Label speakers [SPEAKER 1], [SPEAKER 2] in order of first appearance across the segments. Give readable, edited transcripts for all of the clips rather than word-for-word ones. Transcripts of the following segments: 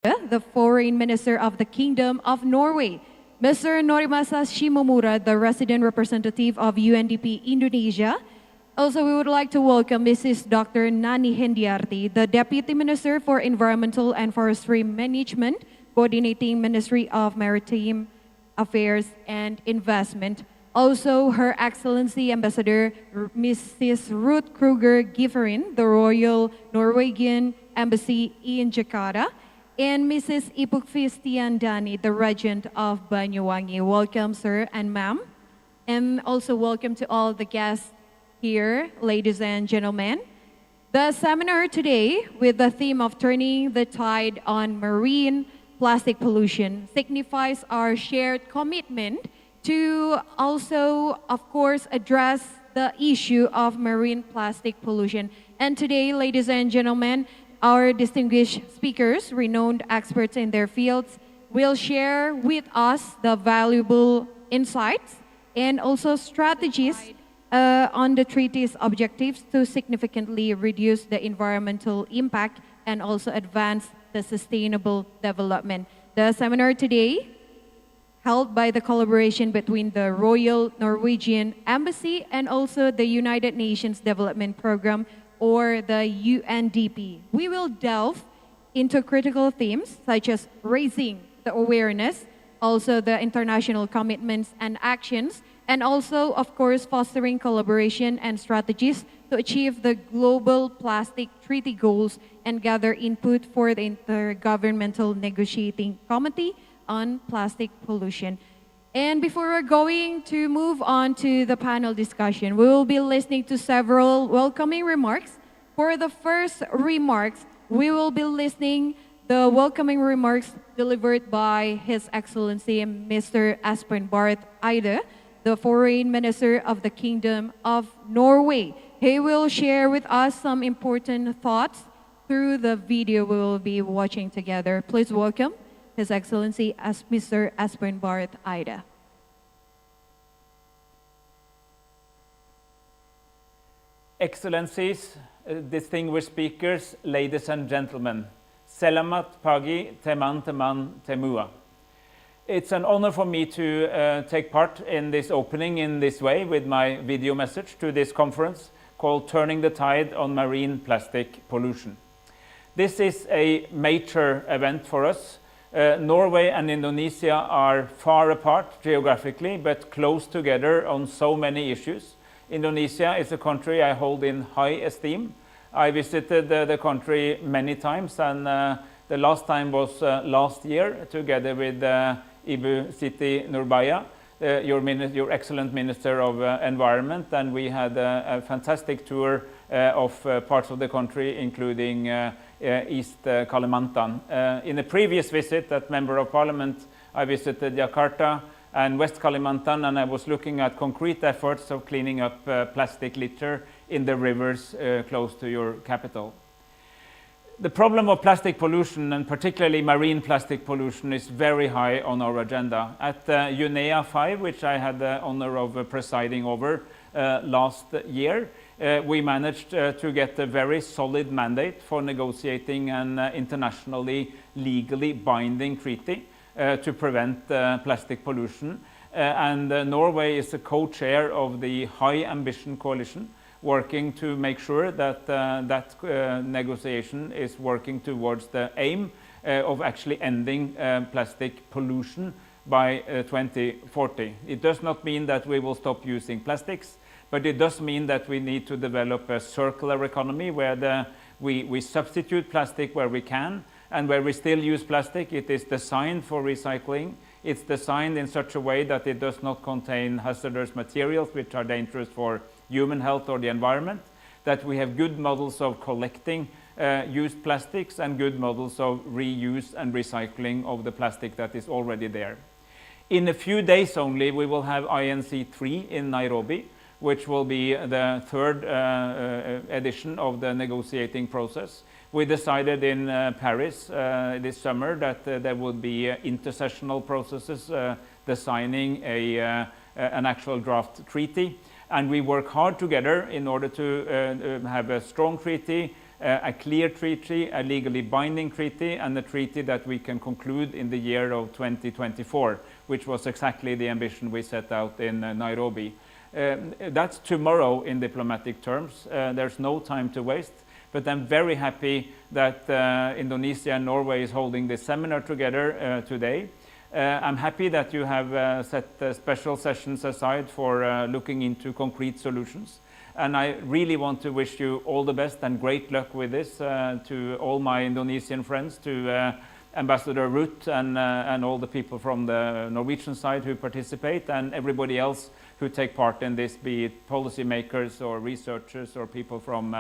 [SPEAKER 1] the Foreign Minister of the Kingdom of Norway, Mr. Norimasa Shimomura, the Resident Representative of UNDP Indonesia. Also, we would like to welcome Mrs. Dr. Nani Hendiarti, the Deputy Minister for Environmental and Forestry Management, Coordinating Ministry of Maritime Affairs and Investment. Also, Her Excellency Ambassador Mrs. Ruth Kruger Gifferen, the Royal Norwegian Embassy in Jakarta, and Mrs. Ipukfistian Dani, the Regent of Banyuwangi. Welcome, sir and ma'am. And also welcome to all the guests here, ladies and gentlemen. The seminar today, with the theme of Turning the Tide on Marine Plastic Pollution, signifies our shared commitment to also, of course, address the issue of marine plastic pollution. And today, ladies and gentlemen, our distinguished speakers, renowned experts in their fields, will share with us the valuable insights and also strategies on the treaty's objectives to significantly reduce the environmental impact and also advance the sustainable development. The seminar today, held by the collaboration between the Royal Norwegian Embassy and also the United Nations Development Program, or the UNDP. We will delve into critical themes such as raising the awareness, also the international commitments and actions, and also, of course, fostering collaboration and strategies to achieve the global plastic treaty goals and gather input for the Intergovernmental Negotiating Committee on Plastic Pollution. And before we're going to move on to the panel discussion, we will be listening to several welcoming remarks. For the first remarks, we will be listening the welcoming remarks delivered by His Excellency Mr. Espen Barth Eide, the Foreign Minister of the Kingdom of Norway. He will share with us some important thoughts through the video we will be watching together. Please welcome His Excellency Mr. Espen Barth Eide.
[SPEAKER 2] Excellencies, distinguished speakers, ladies and gentlemen, Selamat pagi, teman-teman temua. It's an honor for me to take part in this opening in this way with my video message to this conference called Turning the Tide on Marine Plastic Pollution. This is a major event for us. Norway and Indonesia are far apart geographically, but close together on so many issues. Indonesia is a country I hold in high esteem. I visited the country many times, and the last time was last year together with Ibu Siti Nurbaya, your excellent Minister of Environment, and we had a fantastic tour of parts of the country, including East Kalimantan. In a previous visit as Member of Parliament, I visited Jakarta and West Kalimantan, and I was looking at concrete efforts of cleaning up plastic litter in the rivers close to your capital. The problem of plastic pollution, and particularly marine plastic pollution, is very high on our agenda. At UNEA 5, which I had the honor of presiding over last year, we managed to get a very solid mandate for negotiating an internationally legally binding treaty to prevent plastic pollution. And Norway is a co-chair of the High Ambition Coalition, working to make sure that that negotiation is working towards the aim of actually ending plastic pollution by 2040. It does not mean that we will stop using plastics, but it does mean that we need to develop a circular economy where we substitute plastic where we can, and where we still use plastic, it is designed for recycling. It's designed in such a way that it does not contain hazardous materials which are dangerous for human health or the environment, that we have good models of collecting used plastics and good models of reuse and recycling of the plastic that is already there. In a few days only, we will have INC3 in Nairobi, which will be the third edition of the negotiating process. We decided in Paris this summer that there would be intersessional processes designing an actual draft treaty. And we work hard together in order to have a strong treaty a clear treaty, a legally binding treaty, and a treaty that we can conclude in the year of 2024, which was exactly the ambition we set out in Nairobi. That's tomorrow in diplomatic terms. There's no time to waste. But I'm very happy that Indonesia and Norway is holding this seminar together today. I'm happy that you have set special sessions aside for looking into concrete solutions. And I really want to wish you all the best and great luck with this to all my Indonesian friends, to Ambassador Ruth and all the people from the Norwegian side who participate, and everybody else who take part in this, be it policymakers or researchers or people from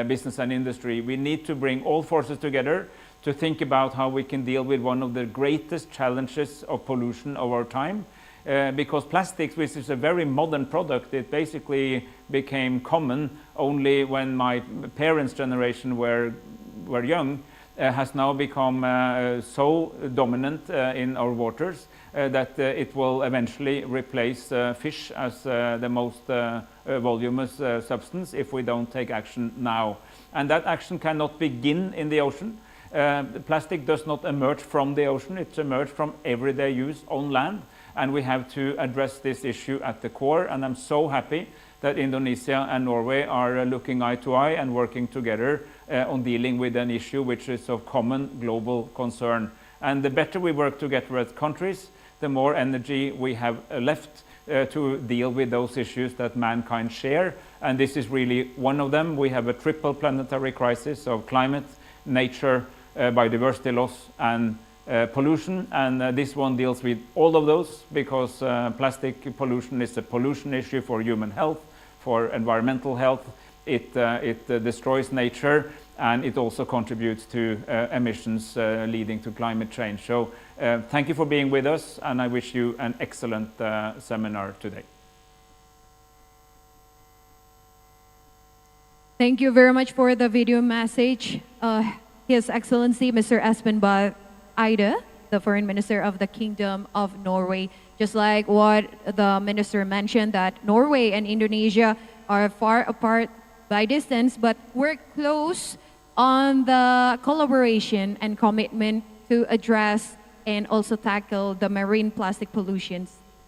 [SPEAKER 2] business and industry. We need to bring all forces together to think about how we can deal with one of the greatest challenges of pollution of our time. Because plastics, which is a very modern product, it basically became common only when my parents' generation were young, has now become so dominant in our waters that it will eventually replace fish as the most voluminous substance if we don't take action now. And that action cannot begin in the ocean. Plastic does not emerge from the ocean, it's emerged from everyday use on land. And we have to address this issue at the core. And I'm so happy that Indonesia and Norway are looking eye to eye and working together on dealing with an issue which is of common global concern. And the better we work together as countries, the more energy we have left to deal with those issues that mankind share. And this is really one of them. We have a triple planetary crisis of climate, nature, biodiversity loss, and pollution, and this one deals with all of those because plastic pollution is a pollution issue for human health, for environmental health. It destroys nature, and it also contributes to emissions leading to climate change. So thank you for being with us, and I wish you an excellent seminar today.
[SPEAKER 1] Thank you very much for the video message. His Excellency Mr. Espen Barth Eide, the Foreign Minister of the Kingdom of Norway. Just like what the minister mentioned, that Norway and Indonesia are far apart by distance, but we're close on the collaboration and commitment to address and also tackle the marine plastic pollution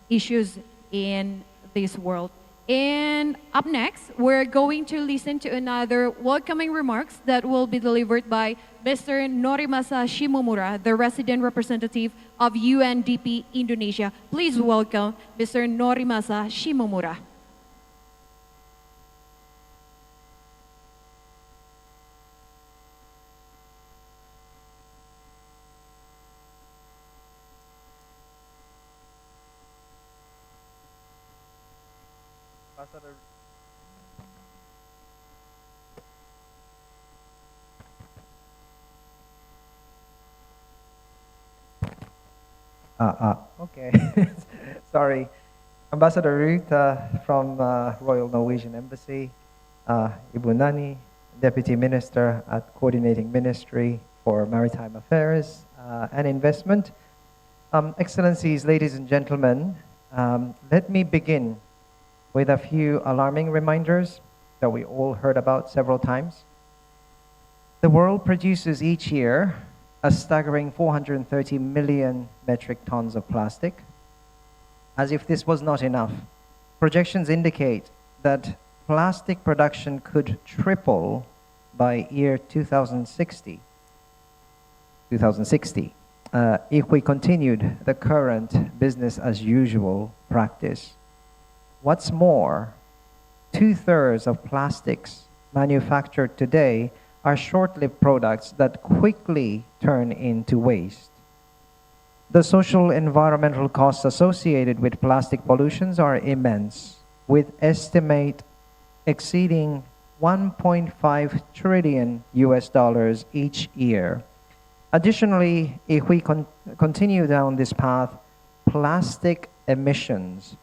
[SPEAKER 1] issues in this world. And up next, we're going to listen to another welcoming remarks that will be delivered by Mr. Norimasa Shimomura, the resident representative of UNDP Indonesia. Please welcome Mr. Norimasa Shimomura.
[SPEAKER 3] Okay. Sorry. Ambassador Ruth from Royal Norwegian Embassy, Ibu Nani, Deputy Minister at Coordinating Ministry for Maritime Affairs and Investment. Excellencies, ladies and gentlemen, let me begin with a few alarming reminders that we all heard about several times. The world produces each year a staggering 430 million metric tons of plastic. As if this was not enough, projections indicate that plastic production could triple by year 2060 if we continued the current business as usual practice. What's more, 2/3 of plastics manufactured today are short-lived products that quickly turn into waste. The social environmental costs associated with plastic pollutions are immense, with estimate exceeding $1.5 trillion each year. Additionally, if we continue down this path, plastic emissions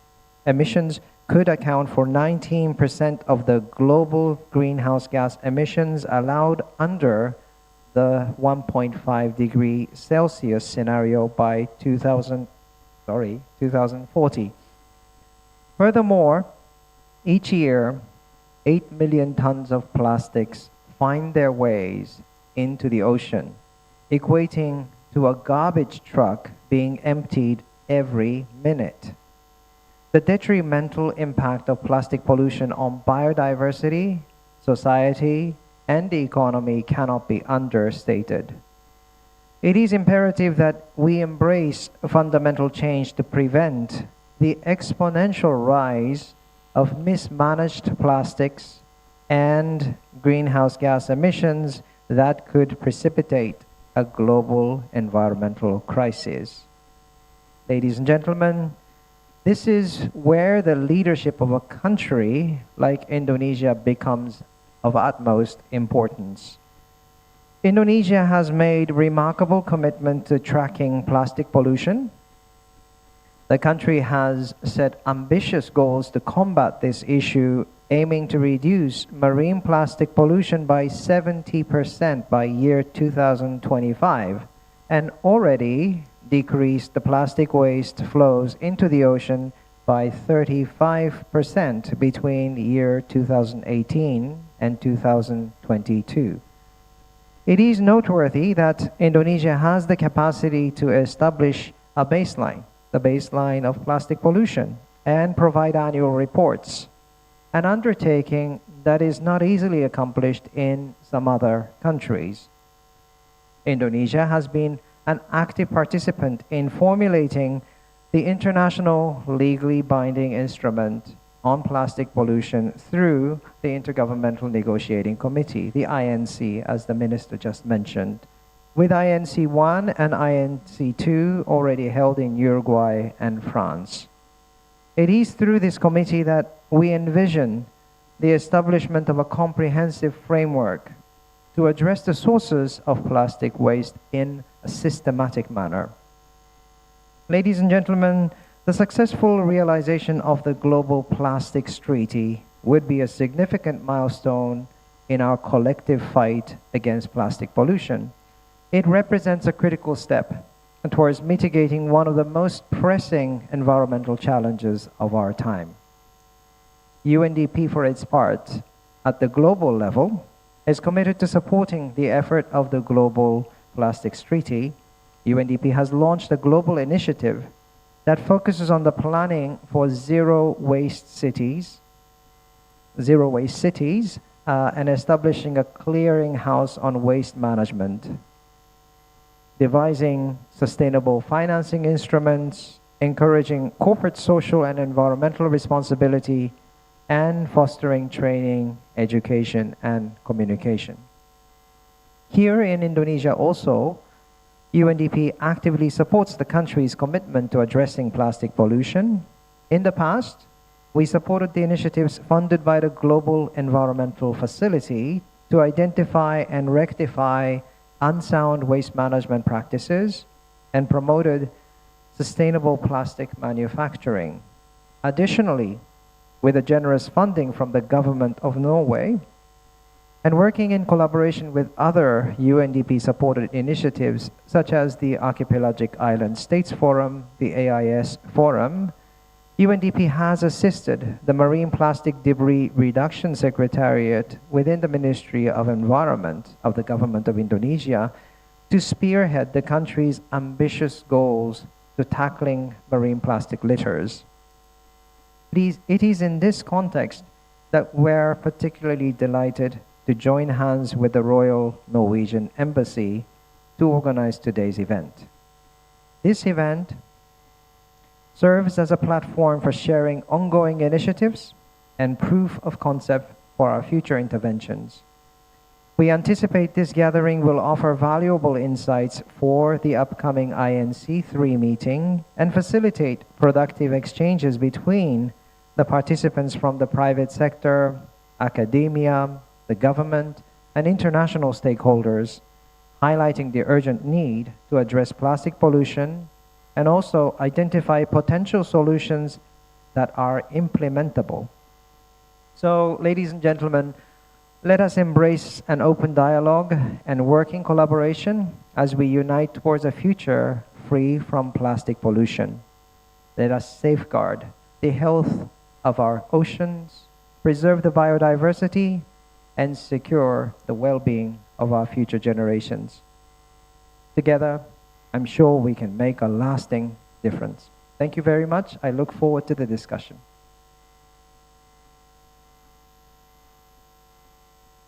[SPEAKER 3] could account for 19% of the global greenhouse gas emissions allowed under the 1.5 degree Celsius scenario by 2040. Furthermore, each year, 8 million tons of plastics find their ways into the ocean, equating to a garbage truck being emptied every minute. The detrimental impact of plastic pollution on biodiversity, society, and the economy cannot be understated. It is imperative that we embrace fundamental change to prevent the exponential rise of mismanaged plastics and greenhouse gas emissions that could precipitate a global environmental crisis. Ladies and gentlemen, this is where the leadership of a country like Indonesia becomes of utmost importance. Indonesia has made remarkable commitment to tracking plastic pollution. The country has set ambitious goals to combat this issue, aiming to reduce marine plastic pollution by 70% by year 2025, and already decreased the plastic waste flows into the ocean by 35% between year 2018 and 2022. It is noteworthy that Indonesia has the capacity to establish a baseline, the baseline of plastic pollution, and provide annual reports, an undertaking that is not easily accomplished in some other countries. Indonesia has been an active participant in formulating the international legally binding instrument on plastic pollution through the Intergovernmental Negotiating Committee, the INC, as the Minister just mentioned, with INC 1 and INC 2 already held in Uruguay and France. It is through this committee that we envision the establishment of a comprehensive framework to address the sources of plastic waste in a systematic manner. Ladies and gentlemen, the successful realization of the Global Plastics Treaty would be a significant milestone in our collective fight against plastic pollution. It represents a critical step towards mitigating one of the most pressing environmental challenges of our time. UNDP, for its part, at the global level, is committed to supporting the effort of the Global Plastics Treaty. UNDP has launched a global initiative that focuses on the planning for zero waste cities, and establishing a clearinghouse on waste management, devising sustainable financing instruments, encouraging corporate social and environmental responsibility, and fostering training, education, and communication. Here in Indonesia also, UNDP actively supports the country's commitment to addressing plastic pollution. In the past, we supported the initiatives funded by the Global Environmental Facility to identify and rectify unsound waste management practices and promoted sustainable plastic manufacturing. Additionally, with a generous funding from the government of Norway, and working in collaboration with other UNDP-supported initiatives such as the Archipelagic Island States Forum, the AIS Forum, UNDP has assisted the Marine Plastic Debris Reduction Secretariat within the Ministry of Environment of the Government of Indonesia to spearhead the country's ambitious goals to tackling marine plastic litters. It is in this context that we're particularly delighted to join hands with the Royal Norwegian Embassy to organize today's event. This event serves as a platform for sharing ongoing initiatives and proof of concept for our future interventions. We anticipate this gathering will offer valuable insights for the upcoming INC 3 meeting and facilitate productive exchanges between the participants from the private sector, academia, the government, and international stakeholders, highlighting the urgent need to address plastic pollution and also identify potential solutions that are implementable. So, ladies and gentlemen, let us embrace an open dialogue and work in collaboration as we unite towards a future free from plastic pollution. Let us safeguard the health of our oceans, preserve the biodiversity, and secure the well-being of our future generations. Together, I'm sure we can make a lasting difference. Thank you very much. I look forward to the discussion.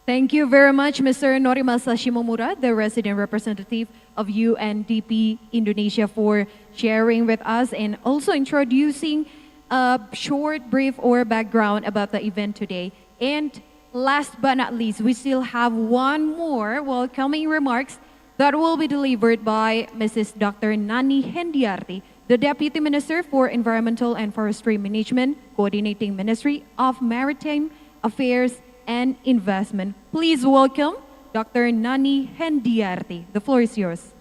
[SPEAKER 1] Thank you very much, Mr. Norimasa Shimomura, the resident representative of UNDP Indonesia, for sharing with us and also introducing a short, brief, or background about the event today. And last but not least, we still have one more welcoming remarks that will be delivered by Mrs. Dr. Nani Hendiarti, the Deputy Minister for Environmental and Forestry Management, Coordinating Ministry of Maritime Affairs and Investment. Please welcome Dr. Nani Hendiarti. The floor is yours.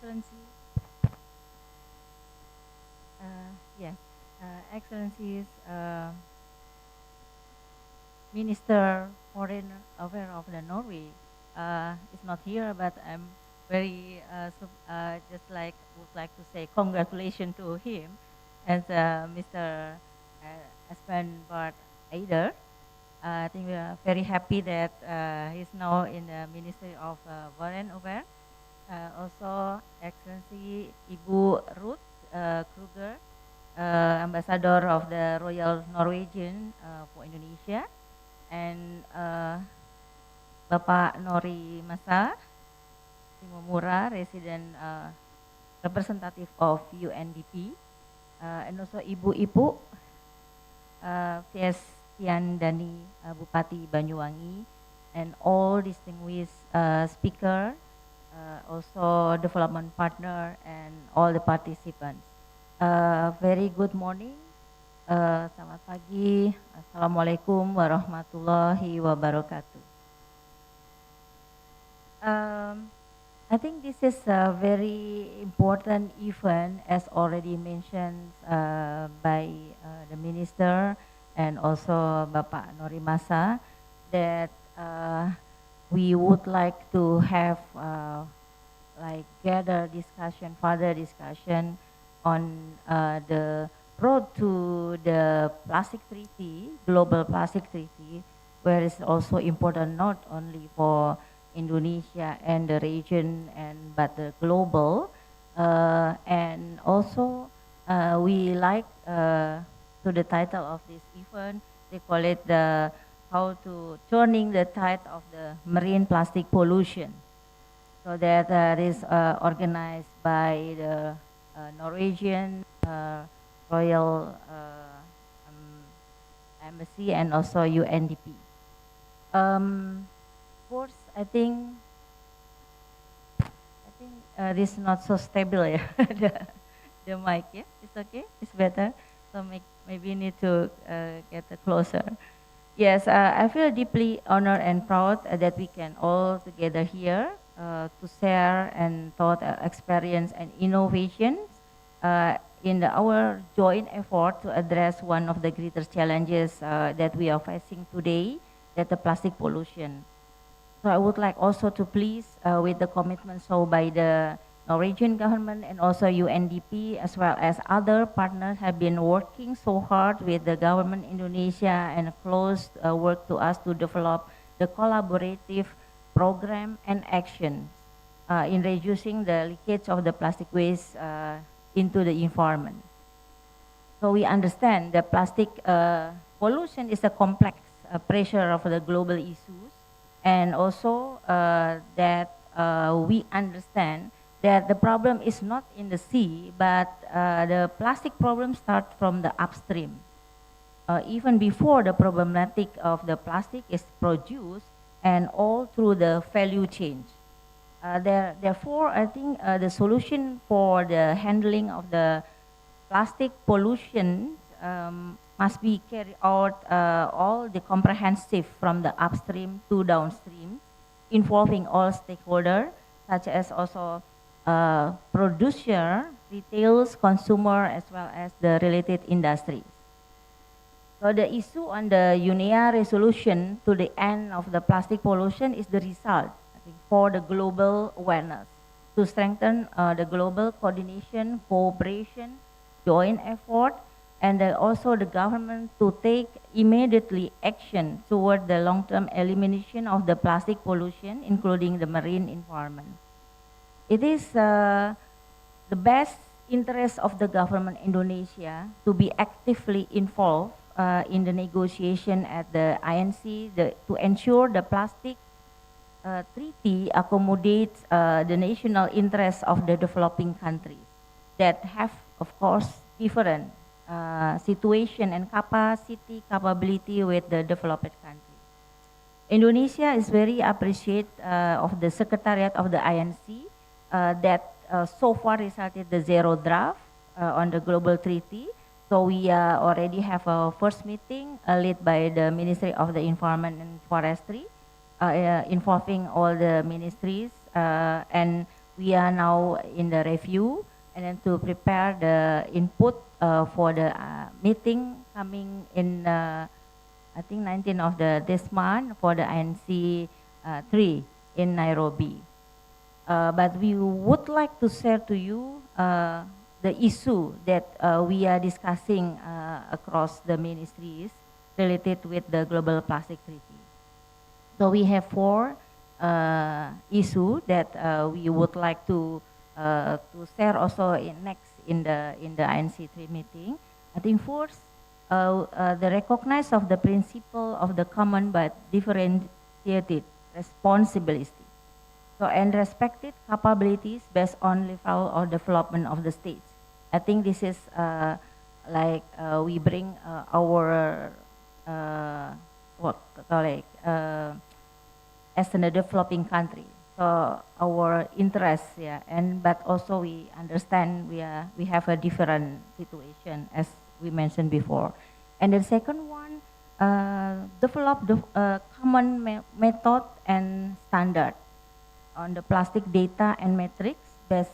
[SPEAKER 4] Excellency, yes, Excellencies, Minister Foreign Affairs of the Norway is not here, but I'm very just like would like to say congratulations to him as Mr. Espen Bart Eider. I think we are very happy that he's now in the Ministry of Foreign Affairs. Also, Excellency Ibu Ruth Kruger, Ambassador of the Royal Norwegian for Indonesia, and Bapak Norimasa Shimomura, resident representative of UNDP, and also Ibu-Ibu, Fiestiandani, Bupati Banyuwangi, and all distinguished speakers, also development partner, and all the participants. Very good morning, selamat pagi, Assalamualaikum warahmatullahi wabarakatuh. I think this is a very important event, as already mentioned by the Minister and also Bapak Norimasa, that we would like to have like further discussion on the road to the plastic treaty, global plastic treaty, where it's also important not only for Indonesia and the region but the global, and also we like to the title of this event, they call it the how to turning the tide of the marine plastic pollution. So that is organized by the Norwegian Royal Embassy and also UNDP. First, I think this is not so stable. Yeah? the mic, yeah, it's okay, it's better. So maybe need to get closer. Yes, I feel deeply honored and proud that we can all together here to share and thought experience and innovations in our joint effort to address one of the greatest challenges that we are facing today, that the plastic pollution. So I would like also to please with the commitment shown by the Norwegian government and also UNDP, as well as other partners, have been working so hard with the government Indonesia and close work to us to develop the collaborative program and actions in reducing the leakage of the plastic waste into the environment. So we understand the plastic pollution is a complex pressure of the global issues, and also that we understand that the problem is not in the sea, but the plastic problem starts from the upstream. Even before the problematic of the plastic is produced and all through the value chain. Therefore, I think the solution for the handling of the plastic pollution must be carried out all the comprehensive from the upstream to downstream, involving all stakeholders, such as also producer, retailers, consumer, as well as the related industries. So the issue on the UNEA resolution to the end of the plastic pollution is the result. think, for the global awareness, to strengthen the global coordination, cooperation, joint effort, and also the government to take immediately action toward the long-term elimination of the plastic pollution, including the marine environment. It is the best interest of the government Indonesia to be actively involved in the negotiation at the INC to ensure the plastic treaty accommodates the national interests of the developing countries that have, of course, different situation and capability with the developed countries. Indonesia is very appreciative of the Secretariat of the INC that so far resulted the zero draft on the global treaty. So we already have a first meeting led by the Ministry of the Environment and Forestry, involving all the ministries, and we are now in the review and then to prepare the input for the meeting coming in I think 19th of this month for the INC 3 in Nairobi. But we would like to share to you the issue that we are discussing across the ministries related with the global plastic treaty. So we have four issues that we would like to share also in the INC3 meeting. I think first, the recognize of the principle of the common but differentiated responsibility. So and respected capabilities based on level or development of the states. I think this is like we bring our as in a developing country. So our interests, yeah, and but also we understand we have a different situation as we mentioned before. And the second one, develop the common method and standard on the plastic data and metrics based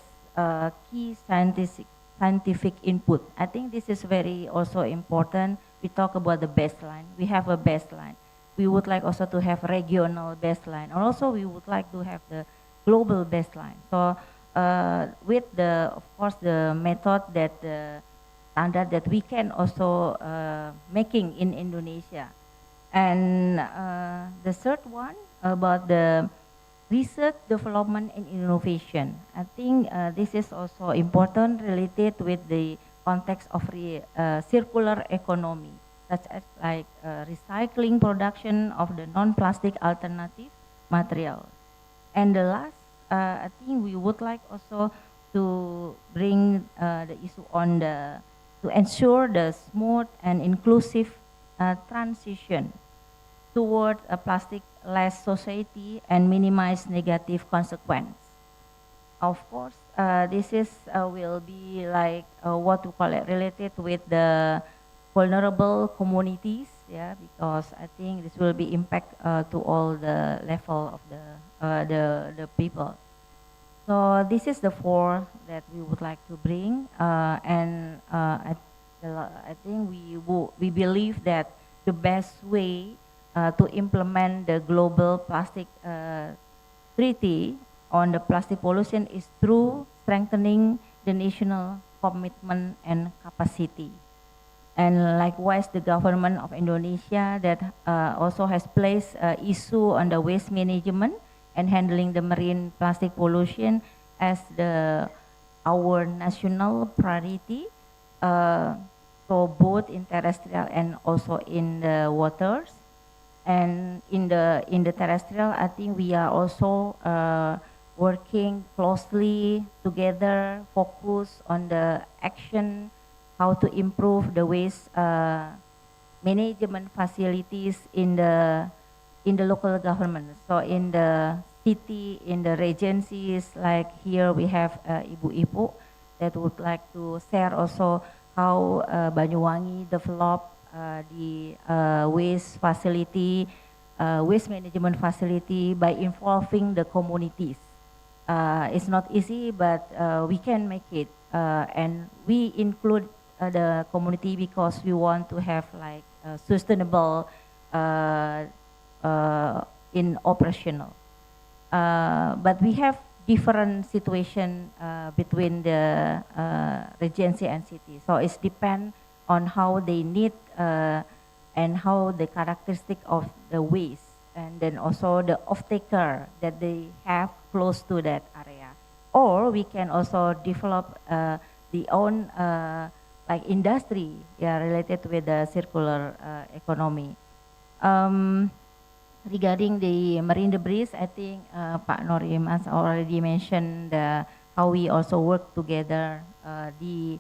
[SPEAKER 4] key scientific input. I think this is very also important. We talk about the baseline. We have a baseline. We would like also to have regional baseline, and also we would like to have the global baseline. So with the, of course, the method that standard that we can also making in Indonesia. And the third one about the research, development, and innovation. I think this is also important related with the context of circular economy, such as like recycling production of the non-plastic alternative materials. And the last, I think we would like also to bring the issue on to ensure the smooth and inclusive transition toward a plastic-less society and minimize negative consequence. Of course, this is will be like what we call it related with the vulnerable communities, yeah, because I think this will be impact to all the level of the people. So this is the four that we would like to bring, and I think we believe that the best way to implement the global plastic treaty on the plastic pollution is through strengthening the national commitment and capacity. And likewise, the government of Indonesia that also has placed issue on the waste management and handling the marine plastic pollution as our national priority. So both in terrestrial and also in the waters. And in the terrestrial, I think we are also working closely together, focus on the action, how to improve the waste management facilities in the local government. So in the city, in the regencies, like here we have Ibu-Ibu that would like to share also how Banyuwangi developed the waste facility, waste management facility by involving the communities. It's not easy, but we can make it. And we include the community because we want to have like sustainable in operational. But we have different situation between the regency and city. So it depends on how they need and how the characteristic of the waste, and then also the off-taker that they have close to that area. Or we can also develop the own like industry, yeah, related with the circular economy. Regarding the marine debris, I think Pak Norim has already mentioned how we also work together, the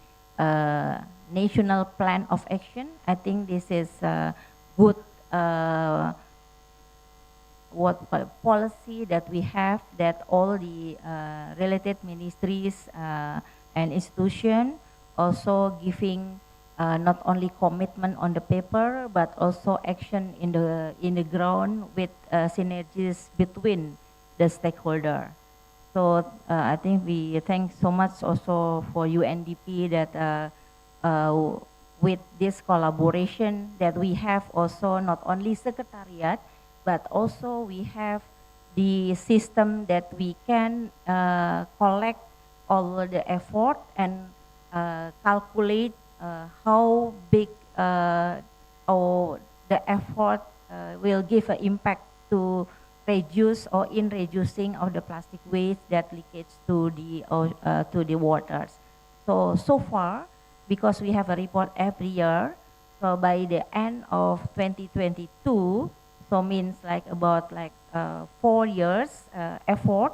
[SPEAKER 4] national plan of action. I think this is good policy that we have, that all the related ministries and institutions also giving not only commitment on the paper, but also action in the ground with synergies between the stakeholder. So I think we thank so much also for UNDP that with this collaboration that we have also not only secretariat, but also we have the system that we can collect all the effort and calculate how big or the effort will give an impact to reduce or in reducing of the plastic waste that leakage to the waters. So far, because we have a report every year, so by the end of 2022, so means like about 4 years effort,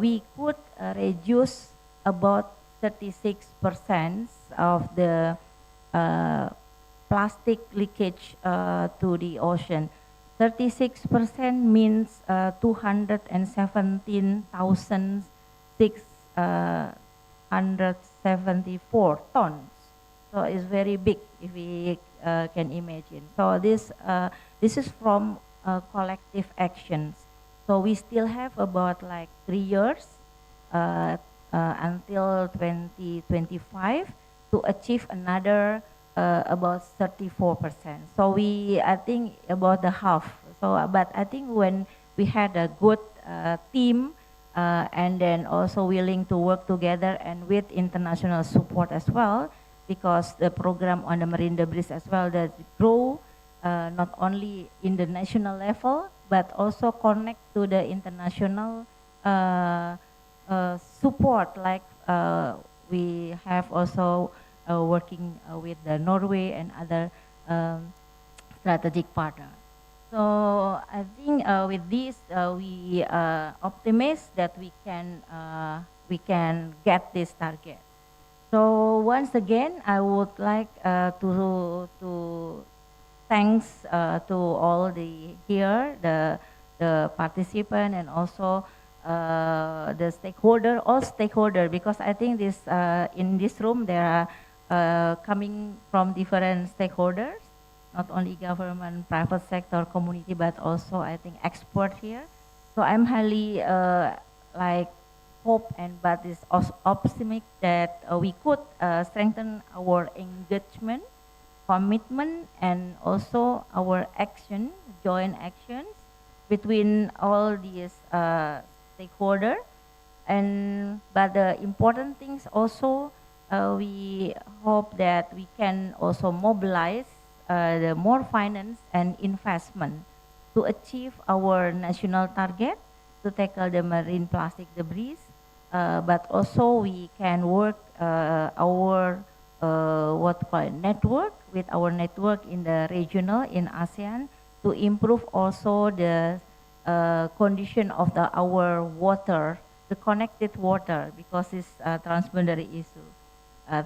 [SPEAKER 4] we could reduce about 36% of the plastic leakage to the ocean. 36% means 217,674 tons. So it's very big if we can imagine. So this is from collective actions. So we still have about 3 years until 2025 to achieve another about 34%. So I think about the half. So, but I think when we had a good team and then also willing to work together and with international support as well, because the program on the marine debris as well that grow not only in the national level, but also connect to the international support, like we have also working with the Norway and other strategic partner. So I think with this we optimistic that we can get this target. So once again, I would like to thanks to all the here the participant and also the stakeholder, all stakeholder, because I think this in this room there are coming from different stakeholders, not only government, private sector, community, but also I think expert here. So I'm highly hope and but is optimistic that we could strengthen our engagement, commitment, and also our action, joint actions between all these stakeholders. And but the important things also, we hope that we can also mobilize the more finance and investment to achieve our national target to tackle the marine plastic debris. But also we can work our network with our network in the regional in ASEAN to improve also the condition of our water, the connected water, because it's a transboundary issue.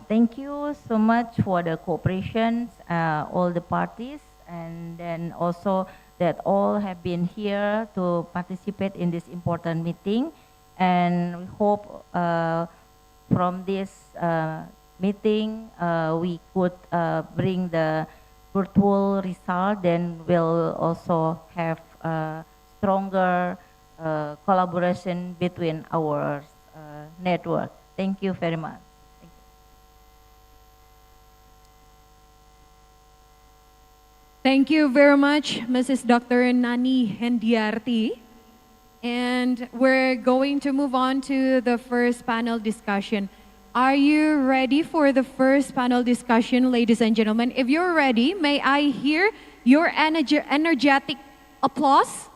[SPEAKER 4] Thank you so much for the cooperation, all the parties, and then also that all have been here to participate in this important meeting. And we hope from this meeting we could bring the virtual result, then we'll also have stronger collaboration between our network. Thank you very much. Thank you.
[SPEAKER 1] Thank you very much, Mrs. Dr. Nani Hendiarti. And we're going to move on to the first panel discussion. Are you ready for the first panel discussion, ladies and gentlemen? If you're ready, may I hear your energetic applause?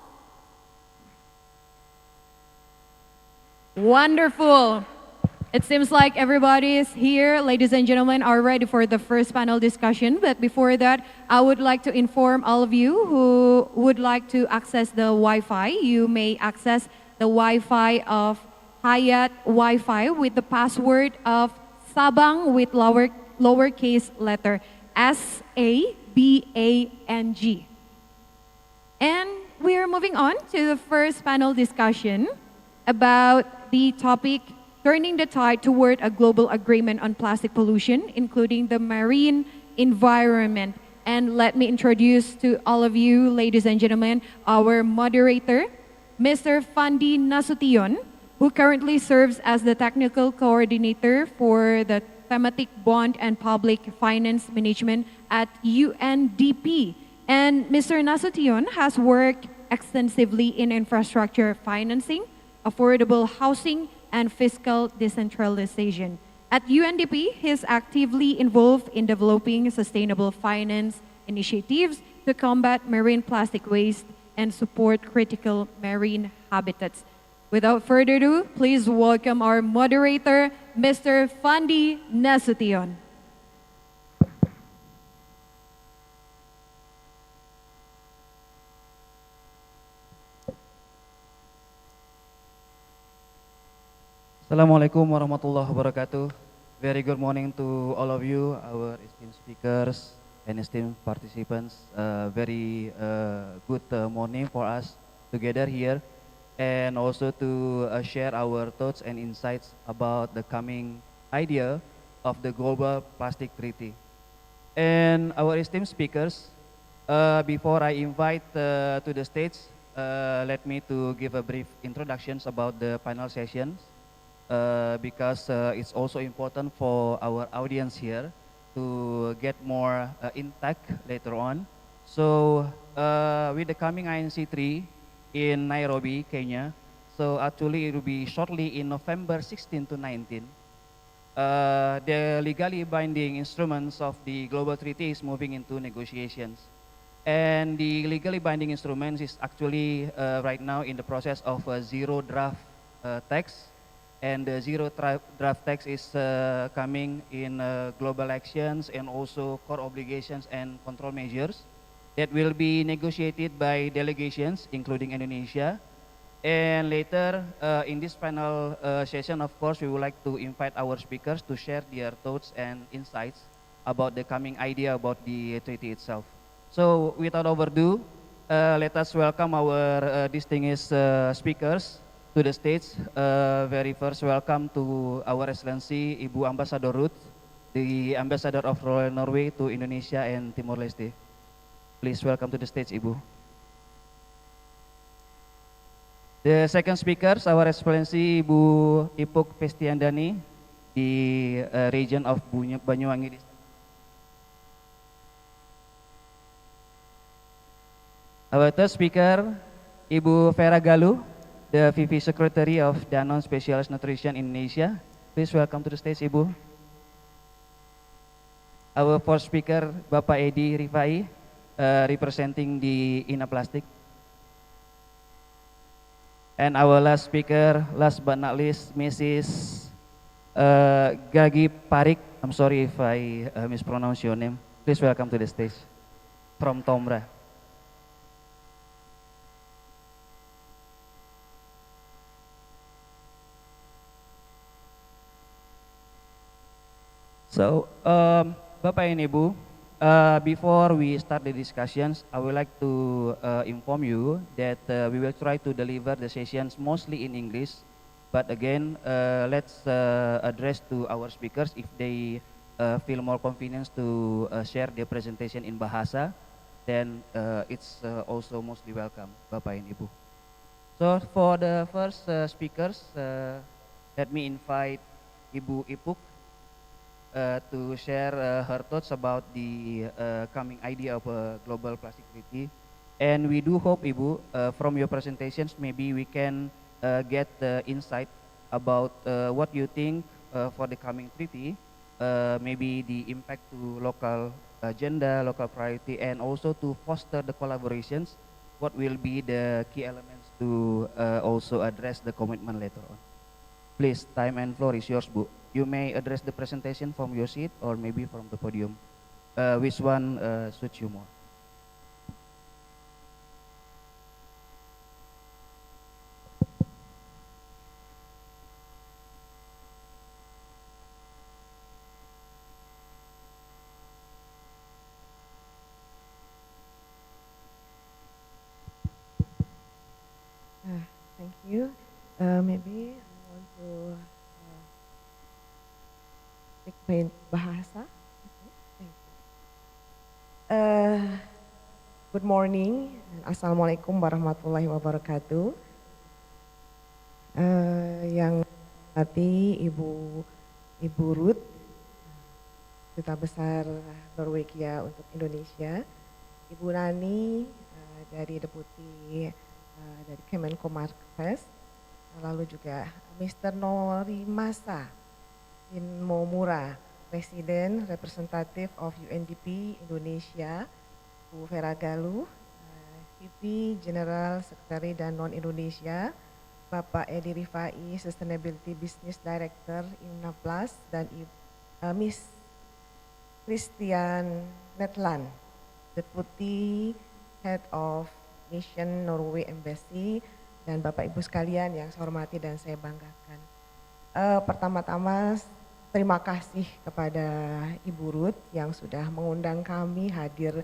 [SPEAKER 1] Wonderful. It seems like everybody is here, ladies and gentlemen, are ready for the first panel discussion. But before that, I would like to inform all of you who would like to access the Wi-Fi. You may access the Wi-Fi of Hyatt Wi-Fi with the password of Sabang with lowercase letter SABANG. And we are moving on to the first panel discussion about the topic turning the tide toward a global agreement on plastic pollution, including the marine environment. And let me introduce to all of you, ladies and gentlemen, our moderator, Mr. Fandi Nasution, who currently serves as the technical coordinator for the thematic bond and public finance management at UNDP. And Mr. Nasution has worked extensively in infrastructure financing, affordable housing, and fiscal decentralization. At UNDP, he is actively involved in developing sustainable finance initiatives to combat marine plastic waste and support critical marine habitats. Without further ado, please welcome our moderator, Mr. Fandi Nasution.
[SPEAKER 5] Assalamualaikum warahmatullahi wabarakatuh. Very good morning to all of you, our esteemed speakers and esteemed participants. Very good morning for us together here, and also to share our thoughts and insights about the coming idea of the Global Plastic Treaty. And our esteemed speakers, before I invite to the stage, let me to give a brief introductions about the panel sessions. Because it's also important for our audience here to get more intact later on. So with the coming INC3 in Nairobi, Kenya, so actually it will be shortly in November 16 to 19. The legally binding instruments of the global treaty is moving into negotiations. And the legally binding instruments is actually right now in the process of a zero draft text. And the zero draft text is coming in global actions and also core obligations and control measures that will be negotiated by delegations, including Indonesia. And later in this panel session, of course, we would like to invite our speakers to share their thoughts and insights about the coming idea about the treaty itself. So without overdue, let us welcome our distinguished speakers to the stage. Very first, welcome to our Excellency Ibu Ambassador Ruth, the Ambassador of Royal Norway to Indonesia and Timor-Leste. Please welcome to the stage, Ibu. The second speakers, our Excellency Ibu Ipuk Pestiandani, the region of Banyuwangi. Our third speaker, Ibu Vera Galuh, the VP Secretary of Danone Specialist Nutrition Indonesia. Please welcome to the stage, Ibu. Our fourth speaker, Bapak Edi Rifai, representing the INA Plastic. And our last speaker, last but not least, Mrs. Gagi Parik. I'm sorry if I mispronounce your name. Please welcome to the stage from Tomra. So, Bapak and Ibu, before we start the discussions, I would like to inform you that we will try to deliver the sessions mostly in English. But again, let's address to our speakers if they feel more convenient to share their presentation in Bahasa, then it's also mostly welcome, Bapak and Ibu. So for the first speakers, let me invite Ibu Ipuk to share her thoughts about the coming idea of a global plastic treaty. And we do hope, Ibu, from your presentations, maybe we can get the insight about what you think for the coming treaty, maybe the impact to local agenda, local priority, and also to foster the collaborations. What will be the key elements to also address the commitment later on? Please, time and floor is yours, Bu. You may address the presentation from your seat or maybe from the podium. Which one suits you more?
[SPEAKER 6] Thank you. Maybe I want to speak my bahasa. Okay, thank you. Good morning. Assalamualaikum warahmatullahi wabarakatuh. Yang nanti Ibu Ruth, Duta Besar Norwegia untuk Indonesia, Ibu Nani dari Deputi dari Kemenko Marves, lalu juga Mr. Norimasa Shimomura, Presiden Representative of UNDP Indonesia, Bu Vera Galuh, VP General Secretary dan Non-Indonesia, Bapak Edi Rifai, Sustainability Business Director Innaplas, dan Miss Christian Netland, Deputy Head of Indonesian Norwegian Embassy, dan Bapak Ibu sekalian yang saya hormati dan saya banggakan. Pertama-tama terima kasih kepada Ibu Ruth yang sudah mengundang kami hadir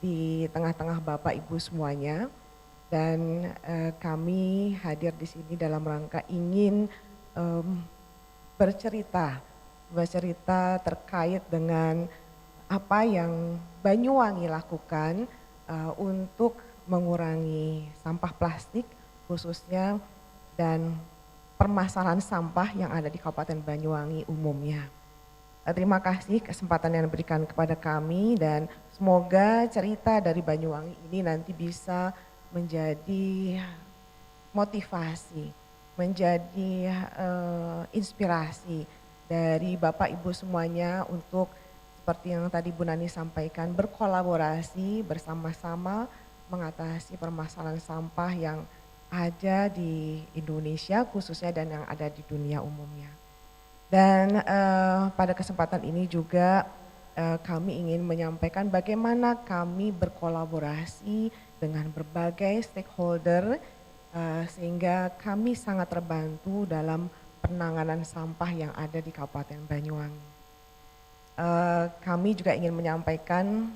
[SPEAKER 6] di tengah-tengah Bapak Ibu semuanya, dan kami hadir di sini dalam rangka ingin bercerita terkait dengan apa yang Banyuwangi lakukan untuk mengurangi sampah plastik khususnya dan permasalahan sampah yang ada di Kabupaten Banyuwangi umumnya. Terima kasih kesempatan yang diberikan kepada kami, dan semoga cerita dari Banyuwangi ini nanti bisa menjadi motivasi, menjadi inspirasi dari Bapak Ibu semuanya untuk seperti yang tadi Bu Nani sampaikan, berkolaborasi bersama-sama mengatasi permasalahan sampah yang ada di Indonesia khususnya dan yang ada di dunia umumnya. Dan pada kesempatan ini juga kami ingin menyampaikan bagaimana kami berkolaborasi dengan berbagai stakeholder sehingga kami sangat terbantu dalam penanganan sampah yang ada di Kabupaten Banyuwangi. Kami juga ingin menyampaikan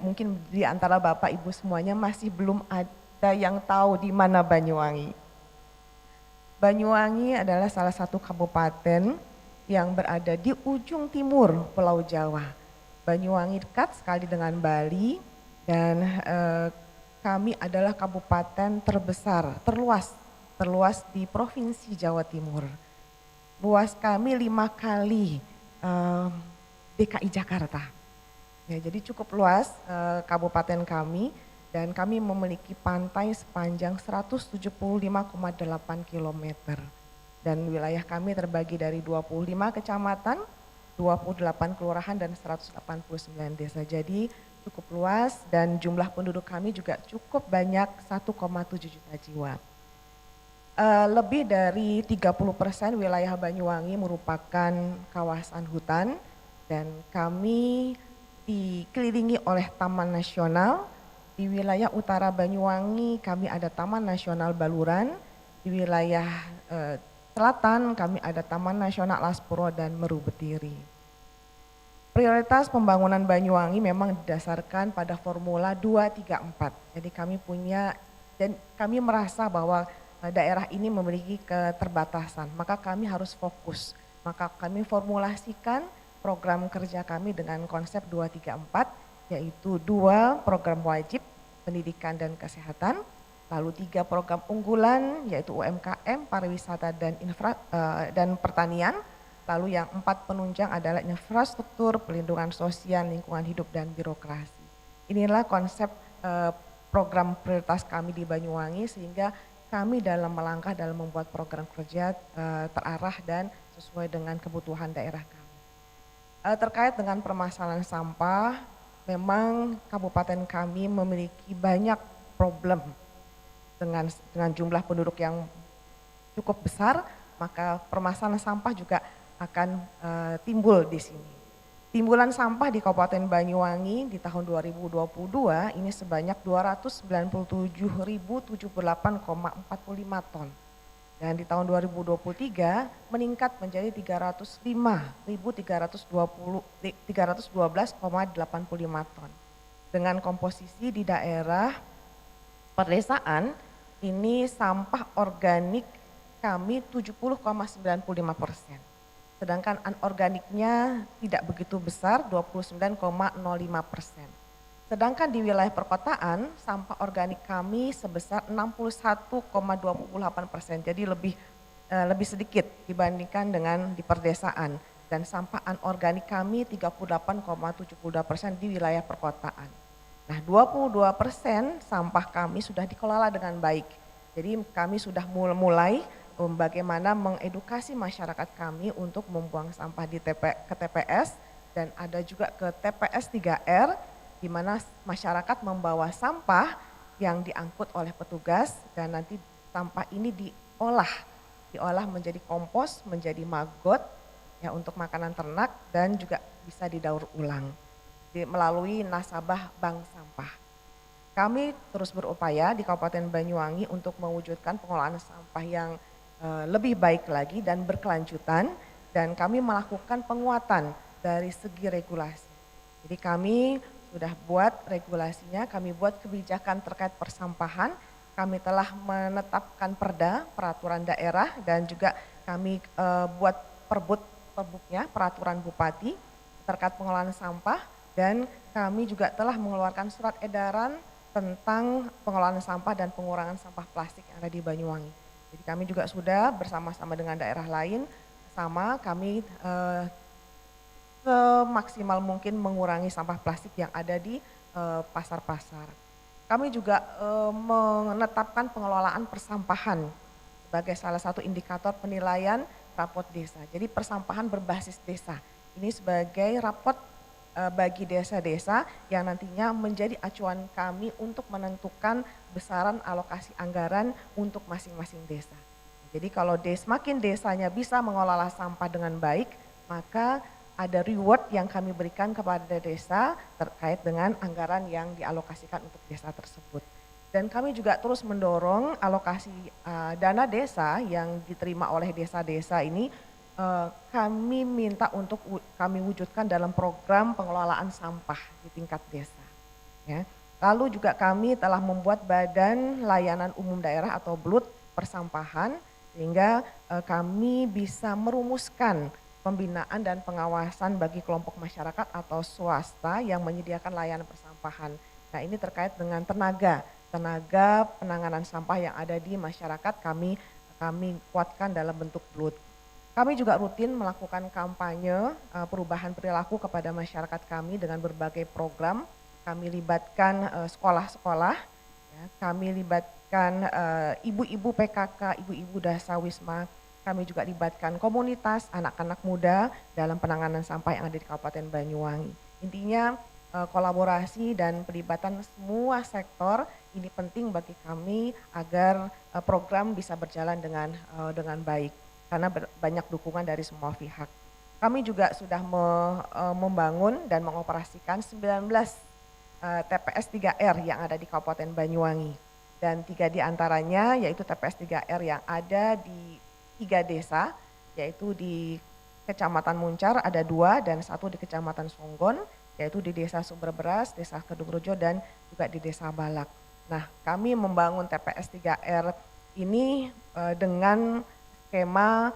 [SPEAKER 6] mungkin di antara Bapak Ibu semuanya masih belum ada yang tahu di mana Banyuwangi. Banyuwangi adalah salah satu kabupaten yang berada di ujung timur Pulau Jawa. Banyuwangi dekat sekali dengan Bali, dan kami adalah kabupaten terbesar, terluas di Provinsi Jawa Timur. Luas kami 5 kali DKI Jakarta. Ya, jadi cukup luas kabupaten kami, dan kami memiliki pantai sepanjang 175,8 km. Dan wilayah kami terbagi dari 25 kecamatan, 28 kelurahan dan 189 desa. Jadi cukup luas, dan jumlah penduduk kami juga cukup banyak, 1,7 juta jiwa. Lebih dari 30% wilayah Banyuwangi merupakan kawasan hutan, dan kami dikelilingi oleh Taman Nasional. Di wilayah utara Banyuwangi kami ada Taman Nasional Baluran, di wilayah selatan kami ada Taman Nasional Laspuro dan Meru Betiri. Prioritas pembangunan Banyuwangi memang didasarkan pada formula 234. Jadi kami punya, dan kami merasa bahwa daerah ini memiliki keterbatasan, maka kami harus fokus. Maka kami formulasikan program kerja kami dengan konsep 234, yaitu 2 program wajib, pendidikan dan kesehatan, lalu 3 program unggulan yaitu UMKM, pariwisata dan pertanian, lalu yang 4 penunjang adalah infrastruktur, pelindungan sosial, lingkungan hidup dan birokrasi. Inilah konsep program prioritas kami di Banyuwangi, sehingga kami dalam melangkah dalam membuat program kerja terarah dan sesuai dengan kebutuhan daerah kami. Terkait dengan permasalahan sampah, memang kabupaten kami memiliki banyak problem dengan jumlah penduduk yang cukup besar, maka permasalahan sampah juga akan timbul di sini. Timbulan sampah di Kabupaten Banyuwangi di tahun 2022 ini sebanyak 297.078,45 ton. Dan di tahun 2023 meningkat menjadi 305.312,85 ton. Dengan komposisi di daerah perdesaan ini sampah organik kami 70,95%. Sedangkan anorganiknya tidak begitu besar 29,05%. Sedangkan di wilayah perkotaan sampah organik kami sebesar 61,28%. Jadi lebih sedikit dibandingkan dengan di perdesaan, dan sampah anorganik kami 38,72% di wilayah perkotaan. Nah, 22% sampah kami sudah dikelola dengan baik. Jadi kami sudah mulai bagaimana mengedukasi masyarakat kami untuk membuang sampah ke TPS, dan ada juga ke TPS 3R, di mana masyarakat membawa sampah yang diangkut oleh petugas, dan nanti sampah ini diolah menjadi kompos, menjadi maggot ya untuk makanan ternak, dan juga bisa didaur ulang melalui nasabah bank sampah. Kami terus berupaya di Kabupaten Banyuwangi untuk mewujudkan pengelolaan sampah yang lebih baik lagi dan berkelanjutan, dan kami melakukan penguatan dari segi regulasi. Jadi kami sudah buat regulasinya, kami buat kebijakan terkait persampahan, kami telah menetapkan peraturan daerah, dan juga kami buat perbuknya, peraturan bupati terkait pengelolaan sampah, dan kami juga telah mengeluarkan surat edaran tentang pengelolaan sampah dan pengurangan sampah plastik yang ada di Banyuwangi. Jadi kami juga sudah bersama-sama dengan daerah lain, kami semaksimal mungkin mengurangi sampah plastik yang ada di pasar-pasar. Kami juga menetapkan pengelolaan persampahan sebagai salah satu indikator penilaian rapot desa. Jadi persampahan berbasis desa. Ini sebagai rapot bagi desa-desa yang nantinya menjadi acuan kami untuk menentukan besaran alokasi anggaran untuk masing-masing desa. Jadi kalau semakin desanya bisa mengelola sampah dengan baik, maka ada reward yang kami berikan kepada desa terkait dengan anggaran yang dialokasikan untuk desa tersebut. Dan kami juga terus mendorong alokasi dana desa yang diterima oleh desa-desa ini, kami minta untuk kami wujudkan dalam program pengelolaan sampah di tingkat desa. Ya. Lalu juga kami telah membuat Badan Layanan Umum Daerah atau BLUT persampahan, sehingga kami bisa merumuskan pembinaan dan pengawasan bagi kelompok masyarakat atau swasta yang menyediakan layanan persampahan. Nah, ini terkait dengan tenaga penanganan sampah yang ada di masyarakat, kami kuatkan dalam bentuk BLUT. Kami juga rutin melakukan kampanye perubahan perilaku kepada masyarakat kami dengan berbagai program. Kami libatkan sekolah-sekolah, ya, kami libatkan ibu-ibu PKK, ibu-ibu dasawisma. Kami juga libatkan komunitas, anak-anak muda dalam penanganan sampah yang ada di Kabupaten Banyuwangi. Intinya kolaborasi dan pelibatan semua sektor ini penting bagi kami agar program bisa berjalan dengan baik, karena banyak dukungan dari semua pihak. Kami juga sudah membangun dan mengoperasikan 19 TPS 3R yang ada di Kabupaten Banyuwangi. Dan 3 diantaranya yaitu TPS 3R yang ada di 3 desa, yaitu di Kecamatan Muncar ada 2 dan 1 di Kecamatan Songgon, yaitu di Desa Sumberberas, Desa Kedungrejo, dan juga di Desa Balak. Nah, kami membangun TPS 3R ini dengan skema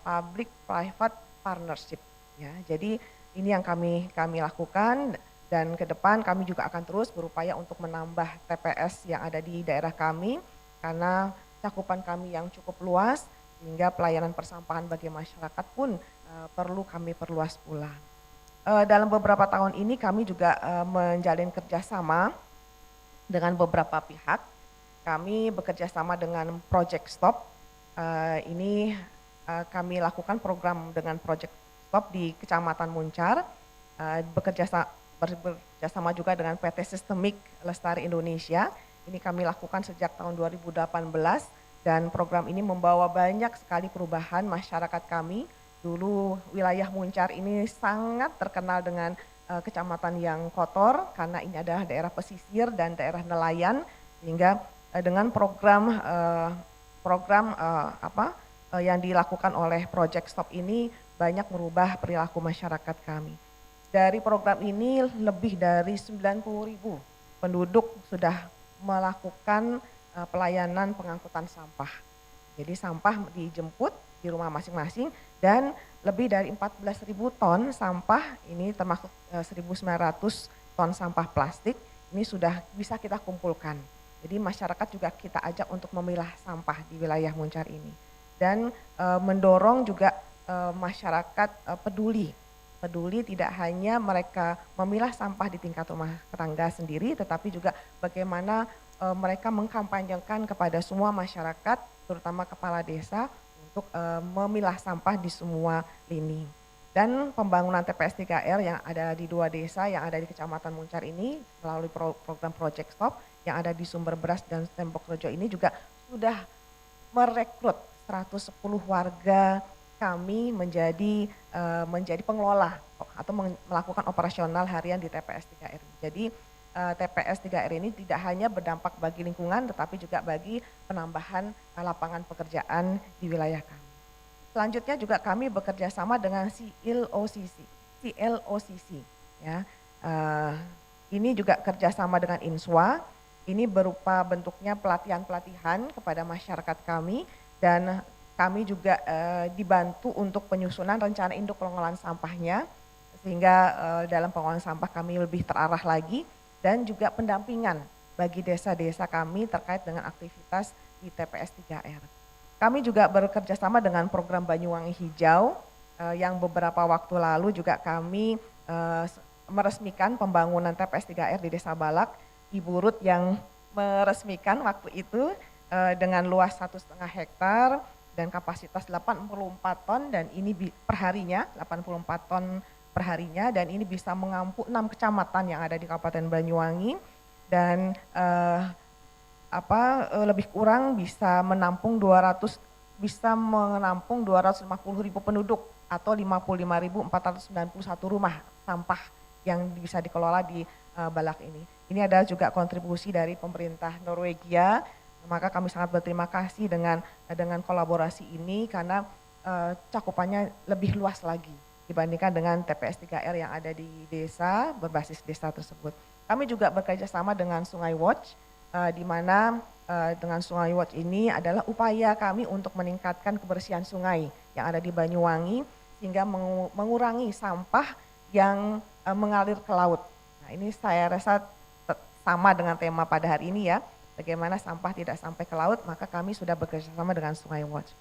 [SPEAKER 6] public-private partnership. Ya, jadi ini yang kami lakukan, dan ke depan kami juga akan terus berupaya untuk menambah TPS yang ada di daerah kami, karena cakupan kami yang cukup luas, sehingga pelayanan persampahan bagi masyarakat pun perlu kami perluas pula. Dalam beberapa tahun ini kami juga menjalin kerjasama dengan beberapa pihak. Kami bekerja sama dengan Project Stop. Kami lakukan program dengan Project Stop di Kecamatan Muncar. Bekerja sama juga dengan PT Sistemik Lestari Indonesia. Ini kami lakukan sejak tahun 2018 dan program ini membawa banyak sekali perubahan masyarakat kami. Dulu wilayah Muncar ini sangat terkenal dengan kecamatan yang kotor karena ini adalah daerah pesisir dan daerah nelayan, sehingga dengan program yang dilakukan oleh Project Stop ini banyak merubah perilaku masyarakat kami. Dari program ini lebih dari 90.000 penduduk sudah melakukan pelayanan pengangkutan sampah. Jadi sampah dijemput di rumah masing-masing dan lebih dari 14.000 ton sampah, ini termasuk 1.900 ton sampah plastik, ini sudah bisa kita kumpulkan. Jadi masyarakat juga kita ajak untuk memilah sampah di wilayah Muncar ini. Dan mendorong juga masyarakat peduli tidak hanya mereka memilah sampah di tingkat rumah tangga sendiri, tetapi juga bagaimana mereka mengkampanyekan kepada semua masyarakat, terutama kepala desa, untuk memilah sampah di semua lini. Dan pembangunan TPS 3R yang ada di 2 desa yang ada di Kecamatan Muncar ini melalui program Project Stop yang ada di Sumber Beras dan Tembok Rejo ini juga sudah merekrut 110 warga kami menjadi pengelola atau melakukan operasional harian di TPS 3R. Jadi TPS 3R ini tidak hanya berdampak bagi lingkungan tetapi juga bagi penambahan lapangan pekerjaan di wilayah kami. Selanjutnya juga kami bekerja sama dengan CLOCC ya. Ini juga kerjasama dengan INSWA, ini berupa bentuknya pelatihan-pelatihan kepada masyarakat kami dan kami juga dibantu untuk penyusunan rencana induk pengelolaan sampahnya sehingga dalam pengelolaan sampah kami lebih terarah lagi dan juga pendampingan bagi desa-desa kami terkait dengan aktivitas di TPS 3R. Kami juga bekerja sama dengan program Banyuwangi Hijau yang beberapa waktu lalu juga kami meresmikan pembangunan TPS 3R di Desa Balak, Ibu Ruth yang meresmikan waktu itu dengan luas 1,5 hektar dan kapasitas 84 ton dan ini perharinya 84 ton perharinya dan ini bisa mengampu 6 kecamatan yang ada di Kabupaten Banyuwangi dan lebih kurang bisa menampung 250.000 penduduk atau 55.491 rumah sampah yang bisa dikelola di Balak ini. Ini adalah juga kontribusi dari pemerintah Norwegia. Maka kami sangat berterima kasih dengan kolaborasi ini karena cakupannya lebih luas lagi dibandingkan dengan TPS 3R yang ada di desa, berbasis desa tersebut. Kami juga bekerja sama dengan Sungai Watch, di mana dengan Sungai Watch ini adalah upaya kami untuk meningkatkan kebersihan sungai yang ada di Banyuwangi sehingga mengurangi sampah yang mengalir ke laut. Nah ini saya rasa sama dengan tema pada hari ini ya, bagaimana sampah tidak sampai ke laut, maka kami sudah bekerja sama dengan Sungai Watch.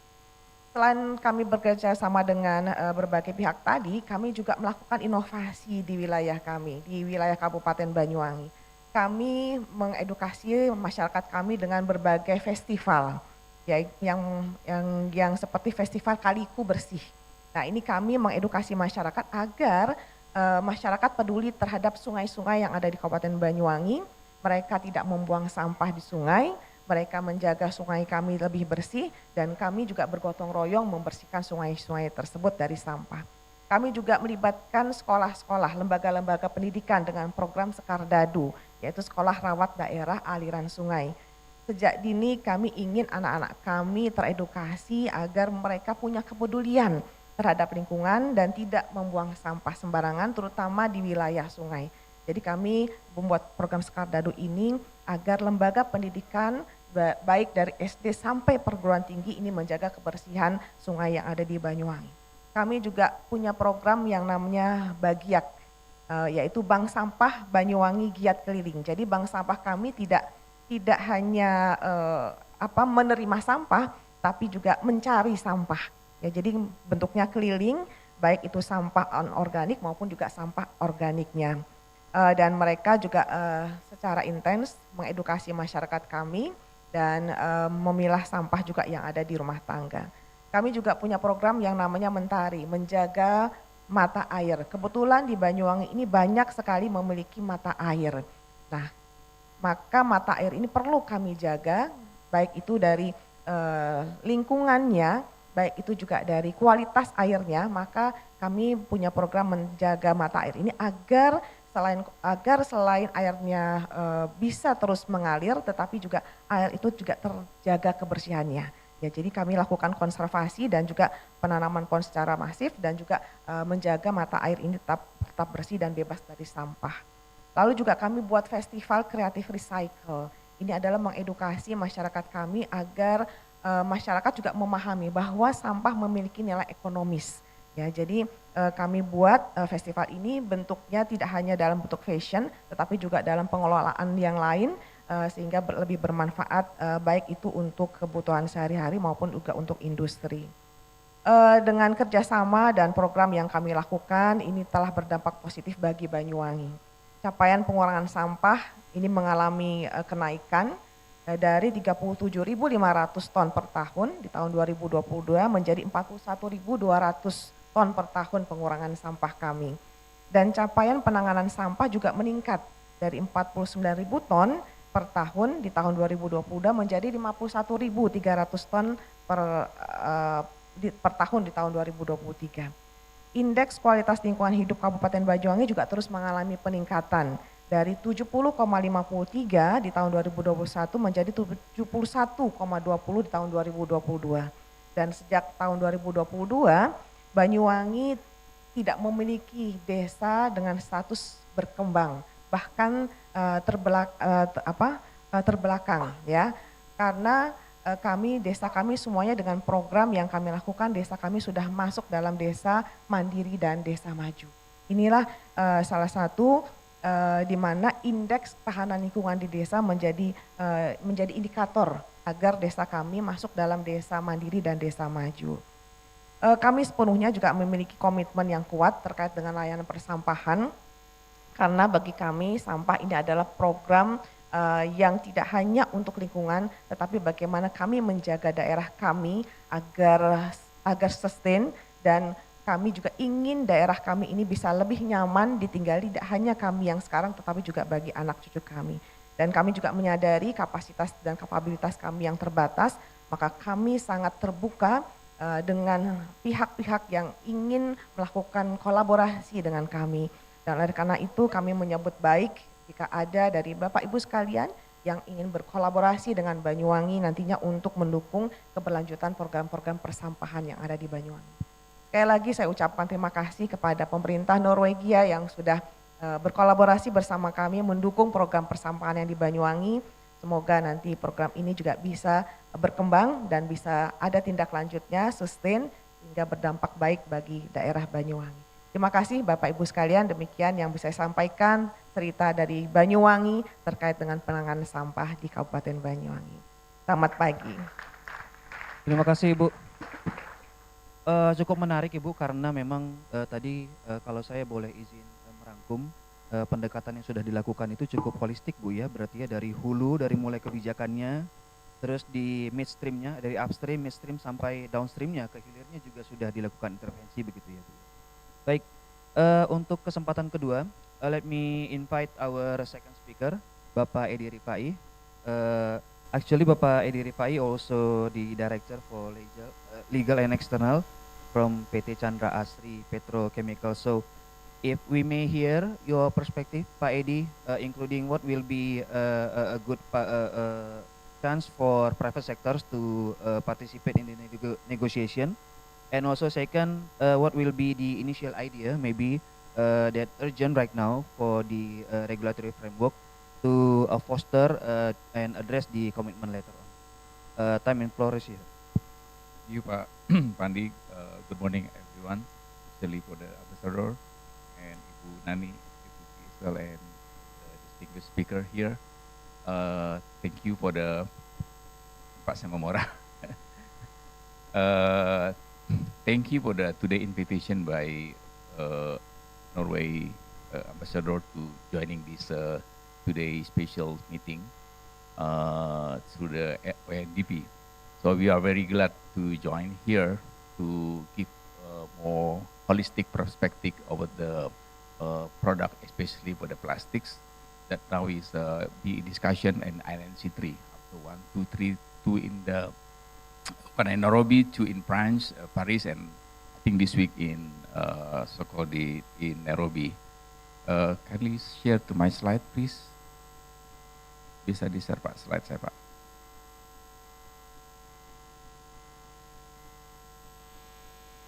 [SPEAKER 6] Selain kami bekerja sama dengan berbagai pihak tadi, kami juga melakukan inovasi di wilayah kami, di wilayah Kabupaten Banyuwangi. Kami mengedukasi masyarakat kami dengan berbagai festival, ya, yang seperti festival Kaliku Bersih. Nah ini kami mengedukasi masyarakat agar masyarakat peduli terhadap sungai-sungai yang ada di Kabupaten Banyuwangi. Mereka tidak membuang sampah di sungai, mereka menjaga sungai kami lebih bersih dan kami juga bergotong royong membersihkan sungai-sungai tersebut dari sampah. Kami juga melibatkan sekolah-sekolah, lembaga-lembaga pendidikan dengan program Sekardadu, yaitu Sekolah Rawat Daerah Aliran Sungai. Sejak dini kami ingin anak-anak kami teredukasi agar mereka punya kepedulian terhadap lingkungan dan tidak membuang sampah sembarangan terutama di wilayah sungai. Jadi kami membuat program Sekardadu ini agar lembaga pendidikan baik dari SD sampai perguruan tinggi ini menjaga kebersihan sungai yang ada di Banyuwangi. Kami juga punya program yang namanya Bagiak, yaitu Bank Sampah Banyuwangi Giat Keliling. Jadi bank sampah kami tidak hanya menerima sampah, tapi juga mencari sampah. Ya, jadi bentuknya keliling, baik itu sampah anorganik maupun juga sampah organiknya. dan mereka juga secara intens mengedukasi masyarakat kami dan memilah sampah juga yang ada di rumah tangga. Kami juga punya program yang namanya Mentari, menjaga mata air. Kebetulan di Banyuwangi ini banyak sekali memiliki mata air. Nah, maka mata air ini perlu kami jaga, baik itu dari lingkungannya, baik itu juga dari kualitas airnya. Maka kami punya program menjaga mata air ini agar selain airnya bisa terus mengalir, tetapi juga air itu juga terjaga kebersihannya. Ya, jadi kami lakukan konservasi dan juga penanaman pohon secara masif dan juga menjaga mata air ini tetap bersih dan bebas dari sampah. Lalu juga kami buat festival kreatif recycle. Ini adalah mengedukasi masyarakat kami agar masyarakat juga memahami bahwa sampah memiliki nilai ekonomis. Ya, jadi kami buat festival ini bentuknya tidak hanya dalam bentuk fashion, tetapi juga dalam pengelolaan yang lain. Sehingga lebih bermanfaat baik itu untuk kebutuhan sehari-hari maupun juga untuk industri. Dengan kerjasama dan program yang kami lakukan ini telah berdampak positif bagi Banyuwangi. Capaian pengurangan sampah ini mengalami kenaikan dari 37.500 ton per tahun di tahun 2022 menjadi 41.200 ton per tahun pengurangan sampah kami. Dan capaian penanganan sampah juga meningkat dari 49.000 ton per tahun di tahun 2022 menjadi 51.300 ton per tahun di tahun 2023. Indeks kualitas lingkungan hidup Kabupaten Banyuwangi juga terus mengalami peningkatan dari 70,53 di tahun 2021 menjadi 71,20 di tahun 2022. Dan sejak tahun 2022 Banyuwangi tidak memiliki desa dengan status berkembang, bahkan terbelakang ya, karena desa kami semuanya dengan program yang kami lakukan, desa kami sudah masuk dalam desa mandiri dan desa maju. Inilah salah satu di mana indeks ketahanan lingkungan di desa menjadi indikator agar desa kami masuk dalam desa mandiri dan desa maju. Kami sepenuhnya juga memiliki komitmen yang kuat terkait dengan layanan persampahan. Karena bagi kami sampah ini adalah program yang tidak hanya untuk lingkungan, tetapi bagaimana kami menjaga daerah kami agar sustain, dan kami juga ingin daerah kami ini bisa lebih nyaman ditinggali, tidak hanya kami yang sekarang tetapi juga bagi anak cucu kami. Dan kami juga menyadari kapasitas dan kapabilitas kami yang terbatas, maka kami sangat terbuka dengan pihak-pihak yang ingin melakukan kolaborasi dengan kami. Dan oleh karena itu kami menyambut baik jika ada dari Bapak Ibu sekalian yang ingin berkolaborasi dengan Banyuwangi nantinya untuk mendukung keberlanjutan program-program persampahan yang ada di Banyuwangi. Sekali lagi saya ucapkan terima kasih kepada pemerintah Norwegia yang sudah berkolaborasi bersama kami mendukung program persampahan yang di Banyuwangi. Semoga nanti program ini juga bisa berkembang dan bisa ada tindak lanjutnya, sustain, hingga berdampak baik bagi daerah Banyuwangi. Terima kasih Bapak Ibu sekalian, demikian yang bisa saya sampaikan cerita dari Banyuwangi terkait dengan penanganan sampah di Kabupaten Banyuwangi. Selamat pagi.
[SPEAKER 5] Terima kasih Ibu. Cukup menarik Ibu karena memang tadi kalau saya boleh izin merangkum, pendekatan yang sudah dilakukan itu cukup holistik Bu ya, berarti ya dari hulu, dari mulai kebijakannya, terus di midstreamnya, dari upstream, midstream sampai downstreamnya, ke hilirnya juga sudah dilakukan intervensi begitu ya Bu. Baik, untuk kesempatan kedua, let me invite our second speaker, Bapak Edi Rifai. Actually Bapak Edi Rifai also the Director for Legal and External from PT Chandra Asri Petrochemical. So if we may hear your perspective, Pak Edi, including what will be a good chance for private sectors to participate in the negotiation. And also second, what will be the initial idea maybe that urgent right now for the regulatory framework to foster and address the commitment later on. Time and floor is here.
[SPEAKER 7] Thank you Pak Pandi. Good morning everyone, especially for the ambassador and Ibu Nani, Ibu Gisel and the distinguished speaker here. Thank you for the Pak Samamora. Thank you for the today invitation by Norway Ambassador to joining this today special meeting through the UNDP. So we are very glad to join here to give more holistic perspective over the product, especially for the plastics that now is the discussion and INC3 up to 1, 2, 3, 2 in the one in Nairobi, 2 in France, Paris, and I think this week in so-called in Nairobi. Kindly share to my slide, please. Bisa di-share Pak slide saya Pak.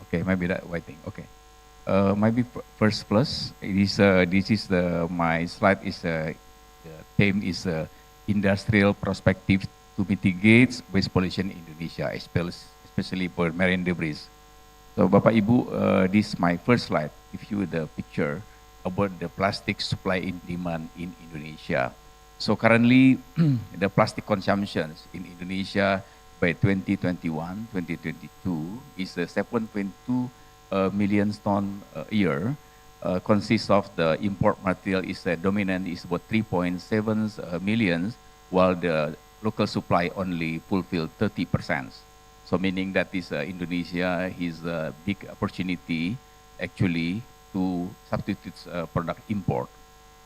[SPEAKER 7] Okay, maybe that waiting. Okay, maybe first plus. It is this is my slide is the theme is industrial perspective to mitigate waste pollution in Indonesia, especially for marine debris. So Bapak Ibu, this is my first slide. Give you the picture about the plastic supply and demand in Indonesia. So currently, the plastic consumptions in Indonesia by 2021-2022 is 7.2 million ton a year. Consists of the import material is dominant is about 3.7 million, while the local supply only fulfill 30%. So meaning that is Indonesia is a big opportunity actually to substitute product import.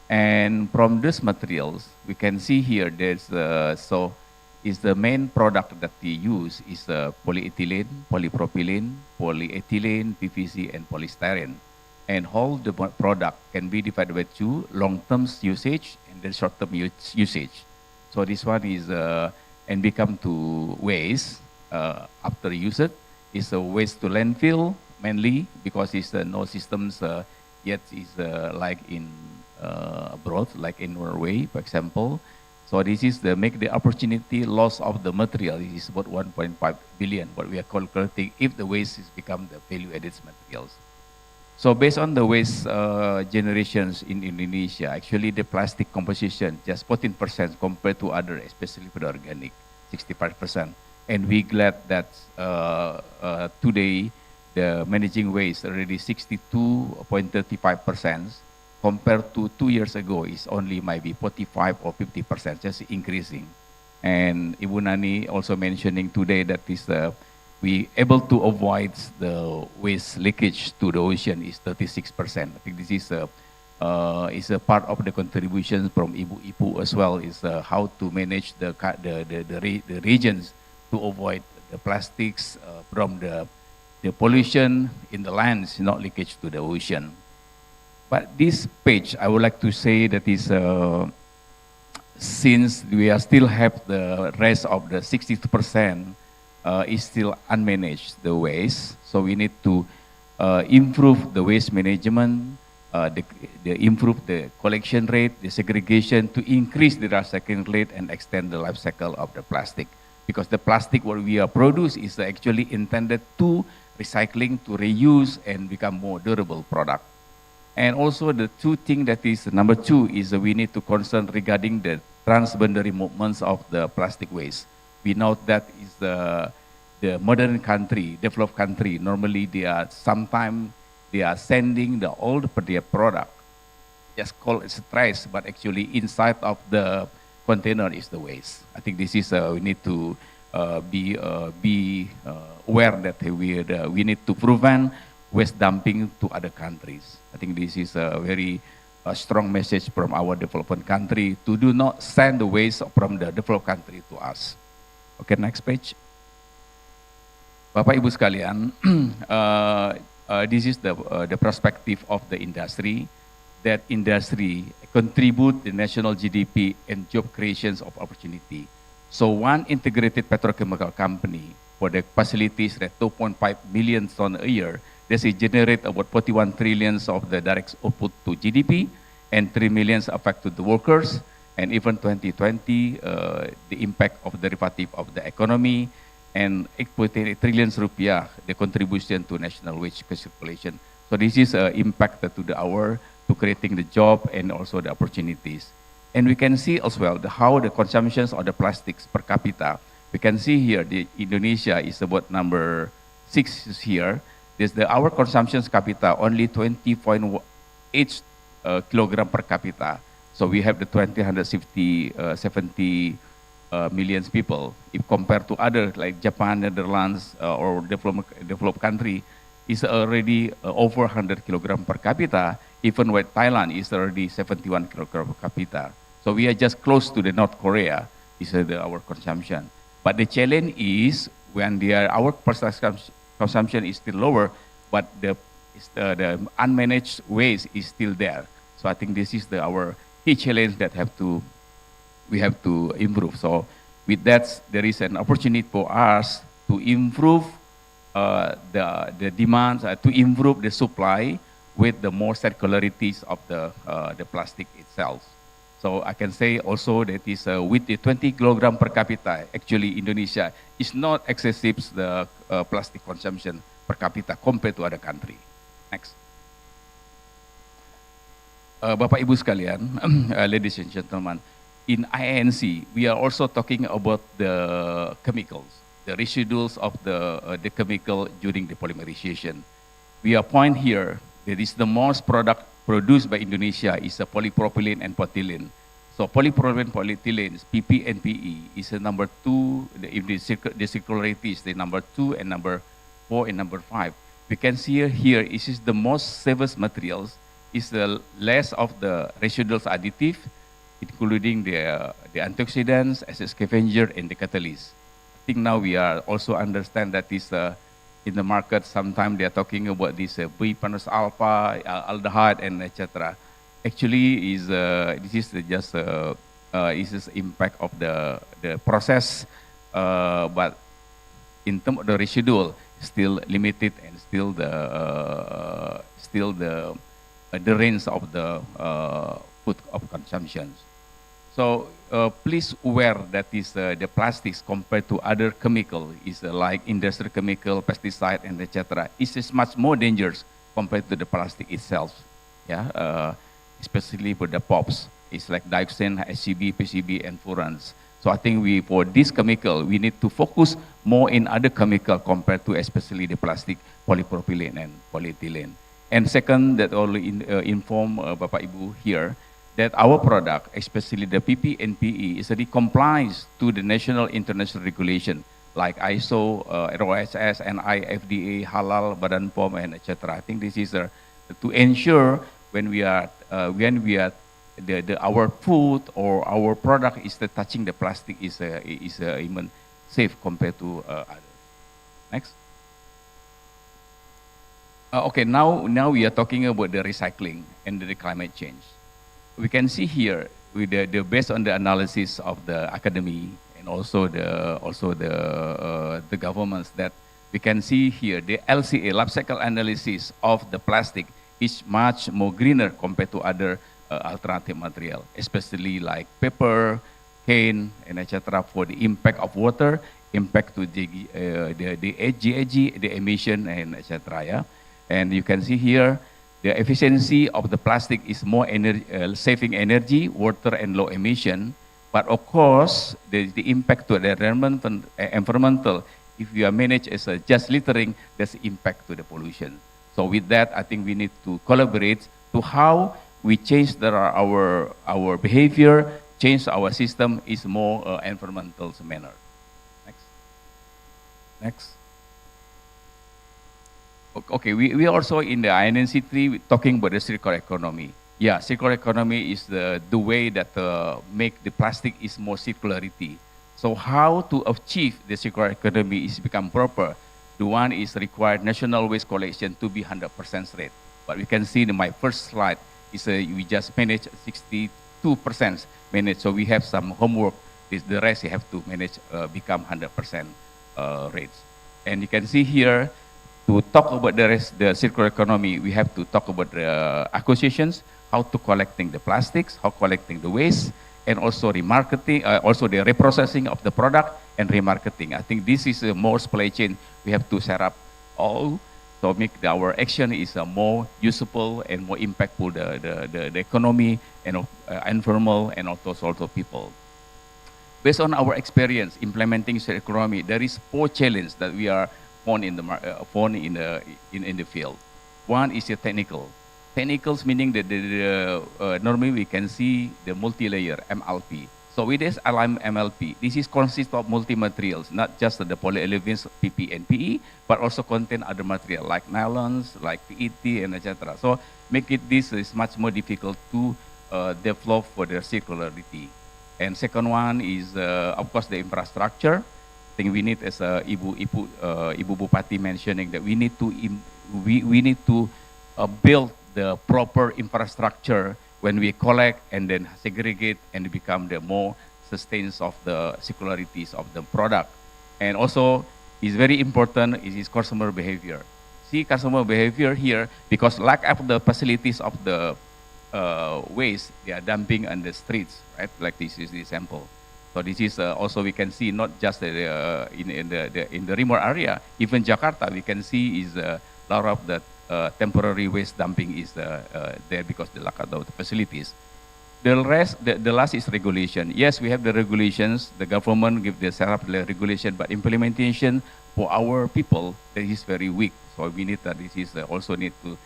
[SPEAKER 7] And from these materials, we can see here there's so is the main product that we use is polyethylene, polypropylene, polyethylene, PVC, and polystyrene. And all the product can be divided by two: long-term usage and then short-term usage. So this one is and become to waste after usage. Is a waste to landfill mainly because it's no systems yet is like in abroad, like in Norway, for example. So this is the make the opportunity loss of the material is about 1.5 billion. What we are calculating if the waste is become the value-added materials. So based on the waste generations in Indonesia, actually the plastic composition just 14% compared to other, especially for the organic, 65%. And we glad that today the managing waste already 62.35%. Compared to 2 years ago, is only maybe 45 or 50%, just increasing. And Ibu Nani also mentioning today that is we able to avoid the waste leakage to the ocean is 36%. I think this is a part of the contribution from Ibu as well. Is how to manage the regions to avoid the plastics from the pollution in the lands, not leakage to the ocean. But this page, I would like to say that is since we are still have the rest of the 62% is still unmanaged, the waste. So we need to improve the waste management, improve the collection rate, the segregation, to increase the recycling rate and extend the life cycle of the plastic. Because the plastic what we are produce is actually intended to recycling, to reuse and become more durable product. And also the two things that is number 2 is we need to concern regarding the transboundary movements of the plastic waste. We know that is the modern country, developed country, normally they are sometimes they are sending the old their product, just call it trash, but actually inside of the container is the waste. I think this is we need to be aware that we need to prevent waste dumping to other countries. I think this is a very strong message from our development country to do not send the waste from the developed country to us. Okay, next page. Bapak Ibu sekalian, this is the perspective of the industry. That industry contribute the national GDP and job creations of opportunity. So one integrated petrochemical company for the facilities that 2.5 million ton a year, this is generate about 41 trillions of the direct output to GDP and 3 million affect to the workers, and even 2020 the impact of derivative of the economy and 8.8 trillion rupiah the contribution to national wage circulation. So this is impact to the hour to creating the job and also the opportunities. And we can see as well how the consumptions of the plastics per capita. We can see here the Indonesia is about number 6 here. Our consumptions capita only 20.8 kilogram per capita. So we have the 70 million people. If compared to other like Japan, Netherlands, or developed country, is already over 100 kilogram per capita. Even with Thailand is already 71 kilogram per capita. So we are just close to the North Korea is our consumption. But the challenge is when our personal consumption is still lower, but the unmanaged waste is still there. So I think this is our key challenge that we have to improve. So with that, there is an opportunity for us to improve the demands, to improve the supply with the more circularities of the plastic itself. So I can say also that is with the 20 kilogram per capita, actually Indonesia is not excessive the plastic consumption per capita compared to other country. Next. Bapak Ibu sekalian, ladies and gentlemen, in INC we are also talking about the chemicals, the residuals of the chemical during the polymerization. We are point here that is the most product produced by Indonesia is a polypropylene and polyethylene. So polypropylene, polyethylene, PP and PE is the number 2, the circularity is the number 2 and number 4 and number 5. We can see here this is the most safest materials, is the less of the residuals additive, including the antioxidants as a scavenger and the catalyst. I think now we are also understand that is in the market, sometimes they are talking about this B-panus alpha, aldehyde, and etc. Actually, this is just is impact of the process, but in terms of the residual, still limited and still the range of the food of consumption. So please aware that is the plastics compared to other chemical is like industrial chemical, pesticide, and etc. Is much more dangerous compared to the plastic itself. Yeah, especially for the POPs. It's like dioxin, HCB, PCB, and furans. So I think for this chemical, we need to focus more in other chemical compared to especially the plastic, polypropylene, and polyethylene. And second, that only inform Bapak Ibu here, that our product, especially the PP and PE, is already complies to the national international regulation like ISO, ROSS, and IFDA, Halal, Badan POM, and etc. I think this is to ensure when our food or our product is touching the plastic is even safe compared to others. Next. Okay, now we are talking about the recycling and the climate change. We can see here with based on the analysis of the academy and also the governments, that we can see here the LCA, lifecycle analysis of the plastic is much more greener compared to other alternative material, especially like paper, cane, and etc. for the impact of water, impact to the GHG, the emission, and etc. Yeah, and you can see here the efficiency of the plastic is more saving energy, water, and low emission. But of course, the impact to the environmental, if you are managed as a just littering, there's impact to the pollution. So with that, I think we need to collaborate to how we change our behavior, change our system is more environmental manner. Next. Next. Okay, we also in the INC3 talking about the circular economy. Yeah, circular economy is the way that make the plastic is more circularity. So how to achieve the circular economy is become proper. The one is required national waste collection to be 100% rate. But we can see in my first slide is we just manage 62% manage. So we have some homework. The rest you have to manage become 100% rates. And you can see here, to talk about the circular economy, we have to talk about the acquisitions, how to collecting the plastics, how collecting the waste, and also remarketing, also the reprocessing of the product and remarketing. I think this is a more supply chain we have to set up all, so make our action is more useful and more impactful the economy and environmental and also people. Based on our experience implementing circular economy, there is 4 challenges that we are found in the field. One is the technical. Technicals meaning that normally we can see the multi-layer MLP. So with this MLP, this is consists of multi-materials, not just the polyolefins PP and PE, but also contain other material like nylons, like PET, and etc. So make it this is much more difficult to develop for the circularity. And second one is of course the infrastructure. I think we need, as Ibu Bupati mentioning, that we need to build the proper infrastructure when we collect and then segregate and become the more sustains of the circularities of the product. And also is very important is customer behavior. See customer behavior here, because lack of the facilities of the waste, they are dumping on the streets, right? Like this is the example. So this is also we can see not just in the remote area, even Jakarta we can see is a lot of the temporary waste dumping is there because the lack of the facilities. The last is regulation. Yes, we have the regulations. The government give the set up the regulation, but implementation for our people that is very weak. So we need that. This is also need to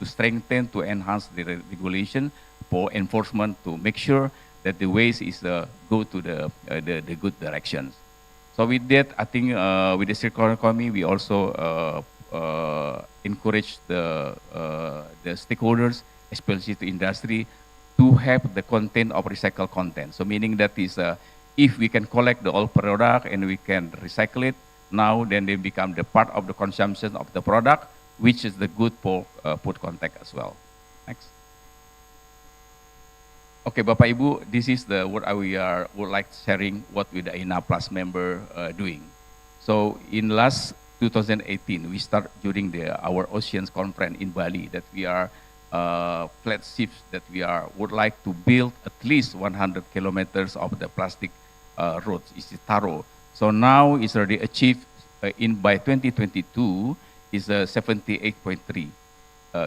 [SPEAKER 7] strengthen, to enhance the regulation for enforcement to make sure that the waste is go to the good directions. So with that, I think with the circular economy, we also encourage the stakeholders, especially the industry, to have the content of recycled content. So meaning that is, if we can collect the old product and we can recycle it, now then they become the part of the consumption of the product, which is the good for food contact as well. Next. Okay, Bapak Ibu, this is the what would like sharing what with the INA Plus member doing. So in last 2018, we start during our Oceans Conference in Bali that we are flat ships that we would like to build at least 100 kilometers of the plastic roads. It's Taro. So now it's already achieved by 2022 is 78.3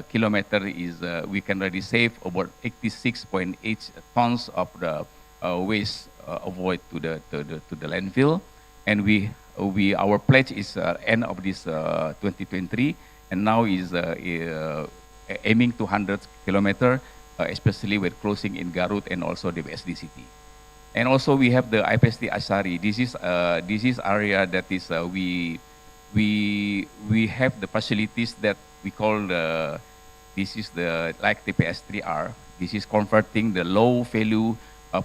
[SPEAKER 7] kilometer is we can already save about 86.8 tons of the waste avoid to the landfill, and our pledge is end of this 2023, and now is aiming to 100 kilometer, especially with closing in Garut and also the SDCT. And also we have the IPST Asari. This is area that is we have the facilities that we call this is the like TPS3R. This is converting the low value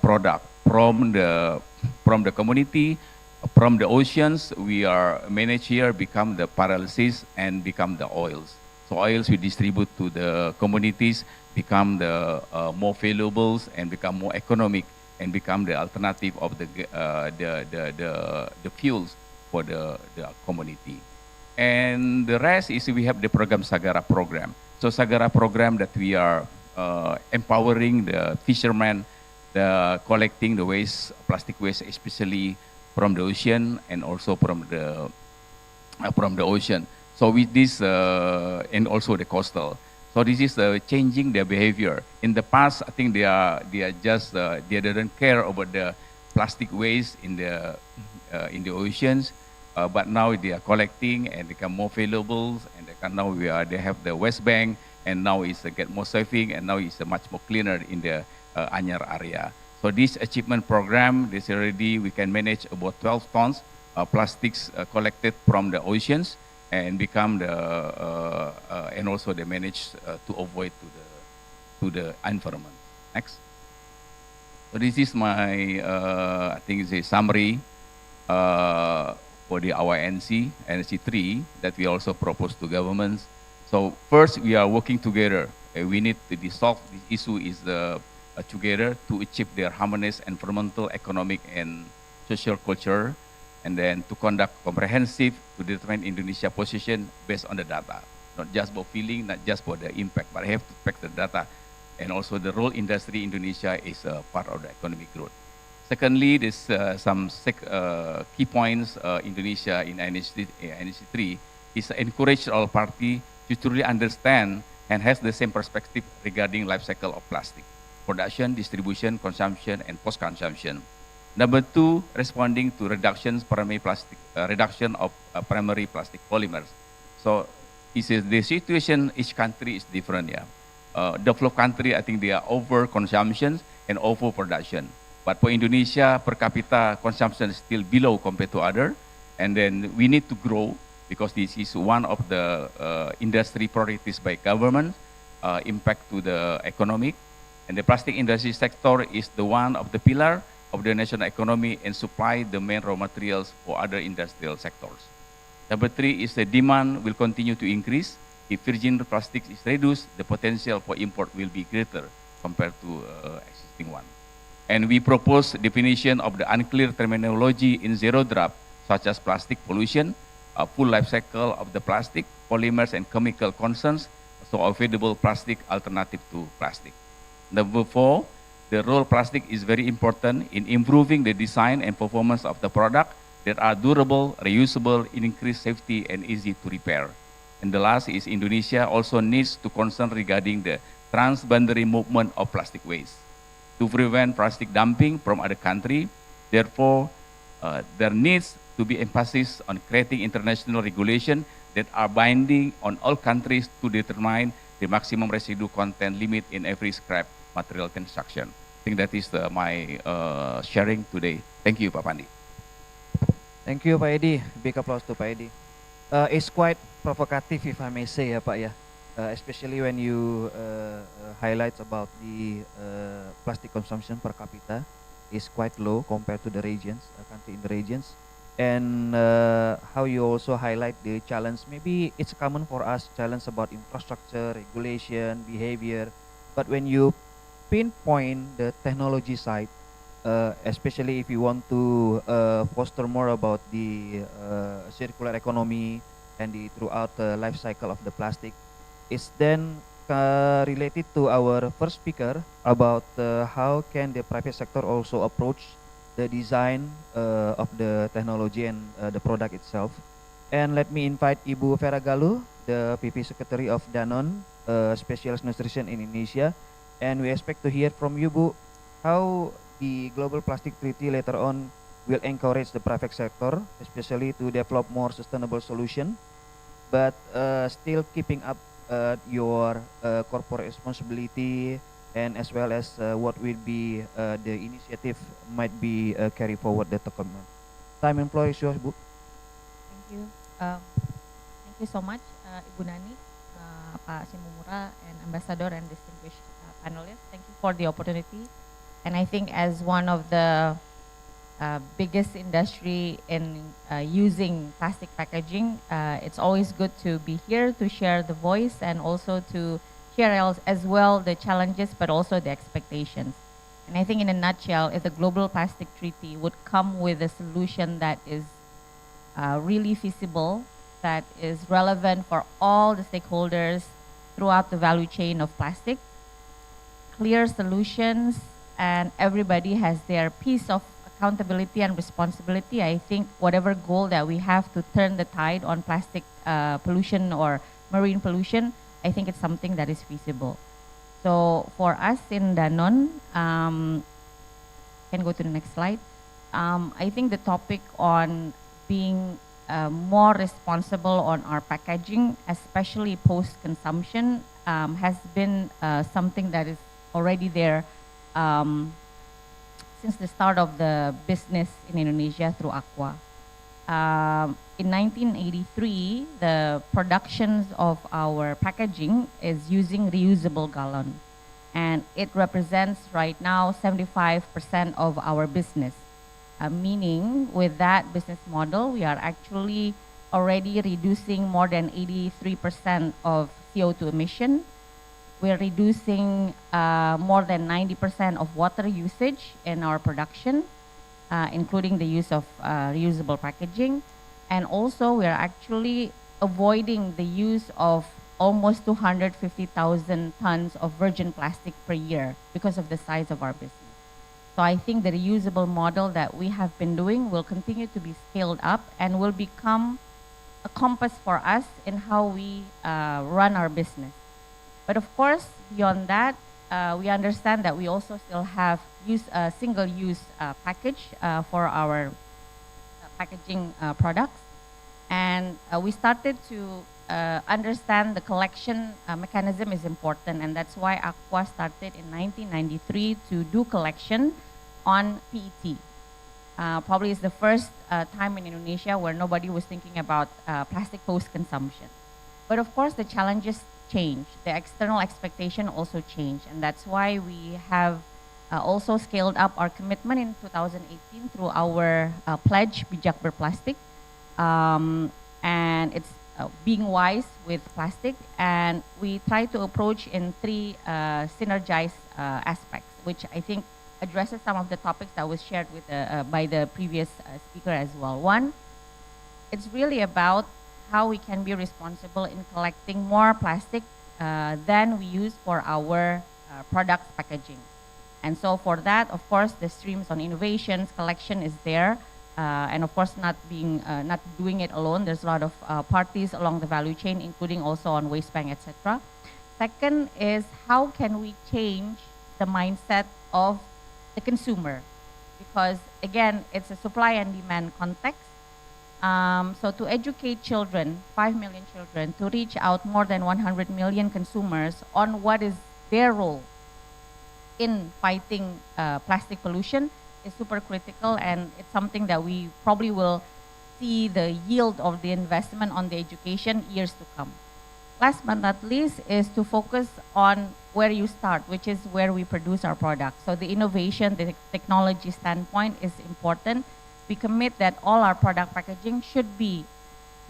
[SPEAKER 7] product from the community, from the oceans. We are manage here become the pyrolysis and become the oils. So oils we distribute to the communities, become the more valuables and become more economic and become the alternative of the fuels for the community. And the rest is we have the program Sagara program. So Sagara program that we are empowering the fishermen, collecting the waste, plastic waste, especially from the ocean and also from the ocean. So with this and also the coastal. So this is changing their behavior. In the past, I think they are just they didn't care about the plastic waste in the oceans. But now they are collecting and become more valuable, and they have the West Bank, and now it's get more saving, and now it's much more cleaner in the Anyar area. So this achievement program, this already we can manage about 12 tons of plastics collected from the oceans and become and also they manage to avoid to the environment. Next. So this is my I think it's a summary. For the our NC3 that we also propose to governments. So first we are working together. We need to solve this issue is together to achieve their harmonious environmental, economic, and social culture, and then to conduct comprehensive to determine Indonesia position based on the data, not just for feeling, not just for the impact, but I have to pack the data, and also the role industry Indonesia is a part of the economic growth. Secondly, there's some key points Indonesia in NC3 is encourage all parties to truly understand and has the same perspective regarding life cycle of plastic, production, distribution, consumption, and post-consumption. Number two, responding to reduction of primary plastic polymers. So the situation, each country is different, yeah. Developed country, I think they are over consumption and overproduction. But for Indonesia, per capita consumption is still below compared to other. And then we need to grow because this is one of the industry priorities by government, impact to the economic. And the plastic industry sector is the one of the pillar of the national economy and supply the main raw materials for other industrial sectors. Number 3 is the demand will continue to increase. If virgin plastics is reduced, the potential for import will be greater compared to existing one. And we propose definition of the unclear terminology in zero draft, such as plastic pollution, full life cycle of the plastic, polymers and chemical concerns, so available plastic alternative to plastic. Number 4, the role plastic is very important in improving the design and performance of the product that are durable, reusable, increased safety and easy to repair. And the last is Indonesia also needs to concern regarding the transboundary movement of plastic waste to prevent plastic dumping from other countries. Therefore, there needs to be emphasis on creating international regulation that are binding on all countries to determine the maximum residue content limit in every scrap material construction. I think that is my sharing today. Thank you, Pak Pandi.
[SPEAKER 5] Thank you, Pak Edi. Big applause to Pak Edi. It's quite provocative, if I may say, ya, Pak, ya. Especially when you highlights about the plastic consumption per capita is quite low compared to the regions, country in the regions. And how you also highlight the challenge, maybe it's common for us, challenge about infrastructure, regulation, behavior. But when you pinpoint the technology side, especially if you want to foster more about the circular economy and the throughout the life cycle of the plastic, is then related to our first speaker about how can the private sector also approach the design of the technology and the product itself. And let me invite Ibu Vera Galuh, the PP Secretary of Danone, Specialist Nutrition in Indonesia. And we expect to hear from you, Bu, how the Global Plastic Treaty later on will encourage the private sector, especially to develop more sustainable solution, but still keeping up your corporate responsibility, and as well as what will be the initiative might be carry forward the document. Time and floor is yours, Bu.
[SPEAKER 8] Thank you. Thank you so much, Ibu Nani, Pak Shimomura, and Ambassador and distinguished panelists. Thank you for the opportunity. And I think as one of the biggest industry in using plastic packaging, it's always good to be here to share the voice and also to share as well the challenges but also the expectations. And I think in a nutshell, if the Global Plastic Treaty would come with a solution that is really feasible, that is relevant for all the stakeholders throughout the value chain of plastic, clear solutions, and everybody has their piece of accountability and responsibility, I think whatever goal that we have to turn the tide on plastic pollution or marine pollution, I think it's something that is feasible. So for us in Danone, can go to the next slide. I think the topic on being more responsible on our packaging, especially post-consumption, has been something that is already there since the start of the business in Indonesia through Aqua. In 1983, the productions of our packaging is using reusable gallon. And it represents right now 75% of our business. Meaning with that business model, we are actually already reducing more than 83% of CO2 emission. We're reducing more than 90% of water usage in our production, including the use of reusable packaging. And also we're actually avoiding the use of almost 250,000 tons of virgin plastic per year because of the size of our business. So I think the reusable model that we have been doing will continue to be scaled up and will become a compass for us in how we run our business. But of course, beyond that, we understand that we also still have single-use package for our packaging products. And we started to understand the collection mechanism is important, and that's why Aqua started in 1993 to do collection on PET. Probably it's the first time in Indonesia where nobody was thinking about plastic post-consumption. But of course, the challenges change. The external expectation also changed, and that's why we have also scaled up our commitment in 2018 through our pledge, Bijak Berplastik. And it's being wise with plastic, and we try to approach in three synergized aspects, which I think addresses some of the topics that was shared with by the previous speaker as well. One, it's really about how we can be responsible in collecting more plastic than we use for our products packaging. And so for that, of course, the streams on innovations, collection is there. And of course, not doing it alone. There's a lot of parties along the value chain, including also on waste bank, etc. Second is how can we change the mindset of the consumer? Because again, it's a supply and demand context. So to educate children, 5 million children, to reach out more than 100 million consumers on what is their role in fighting plastic pollution is super critical, and it's something that we probably will see the yield of the investment on the education years to come. Last but not least is to focus on where you start, which is where we produce our product. So the innovation, the technology standpoint is important. We commit that all our product packaging should be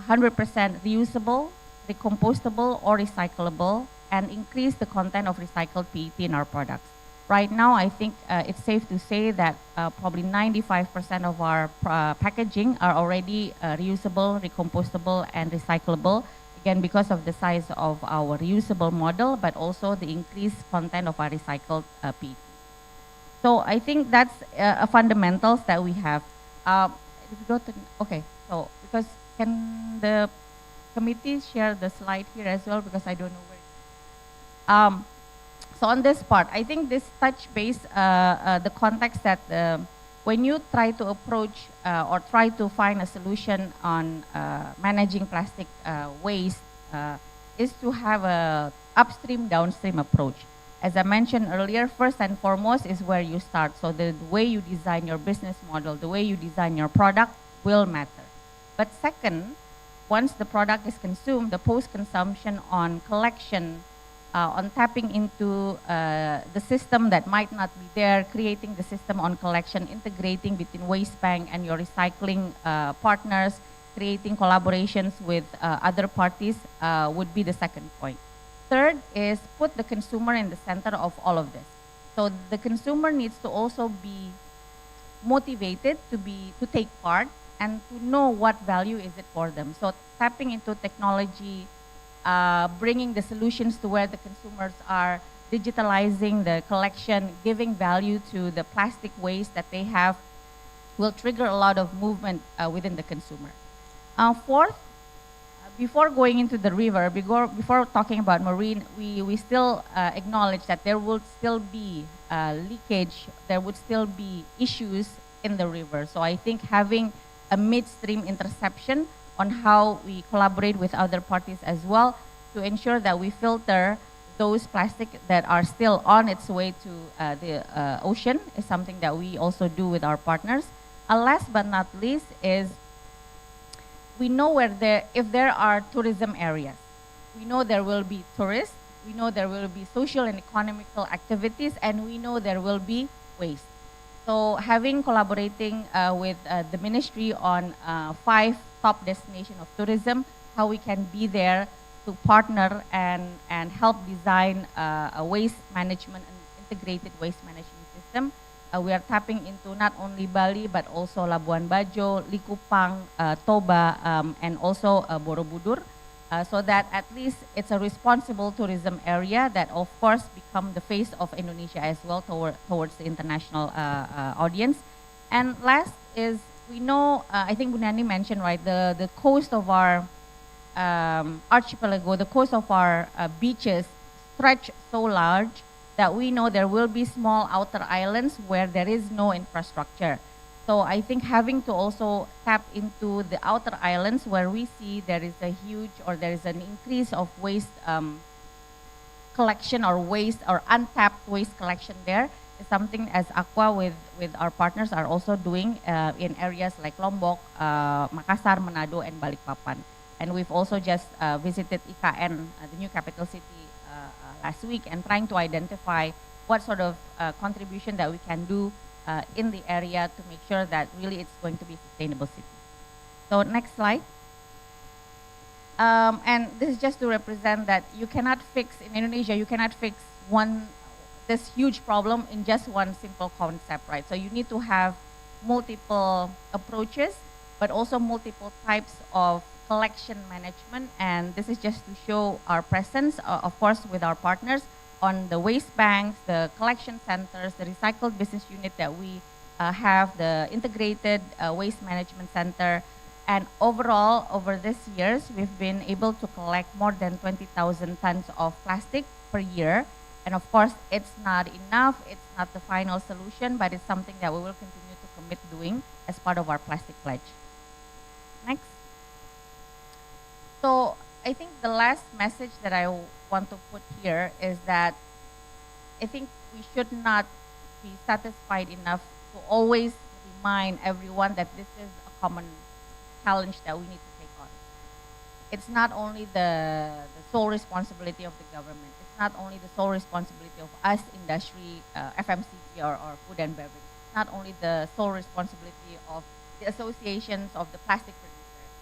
[SPEAKER 8] 100% reusable, recompostable, or recyclable, and increase the content of recycled PET in our products. Right now, I think it's safe to say that probably 95% of our packaging are already reusable, recompostable, and recyclable. Again, because of the size of our reusable model, but also the increased content of our recycled PET. So I think that's fundamentals that we have. If you go to, okay, so because can the committee share the slide here as well, because I don't know where. So on this part, I think this touch base, the context that when you try to approach or try to find a solution on managing plastic waste is to have a upstream, downstream approach. As I mentioned earlier, first and foremost is where you start. So the way you design your business model, the way you design your product will matter. But second, once the product is consumed, the post-consumption on collection, on tapping into the system that might not be there, creating the system on collection, integrating between waste bank and your recycling partners, creating collaborations with other parties would be the second point. Third is put the consumer in the center of all of this. So the consumer needs to also be motivated to take part and to know what value is it for them. So tapping into technology, bringing the solutions to where the consumers are, digitalizing the collection, giving value to the plastic waste that they have will trigger a lot of movement within the consumer. Fourth, before going into the river, before talking about marine, we still acknowledge that there will still be leakage, there would still be issues in the river. So I think having a midstream interception on how we collaborate with other parties as well to ensure that we filter those plastic that are still on its way to the ocean is something that we also do with our partners. Last but not least is we know if there are tourism areas, we know there will be tourists, we know there will be social and economical activities, and we know there will be waste. So collaborating with the ministry on 5 top destinations of tourism, how we can be there to partner and help design a waste management and integrated waste management system. We are tapping into not only Bali, but also Labuan Bajo, Likupang, Toba, and also Borobudur, so that at least it's a responsible tourism area that of course become the face of Indonesia as well towards the international audience. And last is, we know, I think Bunani mentioned, right, the coast of our archipelago, the coast of our beaches stretch so large that we know there will be small outer islands where there is no infrastructure. So I think having to also tap into the outer islands where we see there is a huge or there is an increase of waste collection or waste or untapped waste collection there is something as Aqua with our partners are also doing in areas like Lombok, Makassar, Manado, and Balikpapan. And we've also just visited IKN, the new capital city, last week, and trying to identify what sort of contribution that we can do in the area to make sure that really it's going to be a sustainable city. So next slide. And this is just to represent that you cannot fix, in Indonesia, you cannot fix this huge problem in just one simple concept, right? So you need to have multiple approaches, but also multiple types of collection management. And this is just to show our presence, of course, with our partners on the waste banks, the collection centers, the recycled business unit that we have, the integrated waste management center. And overall, over these years, we've been able to collect more than 20,000 tons of plastic per year. And of course, it's not enough, it's not the final solution, but it's something that we will continue to commit doing as part of our plastic pledge. Next. So I think the last message that I want to put here is that I think we should not be satisfied enough to always remind everyone that this is a common challenge that we need to take on. It's not only the sole responsibility of the government. It's not only the sole responsibility of us, industry, FMCG or food and beverage. It's not only the sole responsibility of the associations of the plastic producers.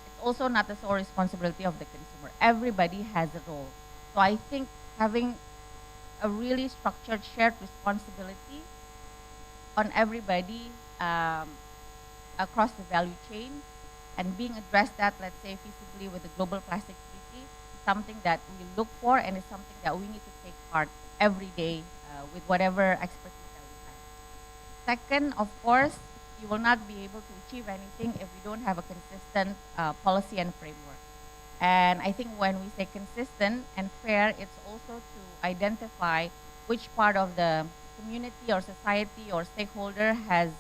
[SPEAKER 8] It's also not the sole responsibility of the consumer. Everybody has a role. So I think having a really structured shared responsibility on everybody across the value chain and being addressed that, let's say, feasibly with the Global Plastic Treaty, something that we look for and is something that we need to take part every day with whatever expertise that we have. Second, of course, you will not be able to achieve anything if we don't have a consistent policy and framework. And I think when we say consistent and fair, it's also to identify which part of the community or society or stakeholder has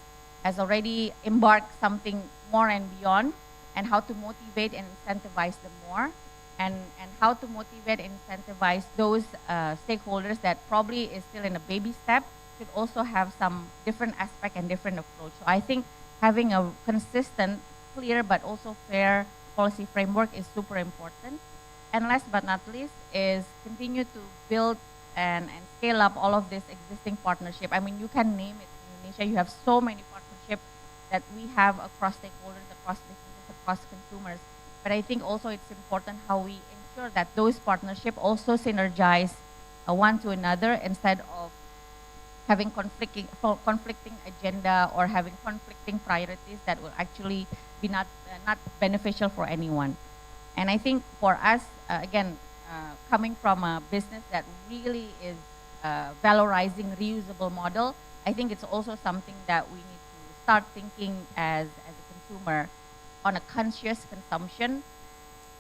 [SPEAKER 8] already embarked something more and beyond, and how to motivate and incentivize them more, and how to motivate and incentivize those stakeholders that probably is still in a baby step, should also have some different aspect and different approach. So I think having a consistent, clear, but also fair policy framework is super important. And last but not least is continue to build and scale up all of this existing partnership. I mean, you can name it in Indonesia. You have so many partnerships that we have across stakeholders, across businesses, across consumers. But I think also it's important how we ensure that those partnerships also synergize one to another instead of having conflicting agenda or having conflicting priorities that will actually be not beneficial for anyone. And I think for us, again, coming from a business that really is valorizing reusable model, I think it's also something that we need to start thinking as a consumer on a conscious consumption,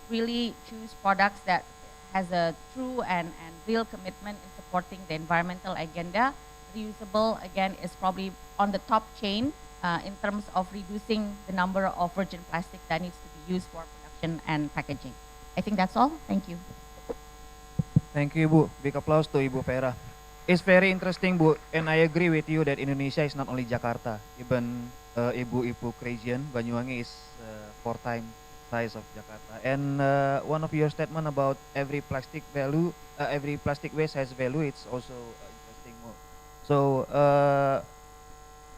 [SPEAKER 8] really choose products that has a true and real commitment in supporting the environmental agenda. Reusable, again, is probably on the top chain in terms of reducing the number of virgin plastic that needs to be used for production and packaging. I think that's all. Thank you.
[SPEAKER 5] Thank you, Ibu. Big applause to Ibu Vera. It's very interesting, Bu, and I agree with you that Indonesia is not only Jakarta. Even Ibu Crazian, Banyuwangi is 4 times size of Jakarta. And one of your statement about every plastic waste has value. It's also interesting. So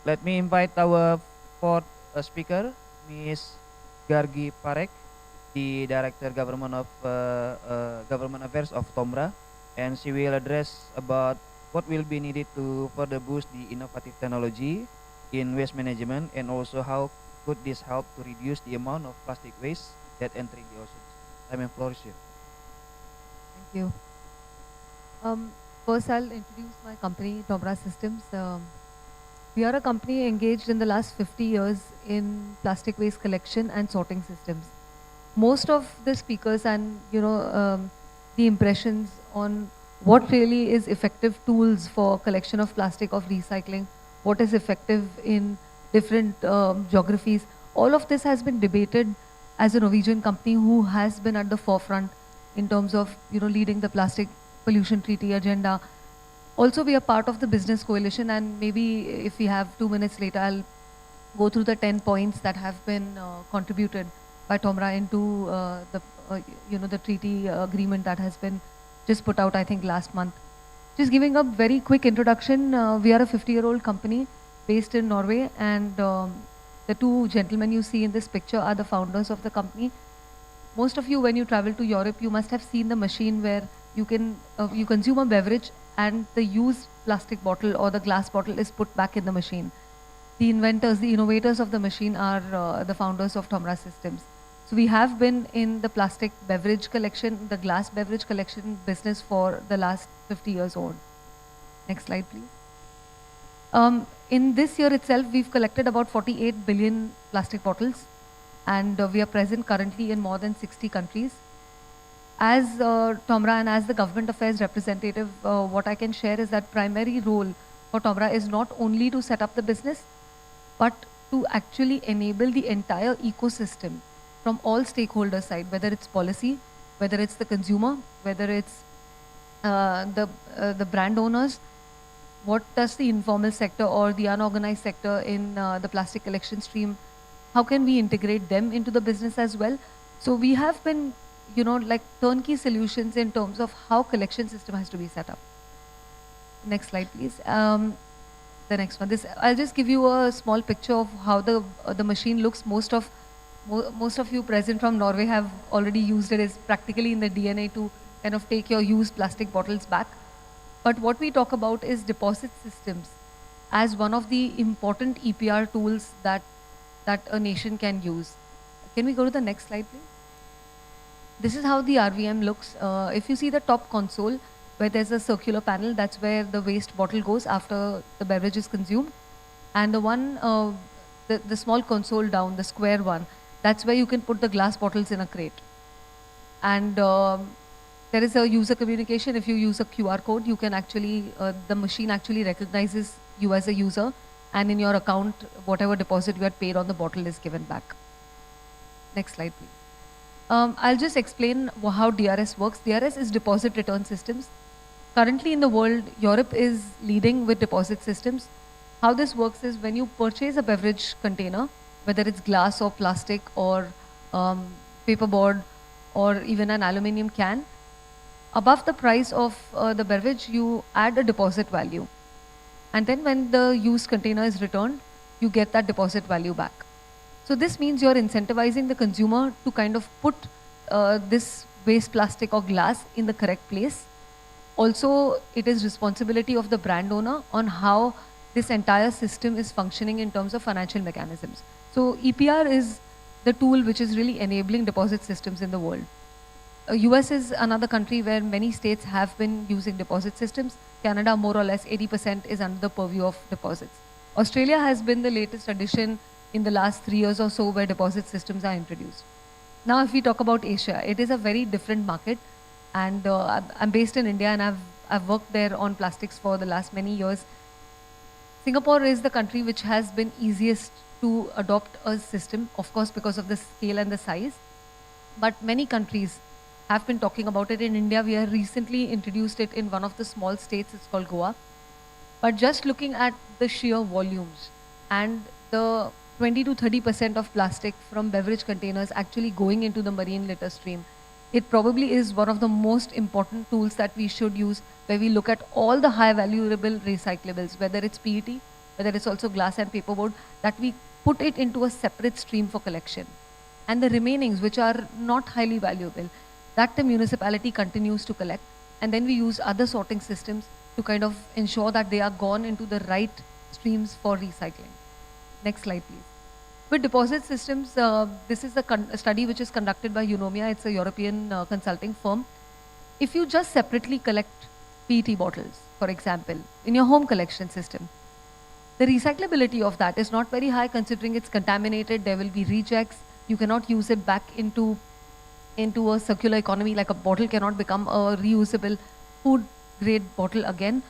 [SPEAKER 5] let me invite our fourth speaker, Ms. Gargi Parek, the Director Government Affairs of TOMRA, and she will address about what will be needed to further boost the innovative technology in waste management, and also how could this help to reduce the amount of plastic waste that entering the ocean. Time and floor is yours.
[SPEAKER 9] Thank you. First, I'll introduce my company, TOMRA Systems. We are a company engaged in the last 50 years in plastic waste collection and sorting systems. Most of the speakers and the impressions on what really is effective tools for collection of plastic, of recycling, what is effective in different geographies. All of this has been debated as a Norwegian company who has been at the forefront in terms of leading the plastic pollution treaty agenda. Also, we are part of the business coalition, and maybe if we have 2 minutes later, I'll go through the 10 points that have been contributed by TOMRA into the treaty agreement that has been just put out, I think, last month. Just giving a very quick introduction, we are a 50-year-old company based in Norway, and the two gentlemen you see in this picture are the founders of the company. Most of you, when you travel to Europe, you must have seen the machine where you can you consume a beverage and the used plastic bottle or the glass bottle is put back in the machine. The inventors, the innovators of the machine are the founders of TOMRA Systems. So we have been in the plastic beverage collection, the glass beverage collection business for the last 50 years old. Next slide, please. In this year itself, we've collected about 48 billion plastic bottles, and we are present currently in more than 60 countries. As TOMRA and as the government affairs representative, what I can share is that primary role for TOMRA is not only to set up the business, but to actually enable the entire ecosystem from all stakeholders side, whether it's policy, whether it's the consumer, whether it's the brand owners, what does the informal sector or the unorganized sector in the plastic collection stream, how can we integrate them into the business as well? So we have been, like turnkey solutions in terms of how collection system has to be set up. Next slide, please. The next one. I'll just give you a small picture of how the machine looks. Most of you present from Norway have already used it. It's practically in the DNA to kind of take your used plastic bottles back. But what we talk about is deposit systems as one of the important EPR tools that a nation can use. Can we go to the next slide, please? This is how the RVM looks. If you see the top console, where there's a circular panel, that's where the waste bottle goes after the beverage is consumed. And the one, the small console down, the square one, that's where you can put the glass bottles in a crate. And there is a user communication. If you use a QR code, you can actually, the machine actually recognizes you as a user, and in your account, whatever deposit you had paid on the bottle is given back. Next slide, please. I'll just explain how DRS works. DRS is deposit return systems. Currently in the world, Europe is leading with deposit systems. How this works is when you purchase a beverage container, whether it's glass or plastic or paperboard or even an aluminum can, above the price of the beverage, you add a deposit value. And then when the used container is returned, you get that deposit value back. So this means you're incentivizing the consumer to kind of put this waste plastic or glass in the correct place. Also, it is responsibility of the brand owner on how this entire system is functioning in terms of financial mechanisms. So EPR is the tool which is really enabling deposit systems in the world. US is another country where many states have been using deposit systems. Canada, more or less 80% is under the purview of deposits. Australia has been the latest addition in the last 3 years or so where deposit systems are introduced. Now, if we talk about Asia, it is a very different market. And I'm based in India, and I've worked there on plastics for the last many years. Singapore is the country which has been easiest to adopt a system, of course, because of the scale and the size. But many countries have been talking about it. In India, we have recently introduced it in one of the small states. It's called Goa. But just looking at the sheer volumes and the 20 to 30% of plastic from beverage containers actually going into the marine litter stream, it probably is one of the most important tools that we should use, where we look at all the high valuable recyclables, whether it's PET, whether it's also glass and paperboard, that we put it into a separate stream for collection. And the remainings, which are not highly valuable, that the municipality continues to collect. And then we use other sorting systems to kind of ensure that they are gone into the right streams for recycling. Next slide, please. With deposit systems, this is a study which is conducted by Eunomia. It's a European consulting firm. If you just separately collect PET bottles, for example, in your home collection system, the recyclability of that is not very high, considering it's contaminated. There will be rejects. You cannot use it back into a circular economy. Like a bottle cannot become a reusable food grade bottle again.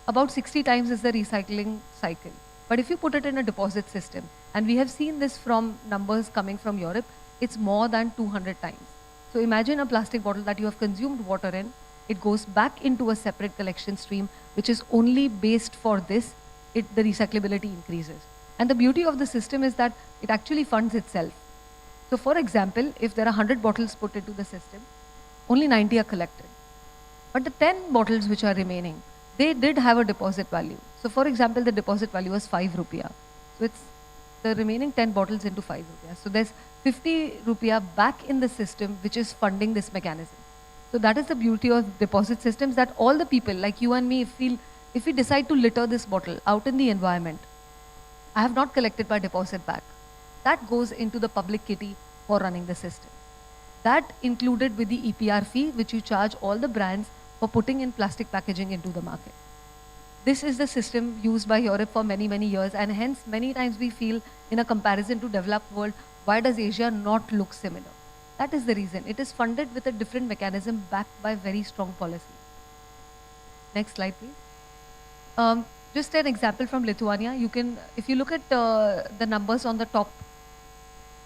[SPEAKER 9] About 60 times is the recycling cycle. But if you put it in a deposit system, and we have seen this from numbers coming from Europe, it's more than 200 times. So imagine a plastic bottle that you have consumed water in, it goes back into a separate collection stream, which is only based for this, the recyclability increases. And the beauty of the system is that it actually funds itself. So for example, if there are 100 bottles put into the system, only 90 are collected. But the 10 bottles which are remaining, they did have a deposit value. So for example, the deposit value was 5 rupiah. So it's the remaining 10 bottles into 5 rupiah. So there's 50 rupiah back in the system which is funding this mechanism. So that is the beauty of deposit systems, that all the people like you and me, if we decide to litter this bottle out in the environment, I have not collected my deposit back. That goes into the public kitty for running the system. That included with the EPR fee, which you charge all the brands for putting in plastic packaging into the market. This is the system used by Europe for many, many years, and hence many times we feel in a comparison to developed world, why does Asia not look similar? That is the reason. It is funded with a different mechanism backed by very strong policy. Next slide, please. Just an example from Lithuania. You can, if you look at the numbers on the top,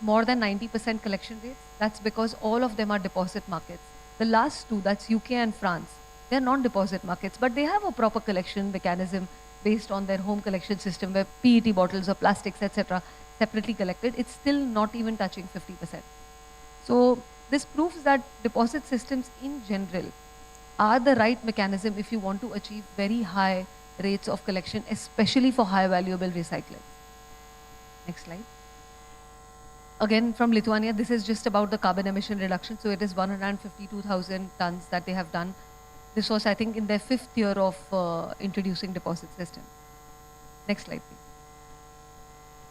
[SPEAKER 9] more than 90% collection rates, that's because all of them are deposit markets. The last two, that's UK and France, they're non-deposit markets, but they have a proper collection mechanism based on their home collection system where PET bottles or plastics, etc., separately collected. It's still not even touching 50%. So this proves that deposit systems in general are the right mechanism if you want to achieve very high rates of collection, especially for high valuable recyclers. Next slide. Again, from Lithuania, this is just about the carbon emission reduction. So it is 152,000 tons that they have done. This was, I think, in their 5th year of introducing deposit systems. Next slide, please.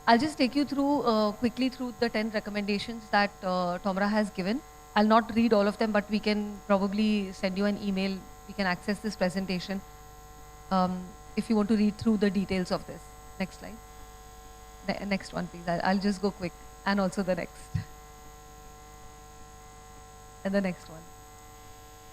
[SPEAKER 9] I'll just take you through quickly through the 10 recommendations that Tomra has given. I'll not read all of them, but we can probably send you an email. We can access this presentation if you want to read through the details of this. Next slide. Next one, please. I'll just go quick. And also the next. And the next one.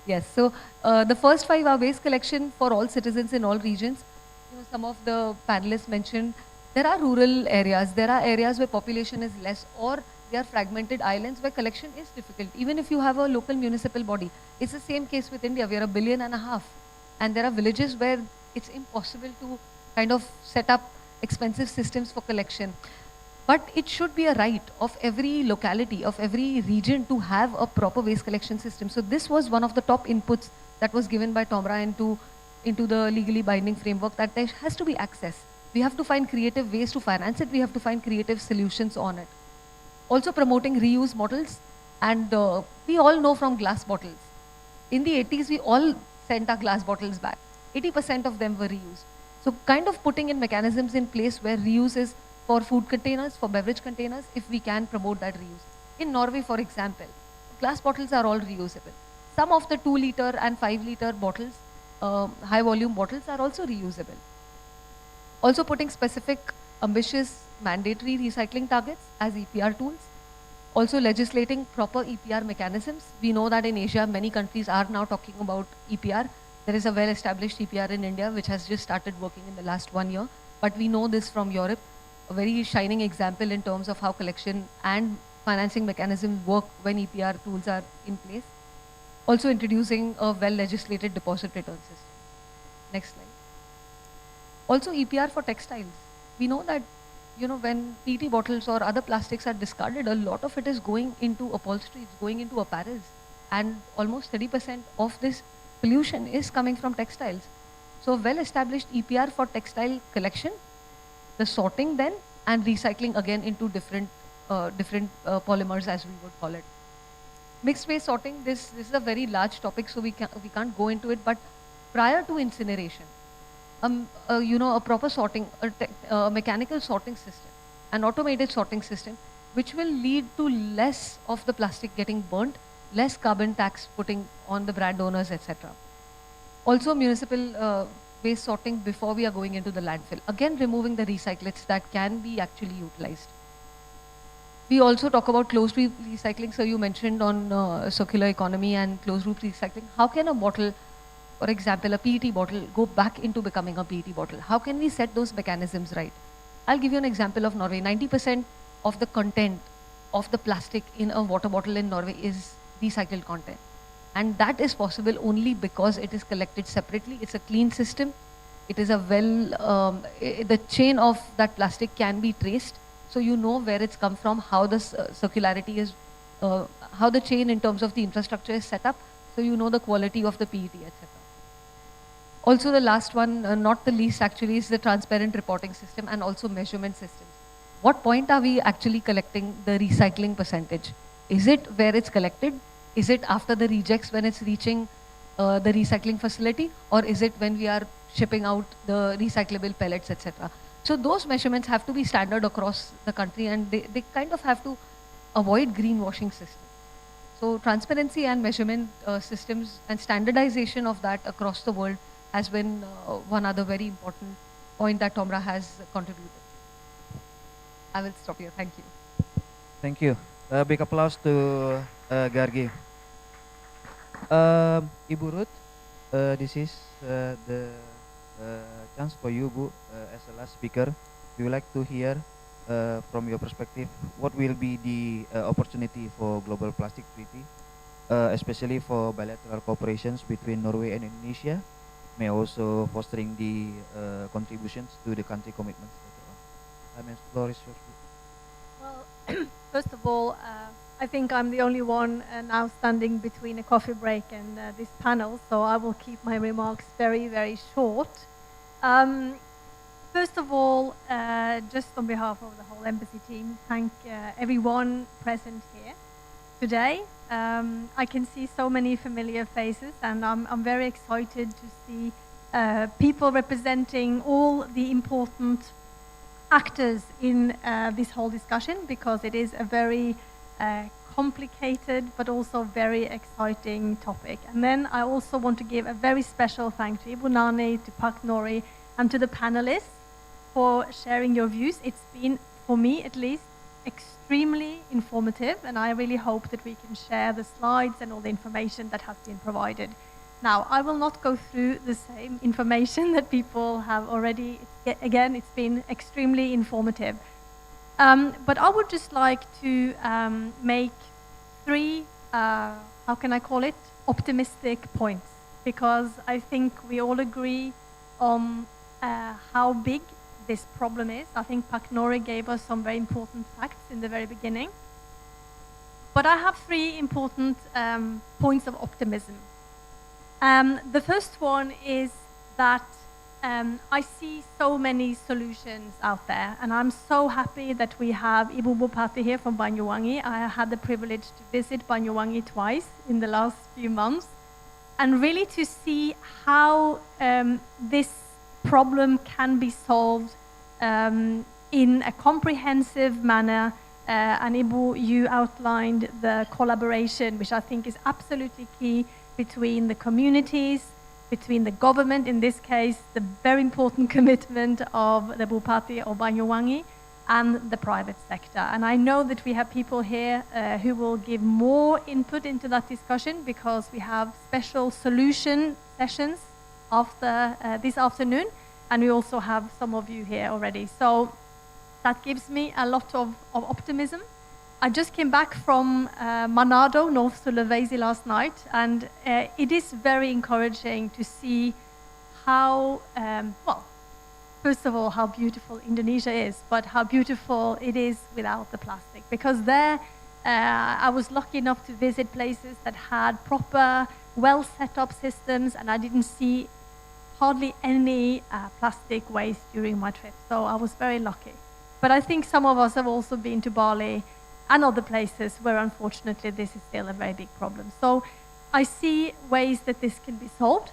[SPEAKER 9] Yes, so the first 5 are waste collection for all citizens in all regions. You know, some of the panelists mentioned there are rural areas, there are areas where population is less, or they are fragmented islands where collection is difficult. Even if you have a local municipal body, it's the same case with India. We are 1.5 billion, and there are villages where it's impossible to kind of set up expensive systems for collection. But it should be a right of every locality, of every region to have a proper waste collection system. So this was one of the top inputs that was given by Tomra into the legally binding framework, that there has to be access. We have to find creative ways to finance it. We have to find creative solutions on it. Also promoting reuse models. And we all know from glass bottles. In the 80s, we all sent our glass bottles back. 80% of them were reused. So kind of putting in mechanisms in place where reuse is for food containers, for beverage containers, if we can promote that reuse. In Norway, for example, glass bottles are all reusable. Some of the 2-liter and 5-liter bottles, high volume bottles, are also reusable. Also putting specific, ambitious, mandatory recycling targets as EPR tools. Also legislating proper EPR mechanisms. We know that in Asia, many countries are now talking about EPR. There is a well-established EPR in India, which has just started working in the last 1 year. But we know this from Europe. A very shining example in terms of how collection and financing mechanisms work when EPR tools are in place. Also introducing a well-legislated deposit return system. Next slide. Also EPR for textiles. We know that, you know, when PET bottles or other plastics are discarded, a lot of it is going into upholstery, it's going into apparels. And almost 30% of this pollution is coming from textiles. So well-established EPR for textile collection, the sorting then, and recycling again into different polymers, as we would call it. Mixed waste sorting, this is a very large topic, so we can't go into it, but prior to incineration, you know, a proper sorting, a mechanical sorting system, an automated sorting system, which will lead to less of the plastic getting burnt, less carbon tax putting on the brand owners, etc. Also municipal waste sorting before we are going into the landfill. Again, removing the recyclates that can be actually utilized. We also talk about closed loop recycling. So you mentioned on circular economy and closed loop recycling. How can a bottle, for example, a PET bottle, go back into becoming a PET bottle? How can we set those mechanisms right? I'll give you an example of Norway. 90% of the content of the plastic in a water bottle in Norway is recycled content. And that is possible only because it is collected separately. It's a clean system. It is a the chain of that plastic can be traced. So you know where it's come from, how the circularity is, how the chain in terms of the infrastructure is set up. So you know the quality of the PET, etc. Also the last one, not the least actually, is the transparent reporting system and also measurement systems. What point are we actually collecting the recycling percentage? Is it where it's collected? Is it after the rejects when it's reaching the recycling facility? Or is it when we are shipping out the recyclable pellets, etc.? So those measurements have to be standard across the country, and they kind of have to avoid greenwashing systems. So transparency and measurement systems and standardization of that across the world has been one other very important point that Tomra has contributed. I will stop here. Thank you.
[SPEAKER 5] Thank you. Big applause to Gargi. Ibu Ruth, this is the chance for you, Bu, as a last speaker. We would like to hear from your perspective what will be the opportunity for global plastic treaty, especially for bilateral cooperations between Norway and Indonesia, may also fostering the contributions to the country commitments later on. I mean, floor is yours.
[SPEAKER 10] Well, first of all, I think I'm the only one now standing between a coffee break and this panel, so I will keep my remarks very, very short. First of all, just on behalf of the whole embassy team, thank everyone present here today. I can see so many familiar faces, and I'm very excited to see people representing all the important actors in this whole discussion, because it is a very complicated but also very exciting topic. And then I also want to give a very special thank to Ibu Nani, to Pak Nori, and to the panelists for sharing your views. It's been, for me at least, extremely informative, and I really hope that we can share the slides and all the information that has been provided. Now, I will not go through the same information that people have already. Again, it's been extremely informative. But I would just like to make three, how can I call it, optimistic points, because I think we all agree on how big this problem is. I think Pak Nori gave us some very important facts in the very beginning. But I have three important points of optimism. The first one is that I see so many solutions out there, and I'm so happy that we have Ibu Bupati here from Banyuwangi. I had the privilege to visit Banyuwangi twice in the last few months, and really to see how this problem can be solved in a comprehensive manner. And Ibu, you outlined the collaboration, which I think is absolutely key, between the communities, between the government, in this case, the very important commitment of the Bupati of Banyuwangi, and the private sector. And I know that we have people here who will give more input into that discussion, because we have special solution sessions after this afternoon, and we also have some of you here already. So that gives me a lot of optimism. I just came back from Manado, North Sulawesi last night, and it is very encouraging to see how, well, first of all, how beautiful Indonesia is, but how beautiful it is without the plastic. Because there, I was lucky enough to visit places that had proper, well set up systems, and I didn't see hardly any plastic waste during my trip. So I was very lucky. But I think some of us have also been to Bali and other places where unfortunately this is still a very big problem. So I see ways that this can be solved.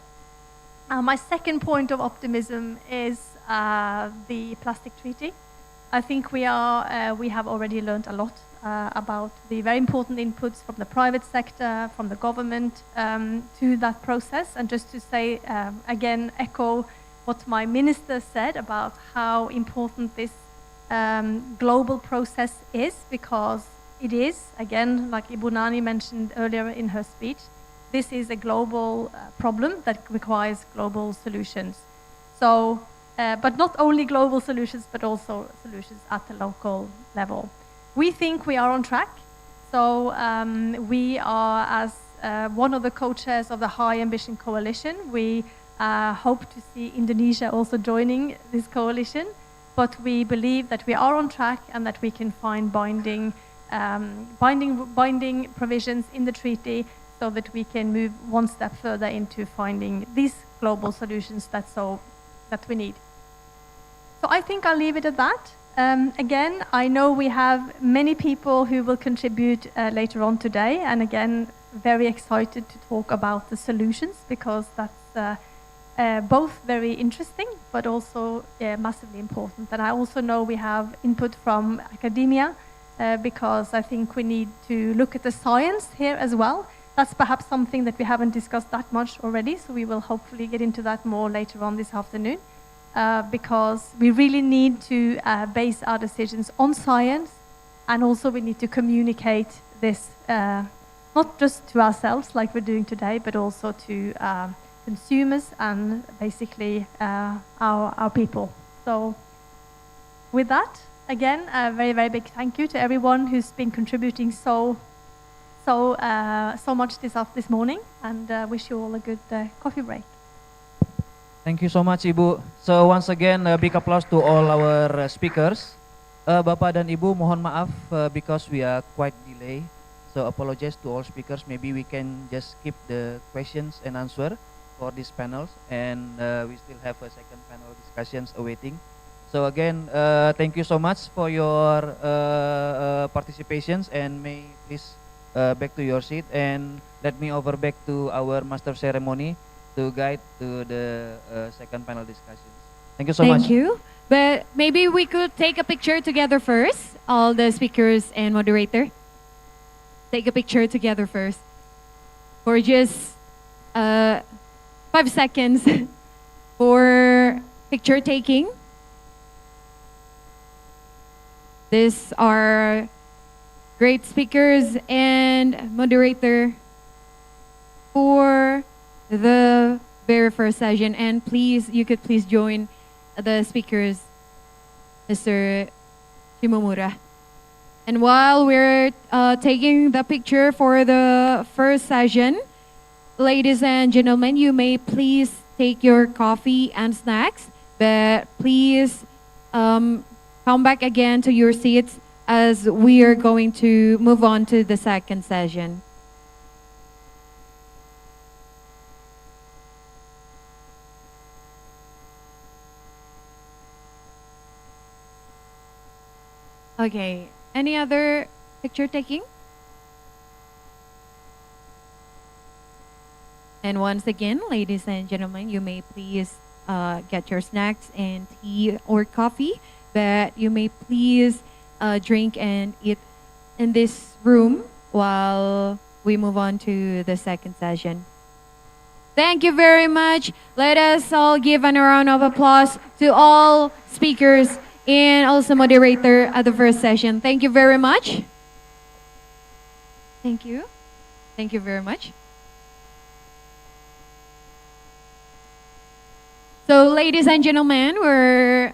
[SPEAKER 10] My second point of optimism is the plastic treaty. I think we have already learned a lot about the very important inputs from the private sector, from the government to that process. And just to say, again, echo what my minister said about how important this global process is, because it is, again, like Ibu Nani mentioned earlier in her speech, this is a global problem that requires global solutions. So but not only global solutions, but also solutions at the local level. We think we are on track. So we are, as one of the co-chairs of the High Ambition Coalition, we hope to see Indonesia also joining this coalition. But we believe that we are on track and that we can find binding provisions in the treaty so that we can move one step further into finding these global solutions that we need. So I think I'll leave it at that. Again, I know we have many people who will contribute later on today, and again, very excited to talk about the solutions, because that's both very interesting, but also massively important. And I also know we have input from academia, because I think we need to look at the science here as well. That's perhaps something that we haven't discussed that much already, so we will hopefully get into that more later on this afternoon, because we really need to base our decisions on science, and also we need to communicate this not just to ourselves like we're doing today, but also to consumers and basically our people. So with that, again, a very, very big thank you to everyone who's been contributing so much this morning, and wish you all a good coffee break.
[SPEAKER 5] Thank you so much, Ibu. So once again, a big applause to all our speakers. Bapak dan Ibu, mohon maaf because we are quite delayed. So apologize to all speakers. Maybe we can just skip the questions and answer for these panels, and we still have a second panel discussions awaiting. So again, thank you so much for your participations, and may please back to your seat, and let me over back to our master ceremony to guide to the second panel discussions. Thank you so much.
[SPEAKER 1] Thank you. But maybe we could take a picture together first, all the speakers and moderator. Take a picture together first for just 5 seconds for picture taking. These are great speakers and moderator for the very first session. And please, you could please join the speakers, Mr. Shimomura. And while we're taking the picture for the first session, ladies and gentlemen, you may please take your coffee and snacks, but please come back again to your seats as we are going to move on to the second session. Okay, any other picture taking? And once again, ladies and gentlemen, you may please get your snacks and tea or coffee, but you may please drink and eat in this room while we move on to the second session. Thank you very much. Let us all give a round of applause to all speakers and also moderator at the first session. Thank you very much. Thank you. Thank you very much. So ladies and gentlemen, we're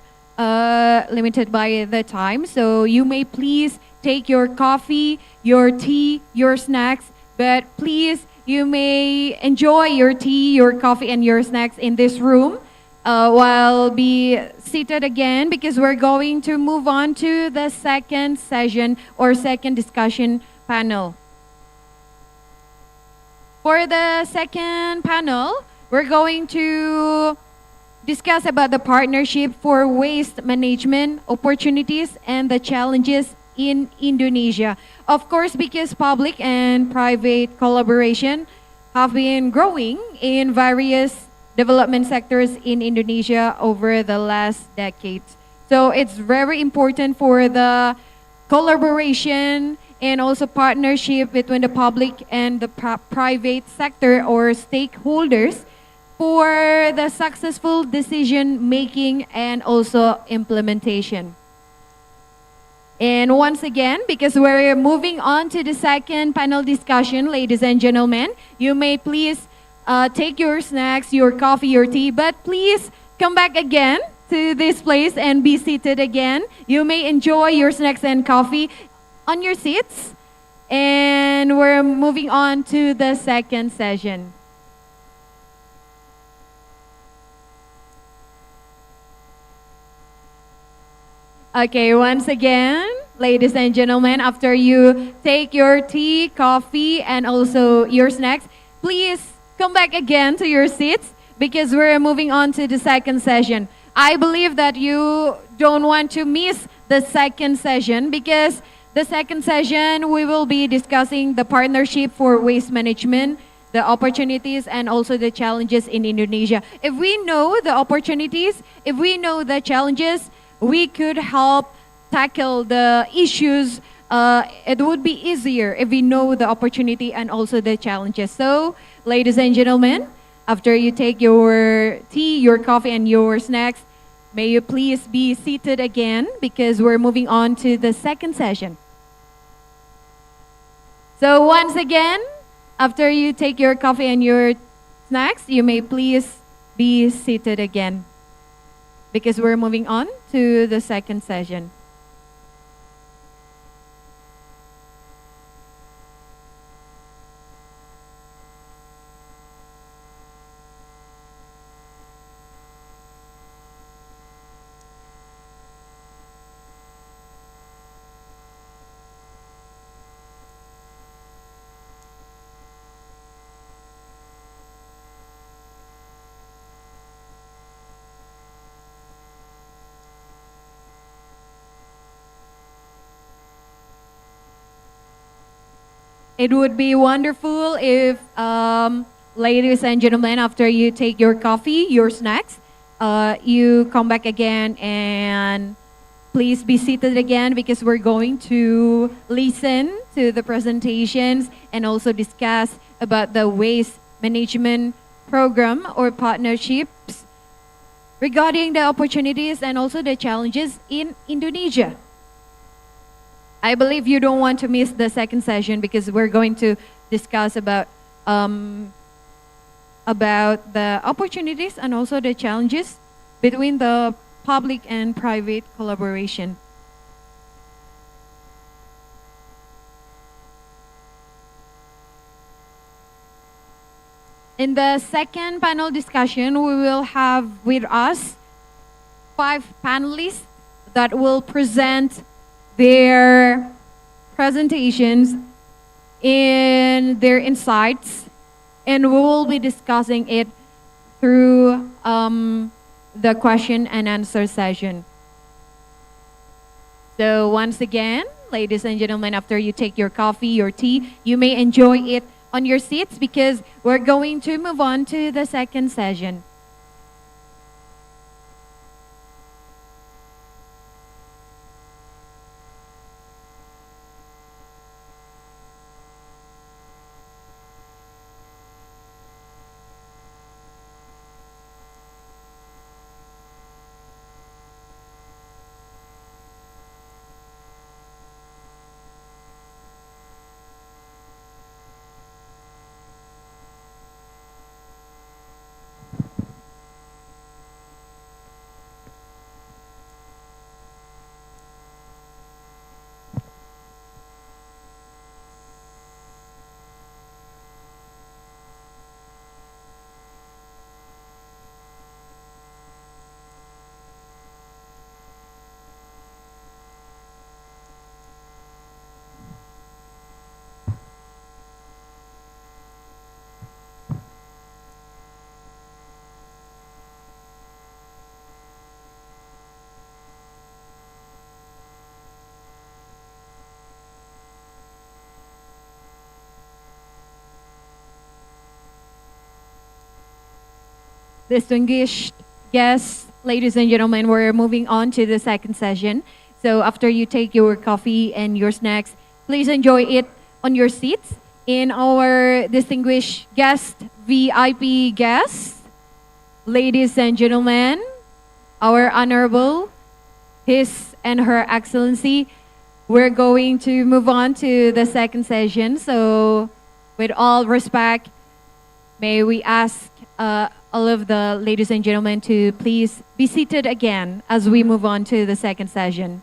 [SPEAKER 1] limited by the time, so you may please take your coffee, your tea, your snacks, but please, you may enjoy your tea, your coffee, and your snacks in this room while be seated again, because we're going to move on to the second session or second discussion panel. For the second panel, we're going to discuss about the partnership for waste management opportunities and the challenges in Indonesia. Of course, because public and private collaboration have been growing in various development sectors in Indonesia over the last decades. So it's very important for the collaboration and also partnership between the public and the private sector or stakeholders for the successful decision making and also implementation. And once again, because we're moving on to the second panel discussion, ladies and gentlemen, you may please take your snacks, your coffee, your tea, but please come back again to this place and be seated again. You may enjoy your snacks and coffee on your seats. And we're moving on to the second session. Okay, once again, ladies and gentlemen, after you take your tea, coffee, and also your snacks, please come back again to your seats because we're moving on to the second session. I believe that you don't want to miss the second session because the second session we will be discussing the partnership for waste management, the opportunities and also the challenges in Indonesia. If we know the opportunities, if we know the challenges, we could help tackle the issues. It would be easier if we know the opportunity and also the challenges. So, ladies and gentlemen, after you take your tea, your coffee, and your snacks, may you please be seated again because we're moving on to the second session. So once again, after you take your coffee and your snacks, you may please be seated again because we're moving on to the second session. It would be wonderful if, ladies and gentlemen, after you take your coffee, your snacks, you come back again and please be seated again because we're going to listen to the presentations and also discuss about the waste management program or partnerships regarding the opportunities and also the challenges in Indonesia. I believe you don't want to miss the second session because we're going to discuss about the opportunities and also the challenges between the public and private collaboration. In the second panel discussion, we will have with us 5 panelists that will present their presentations in their insights, and we will be discussing it through the question and answer session. So once again, ladies and gentlemen, after you take your coffee, your tea, you may enjoy it on your seats because we're going to move on to the second session. Distinguished guests, ladies and gentlemen, we're moving on to the second session. So after you take your coffee and your snacks, please enjoy it on your seats. In our distinguished guest, VIP guests, ladies and gentlemen, our Honorable, His and Her Excellency, we're going to move on to the second session. So with all respect, may we ask all of the ladies and gentlemen to please be seated again as we move on to the second session.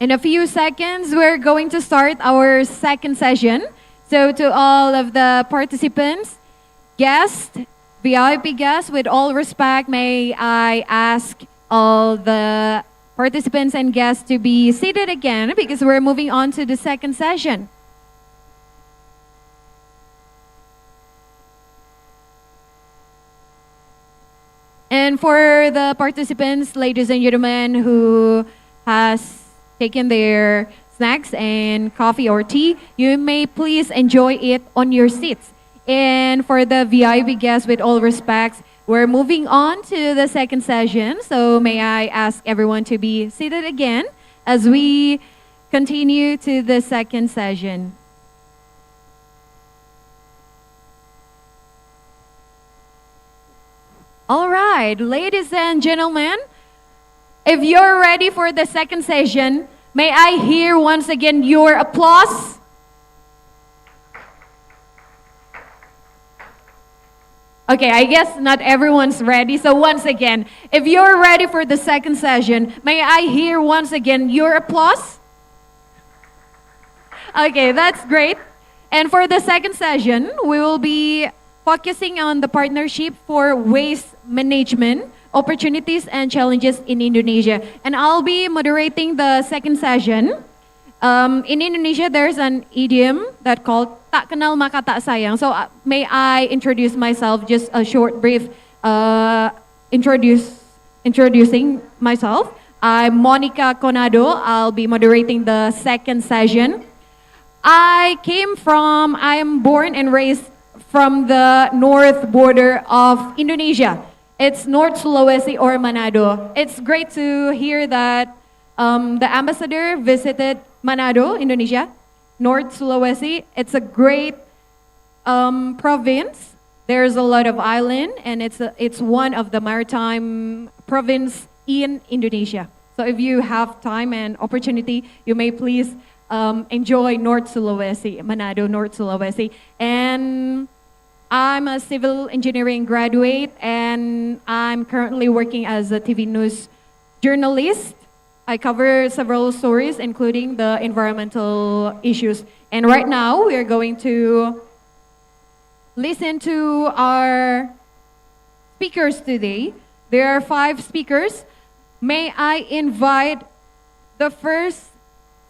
[SPEAKER 1] In a few seconds, we're going to start our second session. So to all of the participants, guests, VIP guests, with all respect, may I ask all the participants and guests to be seated again because we're moving on to the second session. And for the participants, ladies and gentlemen, who has taken their snacks and coffee or tea, you may please enjoy it on your seats. And for the VIP guests, with all respects, we're moving on to the second session. So may I ask everyone to be seated again as we continue to the second session. All right, ladies and gentlemen, if you're ready for the second session, may I hear once again your applause? Okay, I guess not everyone's ready. So once again, if you're ready for the second session, may I hear once again your applause? Okay, that's great. And for the second session, we will be focusing on the partnership for waste management, opportunities and challenges in Indonesia. And I'll be moderating the second session. In Indonesia, there's an idiom that called tak kenal maka tak sayang. So may I introduce myself, just a short brief introducing myself. I'm Monica Conado. I'll be moderating the second session. I am born and raised from the north border of Indonesia. It's North Sulawesi or Manado. It's great to hear that the ambassador visited Manado, Indonesia, North Sulawesi. It's a great province. There's a lot of island, and it's one of the maritime province in Indonesia. So if you have time and opportunity, you may please enjoy North Sulawesi, Manado, North Sulawesi. And I'm a civil engineering graduate, and I'm currently working as a TV news journalist. I cover several stories, including the environmental issues. And right now, we are going to listen to our speakers today. There are 5 speakers. May I invite the first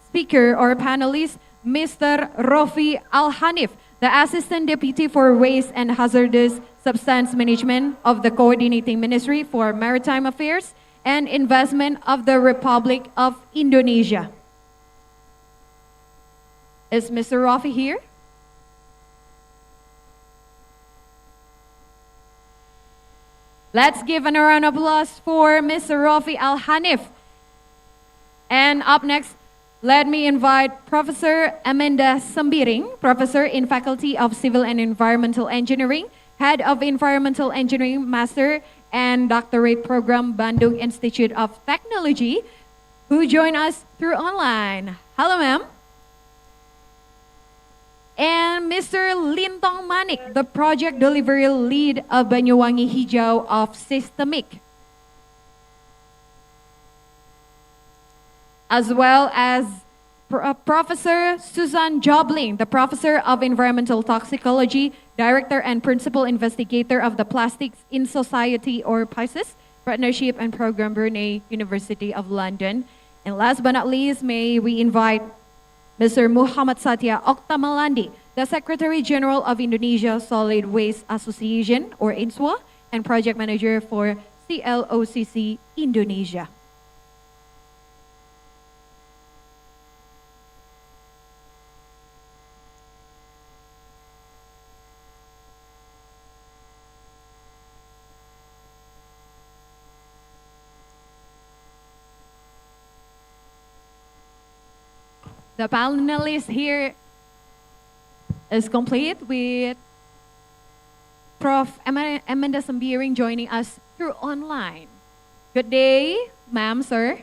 [SPEAKER 1] speaker or panelist, Mr. Rofi Al-Hanif, the Assistant Deputy for Waste and Hazardous Substance Management of the Coordinating Ministry for Maritime Affairs and Investment of the Republic of Indonesia. Is Mr. Rofi here? Let's give a round of applause for Mr. Rofi Al-Hanif. And up next, let me invite Professor Amanda Sembiring, Professor in Faculty of Civil and Environmental Engineering, Head of Environmental Engineering Master and Doctorate Program, Bandung Institute of Technology, who join us through online. Hello, ma'am. And Mr. Lintong Manik, the Project Delivery Lead of Banyuwangi Hijau of Systemic, as well as Professor Susan Jobling, the Professor of Environmental Toxicology, Director and Principal Investigator of the Plastics in Society or PICES Partnership and Program, Brunei University of London. And last but not least, may we invite Mr. Muhammad Satya Oktamalandi, the Secretary General of Indonesia Solid Waste Association or INSWA and Project Manager for CLOCC Indonesia. The panelists here is complete with Prof. Amanda Sambiring joining us through online. Good day, ma'am, sir.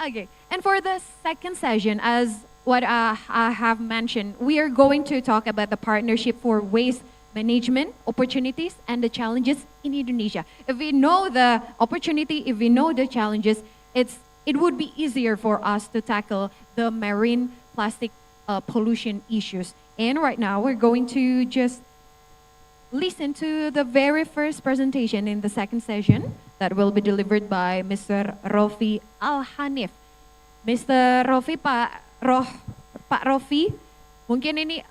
[SPEAKER 1] Okay, and for the second session, as what I have mentioned, we are going to talk about the partnership for waste management, opportunities, and the challenges in Indonesia. If we know the opportunity, if we know the challenges, it would be easier for us to tackle the marine plastic pollution issues. And right now, we're going to just listen to the very first presentation in the second session that will be delivered by Mr. Rofi Al-Hanif. Mr. Rofi, Pak Rofi, mungkin ini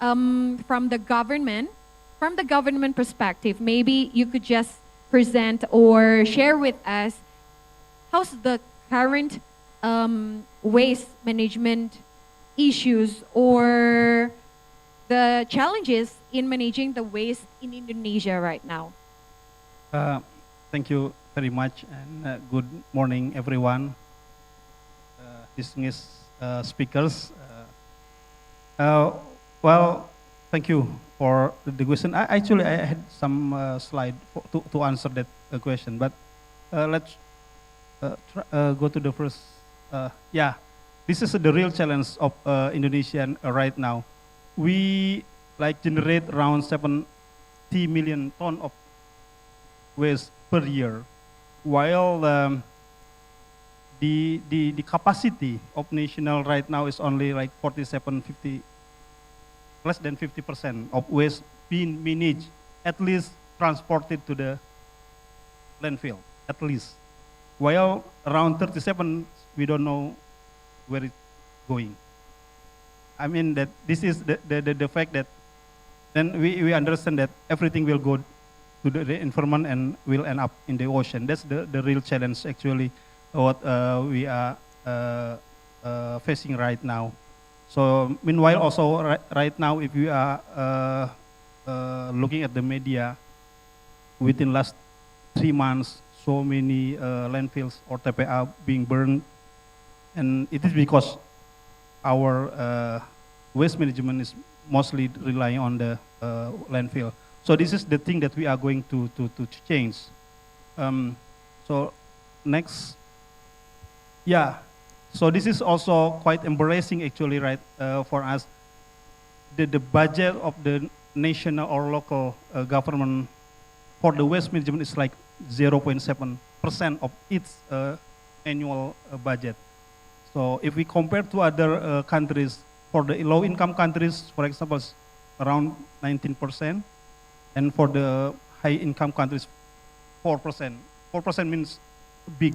[SPEAKER 1] from the government perspective, maybe you could just present or share with us how's the current waste management issues or the challenges in managing the waste in Indonesia right now.
[SPEAKER 11] Thank you very much, and good morning, everyone. Distinguished speakers. Well, thank you for the question. Actually, I had some slide to answer that question, but let's go to the first. Yeah, this is the real challenge of Indonesia right now. We generate around 70 million ton of waste per year, while the capacity of national right now is only like 50, less than 50% of waste being managed, at least transported to the landfill, at least. While around 37, we don't know where it's going. I mean that this is the fact that then we understand that everything will go to the environment and will end up in the ocean. That's the real challenge actually what we are facing right now. So meanwhile also right now if we are looking at the media, within last 3 months so many landfills or TPA being burned, and it is because our waste management is mostly relying on the landfill. So this is the thing that we are going to change. So next, yeah. So this is also quite embarrassing actually, right, for us. The budget of the national or local government for the waste management is like 0.7% of its annual budget. So if we compare to other countries, for the low-income countries, for example, around 19%, and for the high-income countries, 4%. 4% means big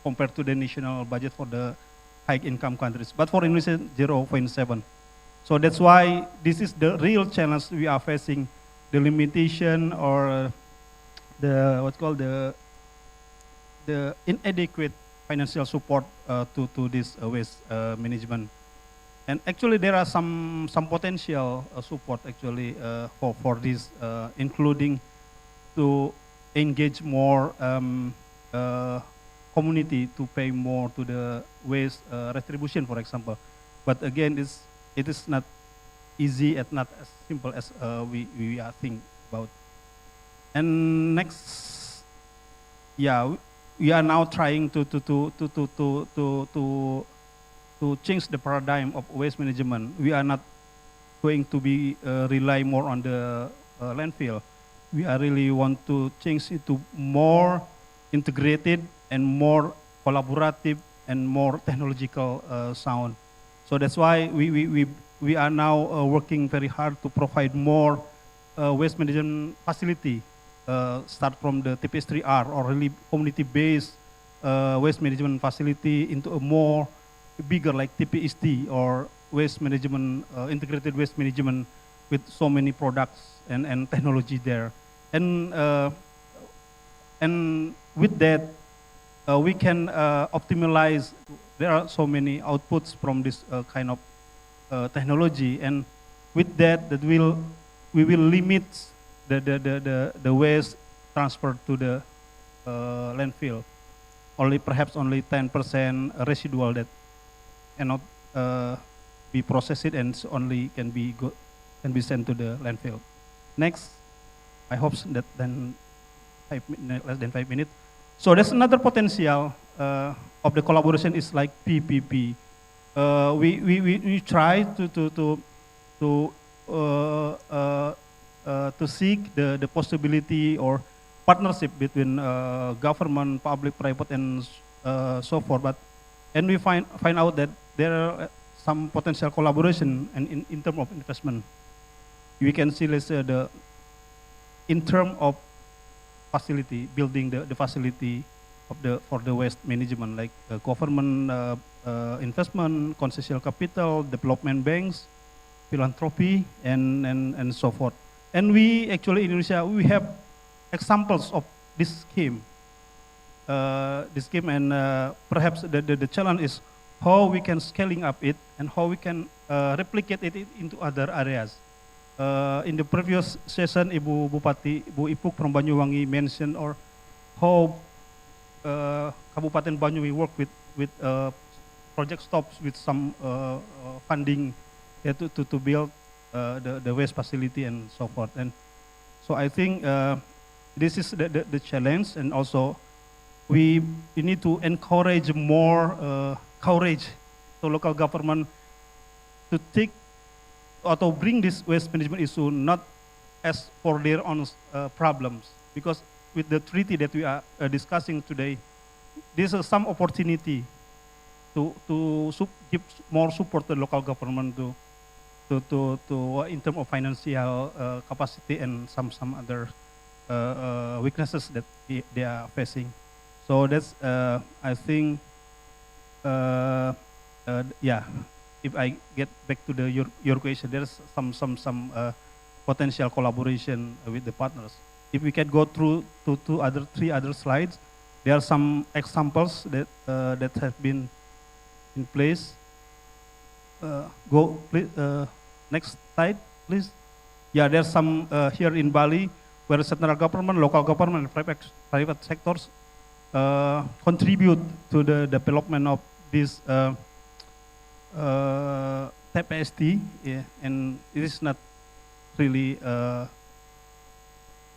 [SPEAKER 11] compared to the national budget for the high-income countries. But for Indonesia, 0.7. So that's why this is the real challenge we are facing, the limitation or the inadequate financial support to this waste management. And actually there are some potential support actually for this, including to engage more community to pay more to the waste retribution, for example. But again, it is not easy and not as simple as we are thinking about. And next, yeah, we are now trying to change the paradigm of waste management. We are not going to be rely more on the landfill. We are really want to change it to more integrated and more collaborative and more technological sound. So that's why we are now working very hard to provide more waste management facility. Start from the TPS3R or really community-based waste management facility into a more bigger like TPST or waste management, integrated waste management with so many products and technology there. And with that, we can optimize. There are so many outputs from this kind of technology, and with that, we will limit the waste transferred to the landfill. Perhaps only 10% residual that cannot be processed and only can be sent to the landfill. Next, I hope that then less than 5 minutes. So there's another potential of the collaboration is like PPP. We try to seek the possibility or partnership between government, public, private, and so forth. And we find out that there are some potential collaboration and in terms of investment. We can see, let's say, in terms of facility, building the facility for the waste management, like government investment, concessional capital, development banks, philanthropy, and so forth. And we actually in Indonesia, we have examples of this scheme. And perhaps the challenge is how we can scaling up it and how we can replicate it into other areas. In the previous session, Ibu Bupati, Ibu Ipuk from Banyuwangi mentioned or how Kabupaten Banyuwangi work with project stops with some funding to build the waste facility and so forth. And so I think this is the challenge, and also we need to encourage more courage to local government to take or to bring this waste management issue not as for their own problems, because with the treaty that we are discussing today, this is some opportunity to give more support to local government to in terms of financial capacity and some other weaknesses that they are facing. So that's I think yeah. If I get back to your question, there's some potential collaboration with the partners. If we can go through to three other slides, there are some examples that have been in place. Go please, next slide, please. Yeah, there's some here in Bali where central government, local government, and private sectors contribute to the development of this TPST, yeah, and it is not really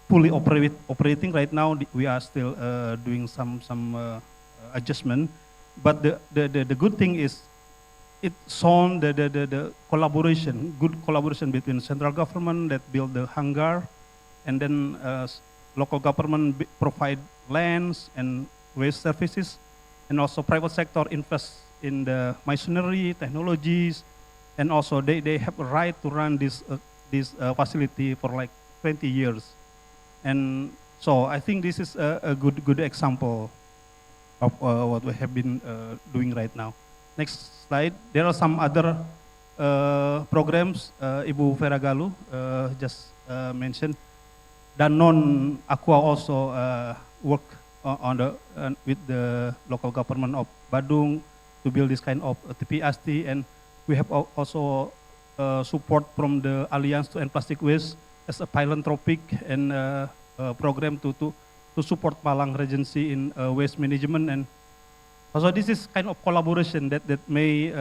[SPEAKER 11] fully operating right now. We are still doing some adjustment, but the good thing is it shown the collaboration, good collaboration between central government that build the hangar, and then local government provide lands and waste services, and also private sector invest in the machinery, technologies, and also they have a right to run this facility for like 20 years. And so I think this is a good example of what we have been doing right now. Next slide. There are some other programs Ibu Vera Galuh just mentioned. Danone Aqua also work with the local government of Badung to build this kind of TPST, and we have also support from the Alliance to End Plastic Waste as a philanthropic and program to support Malang Regency in waste management. And also this is kind of collaboration that may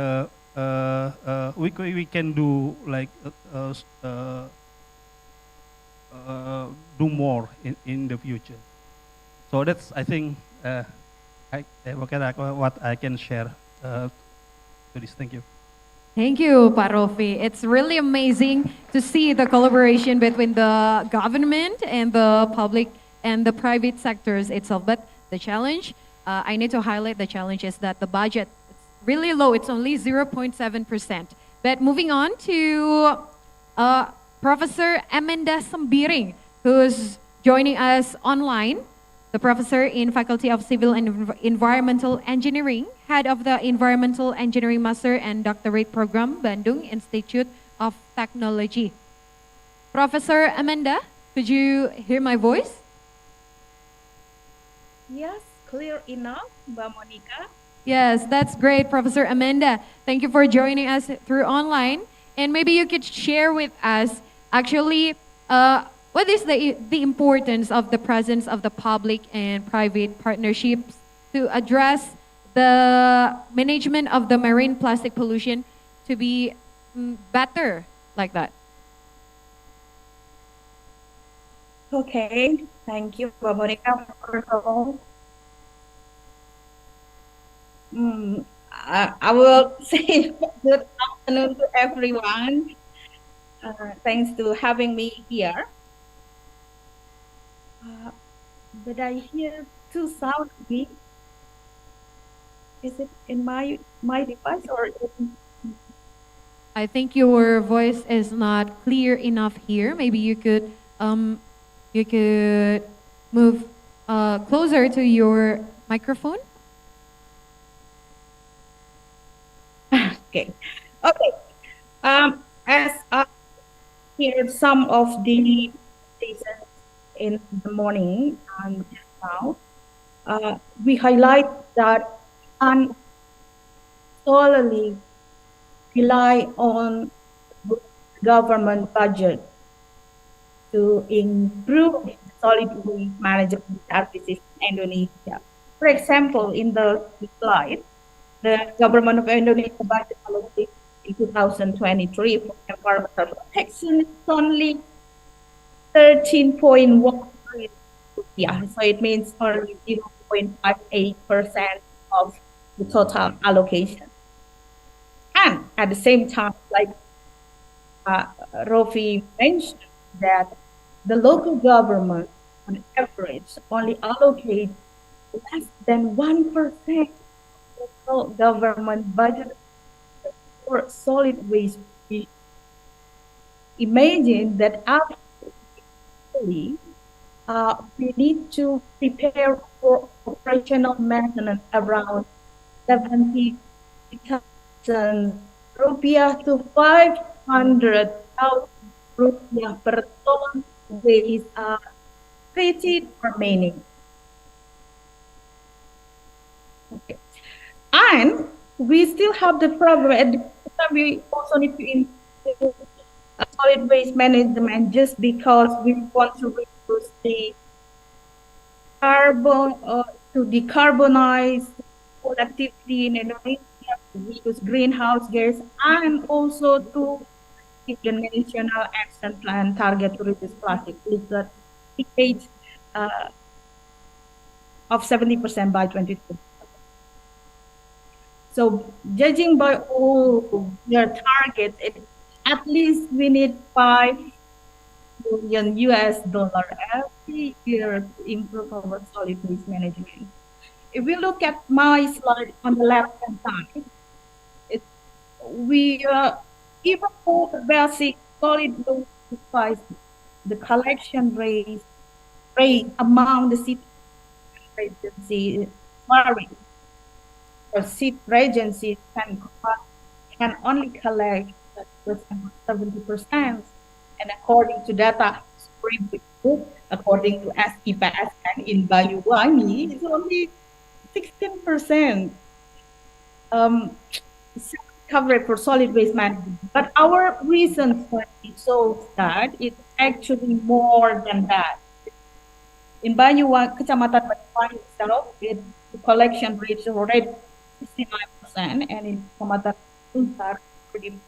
[SPEAKER 11] we can do like do more in the future. So that's, I think what I can share to this. Thank you.
[SPEAKER 1] Thank you, Pak Rofi. It's really amazing to see the collaboration between the government and the public and the private sectors itself. But the challenge, I need to highlight the challenge is that the budget is really low. It's only 0.7%. But moving on to Professor Amanda Sembiring, who's joining us online. The professor in Faculty of Civil and Environmental Engineering, head of the Environmental Engineering Master and Doctorate Program, Bandung Institute of Technology. Professor Amanda, could you hear my voice?
[SPEAKER 12] Yes, clear enough, Mbak Monica.
[SPEAKER 1] Yes, that's great, Professor Amanda. Thank you for joining us through online. And maybe you could share with us, actually, what is the importance of the presence of the public and private partnerships to address the management of the marine plastic pollution to be better like that?
[SPEAKER 12] Okay, thank you, Mbak Monica. First of all, I will say good afternoon to everyone. Thanks to having me here. But I hear two sounds. Is it in my device or in?
[SPEAKER 1] I think your voice is not clear enough here. Maybe you could move closer to your microphone.
[SPEAKER 12] Okay. Okay. As I heard some of the presentations in the morning and just now, we highlight that and solely rely on government budget to improve solid waste management services in Indonesia. For example, in the slide, the government of Indonesia budget allocation in 2023 for environmental protection is only 13.1 billion rupiah. So it means only 0.58% of the total allocation. And at the same time, like Rofi mentioned, that the local government on average only allocate less than 1% total government budget for solid waste. Imagine that actually we need to prepare for operational maintenance around 70,000 rupiah to 500,000 rupiah per ton waste treated remaining. Okay. And we still have the problem. At the same time, we also need to improve solid waste management just because we want to reduce the carbon, to decarbonize productivity in Indonesia, to reduce greenhouse gas, and also to keep the national action plan target to reduce plastic litter leakage of 70% by 2020. So judging by all their targets, at least we need 5 billion US dollar every year to improve our solid waste management. If we look at my slide on the left hand side, we even for the basic solid waste device, the collection rate among the city agency vary. Or seat agencies can only collect 70%, and according to data according to SIPS and in Banyuwangi, it's only 16% coverage for solid waste management. But our recent study shows that it's actually more than that. In Banyuwangi, Kecamatan Banyuwangi itself, the collection rate is already 69%, and in Kecamatan Untar, 36%.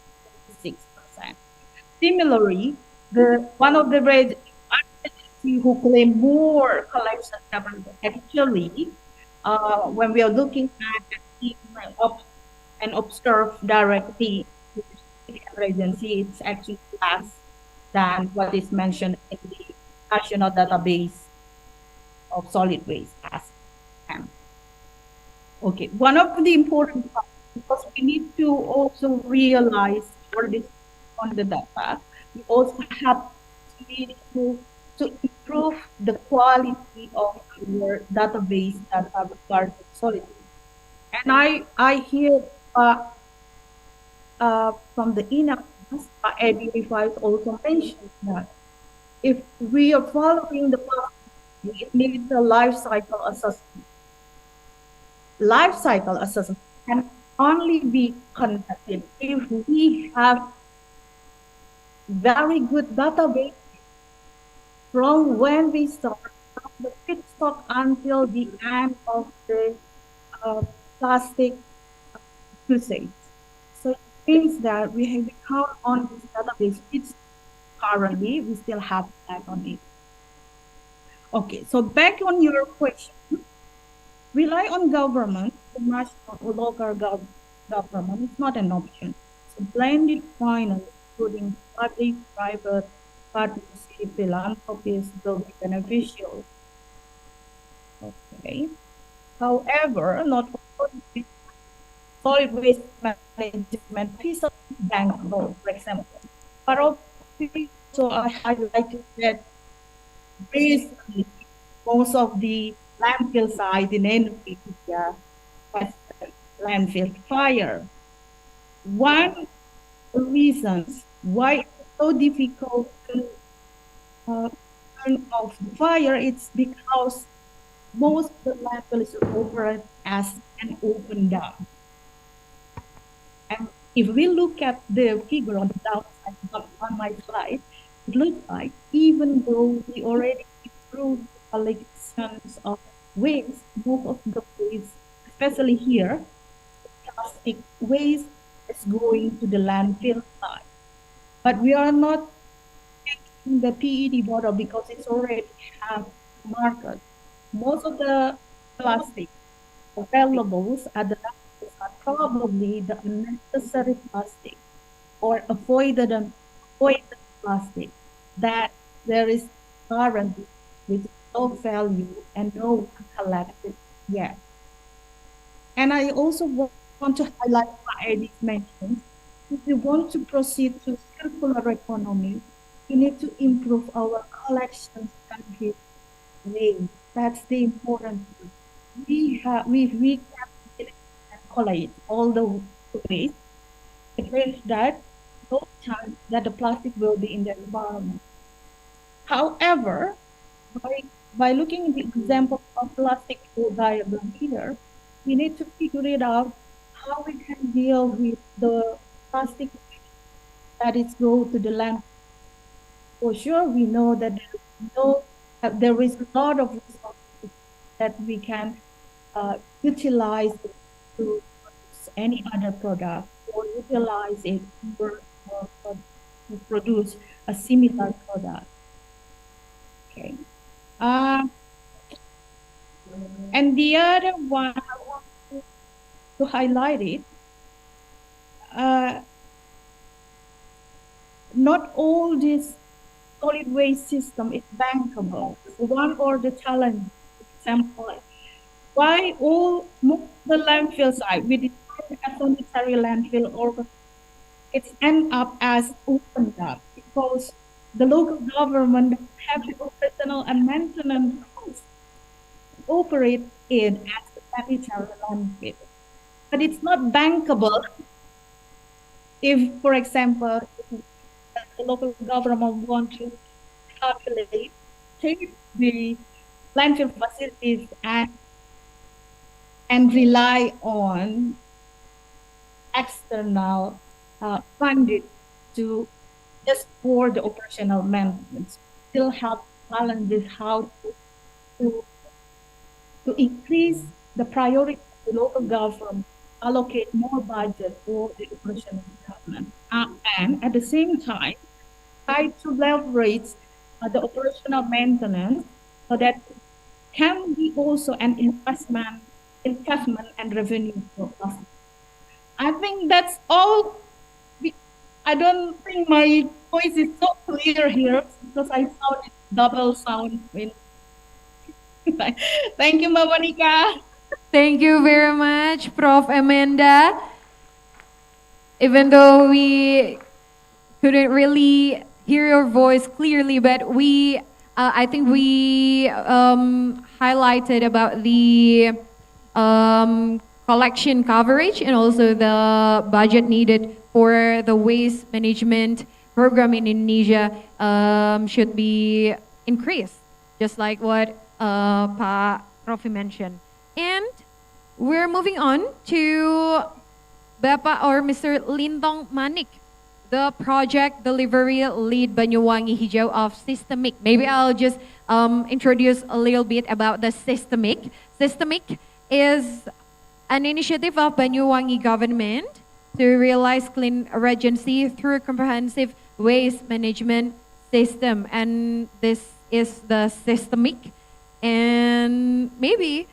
[SPEAKER 12] Similarly, one of the agencies who claim more collection actually, when we are looking at and observe directly the agency, it's actually less than what is mentioned in the national database of solid waste as okay, one of the important parts, because we need to also realize for this on the data, we also have to improve the quality of our database that are regarding solid waste. And I hear from the INAC, Eddie Rifai also mentioned that if we are following the path, it needs a life cycle assessment. Life cycle assessment can only be conducted if we have very good database from when we start, from the feedstock until the end of the plastic usage. So means that we have to count on this database, which currently we still have that on it. Okay, so back on your question, rely on government, the national or local government is not an option. So blended finance, including public, private, partnership, philanthropies will be beneficial. Okay. However, not all solid waste management is bankable, for example. But also I highlighted that recently most of the landfill sites in Indonesia has landfill fire. One reasons why it's so difficult to turn off the fire is because most of the landfill is operated as an open dam. And if we look at the figure on the downside on my slide, it looks like even though we already improved the collections of waste, most of the waste, especially here, plastic waste is going to the landfill side. But we are not taking the PET bottle because it's already have market. Most of the plastic available at the landfills are probably the unnecessary plastic or avoided plastic that there is currently with no value and no collected yet. And I also want to highlight what Eddie mentioned. If we want to proceed to circular economy, we need to improve our collection strategy way. That's the important thing. We can collect all the waste. It means that no chance that the plastic will be in the environment. However, by looking at the example of plastic diagram here, we need to figure it out how we can deal with the plastic that is go to the land. For sure, we know that there is a lot of resources that we can utilize to produce any other product or utilize it to produce a similar product. Okay. And the other one I want to highlight it. Not all this solid waste system is bankable. One or the challenge, for example, why all the landfill site we define as sanitary landfill or it's end up as open up because the local government have the operational and maintenance costs to operate it as a sanitary landfill. But it's not bankable if, for example, the local government want to calculate, take the landfill facilities and rely on external funding to just for the operational maintenance. Still have challenges how to increase the priority of the local government, allocate more budget for the operational development, and at the same time, try to leverage the operational maintenance so that can be also an investment and revenue for us. I think that's all. I don't think my voice is so clear here because I saw this double sound. Thank you, Mbak Monica.
[SPEAKER 1] Thank you very much, Prof. Amanda. Even though we couldn't really hear your voice clearly, but I think we highlighted about the collection coverage and also the budget needed for the waste management program in Indonesia should be increased, just like what Pak Profi mentioned. And we're moving on to Bapak or Mr. Lintong Manik, the project delivery lead Banyuwangi Hijau of Systemic. Maybe I'll just introduce a little bit about the Systemic. Systemic is an initiative of Banyuwangi government to realize clean regency through comprehensive waste management system. And this is the systemic. And maybe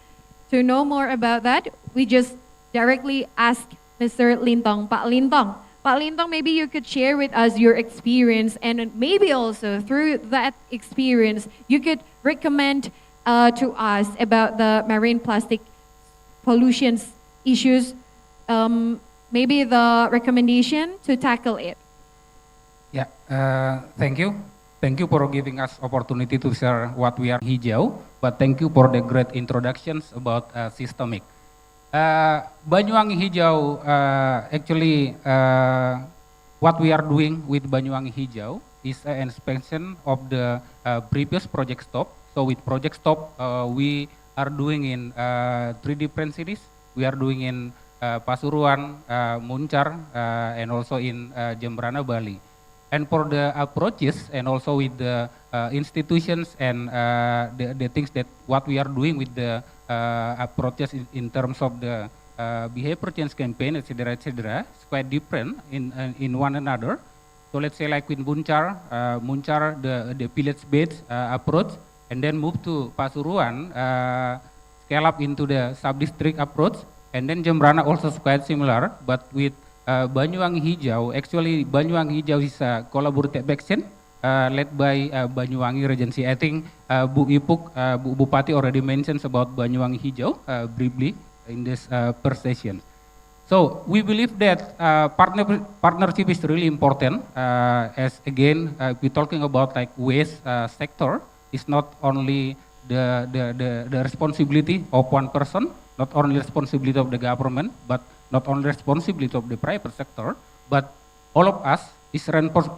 [SPEAKER 1] to know more about that, we just directly ask Mr. Lintong. Pak Lintong. Pak Lintong, maybe you could share with us your experience, and maybe also through that experience, you could recommend to us about the marine plastic pollution issues, maybe the recommendation to tackle it.
[SPEAKER 13] Yeah, thank you. Thank you for giving us opportunity to share what we are hijau, but thank you for the great introductions about systemic. Banyuwangi Hijau, actually, what we are doing with Banyuwangi Hijau is an expansion of the previous project stop. So with project stop, we are doing in 3 different cities. We are doing in Pasuruan, Muncar, and also in Jembrana, Bali. And for the approaches and also with the institutions and the things that what we are doing with the approaches in terms of the behavior change campaign, etc., it's quite different in one another. So let's say like with Muncar, the village-based approach, and then move to Pasuruan, scale up into the sub-district approach, and then Jembrana also is quite similar, but with Banyuwangi Hijau. Actually, Banyuwangi Hijau is a collaborative action led by Banyuwangi Regency. I think Bu Ipuk, Bu Bupati already mentions about Banyuwangi Hijau briefly in this first session. So we believe that partnership is really important. As again, we're talking about like waste sector. It's not only the responsibility of one person, not only responsibility of the government, but not only responsibility of the private sector, but all of us is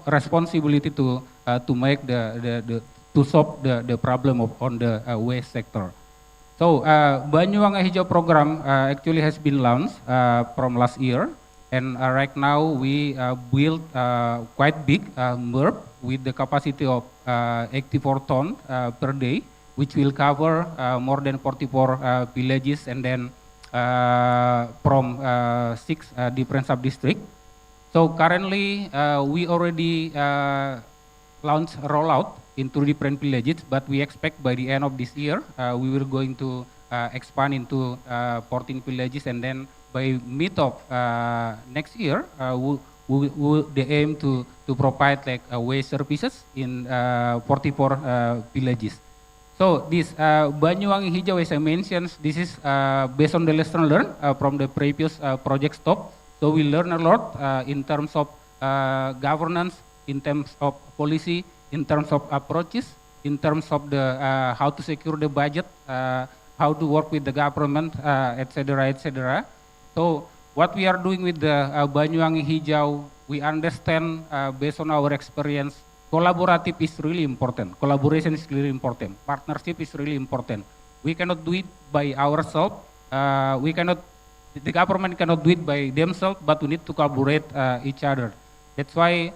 [SPEAKER 13] responsibility to make to solve the problem on the waste sector. So Banyuwangi Hijau program actually has been launched from last year, and right now we built quite big MRF with the capacity of 84 tons per day, which will cover more than 44 villages, and then from 6 different sub-districts. So currently we already launched a rollout into different villages, but we expect by the end of this year we will going to expand into 14 villages, and then by mid of next year we aim to provide like waste services in 44 villages. So this Banyuwangi Hijau, as I mentioned, this is based on the lesson learned from the previous project stop. So we learn a lot in terms of governance, in terms of policy, in terms of approaches, in terms of the how to secure the budget, how to work with the government, etc., etc. So what we are doing with the Banyuwangi Hijau, we understand based on our experience, collaborative is really important. Collaboration is really important. Partnership is really important. We cannot do it by ourselves. The government cannot do it by themselves, but we need to collaborate each other. That's why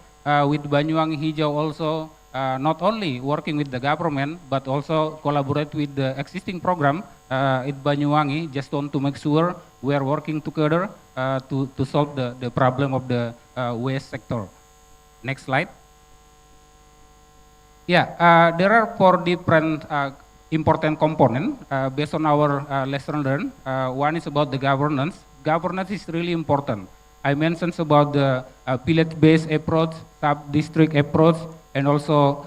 [SPEAKER 13] with Banyuwangi Hijau also, not only working with the government, but also collaborate with the existing program at Banyuwangi, just want to make sure we are working together to solve the problem of the waste sector. Next slide. Yeah, there are 4 different important components based on our lesson learned. One is about the governance. Governance is really important. I mentioned about the village-based approach, sub-district approach, and also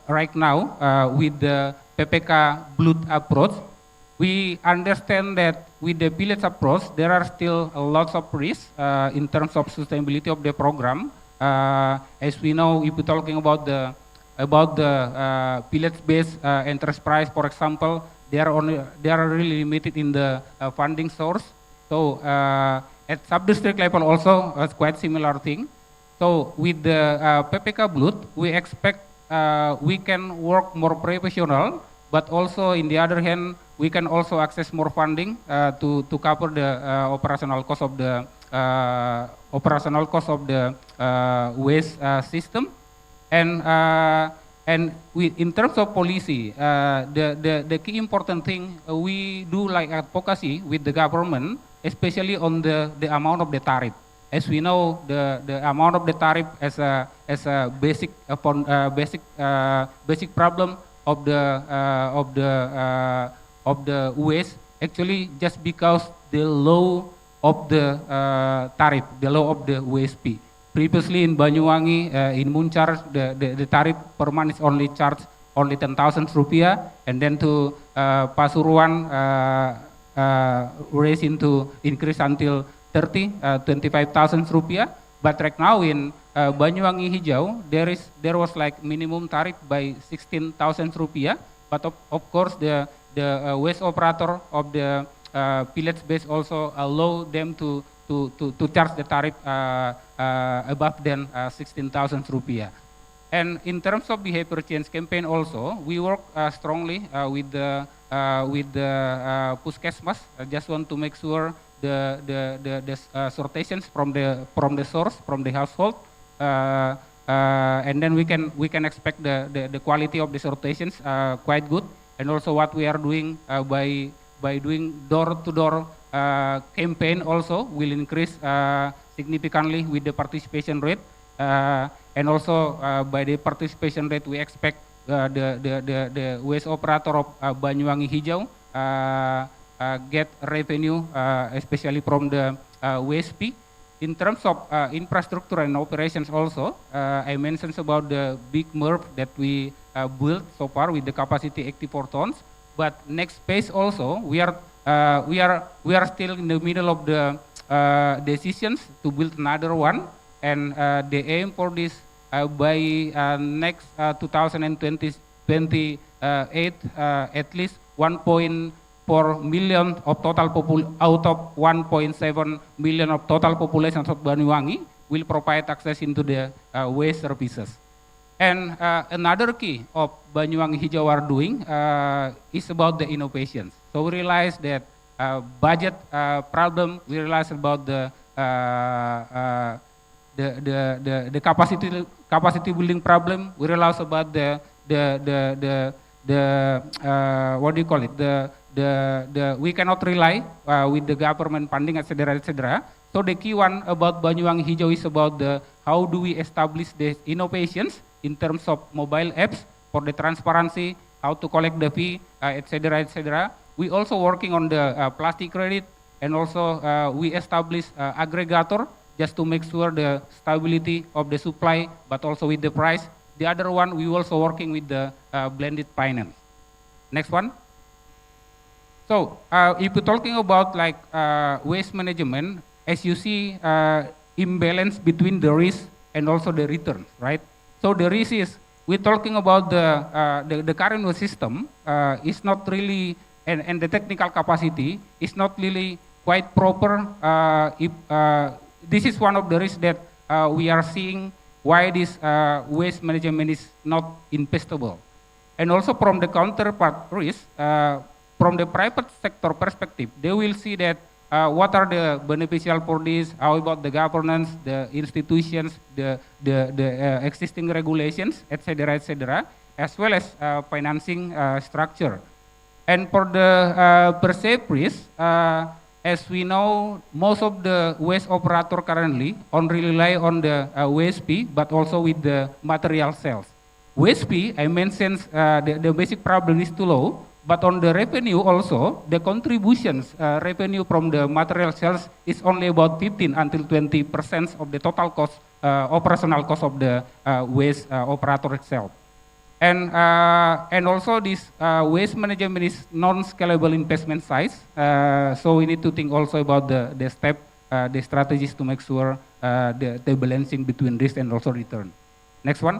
[SPEAKER 13] right now with the PPK Blood approach, we understand that with the village approach, there are still lots of risks in terms of sustainability of the program. As we know, if we're talking about the village-based enterprise, for example, they are really limited in the funding source. So at sub-district level also, it's quite similar thing. So with the PPK Blood, we expect we can work more professional, but also in the other hand, we can also access more funding to cover the operational cost of the waste system. And in terms of policy, the key important thing, we do like advocacy with the government, especially on the amount of the tariff. as we know, the amount of the tariff as a basic basic problem of the waste, actually just because the law of the tariff, the law of the WSP. Previously in Banyuwangi, in Muncar, the tariff per month is only charged only 10,000 rupiah, and then to Pasuruan increase until 25,000 rupiah. But right now in Banyuwangi Hijau, there was like minimum tariff by 16,000 rupiah. But of course the waste operator of the pellets base also allow them to charge the tariff above than 16,000 rupiah. And in terms of behavior change campaign also, we work strongly with the Puskesmas. I just want to make sure the sortations from the source, from the household, and then we can expect the quality of the sortations quite good. And also what we are doing by doing door-to-door campaign also will increase significantly with the participation rate. And also by the participation rate, we expect the waste operator of Banyuwangi Hijau get revenue, especially from the WSP. In terms of infrastructure and operations also, I mentioned about the big MRF that we built so far with the capacity 84 tons. But next phase also, we are still in the middle of the decisions to build another one, and the aim for this by next 2028 at least 1.4 million of total out of 1.7 million of total population of Banyuwangi will provide access into the waste services. And another key of Banyuwangi Hijau are doing is about the innovations. So we realize that budget problem, we realize about the capacity building problem, we realize about the what do you call it, we cannot rely with the government funding, etc., etc. So the key one about Banyuwangi Hijau is about how do we establish the innovations in terms of mobile apps for the transparency, how to collect the fee, etc., etc. We also working on the plastic credit, and also we establish aggregator just to make sure the stability of the supply, but also with the price. The other one, we also working with the blended finance. Next one. So if we're talking about like waste management, as you see, imbalance between the risk and also the return, right? So the risk is, we're talking about the current system is not really, and the technical capacity is not really quite proper. This is one of the risks that we are seeing why this waste management is not investable. And also from the counterpart risk, from the private sector perspective, they will see that what are the beneficial for this, how about the governance, the institutions, the existing regulations, etc., etc., as well as financing structure. And for the perceived risk, as we know, most of the waste operator currently only rely on the WSP, but also with the material sales. WSP, I mentioned the basic problem is too low, but on the revenue also, the contributions revenue from the material sales is only about 15 until 20% of the total cost, operational cost of the waste operator itself. And also this waste management is non-scalable investment size. So we need to think also about the strategies to make sure the balancing between risk and also return. Next one.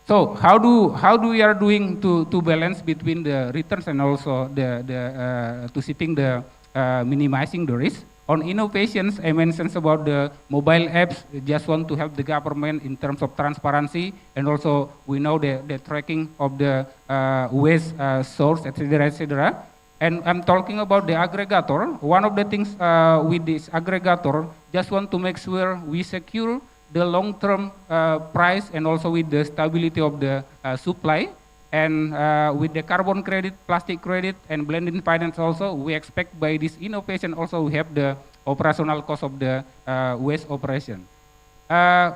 [SPEAKER 13] So how do we are doing to balance between the returns and also to shipping the minimizing the risk? On innovations, I mentioned about the mobile apps. Just want to help the government in terms of transparency, and also we know the tracking of the waste source, etc., etc. And I'm talking about the aggregator. One of the things with this aggregator, just want to make sure we secure the long-term price and also with the stability of the supply. And with the carbon credit, plastic credit, and blended finance also, we expect by this innovation also we have the operational cost of the waste operation.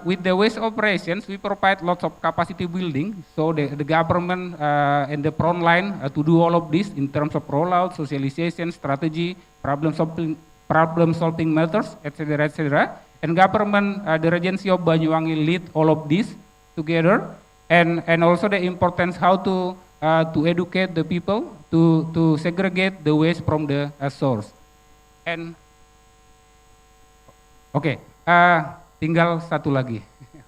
[SPEAKER 13] With the waste operations, we provide lots of capacity building. So the government and the front line to do all of this in terms of rollout, socialization, strategy, problem solving methods, etc., etc. And government, the Regency of Banyuwangi lead all of this together, and also the importance how to educate the people to segregate the waste from the source. And okay. Tinggal satu lagi.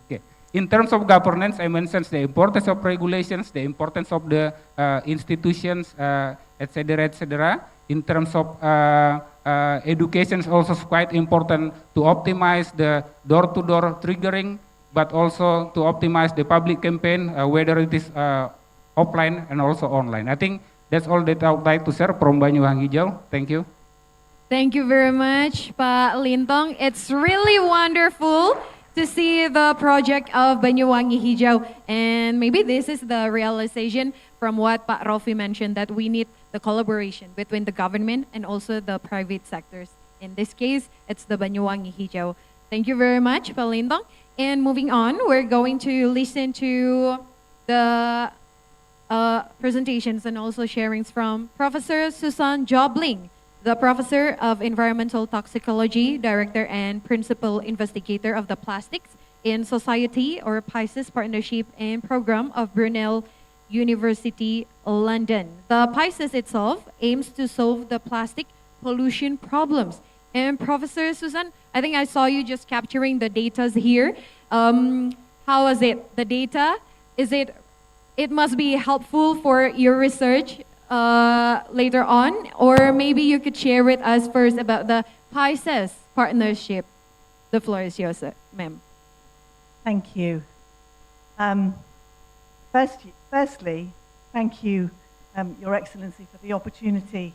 [SPEAKER 13] Okay. In terms of governance, I mentioned the importance of regulations, the importance of the institutions, etc., etc. In terms of education is also quite important to optimize the door-to-door triggering, but also to optimize the public campaign, whether it is offline and also online. I think that's all that I would like to share from Banyuwangi Hijau. Thank you.
[SPEAKER 1] Thank you very much, Pak Lintong. It's really wonderful to see the project of Banyuwangi Hijau. And maybe this is the realization from what Pak Rofi mentioned, that we need the collaboration between the government and also the private sectors. In this case, it's the Banyuwangi Hijau. Thank you very much, Pak Lintong. And moving on, we're going to listen to the presentations and also sharings from Professor Susan Jobling, the Professor of Environmental Toxicology, Director and Principal Investigator of the Plastics in Society or PICES Partnership and Program of Brunel University, London. The PICES itself aims to solve the plastic pollution problems. And Professor Susan, I think I saw you just capturing the data here. How was it? The data, it must be helpful for your research later on, or maybe you could share with us first about the PICES partnership. The floor is yours, ma'am.
[SPEAKER 14] Thank you. Firstly, thank you, Your Excellency, for the opportunity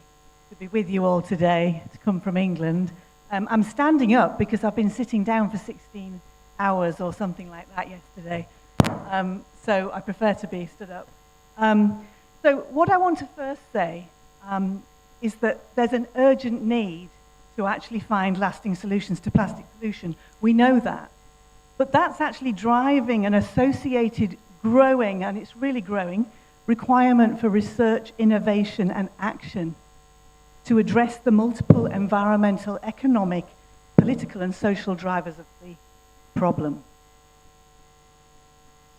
[SPEAKER 14] to be with you all today, to come from England. I'm standing up because I've been sitting down for 16 hours or something like that yesterday, so I prefer to be stood up. So what I want to first say is that there's an urgent need to actually find lasting solutions to plastic pollution. We know that. But that's actually driving an associated growing, and it's really growing, requirement for research, innovation, and action to address the multiple environmental, economic, political, and social drivers of the problem.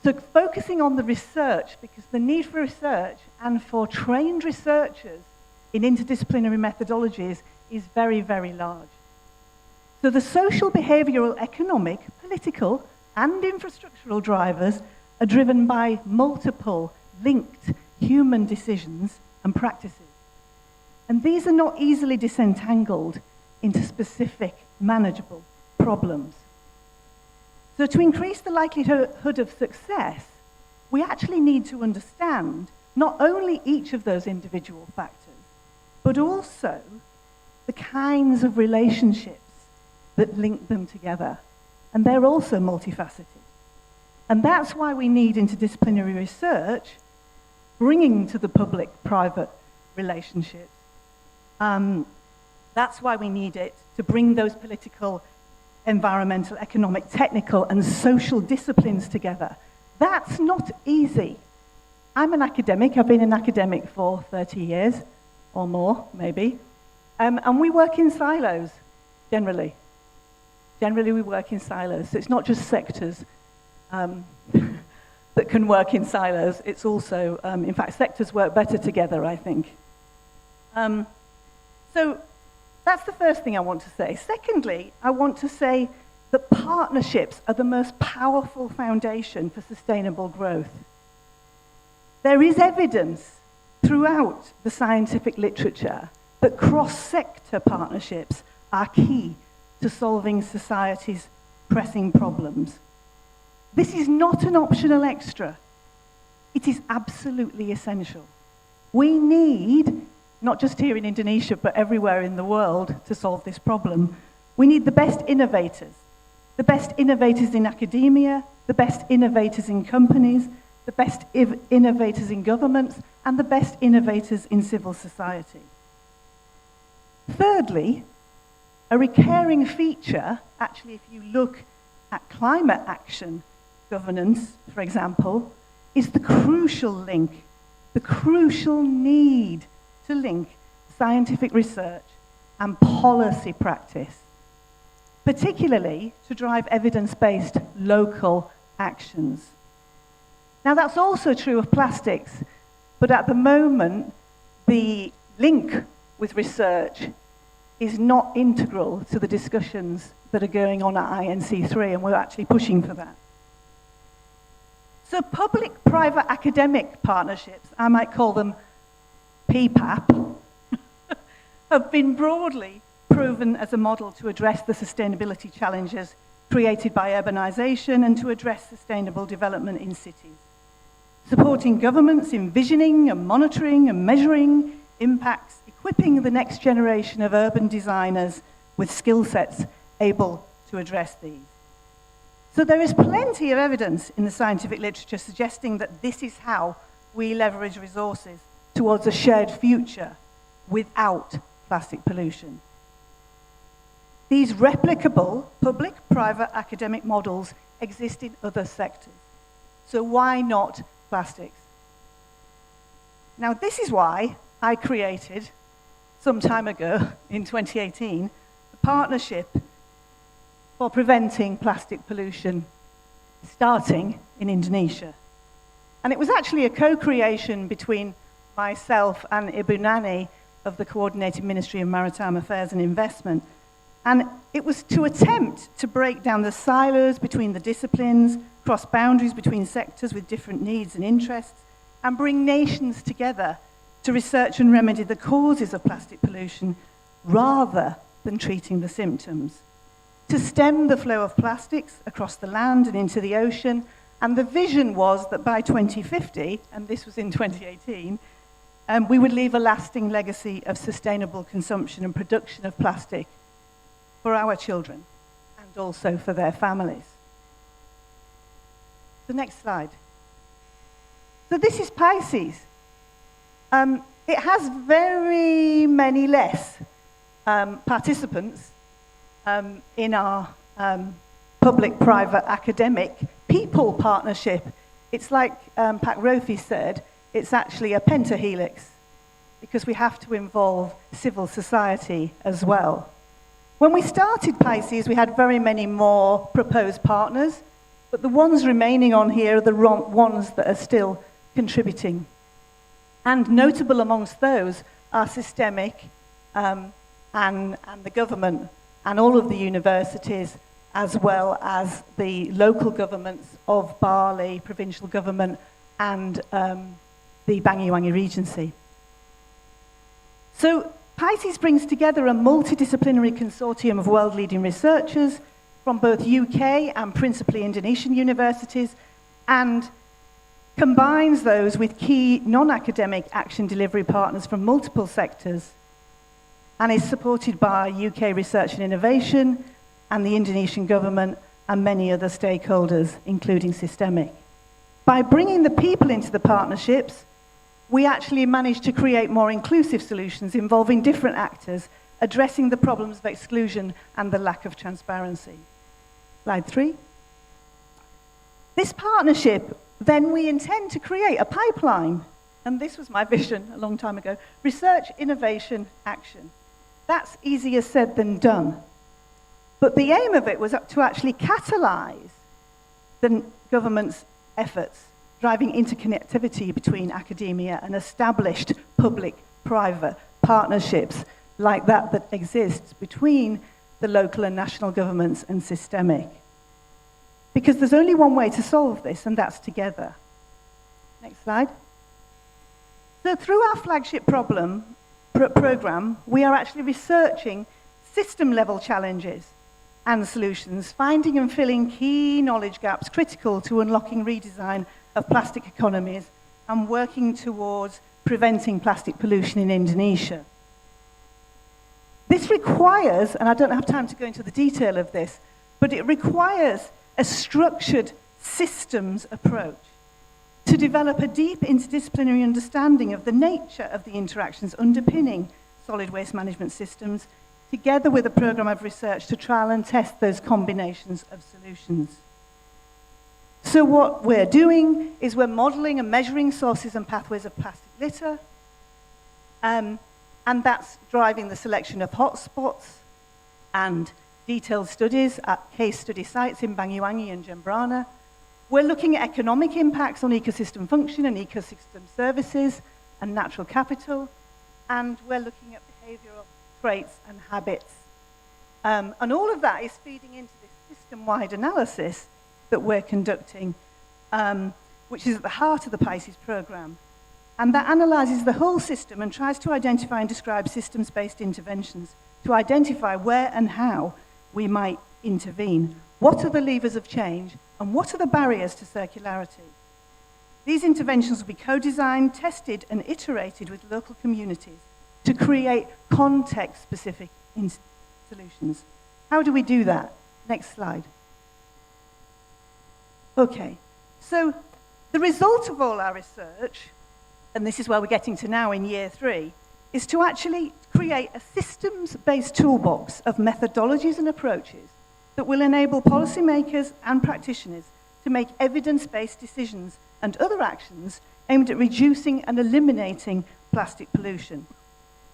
[SPEAKER 14] So focusing on the research, because the need for research and for trained researchers in interdisciplinary methodologies is very, very large. So the social, behavioral, economic, political, and infrastructural drivers are driven by multiple linked human decisions and practices. And these are not easily disentangled into specific, manageable problems. So to increase the likelihood of success, we actually need to understand not only each of those individual factors, but also the kinds of relationships that link them together. And they're also multifaceted. And that's why we need interdisciplinary research, bringing to the public-private relationships. That's why we need it to bring those political, environmental, economic, technical, and social disciplines together. That's not easy. I'm an academic. I've been an academic for 30 years or more, maybe. And we work in silos, generally. Generally, we work in silos. So it's not just sectors that can work in silos. It's also, in fact, sectors work better together, I think. So that's the first thing I want to say. Secondly, I want to say that partnerships are the most powerful foundation for sustainable growth. There is evidence throughout the scientific literature that cross-sector partnerships are key to solving society's pressing problems. This is not an optional extra. It is absolutely essential. We need, not just here in Indonesia, but everywhere in the world to solve this problem, we need the best innovators in academia, the best innovators in companies, the best innovators in governments, and the best innovators in civil society. Thirdly, A recurring feature, actually, if you look at climate action governance, for example, is the crucial link, the crucial need to link scientific research and policy practice, particularly to drive evidence-based local actions. Now, that's also true of plastics, but at the moment, the link with research is not integral to the discussions that are going on at INC3, and we're actually pushing for that. So public-private academic partnerships, I might call them PPAP, have been broadly proven as a model to address the sustainability challenges created by urbanization and to address sustainable development in cities, supporting governments in visioning and monitoring and measuring impacts, equipping the next generation of urban designers with skill sets able to address these. So there is plenty of evidence in the scientific literature suggesting that this is how we leverage resources towards a shared future without plastic pollution. These replicable public-private academic models exist in other sectors. So why not plastics? Now, this is why I created, some time ago, in 2018, a partnership for preventing plastic pollution, starting in Indonesia. And it was actually a co-creation between myself and Ibu Nani of the Coordinated Ministry of Maritime Affairs and Investment. And it was to attempt to break down the silos between the disciplines, cross boundaries between sectors with different needs and interests, and bring nations together to research and remedy the causes of plastic pollution rather than treating the symptoms, to stem the flow of plastics across the land and into the ocean. And the vision was that by 2050, and this was in 2018, we would leave a lasting legacy of sustainable consumption and production of plastic for our children and also for their families. The next slide. So this is Pisces. It has very many less participants in our public-private academic people partnership. It's like Pat Rofi said, it's actually a pentahelix because we have to involve civil society as well. When we started Pisces, we had very many more proposed partners, but the ones remaining on here are the ones that are still contributing. And notable amongst those are systemic and the government and all of the universities, as well as the local governments of Bali, provincial government, and the Banyuwangi Regency. So Pisces brings together a multidisciplinary consortium of world-leading researchers from both UK and principally Indonesian universities, and combines those with key non-academic action delivery partners from multiple sectors, and is supported by UK Research and Innovation and the Indonesian government and many other stakeholders, including systemic. By bringing the people into the partnerships, we actually managed to create more inclusive solutions involving different actors, addressing the problems of exclusion and the lack of transparency. Slide 3. This partnership, then we intend to create a pipeline, and this was my vision a long time ago, research, innovation, action. That's easier said than done. But the aim of it was to actually catalyze the government's efforts, driving interconnectivity between academia and established public-private partnerships like that exists between the local and national governments and systemic. Because there's only one way to solve this, and that's together. Next slide. So through our flagship program, we are actually researching system-level challenges and solutions, finding and filling key knowledge gaps critical to unlocking redesign of plastic economies and working towards preventing plastic pollution in Indonesia. This requires, and I don't have time to go into the detail of this, but it requires a structured systems approach to develop a deep interdisciplinary understanding of the nature of the interactions underpinning solid waste management systems, together with a program of research to trial and test those combinations of solutions. So what we're doing is we're modeling and measuring sources and pathways of plastic litter, and that's driving the selection of hotspots and detailed studies at case study sites in Banyuwangi and Jembrana. We're looking at economic impacts on ecosystem function and ecosystem services and natural capital, and we're looking at behavioral traits and habits. And all of that is feeding into this system-wide analysis that we're conducting, which is at the heart of the PICES program. And that analyzes the whole system and tries to identify and describe systems-based interventions to identify where and how we might intervene. What are the levers of change, and what are the barriers to circularity? These interventions will be co-designed, tested, and iterated with local communities to create context-specific solutions. How do we do that? Next slide. Okay, so the result of all our research, and this is where we're getting to now in year 3, is to actually create a systems-based toolbox of methodologies and approaches that will enable policymakers and practitioners to make evidence-based decisions and other actions aimed at reducing and eliminating plastic pollution.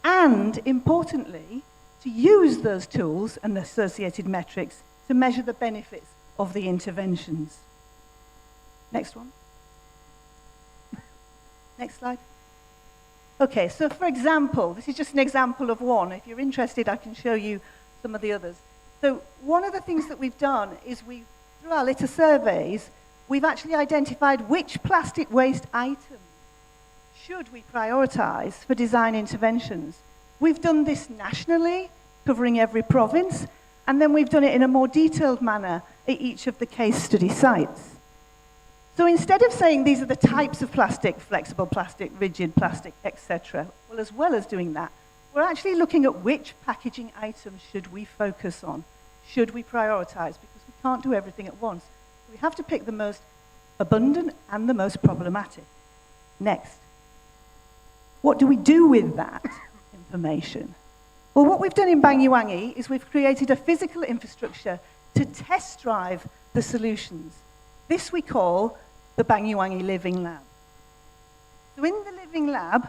[SPEAKER 14] And, importantly, to use those tools and the associated metrics to measure the benefits of the interventions. Next one. Next slide. Okay, so for example, this is just an example of one. If you're interested, I can show you some of the others. So one of the things that we've done is through our litter surveys, we've actually identified which plastic waste items should we prioritize for design interventions. We've done this nationally, covering every province, and then we've done it in a more detailed manner at each of the case study sites. So instead of saying these are the types of plastic, flexible plastic, rigid plastic, etc., well as doing that, we're actually looking at which packaging items should we focus on, should we prioritize, because we can't do everything at once. We have to pick the most abundant and the most problematic. Next. What do we do with that information? Well, what we've done in Banyuwangi is we've created a physical infrastructure to test drive the solutions. This we call the Banyuwangi Living Lab. So in the Living Lab,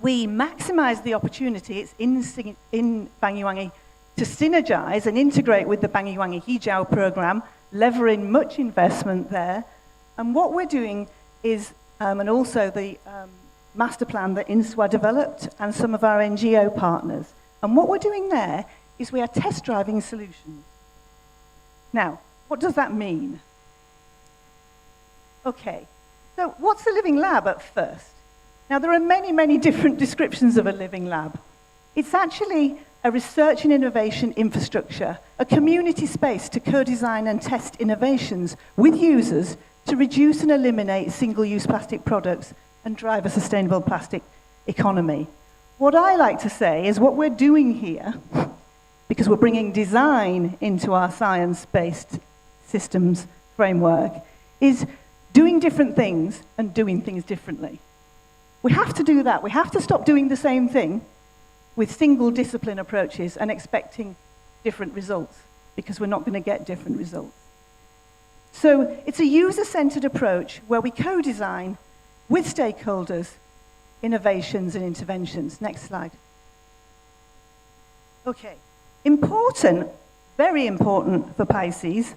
[SPEAKER 14] we maximize the opportunity, it's in Banyuwangi, to synergize and integrate with the Banyuwangi Hijau program, leveraging much investment there. And what we're doing is, and also the master plan that INSWA developed and some of our NGO partners. And what we're doing there is we are test driving solutions. Now, what does that mean? Okay, so what's a living lab at first? Now, there are many, many different descriptions of a living lab. It's actually a research and innovation infrastructure, a community space to co-design and test innovations with users to reduce and eliminate single-use plastic products and drive a sustainable plastic economy. What I like to say is what we're doing here, because we're bringing design into our science-based systems framework, is doing different things and doing things differently. We have to do that. We have to stop doing the same thing with single discipline approaches and expecting different results, because we're not going to get different results. So it's a user-centered approach where we co-design with stakeholders innovations and interventions. Next slide. Okay. Important, very important for PICES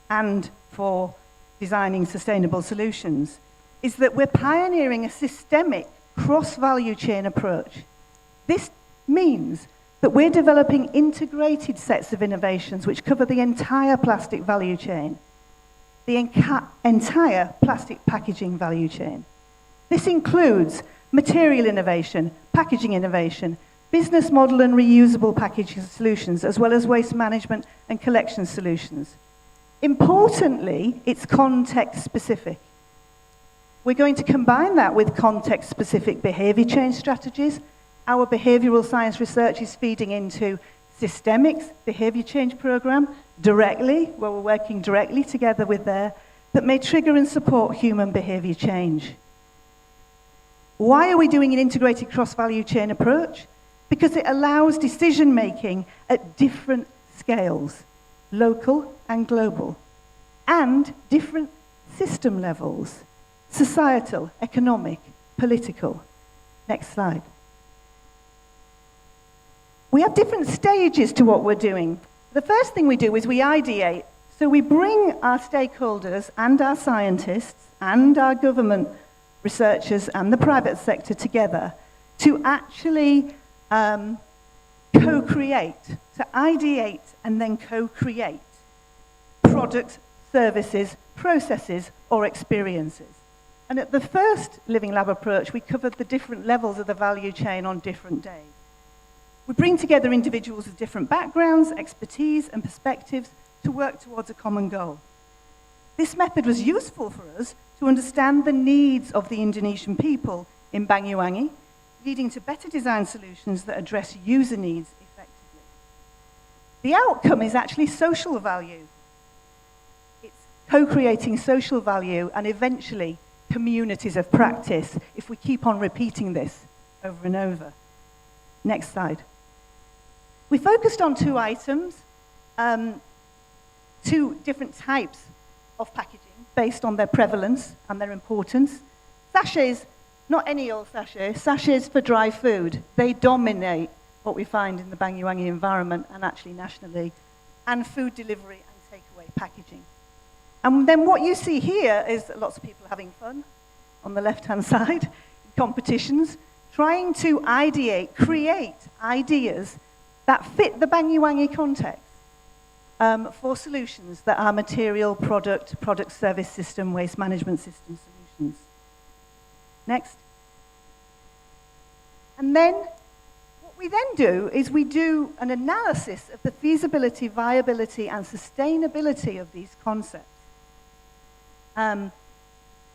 [SPEAKER 14] and for designing sustainable solutions is that we're pioneering a systemic cross-value chain approach. This means that we're developing integrated sets of innovations which cover the entire plastic value chain, the entire plastic packaging value chain. This includes material innovation, packaging innovation, business model and reusable packaging solutions, as well as waste management and collection solutions. Importantly, it's context-specific. We're going to combine that with context-specific behavior change strategies. Our behavioral science research is feeding into Systemics behavior change program directly, where we're working directly together with there, that may trigger and support human behavior change. Why are we doing an integrated cross-value chain approach? because it allows decision making at different scales, local and global, and different system levels, societal, economic, political. Next slide. We have different stages to what we're doing. The first thing we do is we ideate. So we bring our stakeholders and our scientists and our government researchers and the private sector together to actually co-create, to ideate and then co-create product, services, processes, or experiences. And at the first Living Lab approach, we covered the different levels of the value chain on different days. We bring together individuals with different backgrounds, expertise, and perspectives to work towards a common goal. This method was useful for us to understand the needs of the Indonesian people in Banyuwangi, leading to better design solutions that address user needs effectively. The outcome is actually social value. It's co-creating social value and eventually communities of practice if we keep on repeating this over and over. Next slide. We focused on two items, two different types of packaging based on their prevalence and their importance. Sachets, not any old sachet, sachets for dry food. They dominate what we find in the Banyuwangi environment and actually nationally, and food delivery and takeaway packaging. And then what you see here is lots of people having fun on the left-hand side, competitions, trying to ideate, create ideas that fit the Banyuwangi context for solutions that are material, product service system, waste management system solutions. Next. And then what we then do is we do an analysis of the feasibility, viability, and sustainability of these concepts. And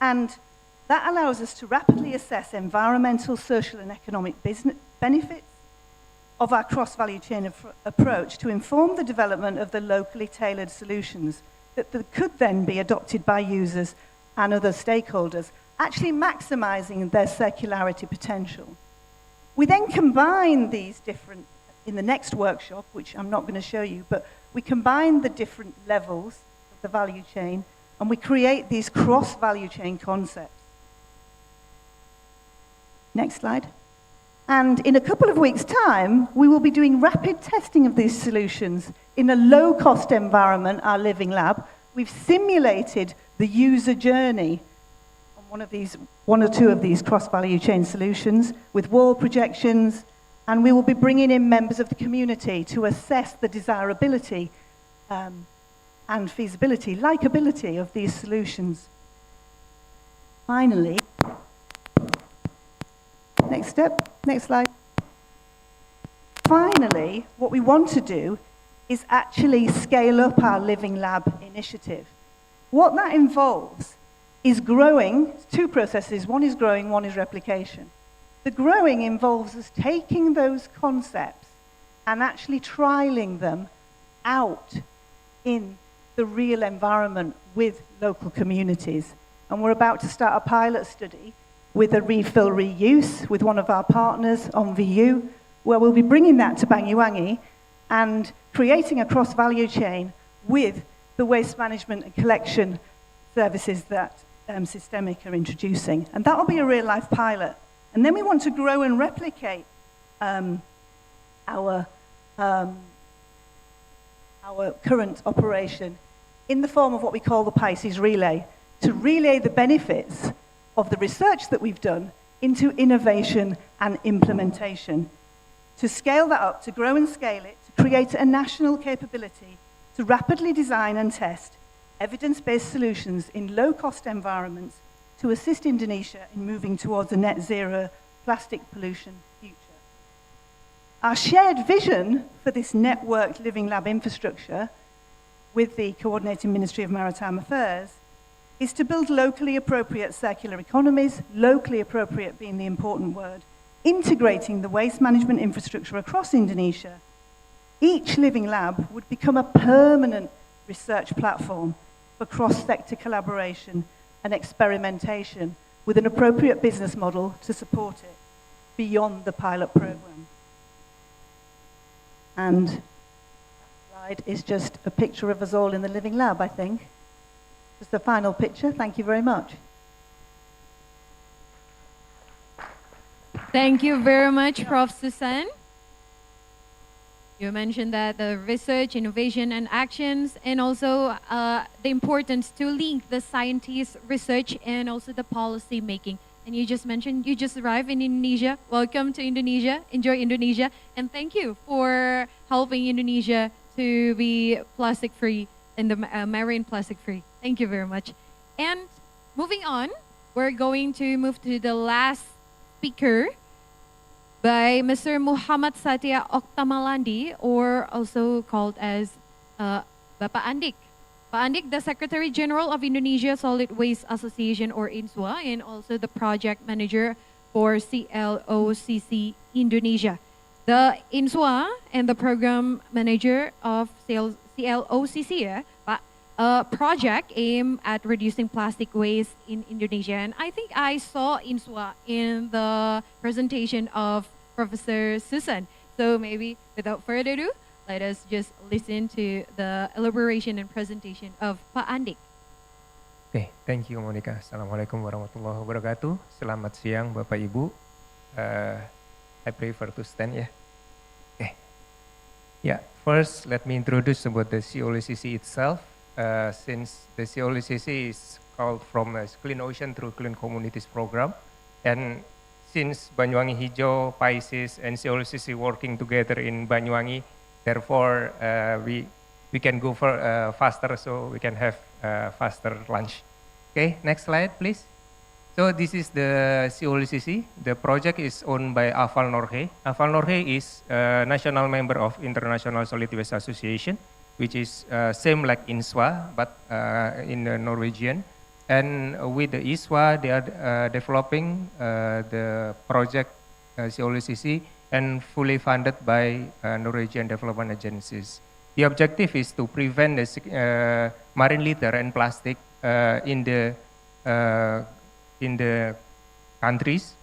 [SPEAKER 14] that allows us to rapidly assess environmental, social, and economic business benefits of our cross-value chain approach to inform the development of the locally tailored solutions that could then be adopted by users and other stakeholders, actually maximizing their circularity potential. We then combine these different, in the next workshop, which I'm not going to show you, but we combine the different levels of the value chain and we create these cross-value chain concepts. Next slide. And in a couple of weeks' time, we will be doing rapid testing of these solutions in a low-cost environment, our Living Lab. We've simulated the user journey on one or two of these cross-value chain solutions with wall projections, and we will be bringing in members of the community to assess the desirability and feasibility, likability of these solutions. Finally, next step, next slide. Finally, what we want to do is actually scale up our Living Lab initiative. What that involves is growing, two processes, one is growing, one is replication. The growing involves us taking those concepts and actually trialing them out in the real environment with local communities. And we're about to start a pilot study with a refill reuse with one of our partners on VU, where we'll be bringing that to Banyuwangi and creating a cross-value chain with the waste management and collection services that Systemic are introducing. And that will be a real-life pilot. And then we want to grow and replicate our current operation in the form of what we call the Pisces Relay, to relay the benefits of the research that we've done into innovation and implementation. To scale that up, to grow and scale it, to create a national capability, to rapidly design and test evidence-based solutions in low-cost environments to assist Indonesia in moving towards a net zero plastic pollution future. Our shared vision for this networked Living Lab infrastructure with the coordinating Ministry of Maritime Affairs is to build locally appropriate circular economies, locally appropriate being the important word, integrating the waste management infrastructure across Indonesia. Each Living Lab would become a permanent research platform for cross-sector collaboration and experimentation with an appropriate business model to support it beyond the pilot program. And slide is just a picture of us all in the living lab, I think. Just the final picture. Thank you very much.
[SPEAKER 1] Thank you very much, Prof. Susan. You mentioned that the research, innovation, and actions, and also the importance to link the scientists, research, and also the policy making. And you just mentioned you just arrived in Indonesia. Welcome to Indonesia. Enjoy Indonesia. And thank you for helping Indonesia to be plastic free and the marine plastic free. Thank you very much. And moving on, we're going to move to the last speaker by Mr. Muhammad Satya Oktamalandi, or also called as Bapak Andik. Pak Andik, the Secretary General of Indonesia Solid Waste Association, or INSWA, and also the Project Manager for CLOCC Indonesia. The INSWA and the Program Manager of CLOCC, project aimed at reducing plastic waste in Indonesia. And I think I saw INSWA in the presentation of Professor Susan. So maybe without further ado, let us just listen to the elaboration and presentation of Pak Andik.
[SPEAKER 15] Okay, thank you Monica. Assalamualaikum warahmatullahi wabarakatuh. Selamat siang Bapak Ibu. I prefer to stand, yeah. Okay. Yeah, first let me introduce about the CLOCC itself. Since the CLOCC is called from a Clean Ocean through Clean Communities program, and since Banyuwangi Hijau, Pisces, and CLOCC working together in Banyuwangi, therefore we can go for faster, so we can have faster lunch. Okay, next slide, please. So this is the CLOCC. The project is owned by Aval Norge. Aval Norge is a national member of International Solid Waste Association, which is same like INSWA, but in the Norwegian. And with the ISWA, they are developing the project CLOCC and fully funded by Norwegian development agencies. The objective is to prevent the marine litter and plastic in the countries,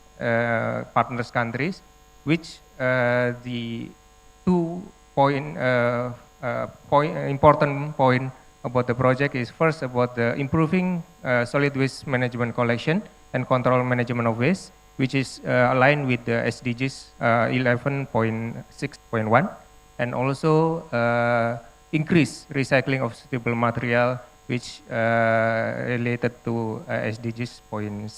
[SPEAKER 15] partners countries, which the important point about the project is first about the improving solid waste management collection and control management of waste, which is aligned with the SDGs 11.6.1, and also increase recycling of suitable material, which related to SDGs point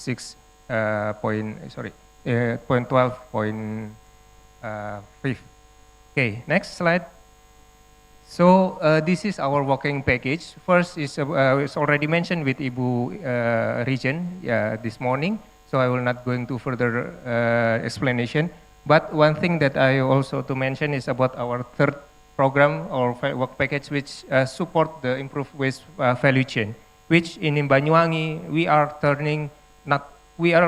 [SPEAKER 15] 12.5. Okay, next slide. So this is our working package. First is it's already mentioned with Ibu Region this morning, so I will not go into further explanation. But one thing that I also to mention is about our third program or work package, which support the improved waste value chain, which in Banyuwangi we are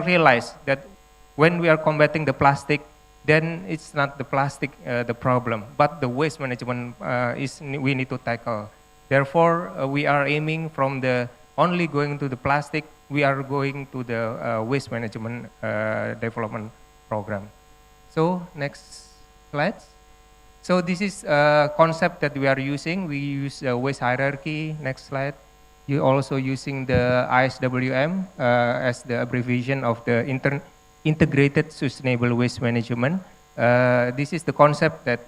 [SPEAKER 15] realize that when we are combating the plastic, then it's not the plastic the problem, but the waste management we need to tackle. Therefore, we are aiming from the only going to the plastic, we are going to the waste management development program. So next slide. So this is a concept that we are using. We use waste hierarchy. Next slide. You also using the ISWM as the abbreviation of the Integrated Sustainable Waste Management. This is the concept that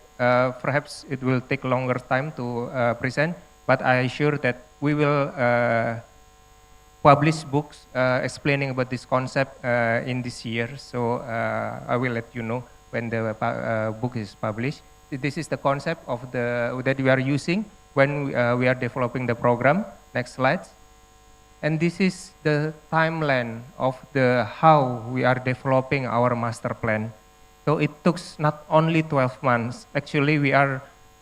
[SPEAKER 15] perhaps it will take longer time to present, but I assure that we will publish books explaining about this concept in this year. So I will let you know when the book is published. This is the concept of that we are using when we are developing the program. Next slide. And this is the timeline of how we are developing our master plan. So it took not only 12 months. Actually, we are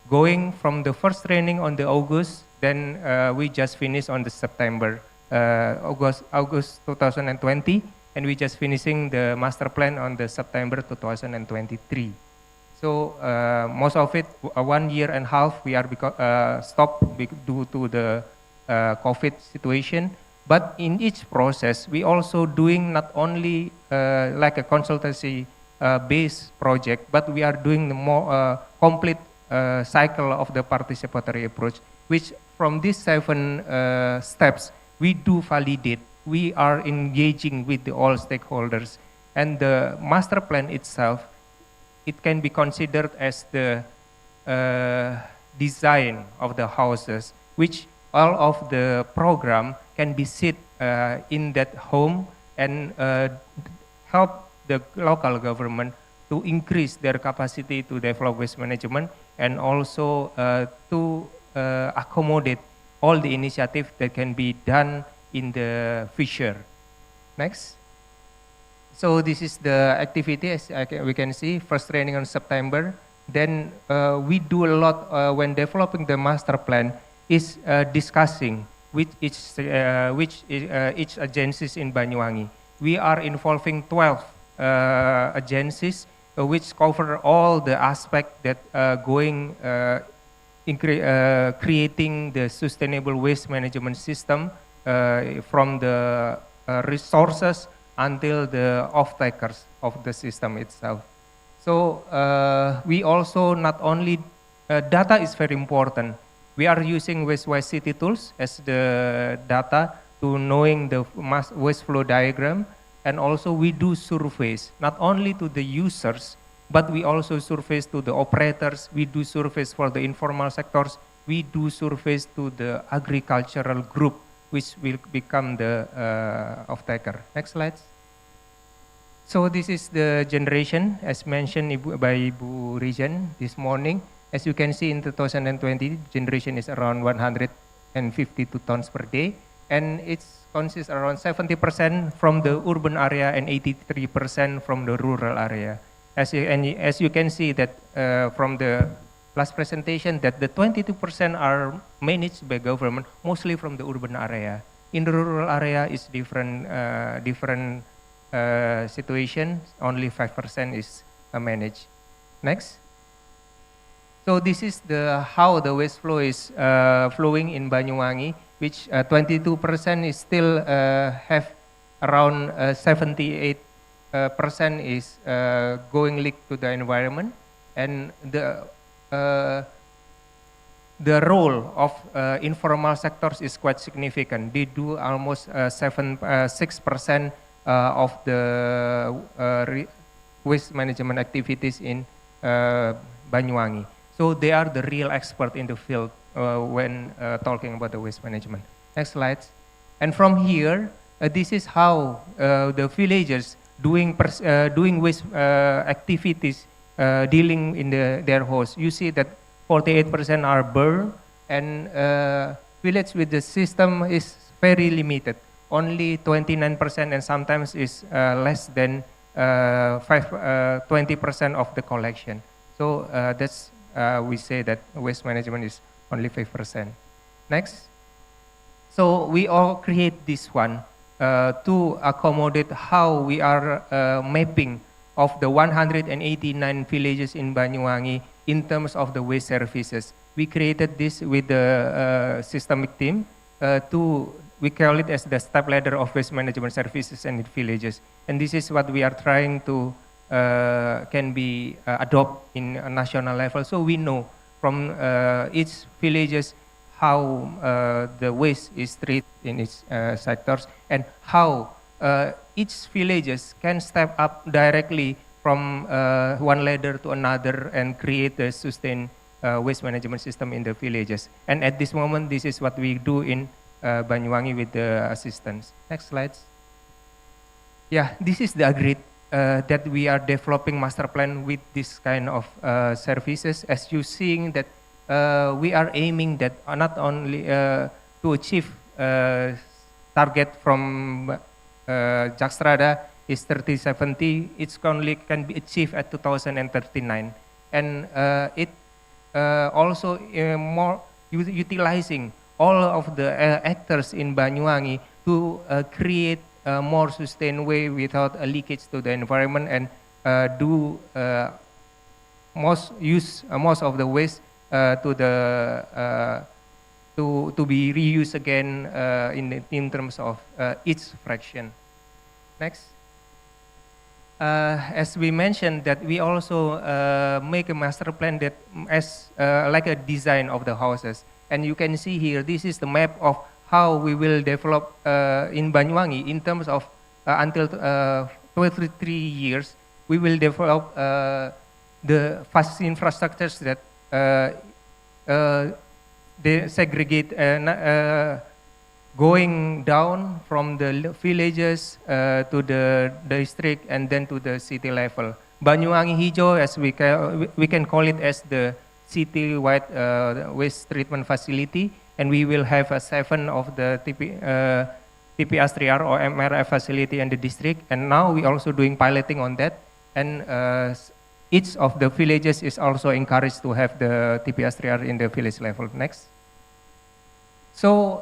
[SPEAKER 15] going from the first training on the August, then we just finished on the September, August 2020, and we just finishing the master plan on the September 2023. So most of it, 1.5 years, we are stopped due to the COVID situation. But in each process, we also doing not only like a consultancy based project, but we are doing the more complete cycle of the participatory approach, which from these 7 steps, we do validate, we are engaging with all stakeholders, and the master plan itself, it can be considered as the design of the houses, which all of the program can be sit in that home and help the local government to increase their capacity to develop waste management and also to accommodate all the initiatives that can be done in the future. Next. So this is the activity, as we can see, first training on September. Then we do a lot when developing the master plan is discussing with each agencies in Banyuwangi. We are involving 12 agencies which cover all the aspects that going in creating the sustainable waste management system from the resources until the off-takers of the system itself. So we also not only, data is very important. We are using waste city tools as the data to knowing the mass waste flow diagram, and also we do surveys, not only to the users, but we also surveys to the operators, we do surveys for the informal sectors, we do surveys to the agricultural group, which will become the off-taker. Next slide. So this is the generation, as mentioned by Ibu Rijan this morning. As you can see in 2020, generation is around 152 tons per day, and it consists around 70% from the urban area and 83% from the rural area. As you can see that from the last presentation, that the 22% are managed by government, mostly from the urban area. In the rural area, it's different situation. Only 5% is managed. Next. So this is how the waste flow is flowing in Banyuwangi, which 22% is still have around 78% is going leak to the environment, and the role of informal sectors is quite significant. They do almost 6% of the waste management activities in Banyuwangi. So they are the real expert in the field when talking about the waste management. Next slide. And from here, this is how the villagers doing waste activities dealing in their host. You see that 48% are burned, and village with the system is very limited. Only 29%, and sometimes is less than 20% of the collection. So that's we say that waste management is only 5%. Next. So we all create this one to accommodate how we are mapping of the 189 villages in Banyuwangi in terms of the waste services. We created this with the systemic team we call it as the step ladder of waste management services and villages. And this is what we are trying to can be adopt in a national level. So we know from each villages how the waste is treated in its sectors, and how each villages can step up directly from one ladder to another and create a sustained waste management system in the villages. And at this moment, this is what we do in Banyuwangi with the assistance. Next slides. Yeah, this is the agreed that we are developing master plan with this kind of services. As you seeing that we are aiming that not only to achieve target from Jakstrada is 3070, it's only can be achieved at 2039, and it also more utilizing all of the actors in Banyuwangi to create a more sustained way without a leakage to the environment, and do most of the waste to be reused again in terms of each fraction. Next. as we mentioned, that we also make a master plan that as like a design of the houses. And you can see here, this is the map of how we will develop in Banyuwangi in terms of until 23 years, we will develop the fast infrastructures that they segregate going down from the villages to the district and then to the city level. Banyuwangi Hijau, as we can call it as the city-wide waste treatment facility, and we will have 7 of the TPS3R or MRF facility in the district, and now we also doing piloting on that, and each of the villages is also encouraged to have the TPS3R in the village level. Next. So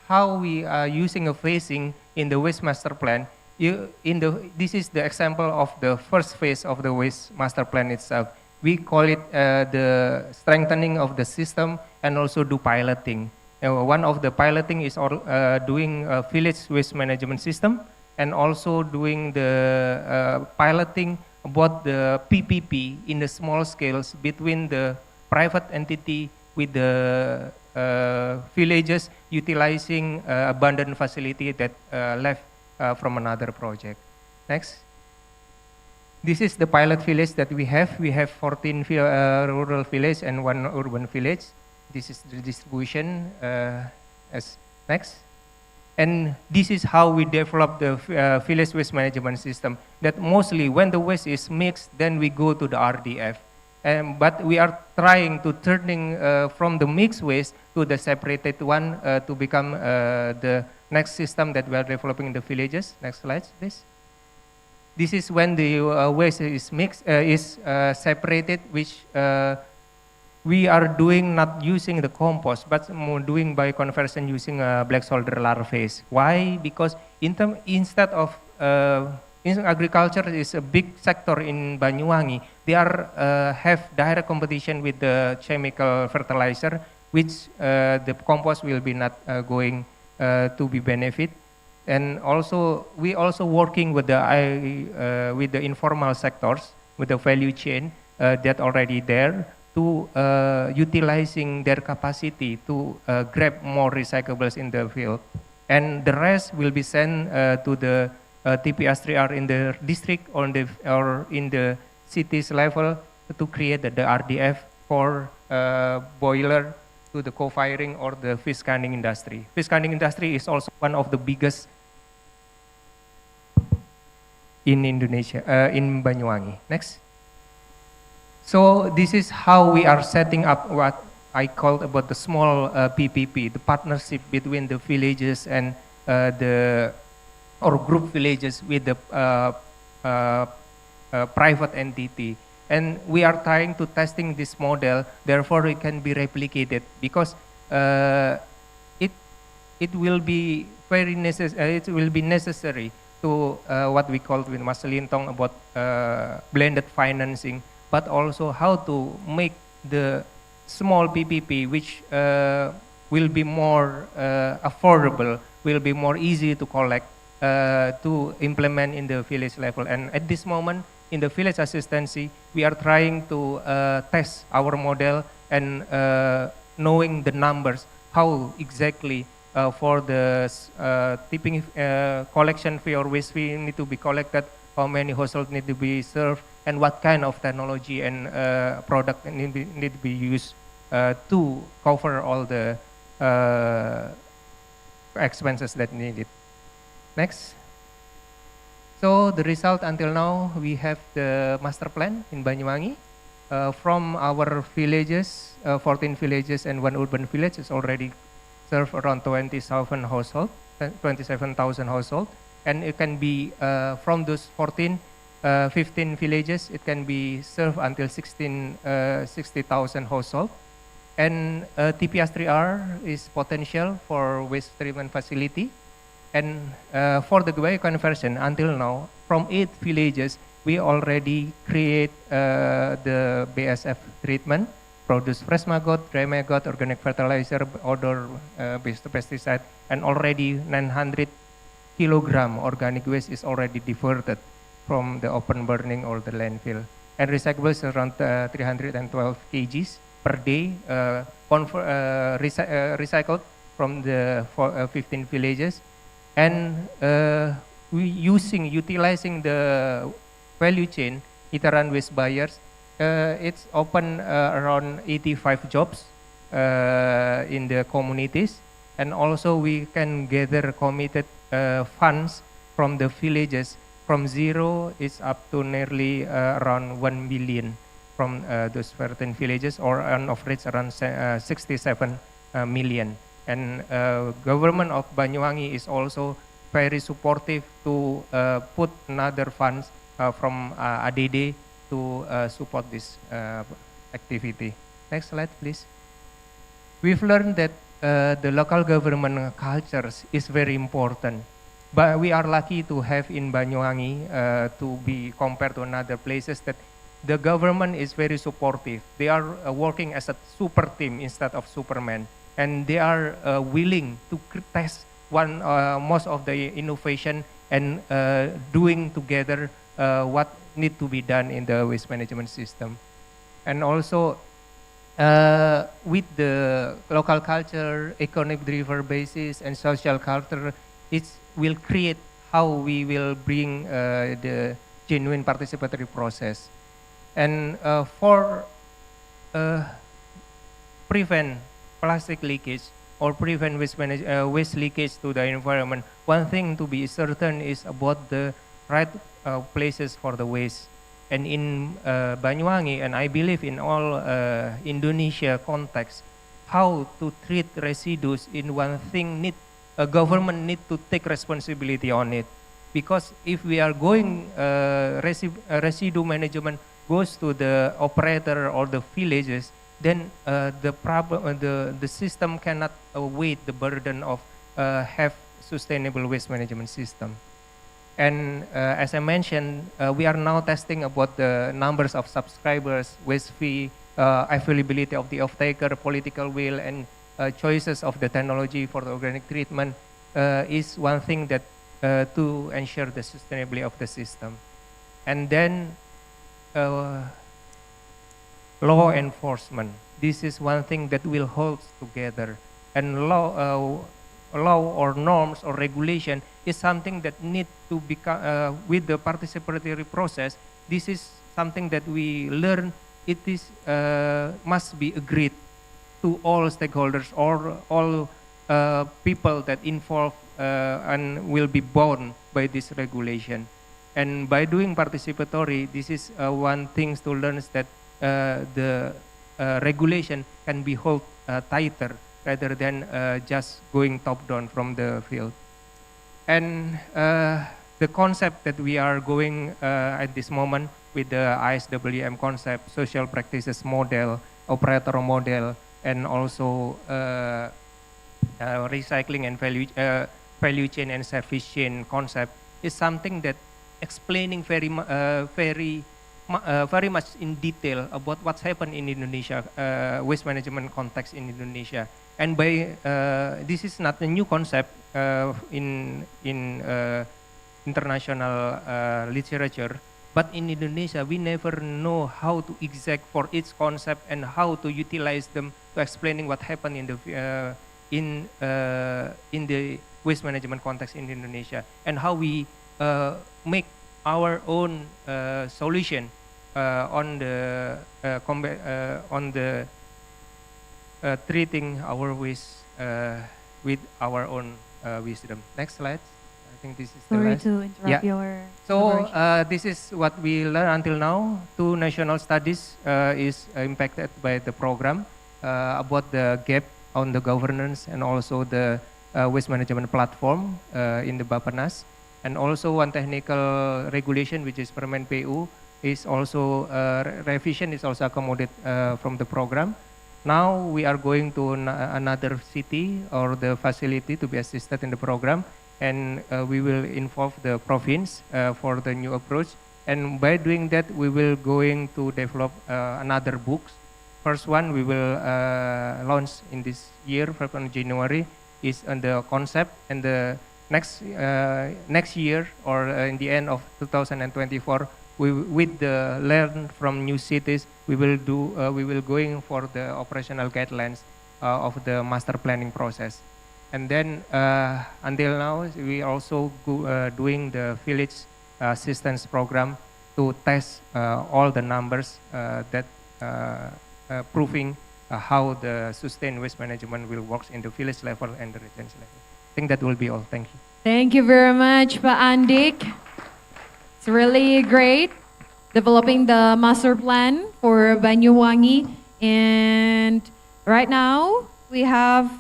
[SPEAKER 15] how we are using a phasing in the waste master plan, this is the example of the first phase of the waste master plan itself. We call it the strengthening of the system and also do piloting. One of the piloting is doing a village waste management system and also doing the piloting about the PPP in the small scales between the private entity with the villages utilizing abandoned facility that left from another project. Next. This is the pilot village that we have. We have 14 rural village and 1 urban village. This is the distribution as next. And this is how we develop the village waste management system. That mostly when the waste is mixed, then we go to the RDF. But we are trying to turning from the mixed waste to the separated one to become the next system that we are developing in the villages. Next slide, please. This is when the waste is mixed, separated, which we are doing not using the compost, but more doing by conversion using black soldier larvae. Why? Because instead of agriculture is a big sector in Banyuwangi, they are have direct competition with the chemical fertilizer, which the compost will be not going to be benefit. And also, we also working with the informal sectors, with the value chain that already there to utilizing their capacity to grab more recyclables in the field. And the rest will be sent to the TPS3R in the district or in the cities level to create the RDF for boiler to the co-firing or the fish canning industry. Fish canning industry is also one of the biggest in Indonesia, in Banyuwangi. Next. So this is how we are setting up what I called about the small PPP, the partnership between the villages and or group villages with the private entity. And we are trying to testing this model, therefore it can be replicated because it will be very necessary. It will be necessary to what we call with Mas Lintong about blended financing, but also how to make the small PPP, which will be more affordable, will be more easy to collect, to implement in the village level. And at this moment, in the village assistancy, we are trying to test our model and knowing the numbers, how exactly for the tipping collection fee or waste fee need to be collected, how many households need to be served, and what kind of technology and product need to be used to cover all the expenses that needed. Next. So the result until now, we have the master plan in Banyuwangi. From our villages, 14 villages and 1 urban village is already serve around 27,000 households, and it can be from those 15 villages, it can be served until 60,000 households. And TPS3R is potential for waste treatment facility. And for the bioconversion, until now, from 8 villages, we already create the BSF treatment, produce fresh maggot, dry maggot, organic fertilizer, odor-based pesticide, and already 900 kilogram organic waste is already diverted from the open burning or the landfill. And recyclable is around 312 kgs per day recycled from the 15 villages. And utilizing the value chain, Itaran waste buyers, it's open around 85 jobs in the communities. And also we can gather committed funds from the villages. From zero is up to nearly around 1 million from those certain villages, or on average around 67 million. And government of Banyuwangi is also very supportive to put another funds from ADD to support this activity. Next slide, please. We've learned that the local government cultures is very important. But we are lucky to have in Banyuwangi to be compared to other places that the government is very supportive. They are working as a super team instead of Superman, and they are willing to test most of the innovation and doing together what need to be done in the waste management system. And also with the local culture, economic driven basis, and social culture, it will create how we will bring the genuine participatory process. And for prevent plastic leakage or prevent waste leakage to the environment, one thing to be certain is about the right places for the waste. And in Banyuwangi, and I believe in all Indonesia context, how to treat residues in one thing a government need to take responsibility on it. Because if we are going, residue management goes to the operator or the villages, then the system cannot weight the burden of have sustainable waste management system. And as I mentioned, we are now testing about the numbers of subscribers, waste fee, availability of the off-taker, political will, and choices of the technology for the organic treatment is one thing that to ensure the sustainability of the system. And then law enforcement. This is one thing that will hold together. And law or norms or regulation is something that need to become, with the participatory process, this is something that we learn, it is must be agreed to all stakeholders or all people that involved and will be bound by this regulation. And by doing participatory, this is one thing to learn is that the regulation can be held tighter rather than just going top down from the field. And the concept that we are going at this moment with the ISWM concept, social practices model, operator model, and also recycling and value chain and service chain concept is something that explaining very much in detail about what's happened in Indonesia, waste management context in Indonesia. And by this is not a new concept in international literature, but in Indonesia we never know how to exact for each concept and how to utilize them to explaining what happened in the waste management context in Indonesia, and how we make our own solution on the treating our waste with our own wisdom. Next slide. I think this is
[SPEAKER 1] Sorry
[SPEAKER 15] the last.
[SPEAKER 1] to interrupt your
[SPEAKER 15] So this is what we learned until now. 2 national studies is impacted by the program about the gap on the governance and also the waste management platform in the Bapenas. And also one technical regulation, which is Permen PU, is also revision is also accommodated from the program. Now we are going to another city or the facility to be assisted in the program, and we will involve the province for the new approach. And by doing that, we will going to develop another books. First one we will launch in this year, from January, is on the concept and the next year or in the end of 2024, with the learn from new cities, we will going for the operational guidelines of the master planning process. And then until now, we also doing the village assistance program to test all the numbers that proving how the sustained waste management will work in the village level and the regions level. I think that will be all. Thank you.
[SPEAKER 1] Thank you very much, Pa Andik. It's really great developing the master plan for Banyuwangi. And right now, we have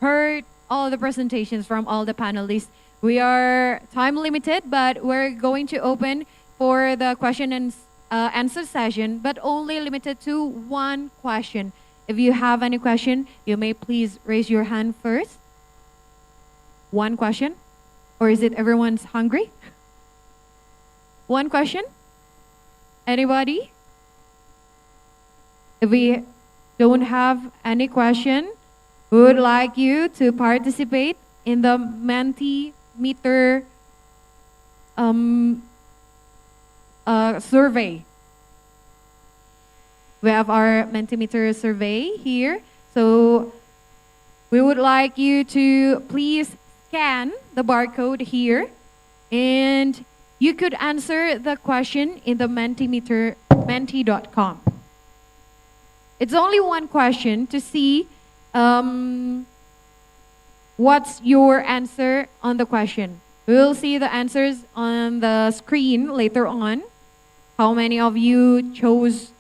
[SPEAKER 1] heard all the presentations from all the panelists. We are time limited, but we're going to open for the question and answer session, but only limited to one question. If you have any question, you may please raise your hand first. One question? Or is it everyone's hungry? One question? Anybody? If we don't have any question, we would like you to participate in the Mentimeter survey. We have our Mentimeter survey here. So we would like you to please scan the barcode here, and you could answer the question in the menti.com. It's only one question to see what's your answer on the question. We will see the answers on the screen later on. How many of you choose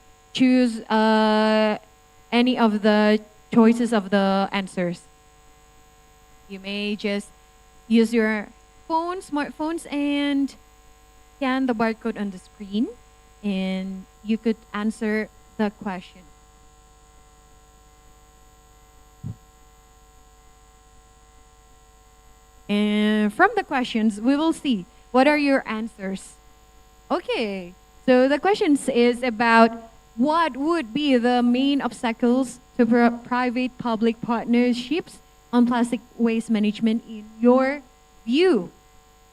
[SPEAKER 1] any of the choices of the answers? You may just use your smartphones, and scan the barcode on the screen, and you could answer the question. And from the questions, we will see what are your answers. Okay, so the questions is about what would be the main obstacles to private-public partnerships on plastic waste management in your view?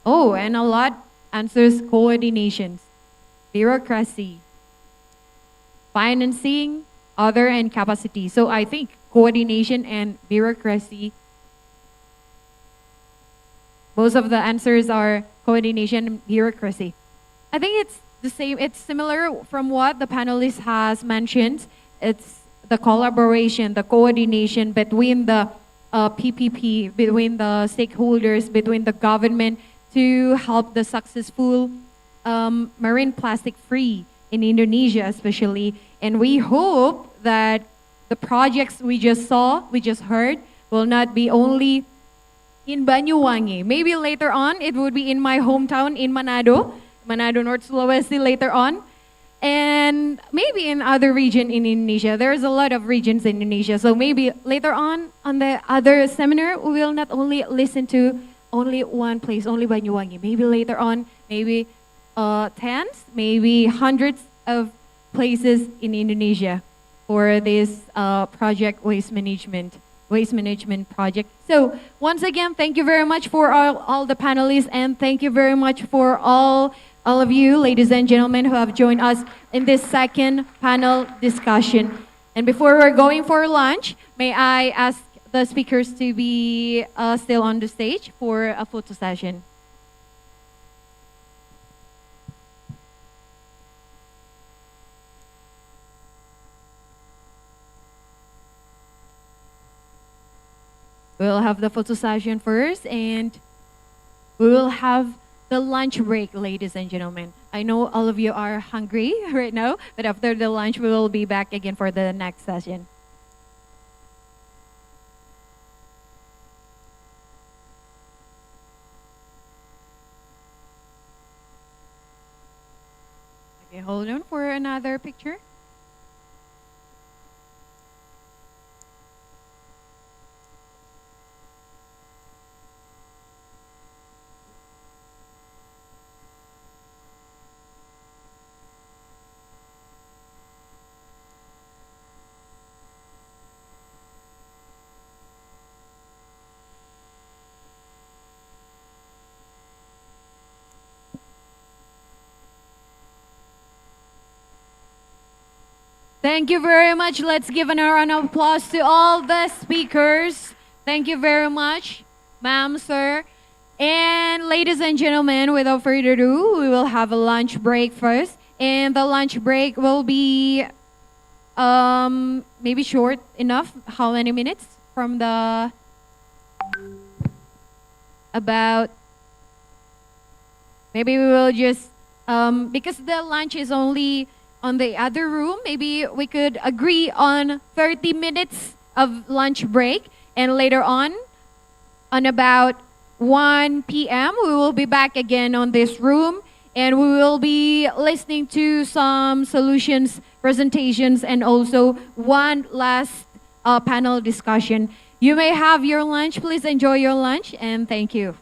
[SPEAKER 1] Oh, and a lot answers: coordinations, bureaucracy, financing, other, and capacity. So I think coordination and bureaucracy. Most of the answers are coordination and bureaucracy. I think it's the same. It's similar from what the panelist has mentioned. It's the collaboration, the coordination between the PPP, between the stakeholders, between the government to help the successful marine plastic free in Indonesia especially. And we hope that the projects we just heard, will not be only in Banyuwangi. Maybe later on, it would be in my hometown in Manado, North Sulawesi later on. And maybe in other region in Indonesia. There's a lot of regions in Indonesia. So maybe later on the other seminar, we will not only listen to only one place, only Banyuwangi. Maybe later on, maybe tens, maybe hundreds of places in Indonesia for this project waste management project. So once again, thank you very much for all the panelists, and thank you very much for all of you, ladies and gentlemen, who have joined us in this second panel discussion. And before we're going for lunch, may I ask the speakers to be still on the stage for a photo session. We'll have the photo session first, and we will have the lunch break, ladies and gentlemen. I know all of you are hungry right now, but after the lunch, we will be back again for the next session. Okay, hold on for another picture. Thank you very much. Let's give a round of applause to all the speakers. Thank you very much, ma'am, sir. And ladies and gentlemen, without further ado, we will have a lunch break first. And the lunch break will be maybe short enough. How many minutes from the about maybe we will just because the lunch is only on the other room, maybe we could agree on 30 minutes of lunch break, and later on about 1 p.m. we will be back again on this room, and we will be listening to some solutions presentations and also one last panel discussion. You may have your lunch. Please enjoy your lunch, and thank you.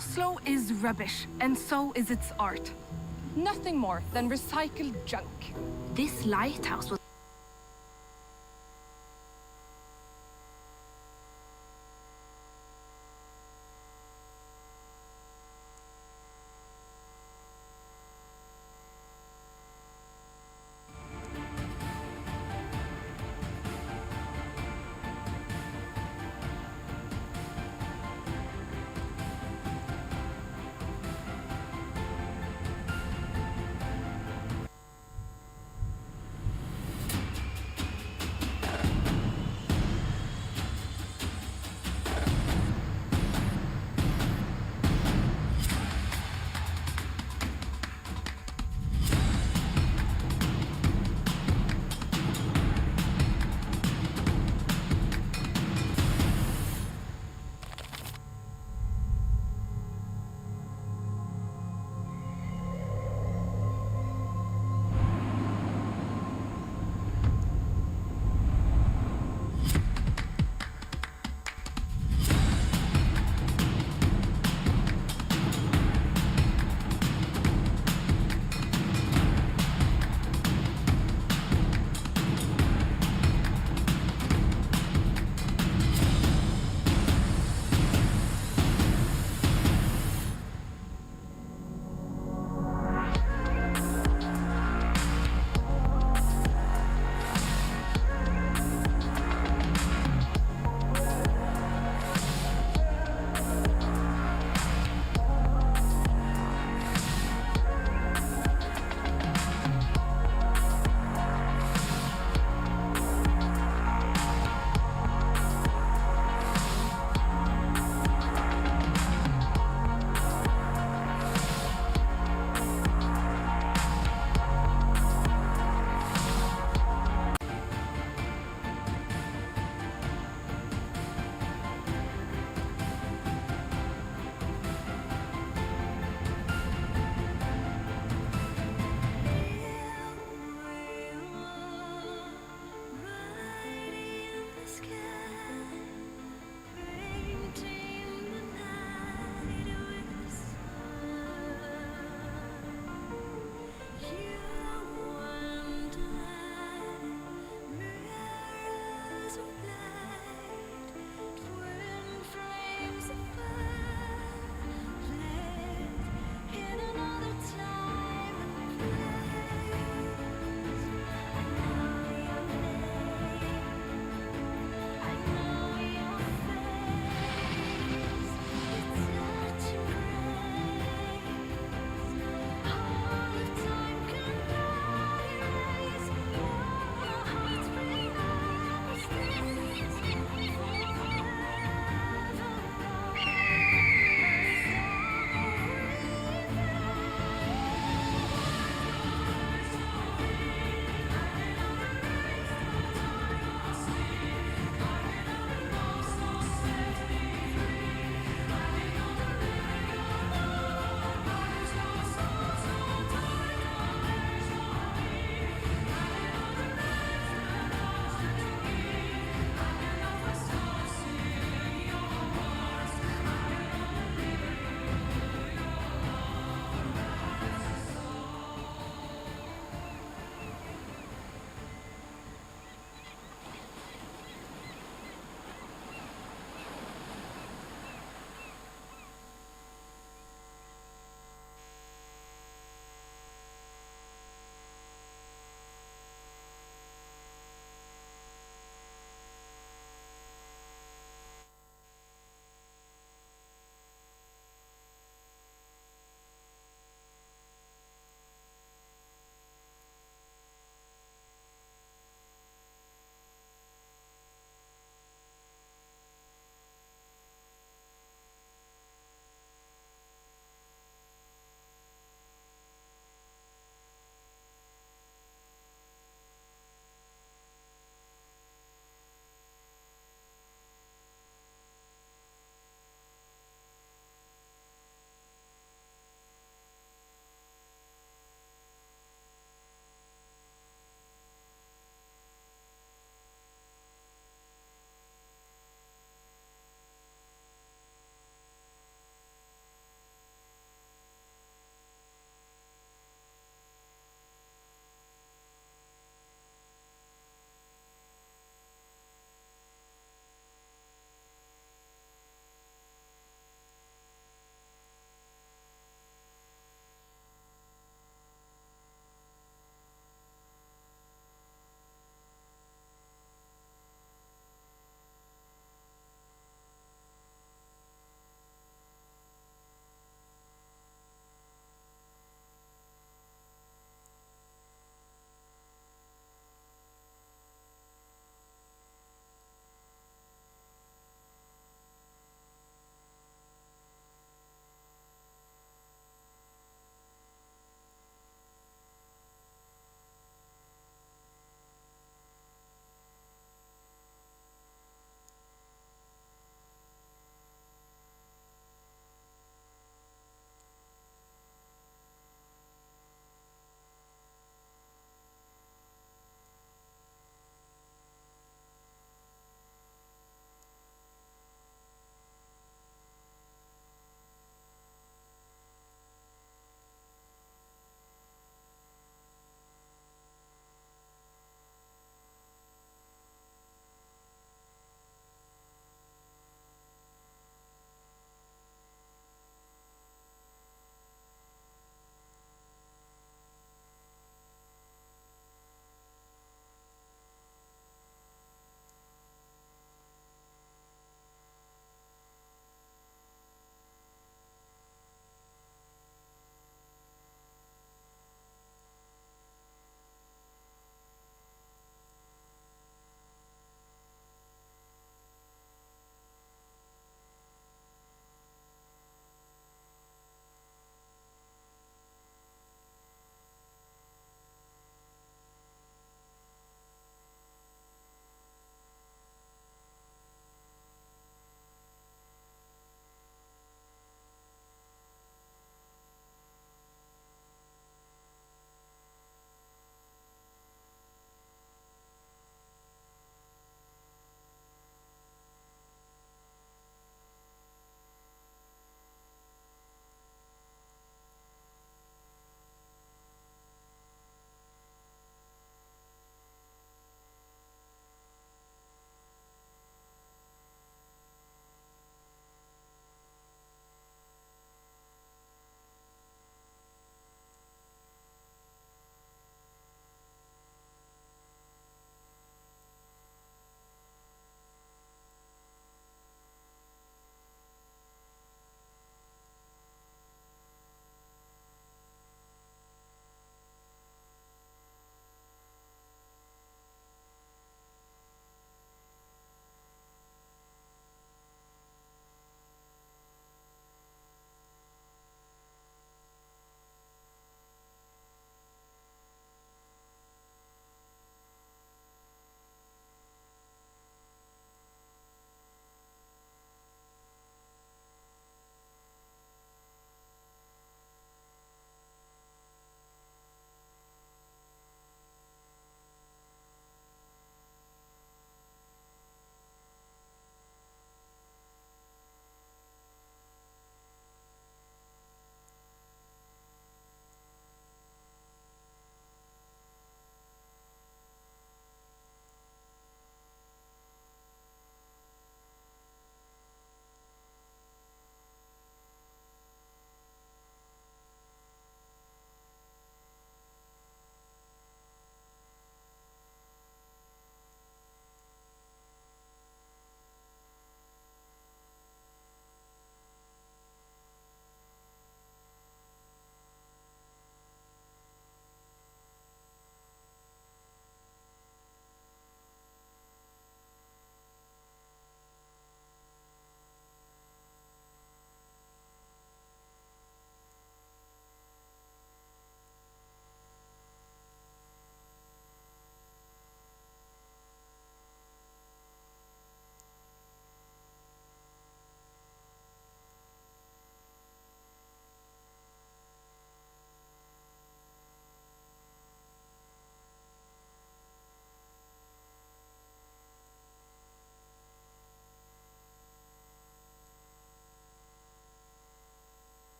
[SPEAKER 16] Oslo is rubbish, and so is its art. Nothing more than recycled junk.
[SPEAKER 17] This lighthouse was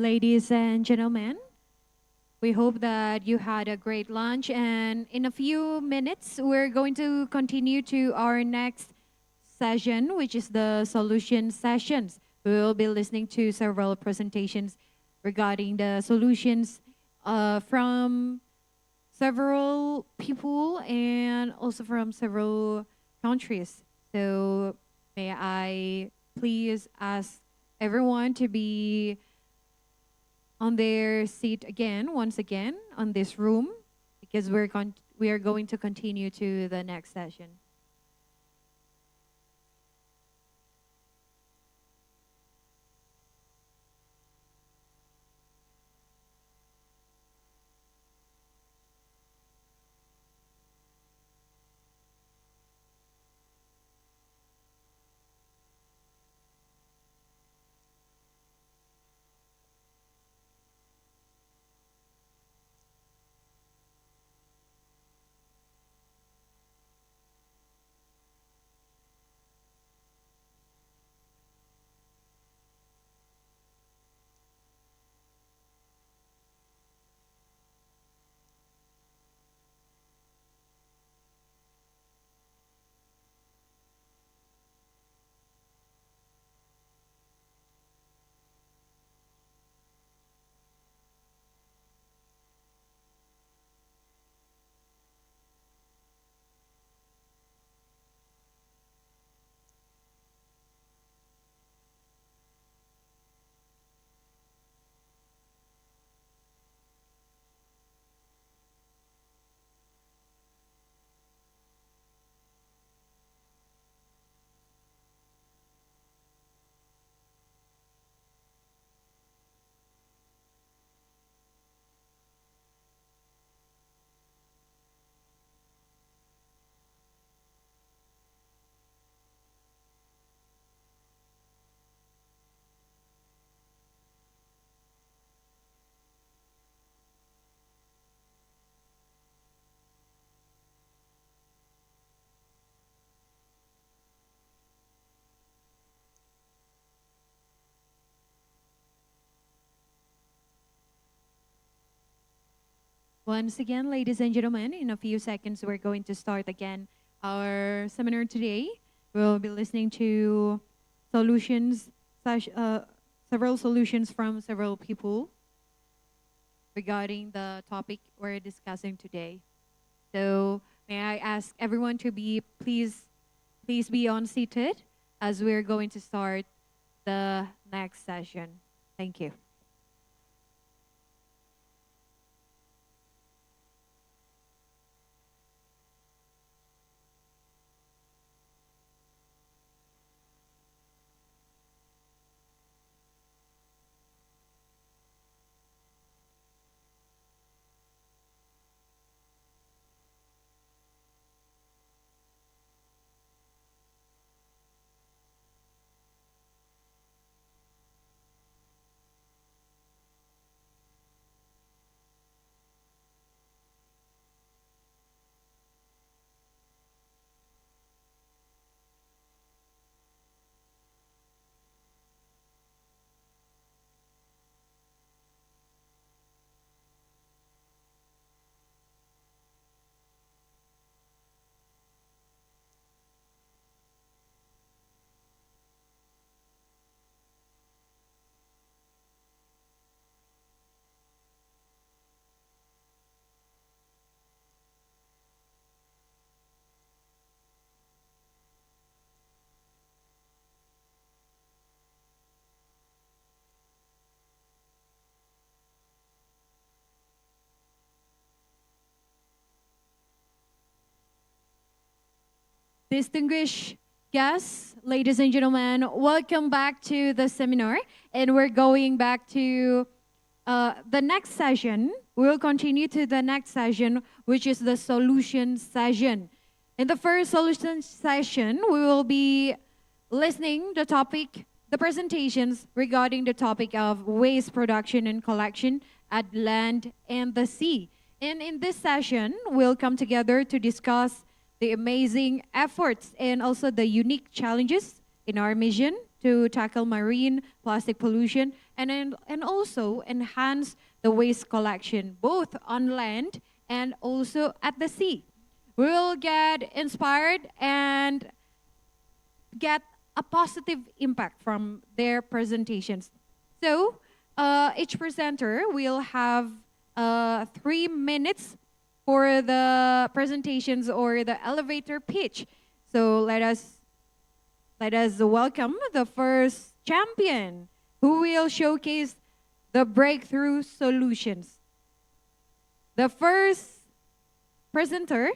[SPEAKER 1] Ladies and gentlemen, we hope that you had a great lunch, and in a few minutes, we're going to continue to our next session, which is the solution sessions. We will be listening to several presentations regarding the solutions from several people and also from several countries. So may I please ask everyone to be on their seat again, once again, on this room, because we are going to continue to the next session. Once again, ladies and gentlemen, in a few seconds, we're going to start again our seminar today. We'll be listening to several solutions from several people regarding the topic we're discussing today. So may I ask everyone to please be on seated as we're going to start the next session. Thank you. Distinguished guests, ladies and gentlemen, welcome back to the seminar. And we're going back to the next session. We'll continue to the next session, which is the solution session. In the first solution session, we will be listening the presentations regarding the topic of waste production and collection at land and the sea. And in this session, we'll come together to discuss the amazing efforts and also the unique challenges in our mission to tackle marine plastic pollution and also enhance the waste collection, both on land and also at the sea. We will get inspired and get a positive impact from their presentations. So each presenter will have 3 minutes for the presentations or the elevator pitch. So let us welcome the first champion who will showcase the breakthrough solutions. The first presenter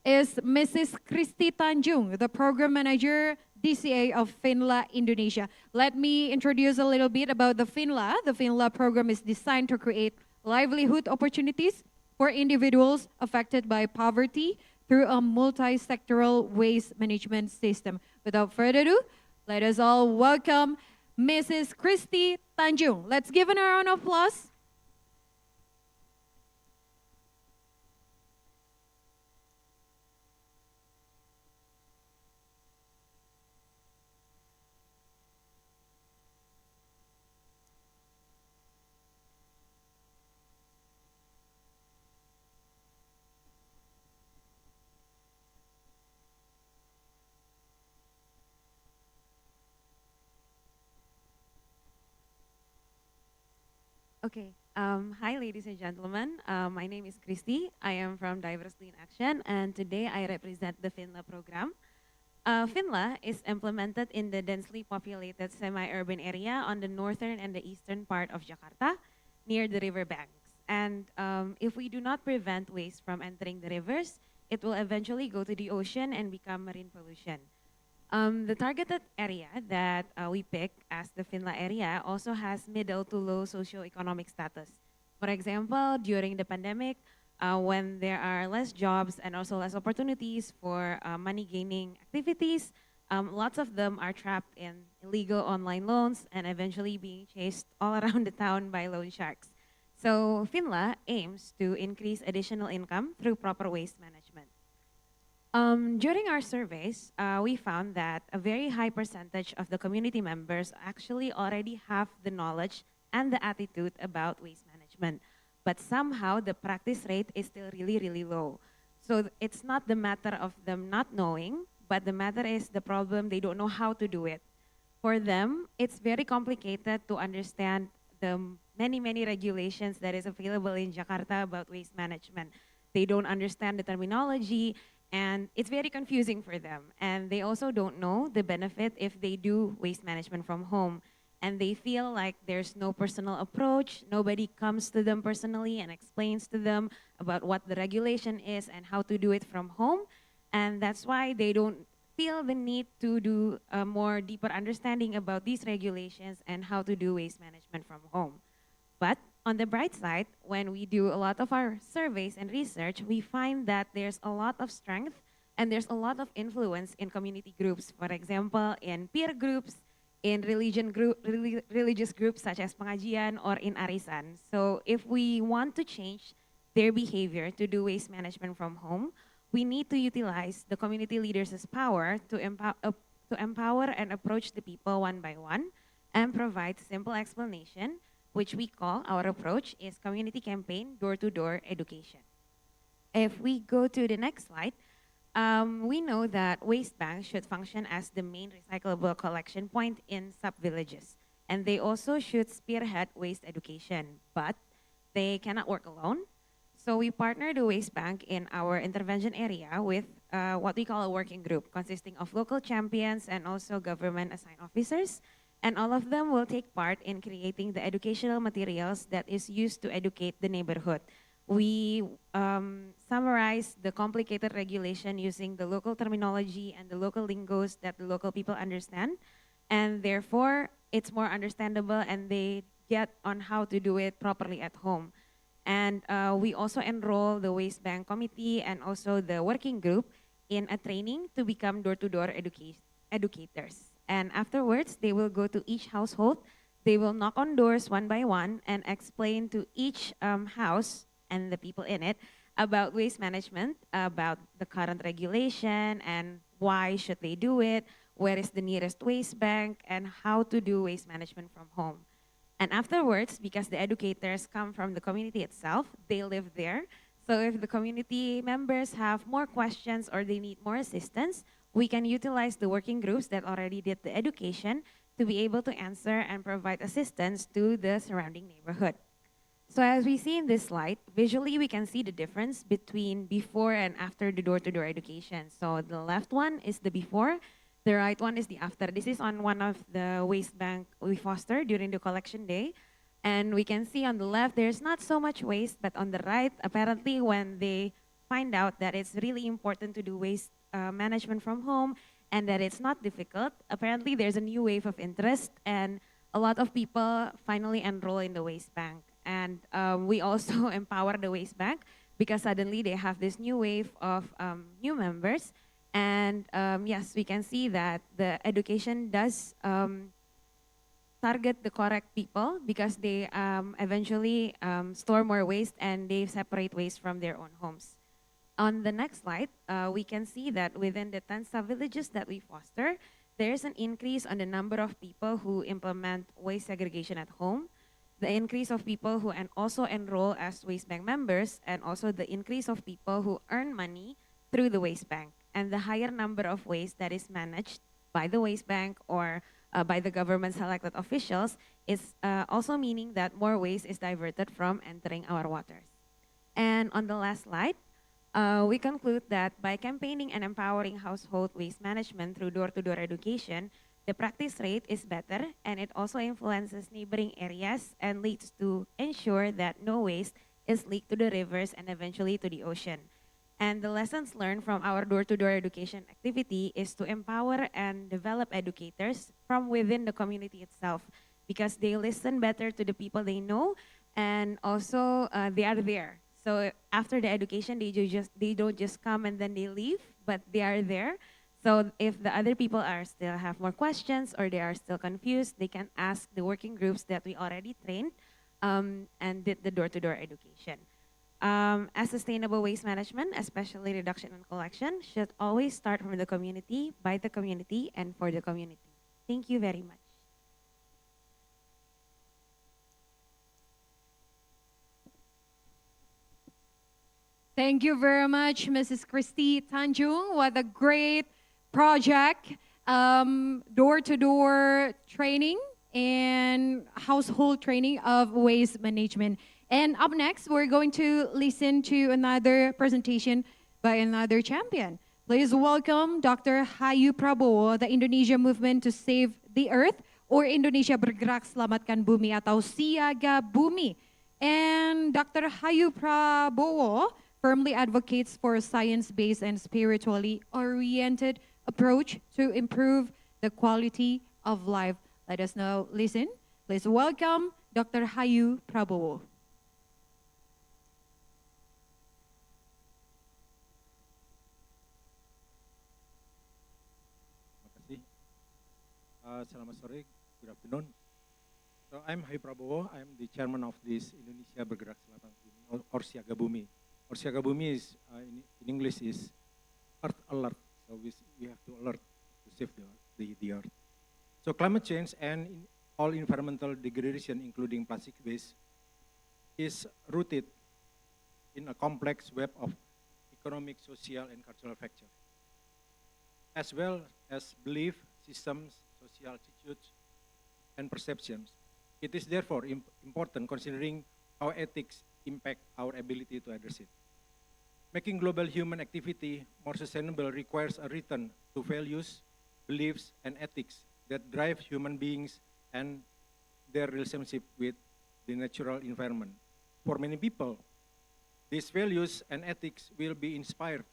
[SPEAKER 1] is Mrs. Christy Tanjung, the program manager DCA of Finla, Indonesia. Let me introduce a little bit about the Finla. The Finla program is designed to create livelihood opportunities for individuals affected by poverty through a multi-sectoral waste management system. Without further ado, let us all welcome Mrs. Christy Tanjung. Let's give her a round of applause.
[SPEAKER 18] Okay. Hi, ladies and gentlemen. My name is Christy. I am from Diversity in Action, and today I represent the Finla program. Finla is implemented in the densely populated semi-urban area on the northern and the eastern part of Jakarta, near the river banks. And if we do not prevent waste from entering the rivers, it will eventually go to the ocean and become marine pollution. The targeted area that we pick as the Finla area also has middle to low socioeconomic status. For example, during the pandemic, when there are less jobs and also less opportunities for money-gaining activities, lots of them are trapped in illegal online loans and eventually being chased all around the town by loan sharks. So Finla aims to increase additional income through proper waste management. During our surveys, we found that a very high percentage of the community members actually already have the knowledge and the attitude about waste management, but somehow the practice rate is still really, really low. So it's not the matter of them not knowing, but the matter is the problem, they don't know how to do it. For them, it's very complicated to understand the many, many regulations that is available in Jakarta about waste management. They don't understand the terminology, and it's very confusing for them. And they also don't know the benefit if they do waste management from home. And they feel like there's no personal approach, nobody comes to them personally and explains to them about what the regulation is and how to do it from home. And that's why they don't feel the need to do a more deeper understanding about these regulations and how to do waste management from home. But on the bright side, when we do a lot of our surveys and research, we find that there's a lot of strength and there's a lot of influence in community groups. For example, in peer groups, in religious groups such as pengajian or in arisan. So if we want to change their behavior to do waste management from home, we need to utilize the community leaders' power to empower and approach the people one by one and provide simple explanation, which we call, our approach is community campaign door-to-door education. If we go to the next slide, we know that waste banks should function as the main recyclable collection point in sub-villages. And they also should spearhead waste education, but they cannot work alone. So we partner the waste bank in our intervention area with what we call a working group consisting of local champions and also government assigned officers. And all of them will take part in creating the educational materials that is used to educate the neighborhood. We summarize the complicated regulation using the local terminology and the local lingos that the local people understand. And therefore, it's more understandable and they get on how to do it properly at home. And we also enroll the waste bank committee and also the working group in a training to become door-to-door educators. And afterwards, they will go to each household. They will knock on doors one by one and explain to each house and the people in it about waste management, about the current regulation and why should they do it, where is the nearest waste bank, and how to do waste management from home. And afterwards, because the educators come from the community itself, they live there. So if the community members have more questions or they need more assistance, we can utilize the working groups that already did the education to be able to answer and provide assistance to the surrounding neighborhood. So as we see in this slide, visually we can see the difference between before and after the door-to-door education. So the left one is the before, the right one is the after. This is on one of the waste bank we foster during the collection day. And we can see on the left, there's not so much waste, but on the right, apparently when they find out that it's really important to do waste management from home and that it's not difficult, apparently there's a new wave of interest and a lot of people finally enroll in the waste bank. And we also empower the waste bank because suddenly they have this new wave of new members. And yes, we can see that the education does target the correct people because they eventually store more waste and they separate waste from their own homes. On the next slide, we can see that within the 10 sub-villages that we foster, there's an increase on the number of people who implement waste segregation at home, the increase of people who also enroll as waste bank members, and also the increase of people who earn money through the waste bank. And the higher number of waste that is managed by the waste bank or by the government selected officials is also meaning that more waste is diverted from entering our waters. And on the last slide, we conclude that by campaigning and empowering household waste management through door-to-door education, the practice rate is better and it also influences neighboring areas and leads to ensure that no waste is leaked to the rivers and eventually to the ocean. And the lessons learned from our door-to-door education activity is to empower and develop educators from within the community itself because they listen better to the people they know and also they are there. So after the education, they don't just come and then they leave, but they are there. So if the other people are still have more questions or they are still confused, they can ask the working groups that we already trained and did the door-to-door education. As sustainable waste management, especially reduction and collection, should always start from the community, by the community, and for the community. Thank you very much.
[SPEAKER 1] Thank you very much, Mrs. Christy Tanjung. What a great project. Door-to-door training and household training of waste management. And up next, we're going to listen to another presentation by another champion. Please welcome Dr. Hayu Prabowo, the Indonesia Movement to Save the Earth, or Indonesia Bergerak Selamatkan Bumi atau Siaga Bumi. And Dr. Hayu Prabowo firmly advocates for a science-based and spiritually oriented approach to improve the quality of life. Let us now listen. Please welcome Dr. Hayu Prabowo.
[SPEAKER 19] Selamat sore, good afternoon. So I'm Hayu Prabowo. I'm the chairman of this Indonesia Bergerak Selamatkan Bumi or Siaga Bumi. Or Siaga Bumi is in English is Earth Alert. So we have to alert to save the Earth. So climate change and all environmental degradation, including plastic waste, is rooted in a complex web of economic, social, and cultural factors, as well as belief systems, social attitudes, and perceptions. It is therefore important considering how ethics impact our ability to address it. Making global human activity more sustainable requires a return to values, beliefs, and ethics that drive human beings and their relationship with the natural environment. For many people, these values and ethics will be inspired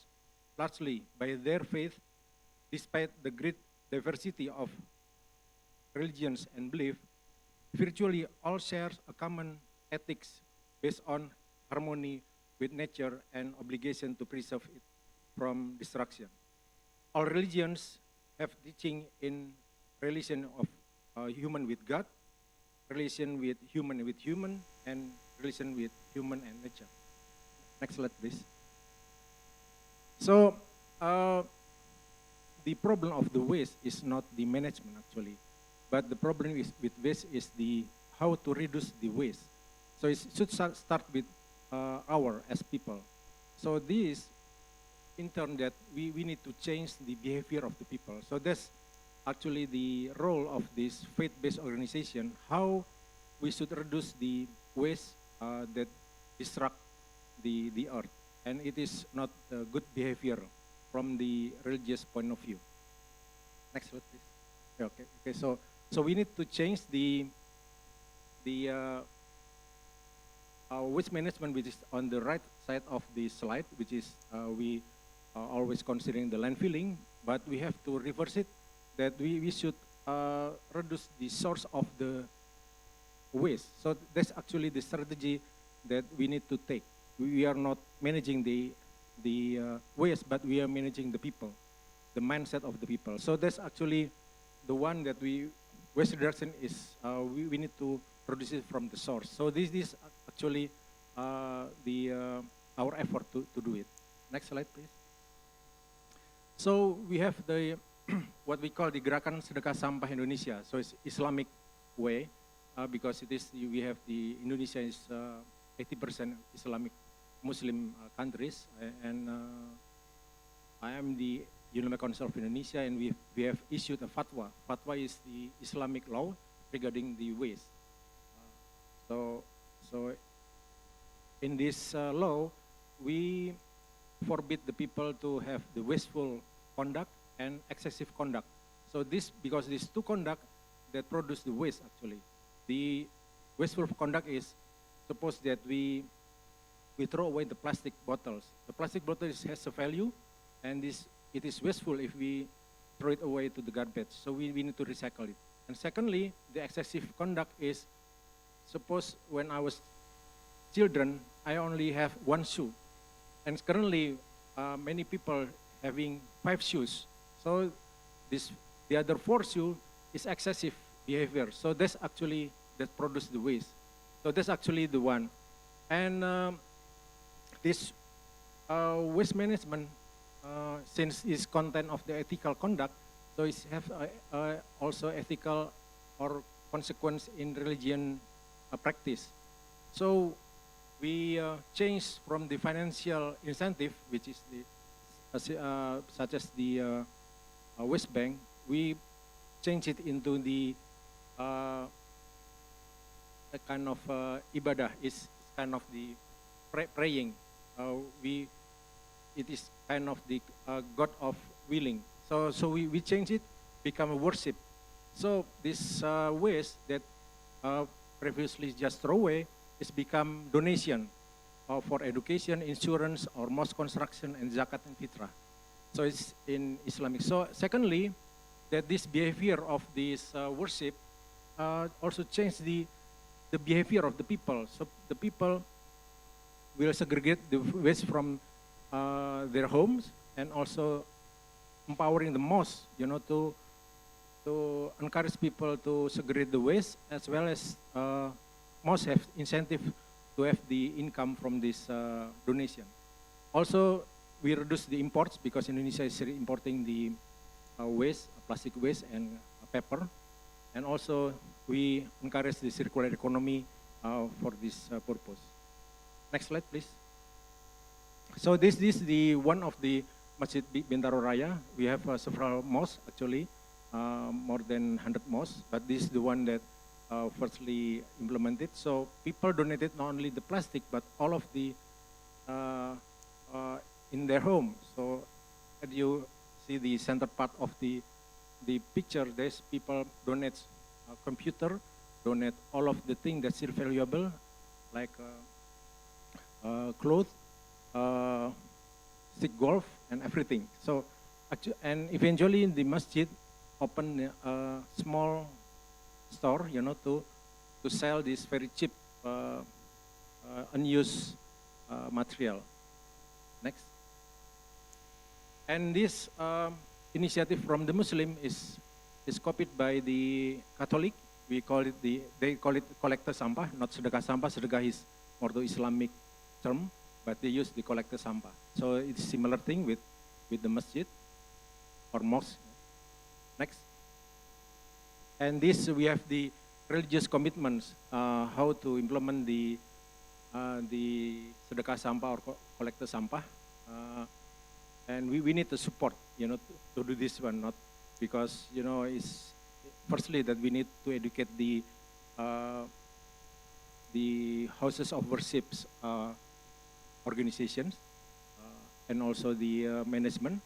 [SPEAKER 19] largely by their faith, despite the great diversity of religions and belief. Virtually all share a common ethics based on harmony with nature and obligation to preserve it from destruction. All religions have teaching in relation of human with God, relation with human, and relation with human and nature. Next slide, please. So, the problem of the waste is not the management actually, but the problem with waste is the how to reduce the waste. So it should start with as people. So this, in turn, that we need to change the behavior of the people. So that's actually the role of this faith-based organization, how we should reduce the waste that disrupt the earth. And it is not good behavior from the religious point of view. Next slide, please. Okay. So we need to change the waste management, which is on the right side of the slide, which is we are always considering the landfilling, but we have to reverse it, that we should reduce the source of the waste. So that's actually the strategy that we need to take. We are not managing the waste, but we are managing the people, the mindset of the people. So that's actually the one that waste reduction is, we need to produce it from the source. So this is actually our effort to do it. Next slide, please. So we have the what we call the Gerakan Sedekah Sampah Indonesia. So it's Islamic way, because we have the Indonesia is 80% Islamic Muslim countries, and I am the Ulama Council of Indonesia, and we have issued a fatwa. Fatwa is the Islamic law regarding the waste. So in this law, we forbid the people to have the wasteful conduct and excessive conduct. So because these two conduct that produce the waste actually. The wasteful conduct is, suppose that we throw away the plastic bottles. The plastic bottle has a value, and it is wasteful if we throw it away to the garbage. So we need to recycle it. And secondly, the excessive conduct is, suppose when I was children, I only have one shoe. And currently, many people having 5 shoes. So the other 4 shoes is excessive behavior. So that's actually that produce the waste. So that's actually the one. And this waste management, since it's content of the ethical conduct, so it have also ethical or consequence in religion practice. So we change from the financial incentive, which is such as the West Bank, we change it into the a kind of ibadah, is kind of the praying. It is kind of the God of willing. So we change it, become a worship. So this waste that previously just throw away is become donation for education, insurance, or mosque construction, and zakat and fitrah. So it's in Islamic. So secondly, that this behavior of this worship also change the behavior of the people. So the people will segregate the waste from their homes, and also empowering the mosque, to encourage people to segregate the waste, as well as mosques have incentive to have the income from this donation. Also, we reduce the imports because Indonesia is importing the waste, plastic waste, and paper. And also, we encourage the circular economy for this purpose. Next slide, please. So this is the one of the Masjid Bintaro Raya. We have several mosques actually, more than 100 mosques, but this is the one that firstly implemented. So people donated not only the plastic, but all of the in their home. So as you see the center part of the picture, there's people donate a computer, donate all of the things that's still valuable, like clothes, stick golf, and everything. So, and eventually the masjid opened a small store, to sell this very cheap, unused material. Next. And this initiative from the Muslim is copied by the Catholic. They call it collector sampah, not sedekah sampah. Sedekah is more the Islamic term, but they use the collector sampah. So it's similar thing with the masjid or mosque. Next. And this we have the religious commitments, how to implement the sedekah sampah or collector sampah, and we need to support, to do this one, not because, it's firstly that we need to educate the houses of worships organizations and also the management,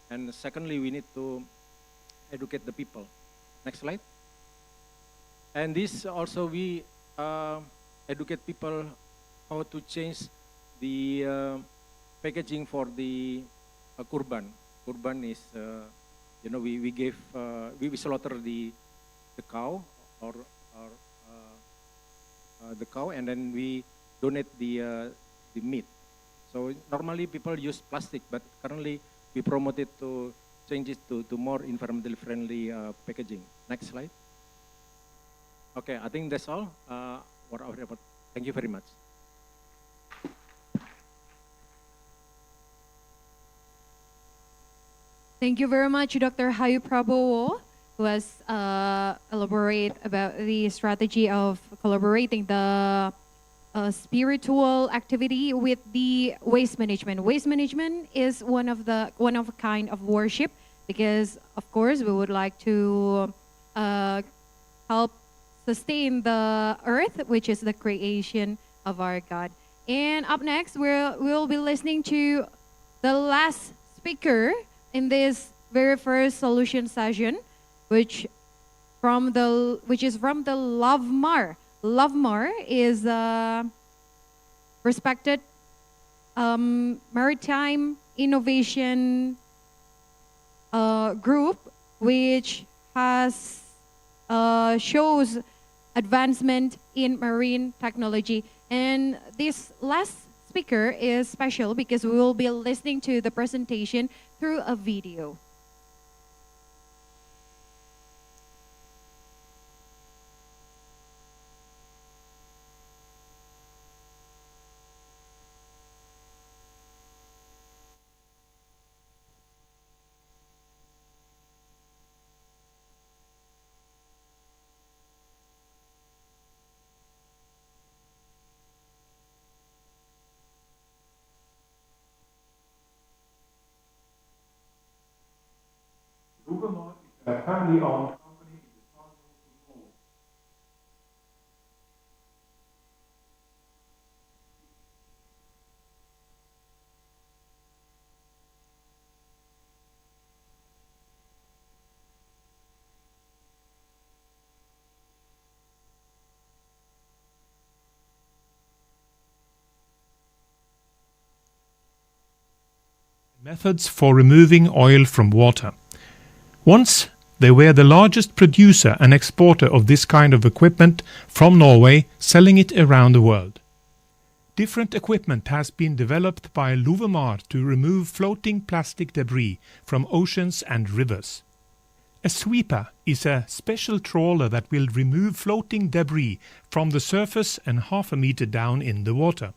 [SPEAKER 19] and secondly we need to educate the people. Next slide. And this also we educate people how to change the packaging for the kurban. Kurban is, we slaughter the cow or the cow, and then we donate the meat. So normally people use plastic, but currently we promote it to change it to more environmentally friendly packaging. Next slide. Okay, I think that's all. What our report. Thank you very much.
[SPEAKER 1] Thank you very much, Dr. Hayu Prabowo, who has elaborated about the strategy of collaborating the spiritual activity with the waste management. Waste management is one of a kind of worship, because of course we would like to help sustain the earth, which is the creation of our God. And up next, we'll be listening to the last speaker in this very first solution session, which is from the LoveMar. LoveMar is a respected maritime innovation group, which has shows advancement in marine technology. And this last speaker is special because we will be listening to the presentation through a video.
[SPEAKER 20] A family-owned company in the southern Timor. Methods for removing oil from water. Once they were the largest producer and exporter of this kind of equipment from Norway, selling it around the world. Different equipment has been developed by LoveMar to remove floating plastic debris from oceans and rivers. A sweeper is a special trawler that will remove floating debris from the surface and half a meter down in the water.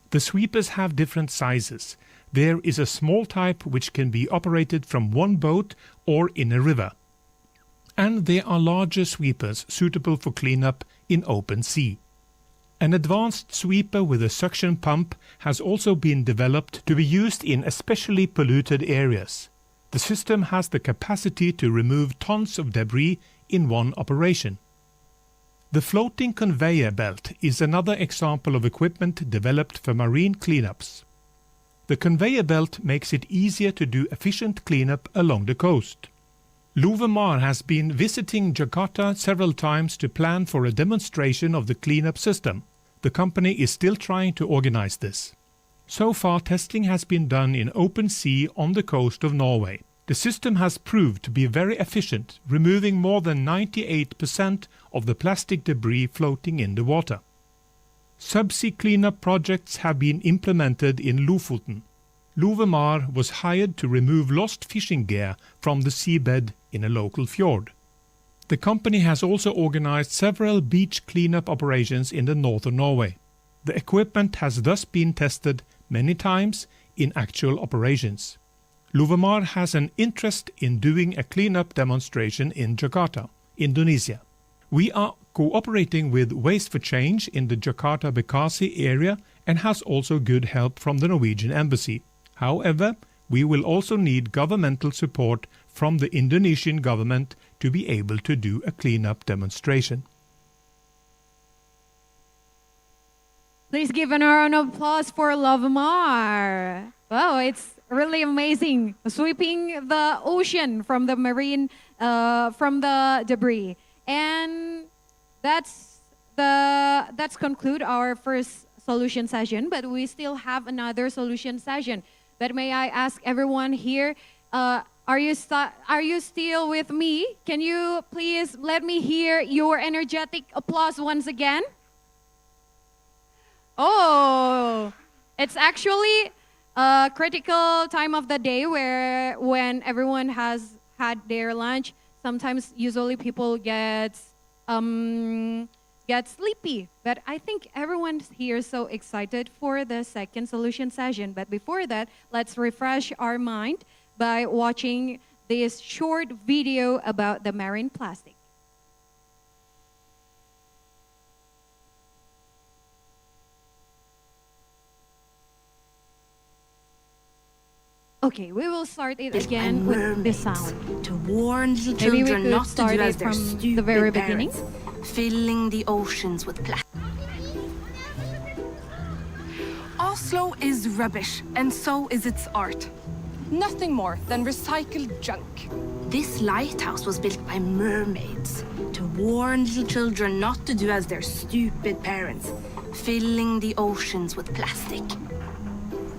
[SPEAKER 20] The sweepers have different sizes. There is a small type which can be operated from one boat or in a river. And there are larger sweepers suitable for cleanup in open sea. An advanced sweeper with a suction pump has also been developed to be used in especially polluted areas. The system has the capacity to remove tons of debris in one operation. The floating conveyor belt is another example of equipment developed for marine cleanups. The conveyor belt makes it easier to do efficient cleanup along the coast. LoveMar has been visiting Jakarta several times to plan for a demonstration of the cleanup system. The company is still trying to organize this. So far, testing has been done in open sea on the coast of Norway. The system has proved to be very efficient, removing more than 98% of the plastic debris floating in the water. Subsea cleanup projects have been implemented in Lofoten. LoveMar was hired to remove lost fishing gear from the seabed in a local fjord. The company has also organized several beach cleanup operations in the northern Norway. The equipment has thus been tested many times in actual operations. LoveMar has an interest in doing a cleanup demonstration in Jakarta, Indonesia. We are cooperating with Waste for Change in the Jakarta-Bekasi area and has also good help from the Norwegian Embassy. However, we will also need governmental support from the Indonesian government to be able to do a cleanup demonstration.
[SPEAKER 1] Please give an round of applause for Lovemar. Wow, it's really amazing. Sweeping the ocean from the marine, from the debris. And that's conclude our first solution session, but we still have another solution session. But may I ask everyone here, are you still with me? Can you please let me hear your energetic applause once again? Oh, it's actually a critical time of the day when everyone has had their lunch. Sometimes, usually people get sleepy, but I think everyone here is so excited for the second solution session. But before that, let's refresh our mind by watching this short video about the marine plastic. Okay, we will start it again with the sound.
[SPEAKER 2] To warn little
[SPEAKER 1] Maybe
[SPEAKER 2] children
[SPEAKER 1] we could
[SPEAKER 2] not to
[SPEAKER 1] start
[SPEAKER 2] do as
[SPEAKER 1] it
[SPEAKER 2] their
[SPEAKER 1] from
[SPEAKER 2] stupid
[SPEAKER 1] the very
[SPEAKER 2] parents,
[SPEAKER 1] beginning.
[SPEAKER 2] filling the oceans with plastic.
[SPEAKER 16] Oslo is rubbish, and so is its art. Nothing more than recycled junk.
[SPEAKER 2] This lighthouse was built by mermaids to warn little children not to do as their stupid parents, filling the oceans with plastic.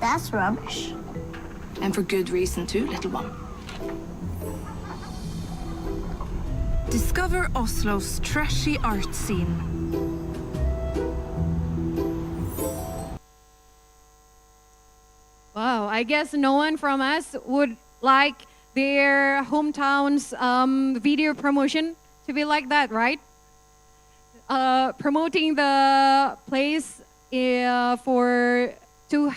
[SPEAKER 2] That's rubbish. And for good reason too, little one.
[SPEAKER 16] Discover Oslo's trashy art scene.
[SPEAKER 1] Wow, I guess no one from us would like their hometown's video promotion to be like that, right? Promoting the place to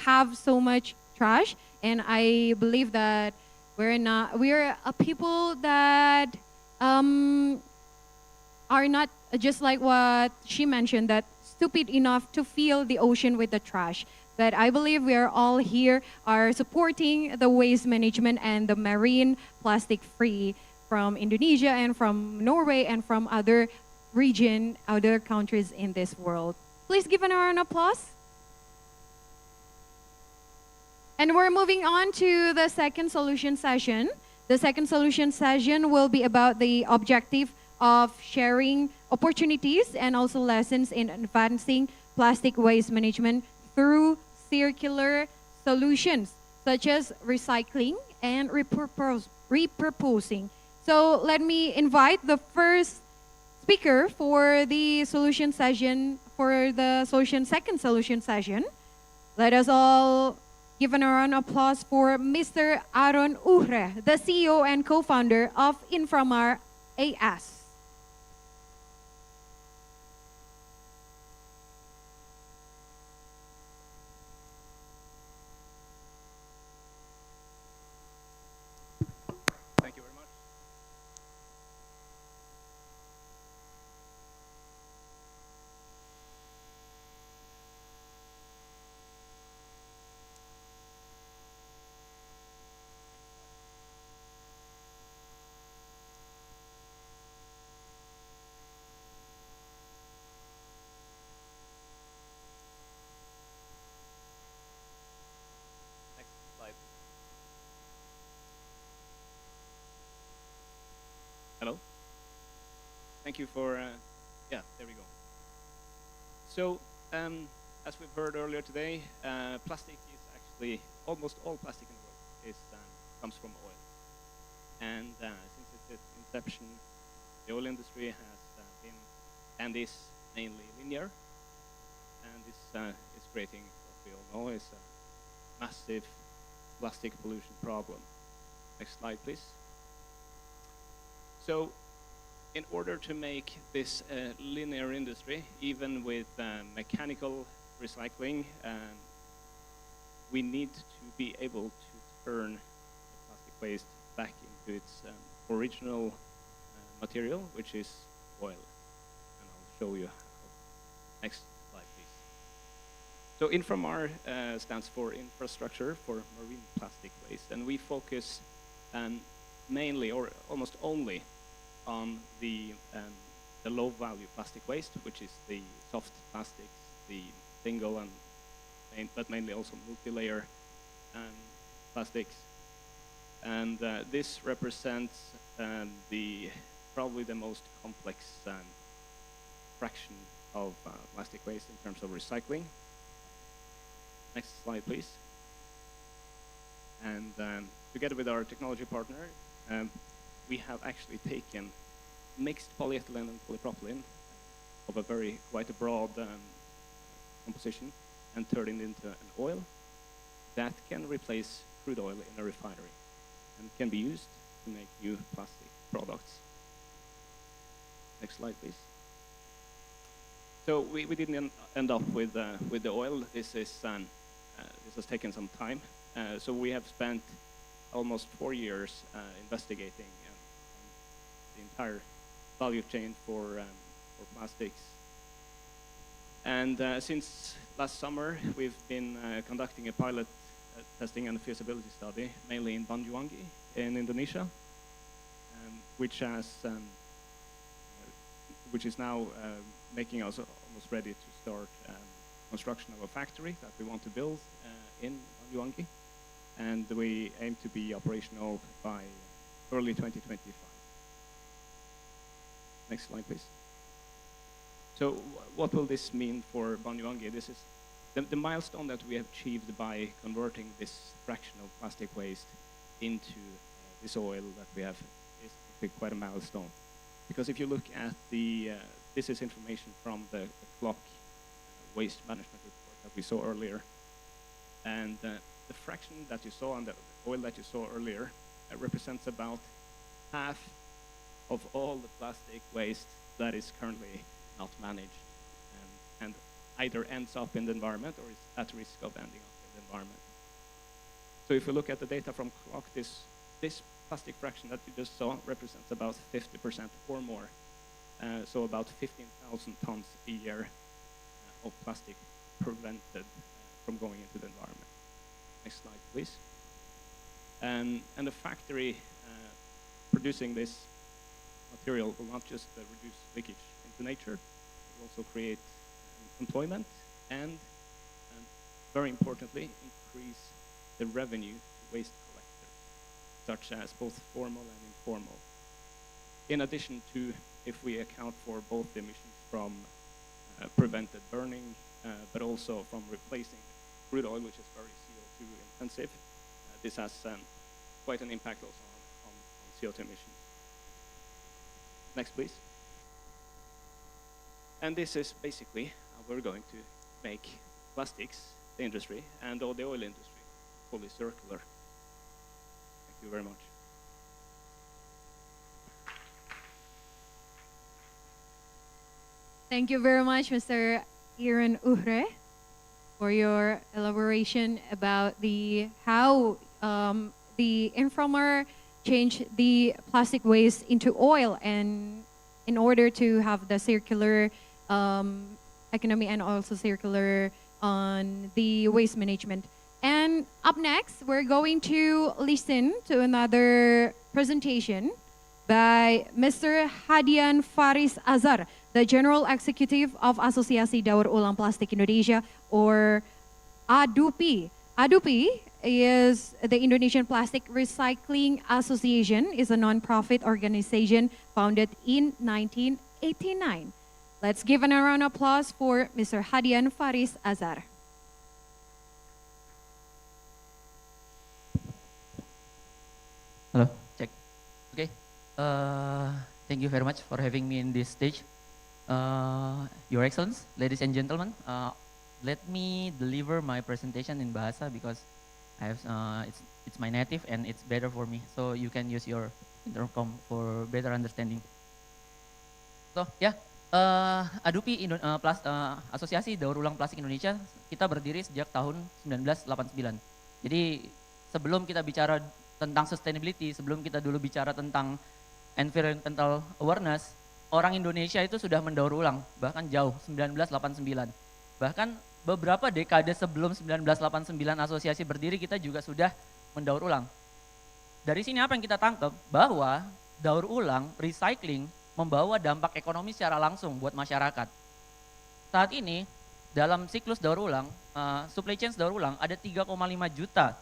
[SPEAKER 1] have so much trash, and I believe that we're a people that are not just like what she mentioned, that stupid enough to fill the ocean with the trash. But I believe we are all here are supporting the waste management and the marine plastic free from Indonesia and from Norway and from other other countries in this world. Please give an round of applause. And we're moving on to the second solution session. The second solution session will be about the objective of sharing opportunities and also lessons in advancing plastic waste management through circular solutions, such as recycling and repurposing. So let me invite the first speaker for the solution session, for the second solution session. Let us all give a round of applause for Mr. Aron Uhre, the CEO and co-founder of Inframar AS.
[SPEAKER 21] Thank you very much. Next slide. Hello. Thank you for, yeah, there we go. So, as we've heard earlier today, plastic is actually, almost all plastic in the world comes from oil. And since its inception, the oil industry has been, and is mainly linear, and this is creating what we all know is a massive plastic pollution problem. Next slide, please. So, in order to make this linear industry, even with mechanical recycling, we need to be able to turn the plastic waste back into its original material, which is oil. show you how. Next slide, please. So Inframar stands for Infrastructure for Marine Plastic Waste, and we focus mainly or almost only on the low-value plastic waste, which is the soft plastics, the single and but mainly also multi-layer plastics. And this represents probably the most complex fraction of plastic waste in terms of recycling. Next slide, please. And together with our technology partner, we have actually taken mixed polyethylene and polypropylene of quite a broad composition and turned it into an oil that can replace crude oil in a refinery and can be used to make new plastic products. Next slide, please. So we didn't end up with the oil. This has taken some time. So we have spent almost 4 years investigating the entire value chain for plastics. And since last summer, we've been conducting a pilot testing and feasibility study, mainly in Banyuwangi in Indonesia, which is now making us almost ready to start construction of a factory that we want to build in Banyuwangi, and we aim to be operational by early 2025. Next slide, please. So what will this mean for Banyuwangi? This is the milestone that we have achieved by converting this fraction of plastic waste into this oil that we have is actually quite a milestone. Because if you look at this is information from the clock waste management report that we saw earlier. And the fraction that you saw and the oil that you saw earlier represents about half of all the plastic waste that is currently not managed and either ends up in the environment or is at risk of ending up in the environment. So if you look at the data from clock, this plastic fraction that you just saw represents about 50% or more. So about 15,000 tons a year of plastic prevented from going into the environment. Next slide, please. And the factory producing this material will not just reduce leakage into nature, it will also create employment and very importantly, increase the revenue to waste collectors, such as both formal and informal. In addition to, if we account for both the emissions from prevented burning, but also from replacing crude oil, which is very CO2 intensive, this has quite an impact also on CO2 emissions. Next, please. And this is basically how we're going to make plastics, the industry, and the oil industry fully circular. Thank you very much.
[SPEAKER 1] Thank you very much, Mr. Aaron Uhre, for your elaboration about how the Inframar changed the plastic waste into oil, and in order to have the circular economy and also circular on the waste management. And up next, we're going to listen to another presentation by Mr. Hadian Faris Azhar, the General Executive of Asosiasi Daur Ulang Plastik Indonesia, or ADUPI. ADUPI is the Indonesian Plastic Recycling Association, is a non-profit organization founded in 1989. Let's give a round of applause for Mr. Hadian Faris Azhar.
[SPEAKER 3] Hello, check. Okay. Thank you very much for having me in this stage. Your Excellency, ladies and gentlemen, let me deliver my presentation in Bahasa because I have it's my native and it's better for me. So you can use your intercom for better understanding. So yeah, ADUPI Asosiasi Daur Ulang Plastik Indonesia, kita berdiri sejak tahun 1989. Jadi sebelum kita bicara tentang sustainability, sebelum kita dulu bicara tentang environmental awareness, orang Indonesia itu sudah mendaur ulang, bahkan jauh, 1989. Bahkan beberapa dekade sebelum 1989 asosiasi berdiri kita juga sudah mendaur ulang. Dari sini apa yang kita tangkap? Bahwa daur ulang, recycling membawa dampak ekonomi secara langsung buat masyarakat. Saat ini dalam siklus daur ulang, supply chain daur ulang ada 3,5 juta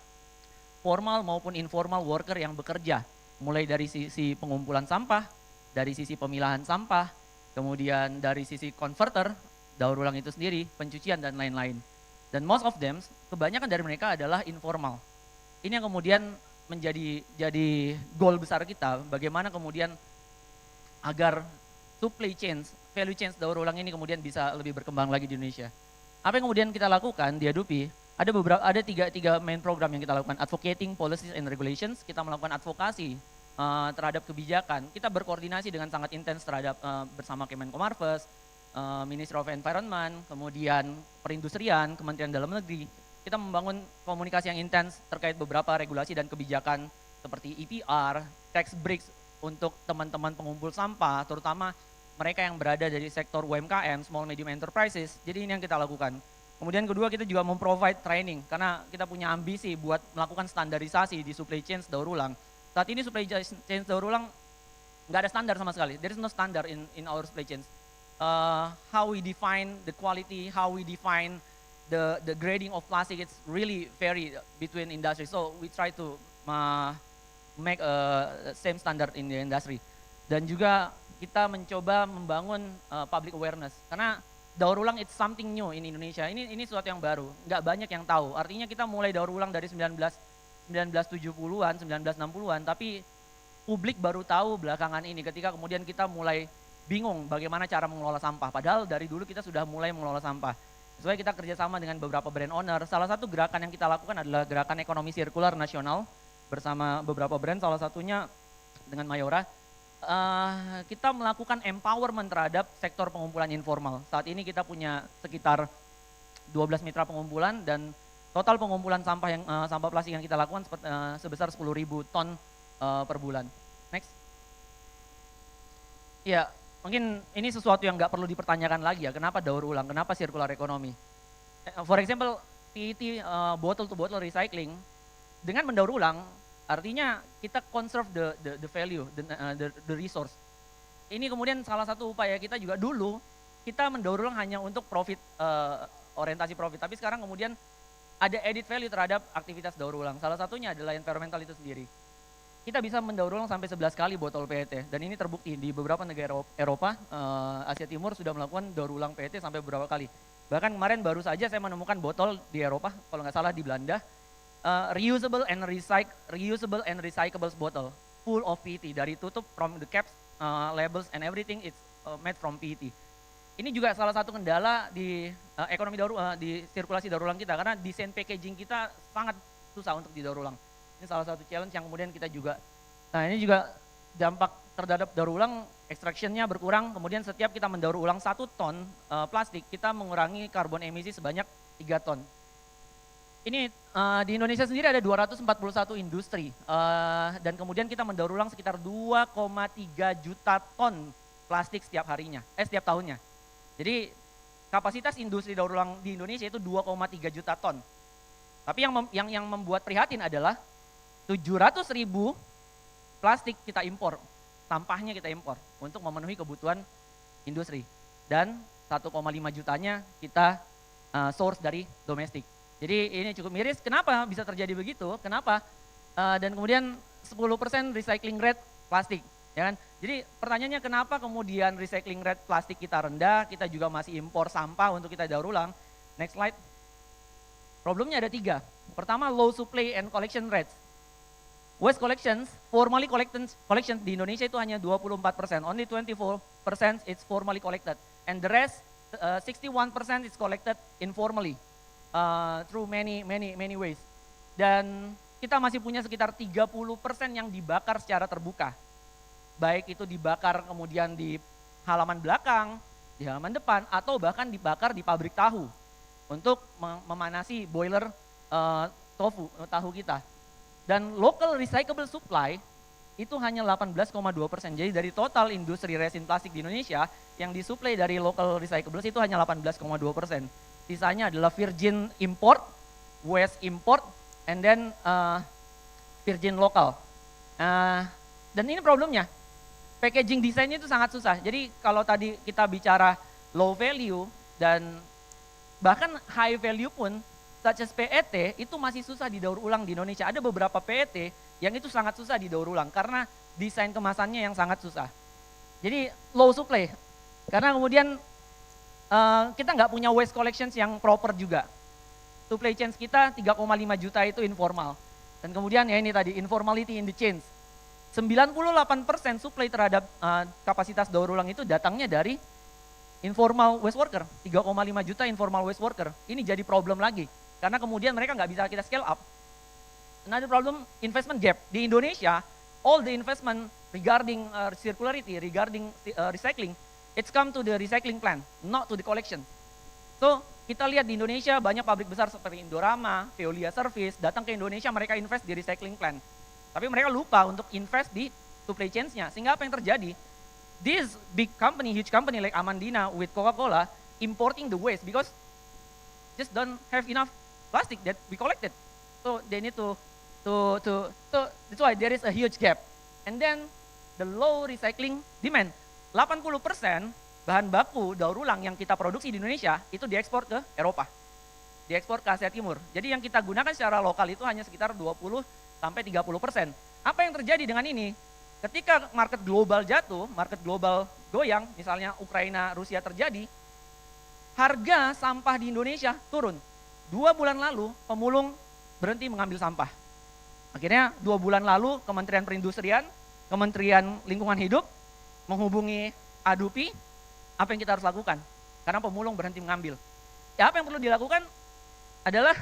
[SPEAKER 3] formal maupun informal worker yang bekerja. Mulai dari sisi pengumpulan sampah, dari sisi pemilahan sampah, kemudian dari sisi converter, daur ulang itu sendiri, pencucian dan lain-lain. Dan most of them, kebanyakan dari mereka adalah informal. Ini yang kemudian jadi goal besar kita, bagaimana kemudian agar supply chains, value chains daur ulang ini kemudian bisa lebih berkembang lagi di Indonesia. Apa yang kemudian kita lakukan di UNDP? Ada tiga main program yang kita lakukan, advocating policies and regulations, kita melakukan advokasi terhadap kebijakan, kita berkoordinasi dengan sangat intens terhadap bersama Kemenkomarves, Ministry of Environment, kemudian perindustrian, Kementerian Dalam Negeri. Kita membangun komunikasi yang intens terkait beberapa regulasi dan kebijakan seperti EPR, tax breaks untuk teman-teman pengumpul sampah, terutama mereka yang berada dari sektor UMKM, small medium enterprises. Jadi ini yang kita lakukan. Kemudian kedua, kita juga memprovide training karena kita punya ambisi buat melakukan standarisasi di supply chain daur ulang. Saat ini supply chain daur ulang nggak ada standar sama sekali. There is no standard in our supply chains. How we define the quality, how we define the grading of plastic, it's really vary between industry. So we try to make a same standard in the industry. Dan juga kita mencoba membangun public awareness karena daur ulang it's something new in Indonesia. Ini sesuatu yang baru, nggak banyak yang tahu. Artinya kita mulai daur ulang dari 1970-an, 1960-an, tapi publik baru tahu belakangan ini ketika kemudian kita mulai bingung bagaimana cara mengelola sampah. Padahal dari dulu kita sudah mulai mengelola sampah. Sesuai kita kerjasama dengan beberapa brand owner. Salah satu gerakan yang kita lakukan adalah gerakan ekonomi sirkular nasional bersama beberapa brand, salah satunya dengan Mayora. Kita melakukan empowerment terhadap sektor pengumpulan informal. Saat ini kita punya sekitar 12 mitra pengumpulan dan total pengumpulan sampah plastik yang kita lakukan sebesar 10.000 ton per bulan. Next. Ya, mungkin ini sesuatu yang nggak perlu dipertanyakan lagi ya, kenapa daur ulang, kenapa circular economy. For example, PET bottle to bottle recycling, dengan mendaur ulang, artinya kita conserve the value, the resource. Ini kemudian salah satu upaya kita juga dulu, kita mendaur ulang hanya untuk profit, orientasi profit. Tapi sekarang kemudian ada added value terhadap aktivitas daur ulang. Salah satunya adalah environmental itu sendiri. Kita bisa mendaur ulang sampai 11 kali botol PET. Dan ini terbukti di beberapa negara Eropa, Asia Timur sudah melakukan daur ulang PET sampai beberapa kali. Bahkan kemarin baru saja saya menemukan botol di Eropa, kalau nggak salah di Belanda, reusable and recyclable bottle full of PET, dari tutup from the caps, labels and everything it's made from PET. Ini juga salah satu kendala di ekonomi di sirkulasi daur ulang kita karena desain packaging kita sangat susah untuk didaur ulang. Ini salah satu challenge yang kemudian kita juga. Nah, ini juga dampak terhadap daur ulang, extractionnya berkurang, kemudian setiap kita mendaur ulang 1 ton plastik, kita mengurangi karbon emisi sebanyak 3 ton. Ini di Indonesia sendiri ada 241 industri dan kemudian kita mendaur ulang sekitar 2,3 juta ton plastik setiap harinya, setiap tahunnya. Jadi kapasitas industri daur ulang di Indonesia itu 2,3 juta ton. Tapi yang membuat prihatin adalah 700.000 plastik kita impor, sampahnya kita impor untuk memenuhi kebutuhan industri. Dan 1,5 jutanya kita source dari domestik. Jadi ini cukup miris. Kenapa bisa terjadi begitu? Kenapa? Dan kemudian 10% recycling rate plastik, ya kan? Jadi pertanyaannya kenapa kemudian recycling rate plastik kita rendah, kita juga masih impor sampah untuk kita daur ulang. Next slide. Problemnya ada 3. Pertama, low supply and collection rates. Waste collections, formally collection di Indonesia itu hanya 24%, only 24% it's formally collected, and the rest 61% is collected informally. Through many ways. Dan kita masih punya sekitar 30% yang dibakar secara terbuka. Baik itu dibakar kemudian di halaman belakang, di halaman depan, atau bahkan dibakar di pabrik tahu untuk memanasi boiler tahu kita. Dan local recyclable supply itu hanya 18,2%. Jadi dari total industri resin plastik di Indonesia yang disuplai dari local recyclables itu hanya 18,2%. Sisanya adalah virgin import, waste import, and then virgin lokal. Dan ini problemnya, packaging desainnya itu sangat susah. Jadi kalau tadi kita bicara low value dan bahkan high value pun, such as PET, itu masih susah didaur ulang di Indonesia. Ada beberapa PET yang itu sangat susah didaur ulang karena desain kemasannya yang sangat susah. Jadi low supply, karena kemudian kita nggak punya waste collections yang proper juga. Supply chains kita 3,5 juta itu informal. Dan kemudian ya ini tadi, informality in the chains. 98% supply terhadap kapasitas daur ulang itu datangnya dari informal waste worker. 3,5 juta informal waste worker. Ini jadi problem lagi. Karena kemudian mereka nggak bisa kita scale up. Another problem, investment gap. Di Indonesia, all the investment regarding circularity, regarding recycling, it's come to the recycling plant, not to the collection. So, kita lihat di Indonesia banyak pabrik besar seperti Indorama, Veolia Service, datang ke Indonesia mereka invest di recycling plant. Tapi mereka lupa untuk invest di supply chains-nya. Sehingga apa yang terjadi? This big company, huge company like Amandina with Coca-Cola, importing the waste because just don't have enough plastic that we collected. So they need so that's why there is a huge gap. And then the low recycling demand. 80% bahan baku daur ulang yang kita produksi di Indonesia itu diekspor ke Eropa. Diekspor ke Asia Timur. Jadi yang kita gunakan secara lokal itu hanya sekitar 20-30%. Apa yang terjadi dengan ini? Ketika market global jatuh, market global goyang, misalnya Ukraina, Rusia terjadi, harga sampah di Indonesia turun. 2 bulan lalu pemulung berhenti mengambil sampah. Akhirnya 2 bulan lalu Kementerian Perindustrian, Kementerian Lingkungan Hidup menghubungi UNDP, apa yang kita harus lakukan? Karena pemulung berhenti mengambil. Ya apa yang perlu dilakukan adalah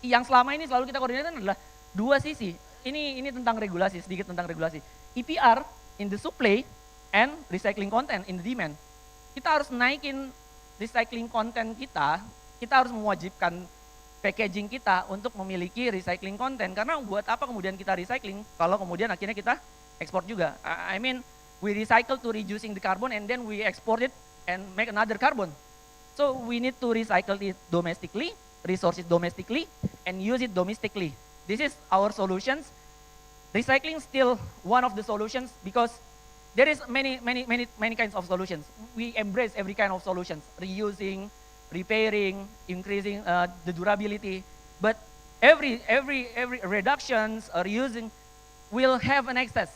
[SPEAKER 3] yang selama ini selalu kita koordinasikan adalah 2 sisi. Ini tentang regulasi, sedikit tentang regulasi. EPR in the supply and recycling content in the demand. Kita harus naikin recycling content kita harus mewajibkan packaging kita untuk memiliki recycling content. Karena buat apa kemudian kita recycling kalau kemudian akhirnya kita ekspor juga. I mean, we recycle to reducing the carbon and then we export it and make another carbon. So we need to recycle it domestically, resource it domestically, and use it domestically. This is our solutions. Recycling still one of the solutions because there is many kinds of solutions. We embrace every kind of solutions, reusing, repairing, increasing the durability. But every reductions or reusing will have an excess,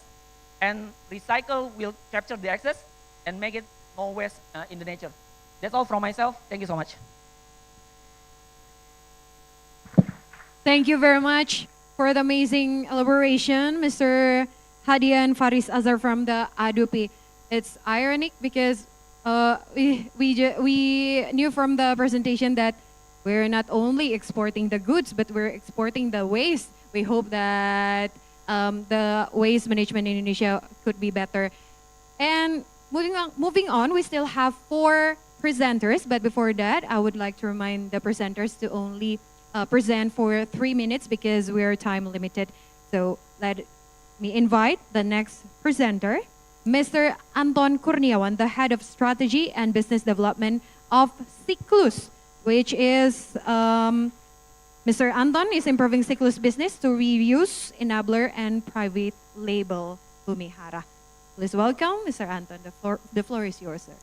[SPEAKER 3] and recycle will capture the excess and make it no waste in the nature. That's all from myself. Thank you so much.
[SPEAKER 1] Thank you very much for the amazing elaboration, Mr. Hadian Faris Azhar from the UNDP. It's ironic because we knew from the presentation that we're not only exporting the goods, but we're exporting the waste. We hope that the waste management in Indonesia could be better. And moving on, we still have 4 presenters, but before that, I would like to remind the presenters to only present for 3 minutes because we are time limited. So let me invite the next presenter, Mr. Anton Kurniawan, the Head of Strategy and Business Development of Cyclus, which is, Mr. Anton is improving Cyclus business to reuse, enabler, and private label Bumihara. Please welcome Mr. Anton. The floor is yours, sir.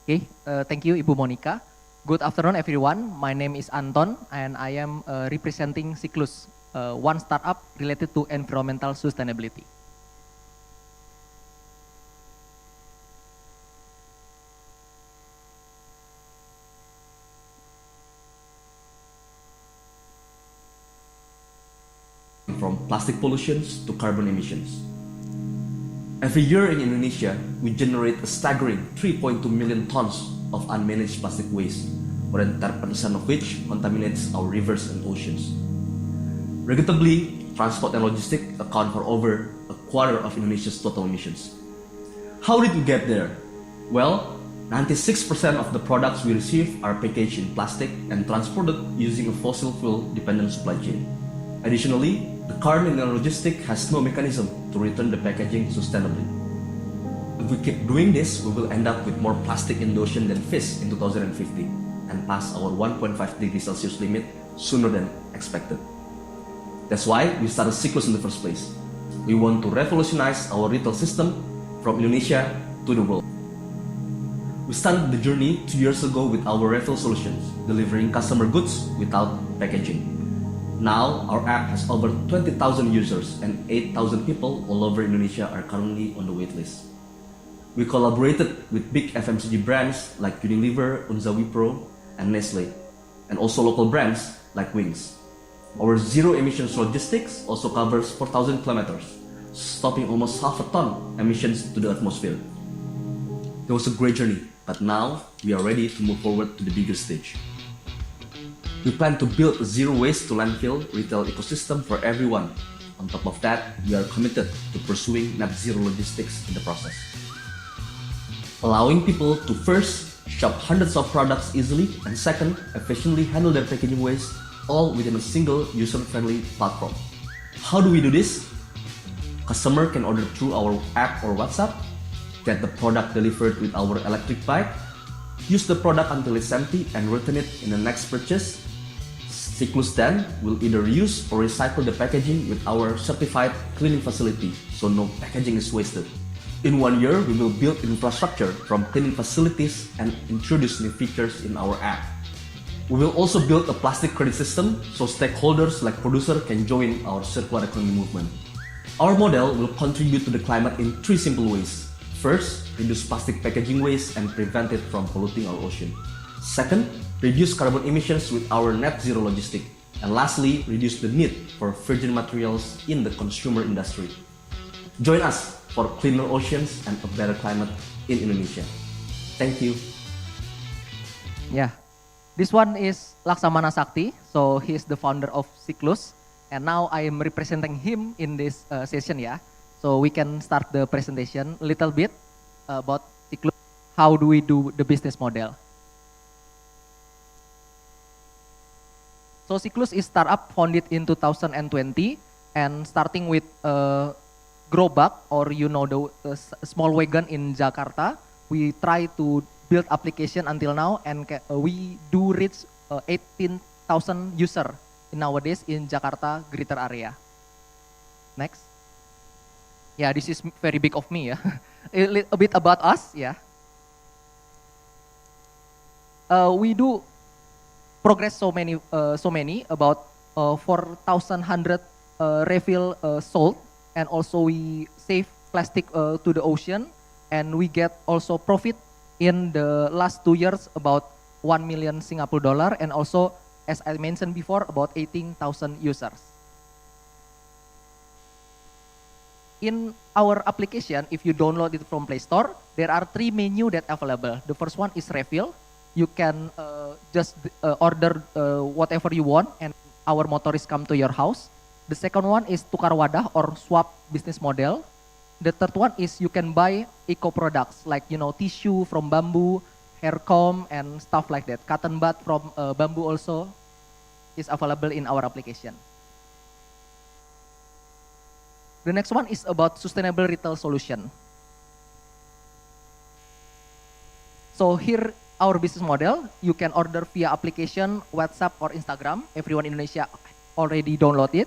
[SPEAKER 4] Okay, thank you, Ibu Monica. Good afternoon, everyone. My name is Anton, and I am representing Cyclus, one startup related to environmental sustainability.
[SPEAKER 6] From plastic pollutions to carbon emissions. Every year in Indonesia, we generate a staggering 3.2 million tons of unmanaged plastic waste, more than 10% of which contaminates our rivers and oceans. Regrettably, transport and logistics account for over a quarter of Indonesia's total emissions. How did we get there? Well, 96% of the products we receive are packaged in plastic and transported using a fossil fuel dependent supply chain. Additionally, The current logistic has no mechanism to return the packaging sustainably. If we keep doing this, we will end up with more plastic in the ocean than fish in 2050 and pass our 1.5 degrees Celsius limit sooner than expected. That's why we started Cyclus in the first place. We want to revolutionize our retail system from Indonesia to the world. We started the journey 2 years ago with our refill solutions, delivering customer goods without packaging. Now, our app has over 20,000 users and 8,000 people all over Indonesia are currently on the waitlist. We collaborated with big FMCG brands like Unilever, Unzawi Pro, and Nestle, and also local brands like Wings. Our zero emissions logistics also covers 4,000 kilometers, stopping almost half a ton emissions to the atmosphere. It was a great journey, but now we are ready to move forward to the bigger stage. We plan to build a zero waste to landfill retail ecosystem for everyone. On top of that, we are committed to pursuing net zero logistics in the process. Allowing people to first, shop hundreds of products easily, and second, efficiently handle their packaging waste, all within a single user-friendly platform. How do we do this? Customer can order through our app or WhatsApp, get the product delivered with our electric bike, use the product until it's empty and return it in the next purchase. Cyclus then will either use or recycle the packaging with our certified cleaning facility, so no packaging is wasted. In 1 year, we will build infrastructure from cleaning facilities and introduce new features in our app. We will also build a plastic credit system so stakeholders like producers can join our circular economy movement. Our model will contribute to the climate in 3 simple ways. First, reduce plastic packaging waste and prevent it from polluting our ocean. Second, reduce carbon emissions with our net zero logistic. And lastly, reduce the need for virgin materials in the consumer industry. Join us for cleaner oceans and a better climate in Indonesia. Thank you.
[SPEAKER 4] Yeah, this one is Laksamana Sakti. So he is the founder of Cyclus, and now I am representing him in this session. Yeah, so we can start the presentation a little bit about Cyclus. How do we do the business model? So Cyclus is startup founded in 2020 and starting with gerobak, or you know, the small wagon in Jakarta. We try to build application until now, and we do reach 18,000 user nowadays in Jakarta greater area. Next. Yeah, this is very big of me. Yeah, a bit about us. Yeah, we do progress so many about 4,100 refill sold. And also we save plastic to the ocean, and we get also profit in the last 2 years about 1 million Singapore dollar, and also, as I mentioned before, about 18,000 users. In our application, if you download it from Play Store, there are 3 menus that are available. The first one is refill. You can just order whatever you want, and our motorists come to your house. The second one is tukar wadah or swap business model. The third one is you can buy eco products like, you know, tissue from bamboo, hair comb, and stuff like that. Cotton bud from bamboo also is available in our application. The next one is about sustainable retail solution. So here our business model, you can order via application, WhatsApp, or Instagram. Everyone in Indonesia already download it.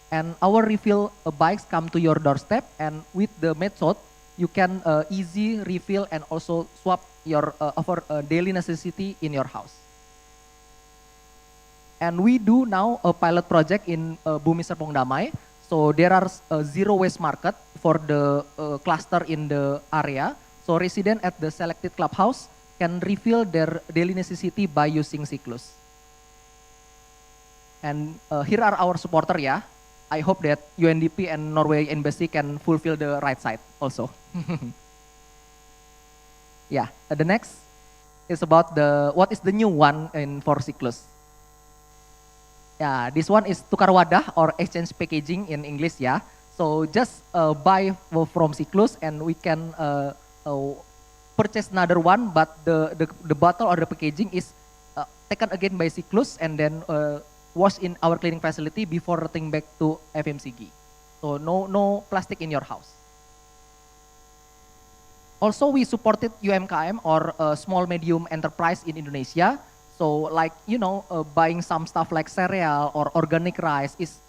[SPEAKER 4] And our refill bikes come to your doorstep, and with the method, you can easy refill and also swap your for daily necessity in your house. And we do now a pilot project in Bumi Serpong Damai. So there are zero waste market for the cluster in the area. So resident at the selected clubhouse can refill their daily necessity by using Cyclus. And here are our supporter, yeah. I hope that UNDP and Norwegian Embassy can fulfill the right side also. Yeah, the next is about what is the new one for Cyclus. Yeah, this one is tukar wadah or exchange packaging in English, yeah. So just buy from Cyclus and we can purchase another one, but the bottle or the packaging is taken again by Cyclus, and then wash in our cleaning facility before returning back to FMCG. So no plastic in your house. Also, we supported UMKM or small medium enterprise in Indonesia. So like, buying some stuff like cereal or organic rice is,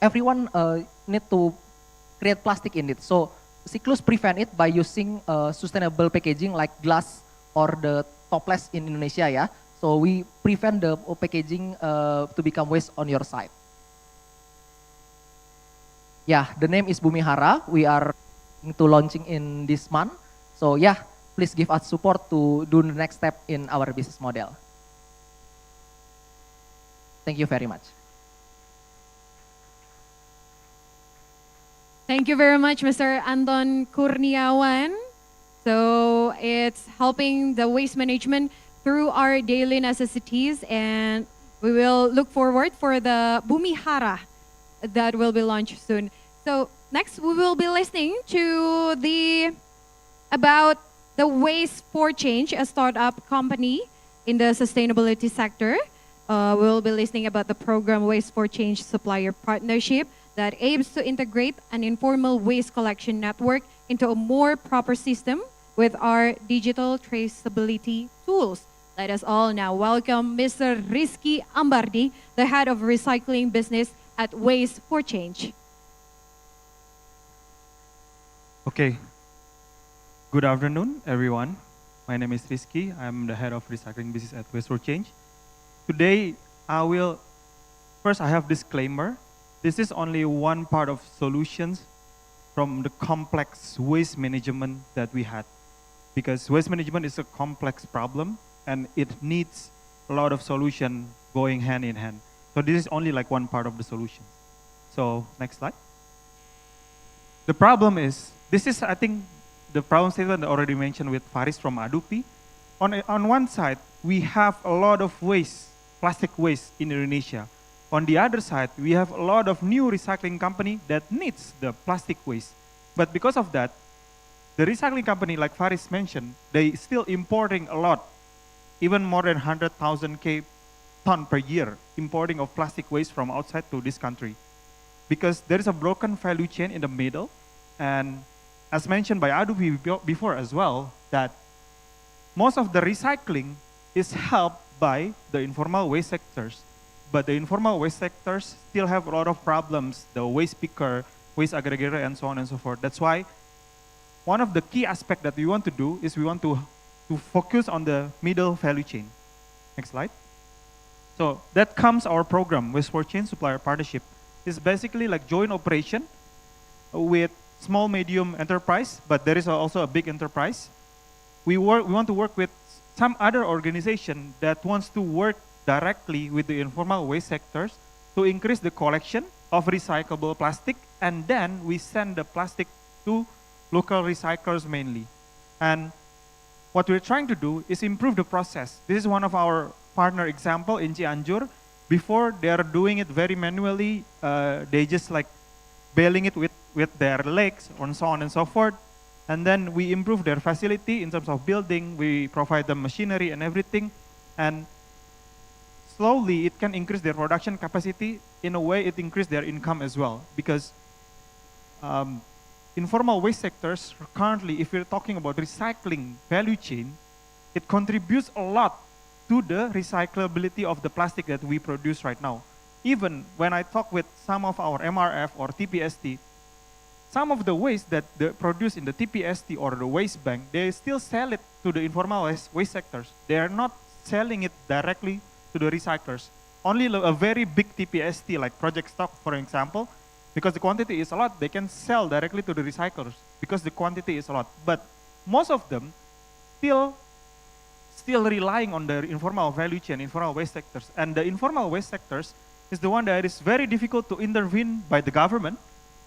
[SPEAKER 4] everyone need to create plastic in it. So Cyclus prevent it by using sustainable packaging like glass or the topless in Indonesia, yeah. So we prevent the packaging to become waste on your side. Yeah, the name is Bumihara. We are to launching in this month. So yeah, please give us support to do the next step in our business model. Thank you very much.
[SPEAKER 1] Thank you very much, Mr. Anton Kurniawan. So it's helping the waste management through our daily necessities, and we will look forward for the Bumihara that will be launched soon. So next we will be listening to about the Waste for Change, a startup company in the sustainability sector. We will be listening about the program Waste for Change Supplier Partnership that aims to integrate an informal waste collection network into a more proper system with our digital traceability tools. Let us all now welcome Mr. Rizky Ambardi, the head of recycling business at Waste for Change.
[SPEAKER 7] Okay. Good afternoon, everyone. My name is Rizky. I'm the head of recycling business at Waste for Change. Today, I have disclaimer. This is only one part of solutions from the complex waste management that we had. Because waste management is a complex problem and it needs a lot of solution going hand in hand. So this is only like one part of the solution. So next slide. The problem is, this is, I think, the problem statement already mentioned with Faris from UNDP. On one side, we have a lot of waste, plastic waste in Indonesia. On the other side, we have a lot of new recycling company that needs the plastic waste. But because of that, the recycling company, like Faris mentioned, they still importing a lot, even more than 100,000 ton per year, importing of plastic waste from outside to this country. Because there is a broken value chain in the middle, and as mentioned by Adobe before as well, that most of the recycling is helped by the informal waste sectors. But the informal waste sectors still have a lot of problems, the waste picker, waste aggregator, and so on and so forth. That's why one of the key aspects that we want to do is we want to focus on the middle value chain. Next slide. So that comes our program, Waste for Change Supplier Partnership. It's basically like joint operation with small, medium enterprise, but there is also a big enterprise. We want to work with some other organization that wants to work directly with the informal waste sectors to increase the collection of recyclable plastic, and then we send the plastic to local recyclers mainly. And what we're trying to do is improve the process. This is one of our partner example in Cianjur. Before, they are doing it very manually. They just like baling it with their legs and so on and so forth. And then we improve their facility in terms of building. We provide them machinery and everything. And slowly, it can increase their production capacity. In a way, it increases their income as well. Because informal waste sectors, currently, if we're talking about recycling value chain, it contributes a lot to the recyclability of the plastic that we produce right now. Even when I talk with some of our MRF or TPST, some of the waste that they produce in the TPST or the waste bank, they still sell it to the informal waste sectors. They are not selling it directly to the recyclers. Only a very big TPST like Project Stock, for example, because the quantity is a lot, they can sell directly to the recyclers because the quantity is a lot. But most of them still relying on the informal value chain, informal waste sectors. And the informal waste sectors is the one that is very difficult to intervene by the government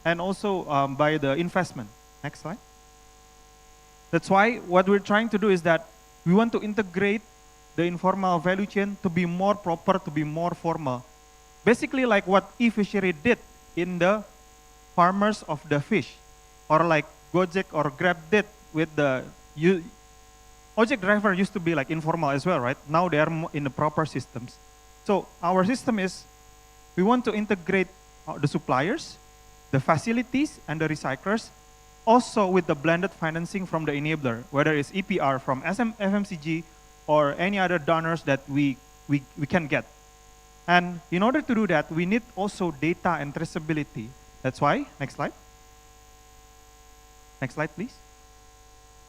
[SPEAKER 7] and also by the investment. Next slide. That's why what we're trying to do is that we want to integrate the informal value chain to be more proper, to be more formal. Basically like what e-fishery did in the farmers of the fish, or like Gojek or Grab did with the, Gojek driver used to be like informal as well, right? Now they are in the proper systems. So our system is, we want to integrate the suppliers, the facilities, and the recyclers, also with the blended financing from the enabler, whether it's EPR from FMCG or any other donors that we can get. And in order to do that, we need also data and traceability. That's why, next slide. Next slide, please.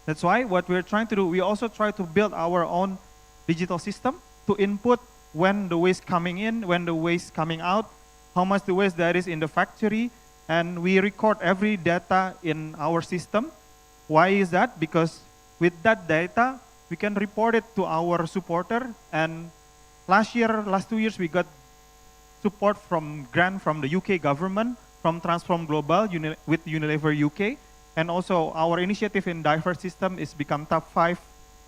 [SPEAKER 7] That's why what we're trying to do, we also try to build our own digital system to input when the waste coming in, when the waste coming out, how much the waste there is in the factory, and we record every data in our system. Why is that? Because with that data, we can report it to our supporter. And last 2 years, we got support from grant from the UK government, from Transform Global with Unilever UK. And also our initiative in diverse system is become top 5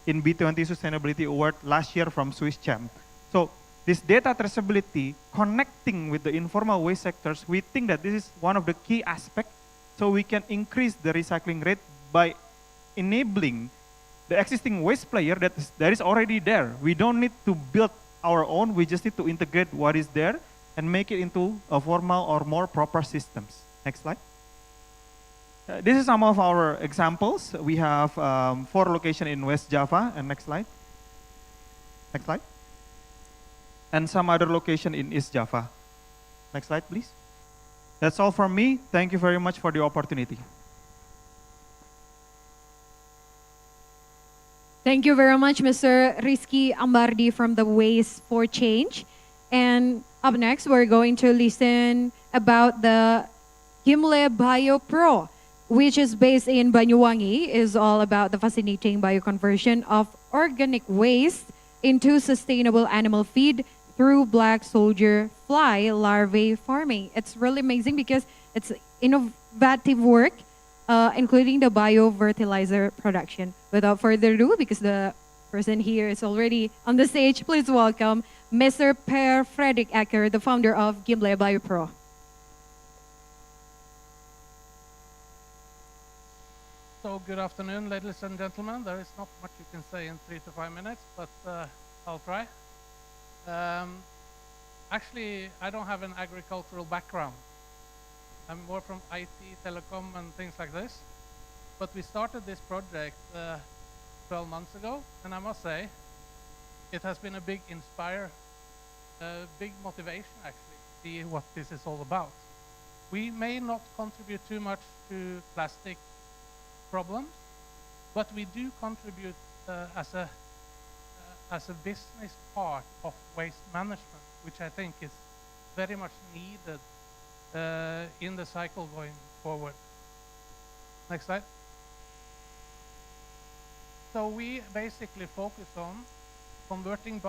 [SPEAKER 7] in B20 Sustainability Award last year from Swiss Champ. So this data traceability, connecting with the informal waste sectors, we think that this is one of the key aspects so we can increase the recycling rate by enabling the existing waste player that is already there. We don't need to build our own, we just need to integrate what is there and make it into a formal or more proper systems. Next slide. This is some of our examples. We have 4 locations in West Java, and next slide. Next slide. And some other location in East Java. Next slide, please. That's all from me. Thank you very much for the opportunity.
[SPEAKER 1] Thank you very much, Mr. Rizky Ambardi from the Waste for Change. And up next, we're going to listen about the Gimle Bio Pro, which is based in Banyuwangi, is all about the fascinating bioconversion of organic waste into sustainable animal feed through black soldier fly larvae farming. It's really amazing because it's innovative work, including the biofertilizer production. Without further ado, because the person here is already on the stage, please welcome Mr. Per Fredrik Acker, the founder of Gimle Bio Pro.
[SPEAKER 8] So good afternoon, ladies and gentlemen. There is not much you can say in 3 to 5 minutes, but I'll try. Actually, I don't have an agricultural background. I'm more from IT, telecom, and things like this. But we started this project 12 months ago, and I must say, it has been a big big motivation actually, to see what this is all about. We may not contribute too much to plastic problems, but we do contribute as a business part of waste management, which I think is very much needed in the cycle going forward. Next slide. So we basically focus on converting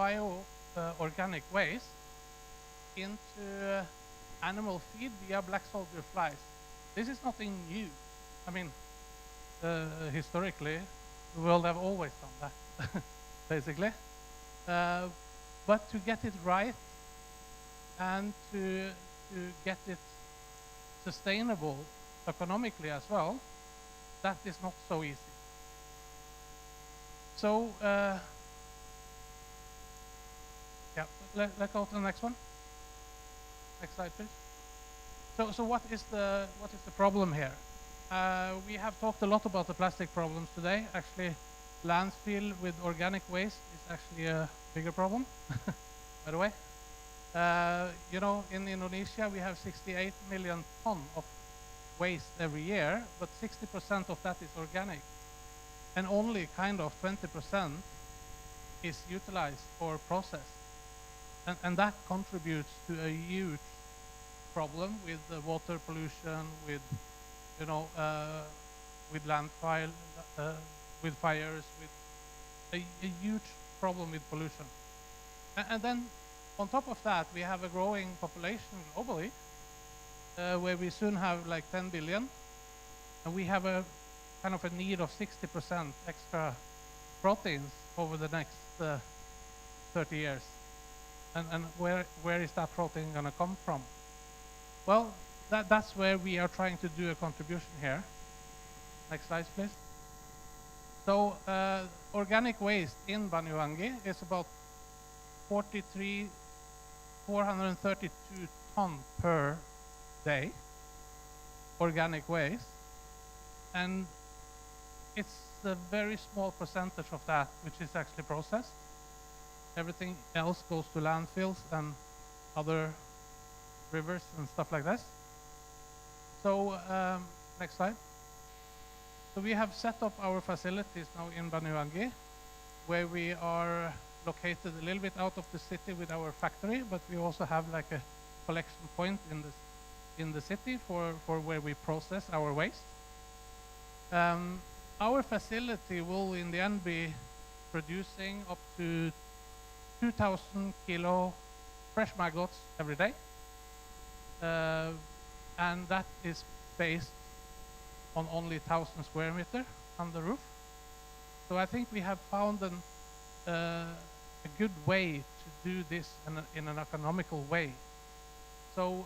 [SPEAKER 8] organic waste into animal feed via black soldier flies. This is nothing new. I mean, historically, the world have always done that, basically. But to get it right and to get it sustainable economically as well, that is not so easy. So, yeah, let's go to the next one. Next slide, please. So what is the problem here? We have talked a lot about the plastic problems today. Actually, landfill with organic waste is actually a bigger problem, by the way. You know, in Indonesia, we have 68 million tons of waste every year, but 60% of that is organic. And only kind of 20% is utilized or processed. And that contributes to a huge problem with the water pollution, with, you know, with landfill, with fires, with a huge problem with pollution. And then on top of that, we have a growing population globally, where we soon have like 10 billion, and we have a kind of a need of 60% extra proteins over the next 30 years. And where is that protein going to come from? Well, that's where we are trying to do a contribution here. Next slide, please. So organic waste in Banyuwangi is about 43 432 ton per day organic waste, and it's a very small percentage of that which is actually processed. Everything else goes to landfills and other rivers and stuff like this. So next slide. So we have set up our facilities now in Banyuwangi, where we are located a little bit out of the city with our factory, but we also have like a collection point in the city for where we process our waste. Our facility will in the end be producing up to 2,000 kilo fresh maggots every day. And that is based on only 1,000 square meter on the roof. So I think we have found a good way to do this in an economical way. So,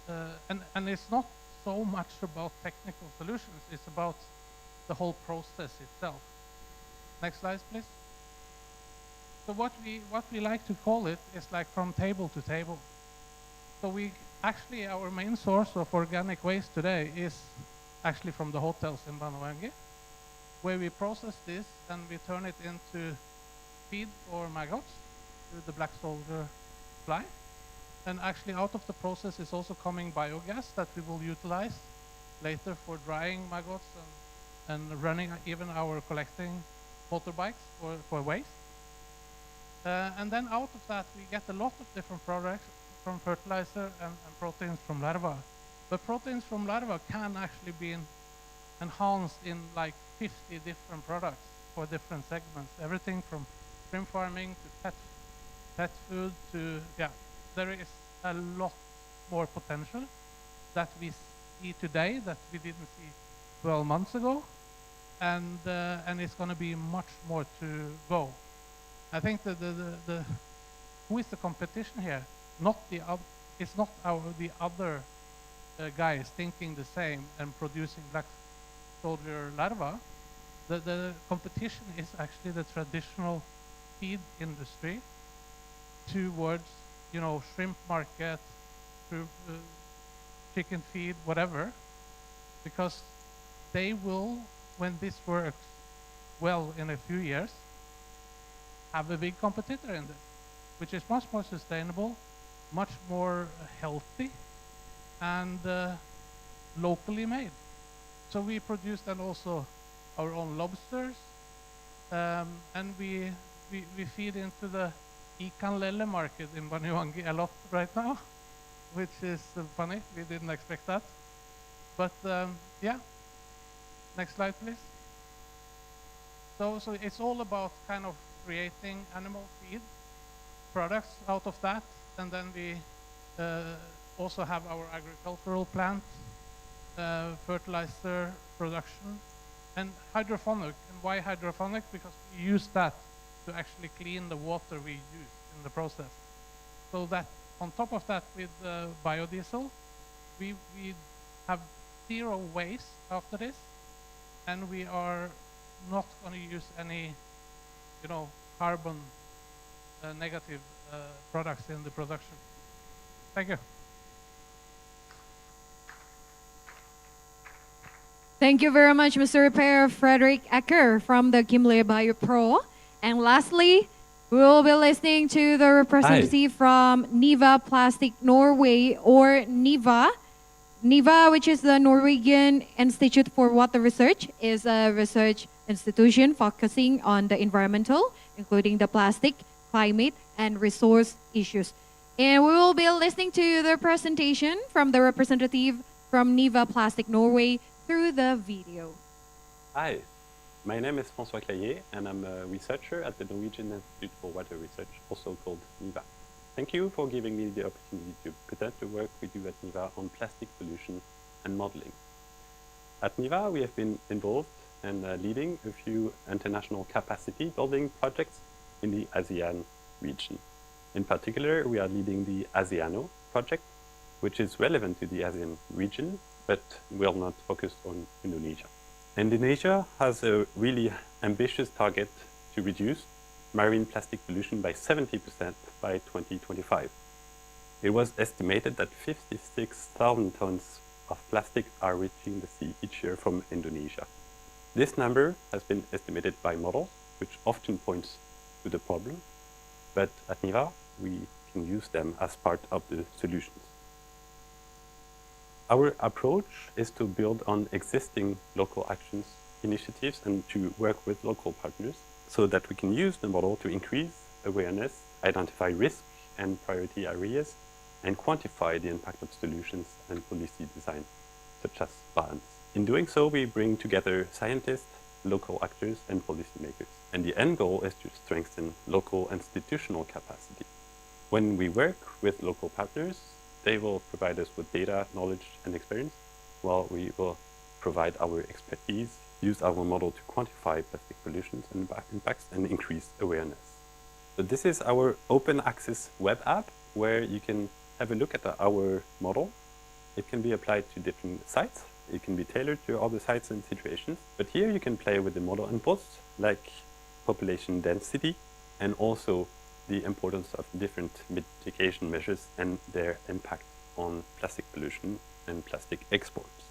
[SPEAKER 8] and it's not so much about technical solutions, it's about the whole process itself. Next slide, please. So what we like to call it is like from table to table. So actually our main source of organic waste today is actually from the hotels in Banyuwangi, where we process this and we turn it into feed for maggots through the black soldier fly. And actually out of the process is also coming biogas that we will utilize later for drying maggots and running even our collecting motorbikes for waste. And then out of that we get a lot of different products from fertilizer and proteins from larvae. But proteins from larvae can actually be enhanced in like 50 different products for different segments. Everything from shrimp farming to pet food to, yeah, there is a lot more potential that we see today that we didn't see 12 months ago. And it's going to be much more to go. I think that who is the competition here? It's not the other guys thinking the same and producing black soldier larvae. The competition is actually the traditional feed industry towards, you know, shrimp market, chicken feed, whatever, because they will, when this works well in a few years, have a big competitor in this, which is much more sustainable, much more healthy, and locally made. So we produce then also our own lobsters, and we feed into the ikan lele market in Banyuwangi a lot right now, which is funny. We didn't expect that. But yeah, next slide, please. So it's all about kind of creating animal feed products out of that, and then we also have our agricultural plant, fertilizer production, and hydroponic. And why hydroponic? Because we use that to actually clean the water we use in the process. So that on top of that, with biodiesel, we have zero waste after this, and we are not going to use any, you know, carbon negative products in the production. Thank you.
[SPEAKER 1] Thank you very much, Mr. Per Frederick Ecker from the Gimle BioPro. And lastly, we will be listening to the representative from NIVA Plastic Norway, or NIVA. NIVA, which is the Norwegian Institute for Water Research, is a research institution focusing on the environmental, including the plastic, climate, and resource issues. And we will be listening to the presentation from the representative from NIVA Plastic Norway through the video.
[SPEAKER 9] Hi, my name is François Clayer, and I'm a researcher at the Norwegian Institute for Water Research, also called NIVA. Thank you for giving me the opportunity to present the work we do at NIVA on plastic pollution and modeling. At NIVA, we have been involved in leading a few international capacity building projects in the ASEAN region. In particular, we are leading the ASEANO project, which is relevant to the ASEAN region, but will not focus on Indonesia. Indonesia has a really ambitious target to reduce marine plastic pollution by 70% by 2025. It was estimated that 56,000 tons of plastic are reaching the sea each year from Indonesia. This number has been estimated by models, which often points to the problem, but at NIVA, we can use them as part of the solutions. Our approach is to build on existing local actions, initiatives, and to work with local partners so that we can use the model to increase awareness, identify risk and priority areas, and quantify the impact of solutions and policy design, such as balance. In doing so, we bring together scientists, local actors, and policymakers. And the end goal is to strengthen local institutional capacity. When we work with local partners, they will provide us with data, knowledge, and experience, while we will provide our expertise, use our model to quantify plastic pollution and impacts, and increase awareness. So this is our open access web app, where you can have a look at our model. It can be applied to different sites. It can be tailored to other sites and situations. But here you can play with the model inputs, like population density, and also the importance of different mitigation measures and their impact on plastic pollution and plastic exports.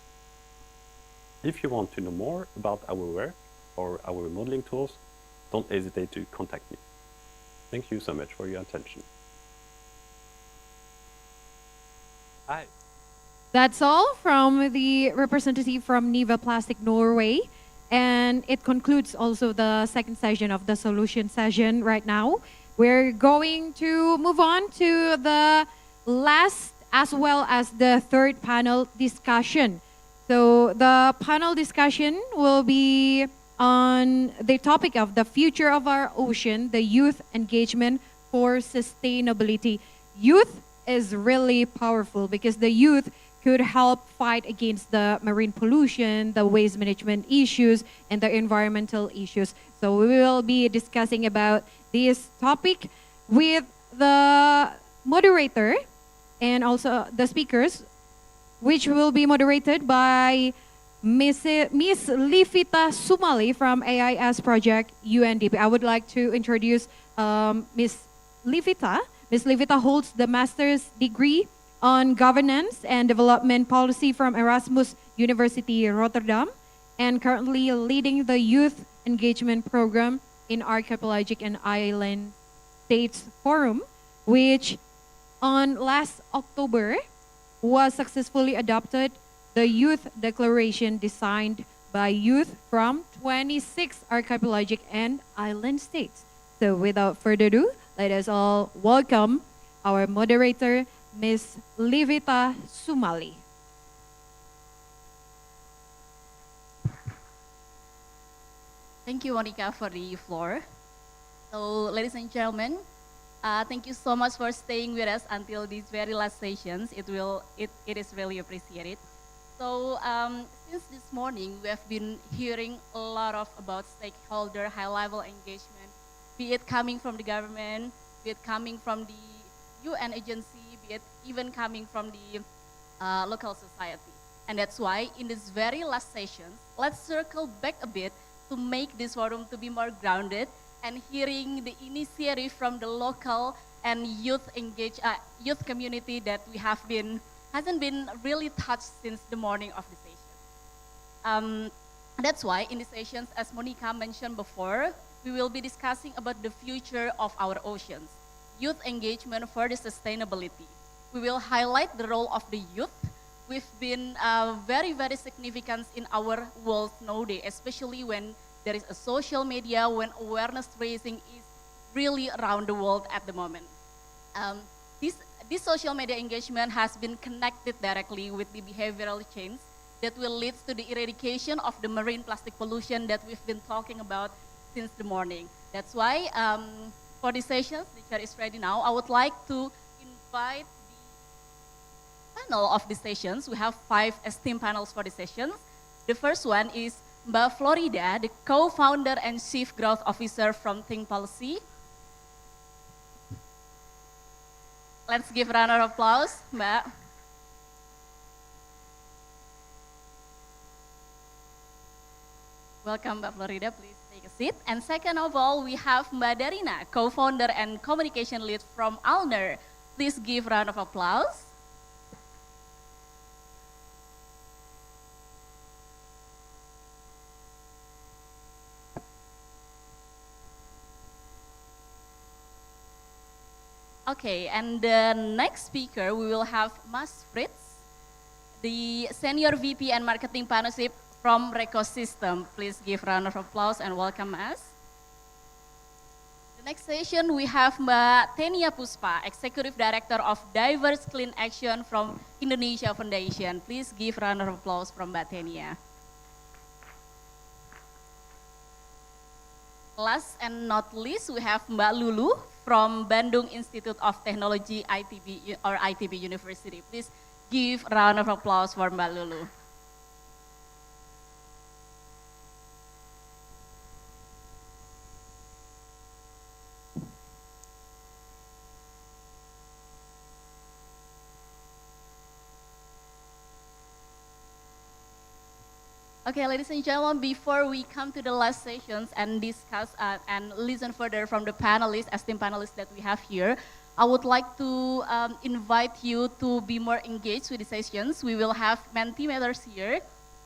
[SPEAKER 9] If you want to know more about our work or our modeling tools, don't hesitate to contact me. Thank you so much for your attention. Hi.
[SPEAKER 1] That's all from the representative from NIVA Plastic Norway. And it concludes also the second session of the solution session right now. We're going to move on to the last as well as the third panel discussion. So the panel discussion will be on the topic of the future of our ocean, the youth engagement for sustainability. Youth is really powerful because the youth could help fight against the marine pollution, the waste management issues, and the environmental issues. So we will be discussing about this topic with the moderator and also the speakers, which will be moderated by Miss Livita Sumali from AIS Project UNDP. I would like to introduce Miss Livita. Ms. Livita holds the master's degree on governance and development policy from Erasmus University Rotterdam and currently leading the youth engagement program in Archipelagic and Island States Forum, which on last October was successfully adopted the Youth Declaration designed by youth from 26 archipelagic and island states. So without further ado, let us all welcome our moderator, Ms. Livita Sumali.
[SPEAKER 5] Thank you, Monica, for the floor. So, ladies and gentlemen, thank you so much for staying with us until these very last sessions. It is really appreciated. So, since this morning, we have been hearing a lot about stakeholder high-level engagement, be it coming from the government, be it coming from the UN agency, be it even coming from the local society. And that's why in this very last session, let's circle back a bit to make this forum to be more grounded and hearing the initiative from the local and youth community that hasn't been really touched since the morning of the session. That's why in the sessions, as Monica mentioned before, we will be discussing about the future of our oceans, youth engagement for the sustainability. We will highlight the role of the youth. We've been very, very significant in our world nowadays, especially when there is a social media, when awareness raising is really around the world at the moment. This social media engagement has been connected directly with the behavioral change that will lead to the eradication of the marine plastic pollution that we've been talking about since the morning. That's why for the sessions, the chair is ready now. I would like to invite the panel of the sessions. We have 5 esteemed panels for the sessions. The first one is Mbak Florida, the co-founder and chief growth officer from Think Policy. Let's give a round of applause, Mbak. Welcome, Mbak Florida. Please take a seat. And second of all, we have Mbak Darina, co-founder and communication lead from Alner. Please give a round of applause. Okay, and the next speaker, we will have Mas Fritz, the Senior VP and Marketing Partnership from Recosystem. Please give a round of applause and welcome us. The next session, we have Mbak Tenia Puspa, Executive Director of Diverse Clean Action from Indonesia Foundation. Please give a round of applause from Mbak Tenia. Last and not least, we have Mbak Lulu from Bandung Institute of Technology ITB University. Please give a round of applause for Mbak Lulu. Okay, ladies and gentlemen, before we come to the last sessions and discuss and listen further from the panelists, esteemed panelists that we have here, I would like to invite you to be more engaged with the sessions. We will have Mentimeters here.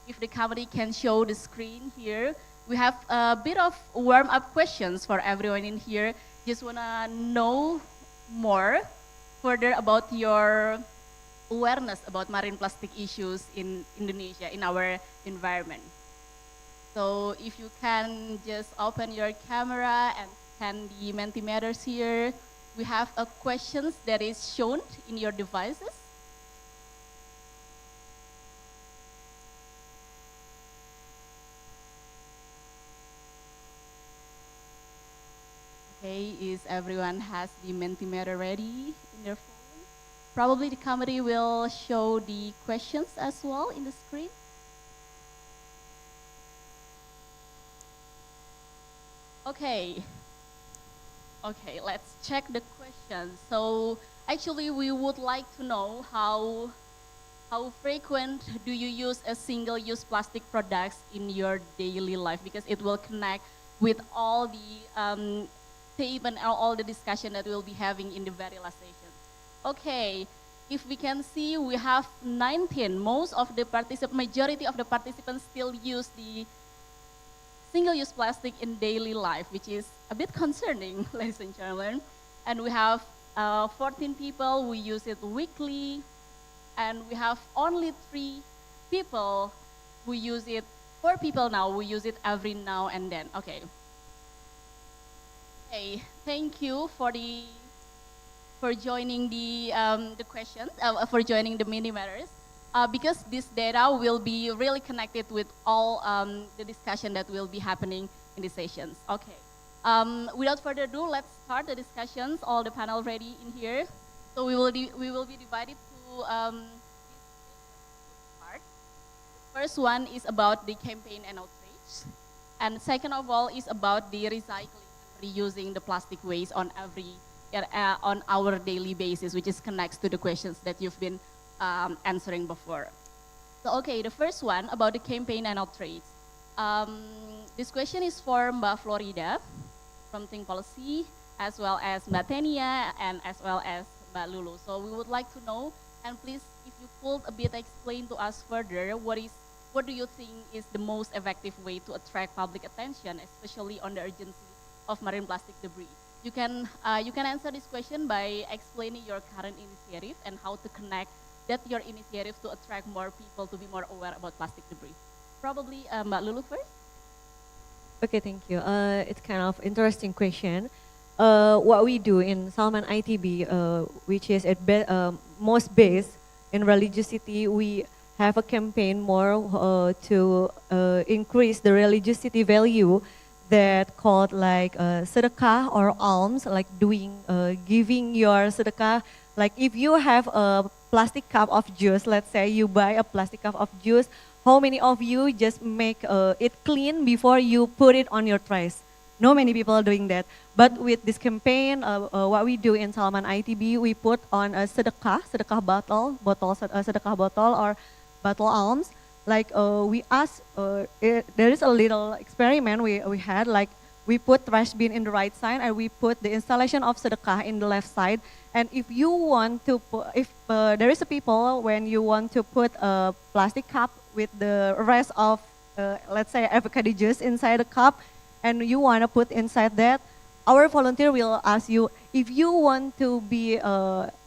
[SPEAKER 5] If the company can show the screen here, we have a bit of warm-up questions for everyone in here. Just wanna know more further about your awareness about marine plastic issues in Indonesia, in our environment. So if you can just open your camera and scan the Mentimeters here, we have a questions that is shown in your devices. Okay, is everyone has the Mentimeter ready in their phone? Probably the company will show the questions as well in the screen. Okay. Okay, let's check the questions. So actually we would like to know how frequent do you use a single-use plastic products in your daily life, because it will connect with all the theme and all the discussion that we'll be having in the very last session. Okay, if we can see, we have 19. Majority of the participants still use the single-use plastic in daily life, which is a bit concerning, ladies and gentlemen. And we have 14 people who use it weekly, and we have only 3 people who use it, 4 people now who use it every now and then. Okay. Okay, thank you for joining the questions, for joining the Mentimeters, because this data will be really connected with all the discussion that will be happening in the sessions. Okay, without further ado, let's start the discussions. All the panel ready in here. So we will be divided to parts. First one is about the campaign and outreach, and second of all is about the recycling and reusing the plastic waste on our daily basis, which is connects to the questions that you've been answering before. So okay, the first one about the campaign and outreach. This question is for Mbak Florida from Think Policy, as well as Mbak Tenia, and as well as Mbak Lulu. So we would like to know, and please, if you could a bit explain to us further, what do you think is the most effective way to attract public attention, especially on the urgency of marine plastic debris? You can answer this question by explaining your current initiative and how to connect your initiative to attract more people to be more aware about plastic debris. Probably Mbak Lulu first.
[SPEAKER 10] Okay, thank you. It's kind of interesting question. What we do in Salman ITB, which is most based in religiosity, we have a campaign more to increase the religiosity value that called like sedekah or alms, like giving your sedekah. Like if you have a plastic cup of juice, let's say you buy a plastic cup of juice, how many of you just make it clean before you put it on your trays? No many people are doing that. But with this campaign, what we do in Salman ITB, we put on a sedekah bottle, sedekah bottle or bottle alms. Like we ask, there is a little experiment we had, like we put trash bin in the right side, and we put the installation of sedekah in the left side. And if you want to put, if there is a people when you want to put a plastic cup with the rest of, let's say, avocado juice inside the cup, and you want to put inside that, our volunteer will ask you, if you want to be,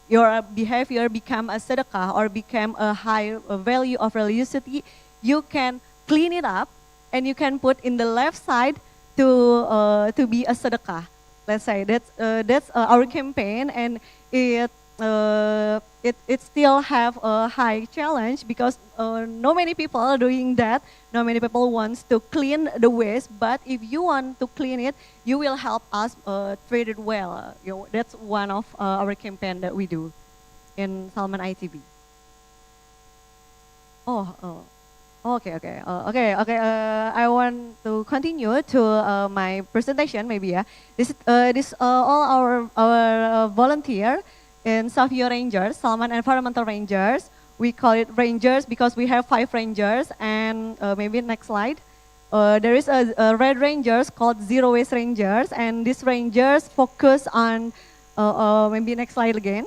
[SPEAKER 10] your behavior become a sedekah or become a high value of religiosity, you can clean it up and you can put in the left side to be a sedekah. Let's say that's our campaign, and it still have a high challenge because no many people are doing that. No many people wants to clean the waste. But if you want to clean it, you will help us treat it well. That's one of our campaign that we do in Salman ITB. Okay. I want to continue to my presentation, maybe. Yeah, this all our volunteer in Savio Rangers, Salman Environmental Rangers. We call it Rangers because we have 5 Rangers, and maybe next slide. There is a Red Rangers called Zero Waste Rangers, and these Rangers focus on maybe next slide again.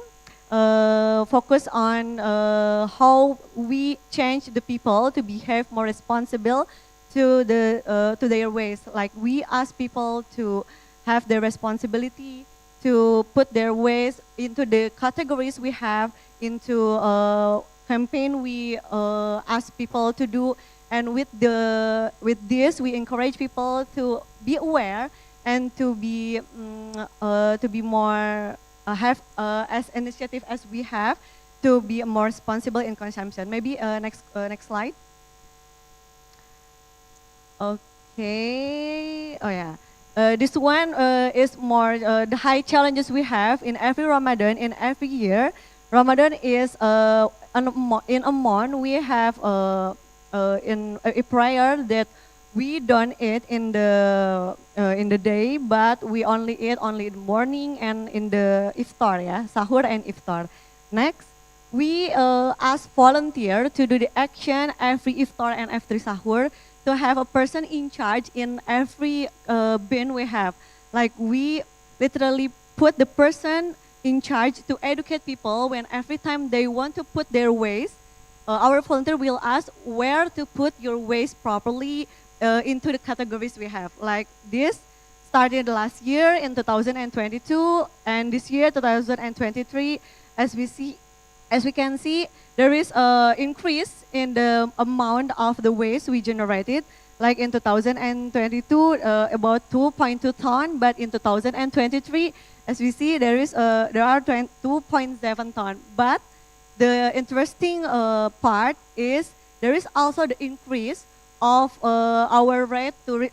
[SPEAKER 10] Focus on how we change the people to behave more responsible to their waste. Like we ask people to have their responsibility to put their waste into the categories we have, into campaign we ask people to do, and with this we encourage people to be aware and to be more have as initiative as we have to be more responsible in consumption. Maybe next slide. Okay. Oh yeah. This one is more the high challenges we have in every Ramadan, in every year. Ramadan is in a month we have in a prayer that we don't eat in the day, but we only eat only in the morning and in the iftar, yeah, sahur and iftar. Next, we ask volunteer to do the action every iftar and every sahur, to have a person in charge in every bin we have. Like we literally put the person in charge to educate people when every time they want to put their waste, our volunteer will ask where to put your waste properly into the categories we have. Like this started last year in 2022, and this year 2023, as we can see, there is an increase in the amount of the waste we generated. Like in 2022, about 2.2 ton, but in 2023, as we see, there are 2.7 ton. But the interesting part is there is also the increase of our rate to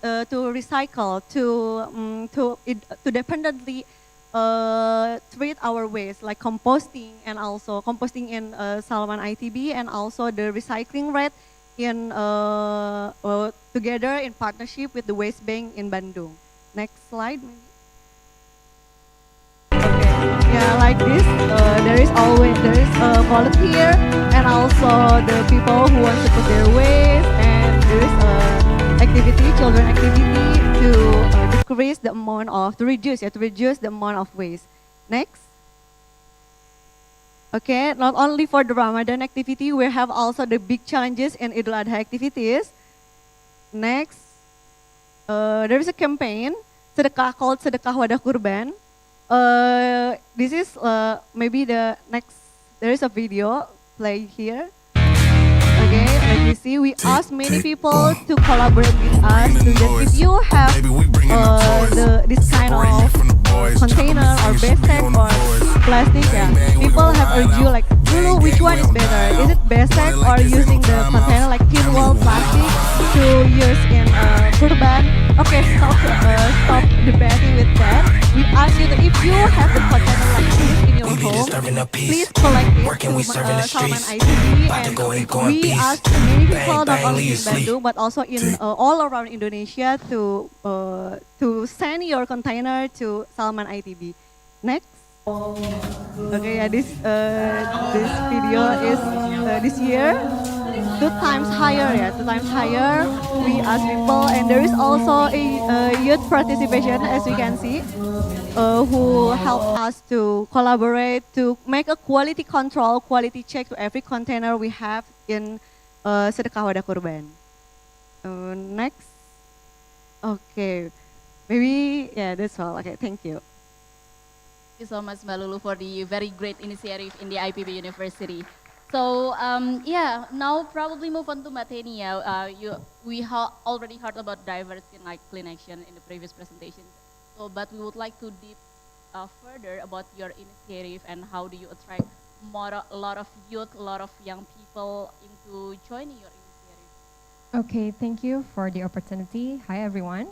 [SPEAKER 10] recycle, to dependently treat our waste, like composting, and also composting in Salman ITB, and also the recycling rate in together in partnership with the Waste Bank in Bandung. Next slide, maybe. Okay, yeah, like this, there is a volunteer and also the people who want to put their waste, and there is children activity to decrease the amount of, to reduce the amount of waste. Next. Okay, not only for the Ramadan activity, we have also the big challenges in Idul Adha activities. Next, there is a campaign, sedekah, called Sedekah Wadah Kurban. This is maybe the next, there is a video play here. Okay, like you see, we ask many people to collaborate with us, so that if you have this kind of container or basket or plastic, yeah, people have urged you like, dulu which one is better? Is it basket or using the container like tin wall plastic to use in kurban? Okay, stop debating with that. We ask you that if you have the container like this in your home, please collect it to Salman ITB, and we ask many people, not only in Bandung but also in all around Indonesia, to send your container to Salman ITB. Next. Okay, yeah, this video is this year. two times higher, yeah, 2 times higher. We ask people, and there is also a youth participation, as we can see, who help us to collaborate to make a quality control, quality check to every container we have in Sedekah Wadah Kurban. Next. Okay, maybe, yeah, that's all. Okay, thank you.
[SPEAKER 5] Thank you so much, Mbak Lulu, for the very great initiative in the IPB University. So yeah, now probably move on to Mbak Tenia. We already heard about diverse clean action in the previous presentation. So, but we would like to deep further about your initiative and how do you attract a lot of youth, a lot of young people into joining your initiative.
[SPEAKER 11] Okay, thank you for the opportunity. Hi, everyone.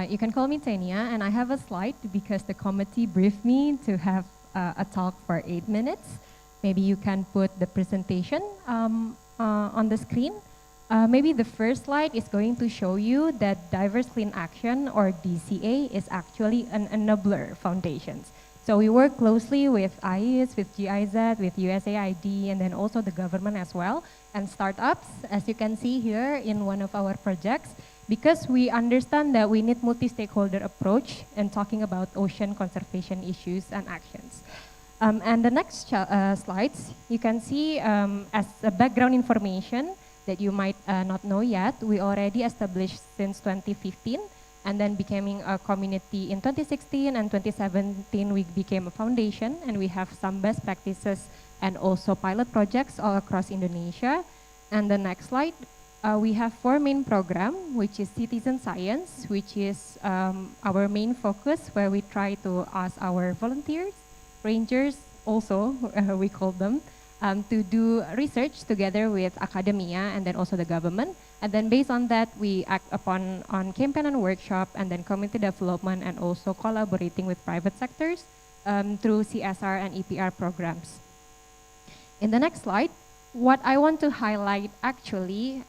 [SPEAKER 11] You can call me Tania, and I have a slide because the committee briefed me to have a talk for 8 minutes. Maybe you can put the presentation on the screen. Maybe the first slide is going to show you that Diverse Clean Action, or DCA, is actually an enabler foundations. So we work closely with IES, with GIZ, with USAID, and then also the government as well, and startups, as you can see here in one of our projects, because we understand that we need multi-stakeholder approach in talking about ocean conservation issues and actions. And the next slides, you can see as a background information that you might not know yet, we already established since 2015, and then becoming a community in 2016, and 2017 we became a foundation, and we have some best practices and also pilot projects all across Indonesia. And the next slide, we have 4 main programs, which is citizen science, which is our main focus, where we try to ask our volunteers, rangers also, we call them, to do research together with academia and then also the government. And then based on that, we act upon campaign and workshop, and then community development, and also collaborating with private sectors through CSR and EPR programs. In the next slide, what I want to highlight actually,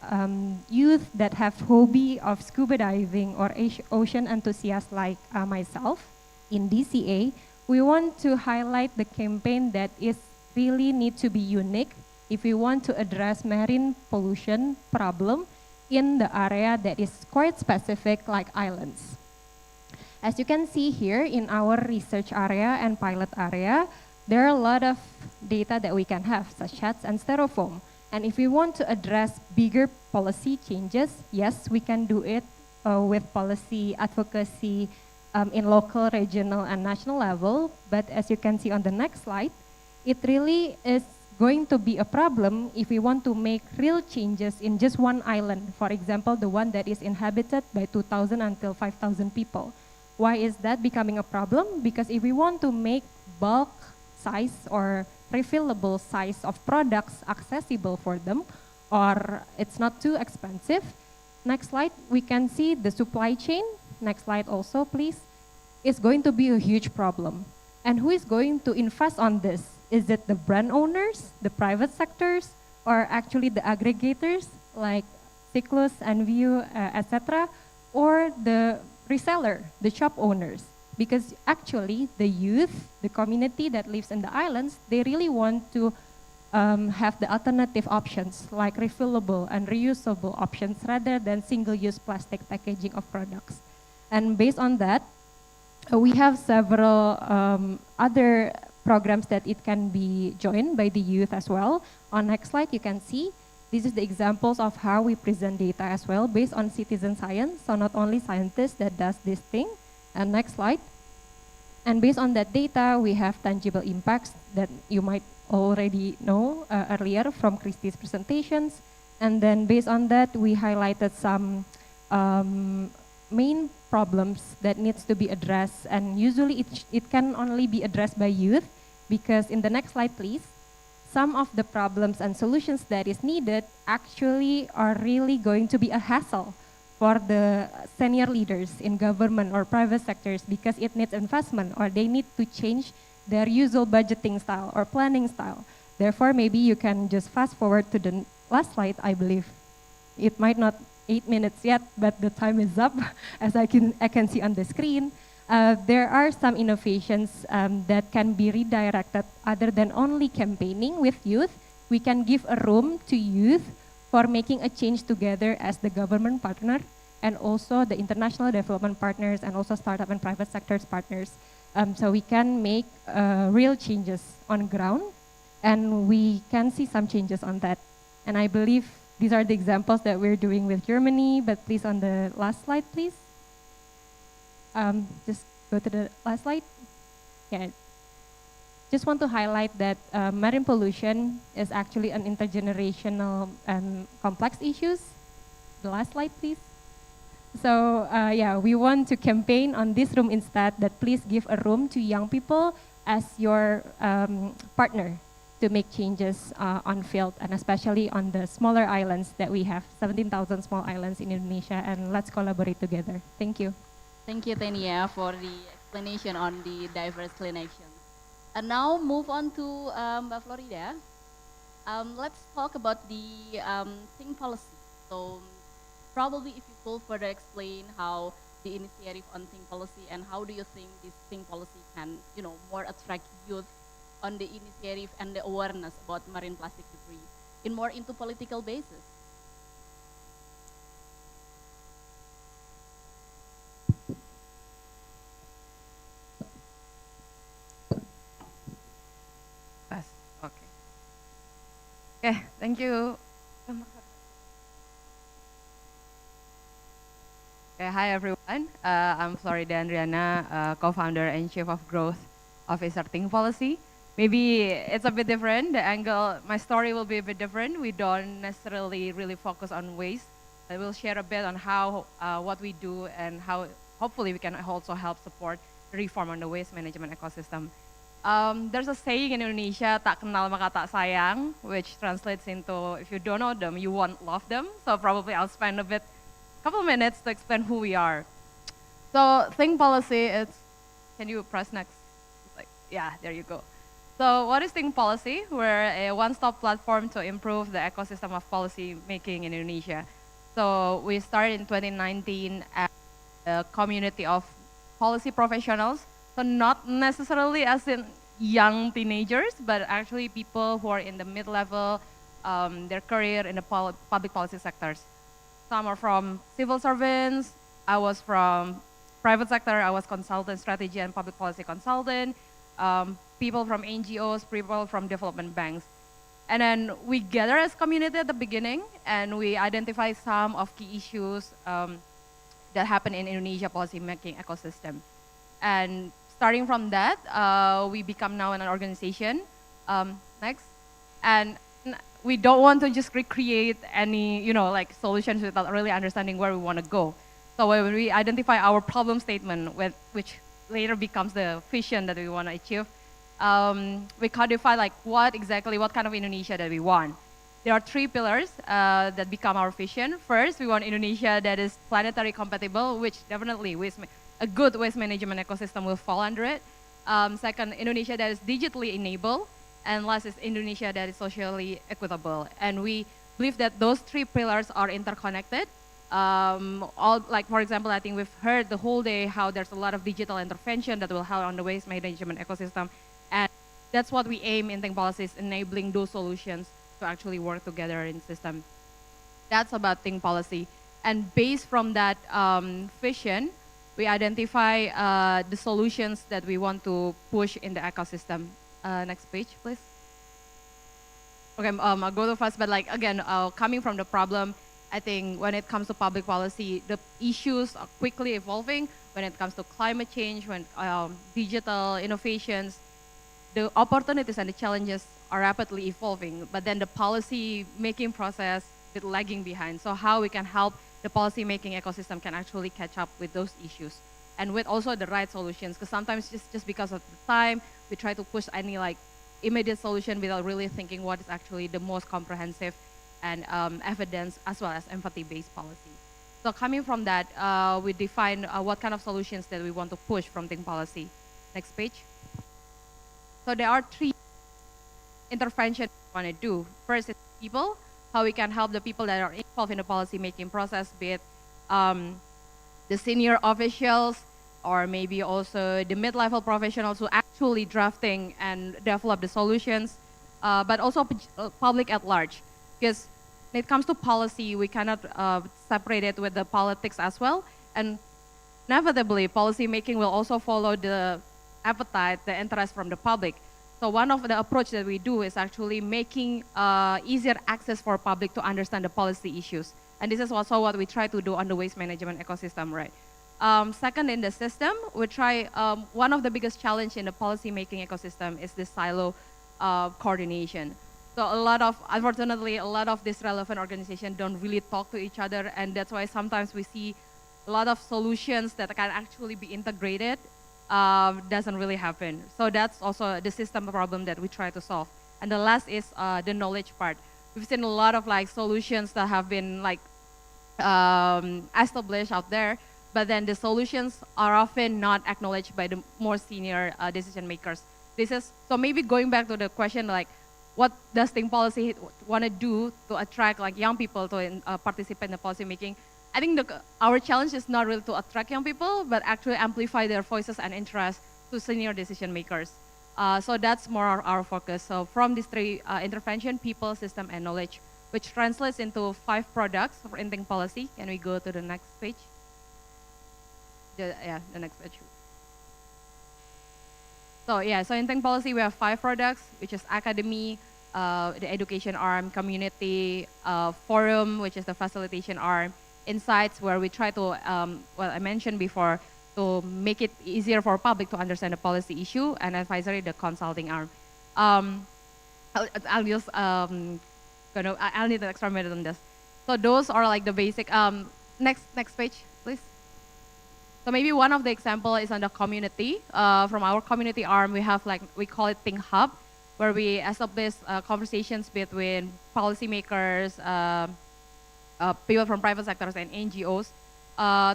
[SPEAKER 11] youth that have hobby of scuba diving or ocean enthusiasts like myself in DCA, we want to highlight the campaign that is really need to be unique if we want to address marine pollution problem in the area that is quite specific, like islands. As you can see here in our research area and pilot area, there are a lot of data that we can have, such as styrofoam. And if we want to address bigger policy changes, yes, we can do it with policy advocacy in local, regional, and national level. But as you can see on the next slide, it really is going to be a problem if we want to make real changes in just one island. For example, the one that is inhabited by 2,000 until 5,000 people. Why is that becoming a problem? Because if we want to make bulk size or refillable size of products accessible for them, or it's not too expensive. Next slide, we can see the supply chain. Next slide also, please. It's going to be a huge problem. And who is going to invest on this? Is it the brand owners, the private sectors, or actually the aggregators like Cyclus, Enview, etc., or the reseller, the shop owners? Because actually the youth, the community that lives in the islands, they really want to have the alternative options like refillable and reusable options rather than single-use plastic packaging of products. And based on that, we have several other programs that it can be joined by the youth as well. On next slide, you can see this is the examples of how we present data as well based on citizen science. So not only scientists that does this thing. And next slide. And based on that data, we have tangible impacts that you might already know earlier from Christie's presentations. And then based on that, we highlighted some main problems that needs to be addressed. And usually it can only be addressed by youth, because in the next slide, please, some of the problems and solutions that is needed actually are really going to be a hassle for the senior leaders in government or private sectors, because it needs investment, or they need to change their usual budgeting style or planning style. Therefore, maybe you can just fast forward to the last slide, I believe. It might not 8 minutes yet, but the time is up, as I can see on the screen. There are some innovations that can be redirected other than only campaigning with youth. We can give a room to youth for making a change together as the government partner and also the international development partners and also startup and private sectors partners. So we can make real changes on ground, and we can see some changes on that. And I believe these are the examples that we're doing with Germany, but please on the last slide, please. Just go to the last slide. Yeah. Just want to highlight that marine pollution is actually an intergenerational and complex issues. The last slide, please. So yeah, we want to campaign on this room instead that please give a room to young people as your partner to make changes on field, and especially on the smaller islands that we have, 17,000 small islands in Indonesia, and let's collaborate together. Thank you.
[SPEAKER 5] Thank you, Tania, for the explanation on the diverse clean action. And now move on to Mbak Florida. Let's talk about the think policy. So probably if you could further explain how the initiative on think policy and how do you think this think policy can, more attract youth on the initiative and the awareness about marine plastic debris in more into political basis.
[SPEAKER 12] Okay. Okay, thank you. Okay, hi everyone. I'm Florida Andriana, co-founder and chief of growth officer Think Policy. Maybe it's a bit different. The angle, my story will be a bit different. We don't necessarily really focus on waste. I will share a bit on how what we do and how hopefully we can also help support the reform on the waste management ecosystem. There's a saying in Indonesia, tak kenal maka tak sayang, which translates into if you don't know them, you won't love them. So probably I'll spend couple minutes to explain who we are. So Think Policy, can you press next? Yeah, there you go. So what is Think Policy? We're a one-stop platform to improve the ecosystem of policy making in Indonesia. So we started in 2019 as a community of policy professionals. So not necessarily as in young teenagers, but actually people who are in the mid-level, their career in the public policy sectors. Some are from civil servants. I was from private sector. I was consultant, strategy and public policy consultant. People from NGOs, people from development banks. And then we gather as community at the beginning, and we identify some of key issues that happen in Indonesia policy-making ecosystem. And starting from that, we become now an organization. Next. And we don't want to just recreate any, solutions without really understanding where we want to go. So when we identify our problem statement, which later becomes the vision that we want to achieve, we codify what kind of Indonesia that we want. There are 3 pillars that become our vision. First, we want Indonesia that is planetary compatible, which definitely a good waste management ecosystem will fall under it. Second, Indonesia that is digitally enabled. And last is Indonesia that is socially equitable. And we believe that those 3 pillars are interconnected. For example, I think we've heard the whole day how there's a lot of digital intervention that will help on the waste management ecosystem. And that's what we aim in Think Policies, enabling those solutions to actually work together in system. That's about Think Policy. And based from that vision, we identify the solutions that we want to push in the ecosystem. Next page, please. Okay, I'll go too fast, but again, coming from the problem, I think when it comes to public policy, the issues are quickly evolving. When it comes to climate change, when digital innovations, the opportunities and the challenges are rapidly evolving, but then the policy making process is lagging behind. So how we can help the policy making ecosystem can actually catch up with those issues and with also the right solutions, because sometimes just because of the time, we try to push any immediate solution without really thinking what is actually the most comprehensive and evidence as well as empathy-based policy. So coming from that, we define what kind of solutions that we want to push from Think Policy. Next page. So there are 3 interventions we want to do. First is people, how we can help the people that are involved in the policy-making process, be it the senior officials, or maybe also the mid-level professionals who actually drafting and develop the solutions, but also public at large. Because when it comes to policy, we cannot separate it with the politics as well. And inevitably, policy making will also follow the appetite, the interest from the public. So one of the approach that we do is actually making easier access for public to understand the policy issues. And this is also what we try to do on the waste management ecosystem, right? Second, in the system, we try, one of the biggest challenge in the policy making ecosystem is the silo coordination. So unfortunately, a lot of these relevant organizations don't really talk to each other, and that's why sometimes we see a lot of solutions that can actually be integrated doesn't really happen. So that's also the system problem that we try to solve. And the last is the knowledge part. We've seen a lot of like solutions that have been like established out there, but then the solutions are often not acknowledged by the more senior decision makers. So maybe going back to the question like, what does Think Policy want to do to attract like young people to participate in the policy making? I think our challenge is not really to attract young people, but actually amplify their voices and interests to senior decision makers. So that's more our focus. So from these three intervention, people, system, and knowledge, which translates into 5 products for Think Policy. Can we go to the next page? The next page. So so in Think Policy, we have 5 products, which is academy, the education arm, community, forum, which is the facilitation arm, insights, where we try to, well, I mentioned before, to make it easier for public to understand the policy issue, and advisory, the consulting arm. I'll just, I'll need an extra minute on this. So those are like the basic, next page, please. So maybe one of the example is on the community. From our community arm, we have like, we call it Think Hub, where we establish conversations between policymakers, people from private sectors and NGOs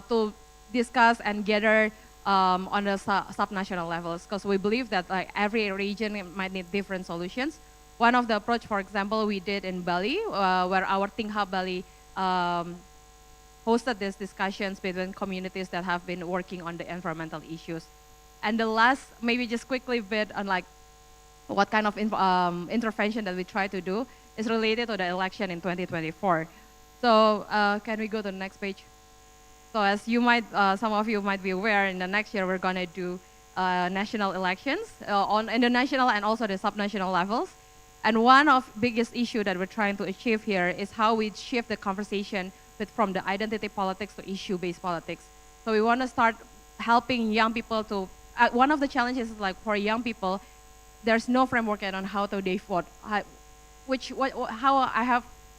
[SPEAKER 12] to discuss and gather on the subnational levels, because we believe that like every region might need different solutions. One of the approach, for example, we did in Bali, where our Think Hub Bali hosted these discussions between communities that have been working on the environmental issues. And the last, maybe just quickly bit on like what kind of intervention that we try to do is related to the election in 2024. So can we go to the next page? So as you might, some of you might be aware, in the next year we're gonna do national elections in the national and also the subnational levels. And one of biggest issue that we're trying to achieve here is how we shift the conversation from the identity politics to issue-based politics. So we want to start helping young people to, one of the challenges is like for young people, there's no framework yet on how to they vote, how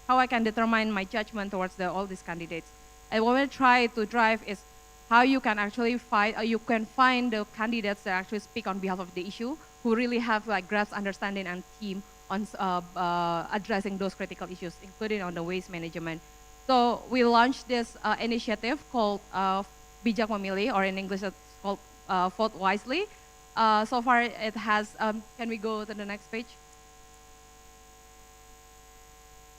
[SPEAKER 12] I can determine my judgment towards all these candidates. And what we try to drive is how you can actually find the candidates that actually speak on behalf of the issue, who really have like grasp, understanding, and team on addressing those critical issues, including on the waste management. So we launched this initiative called Bijak Memilih, or in English it's called Vote Wisely. So far it has, can we go to the next page?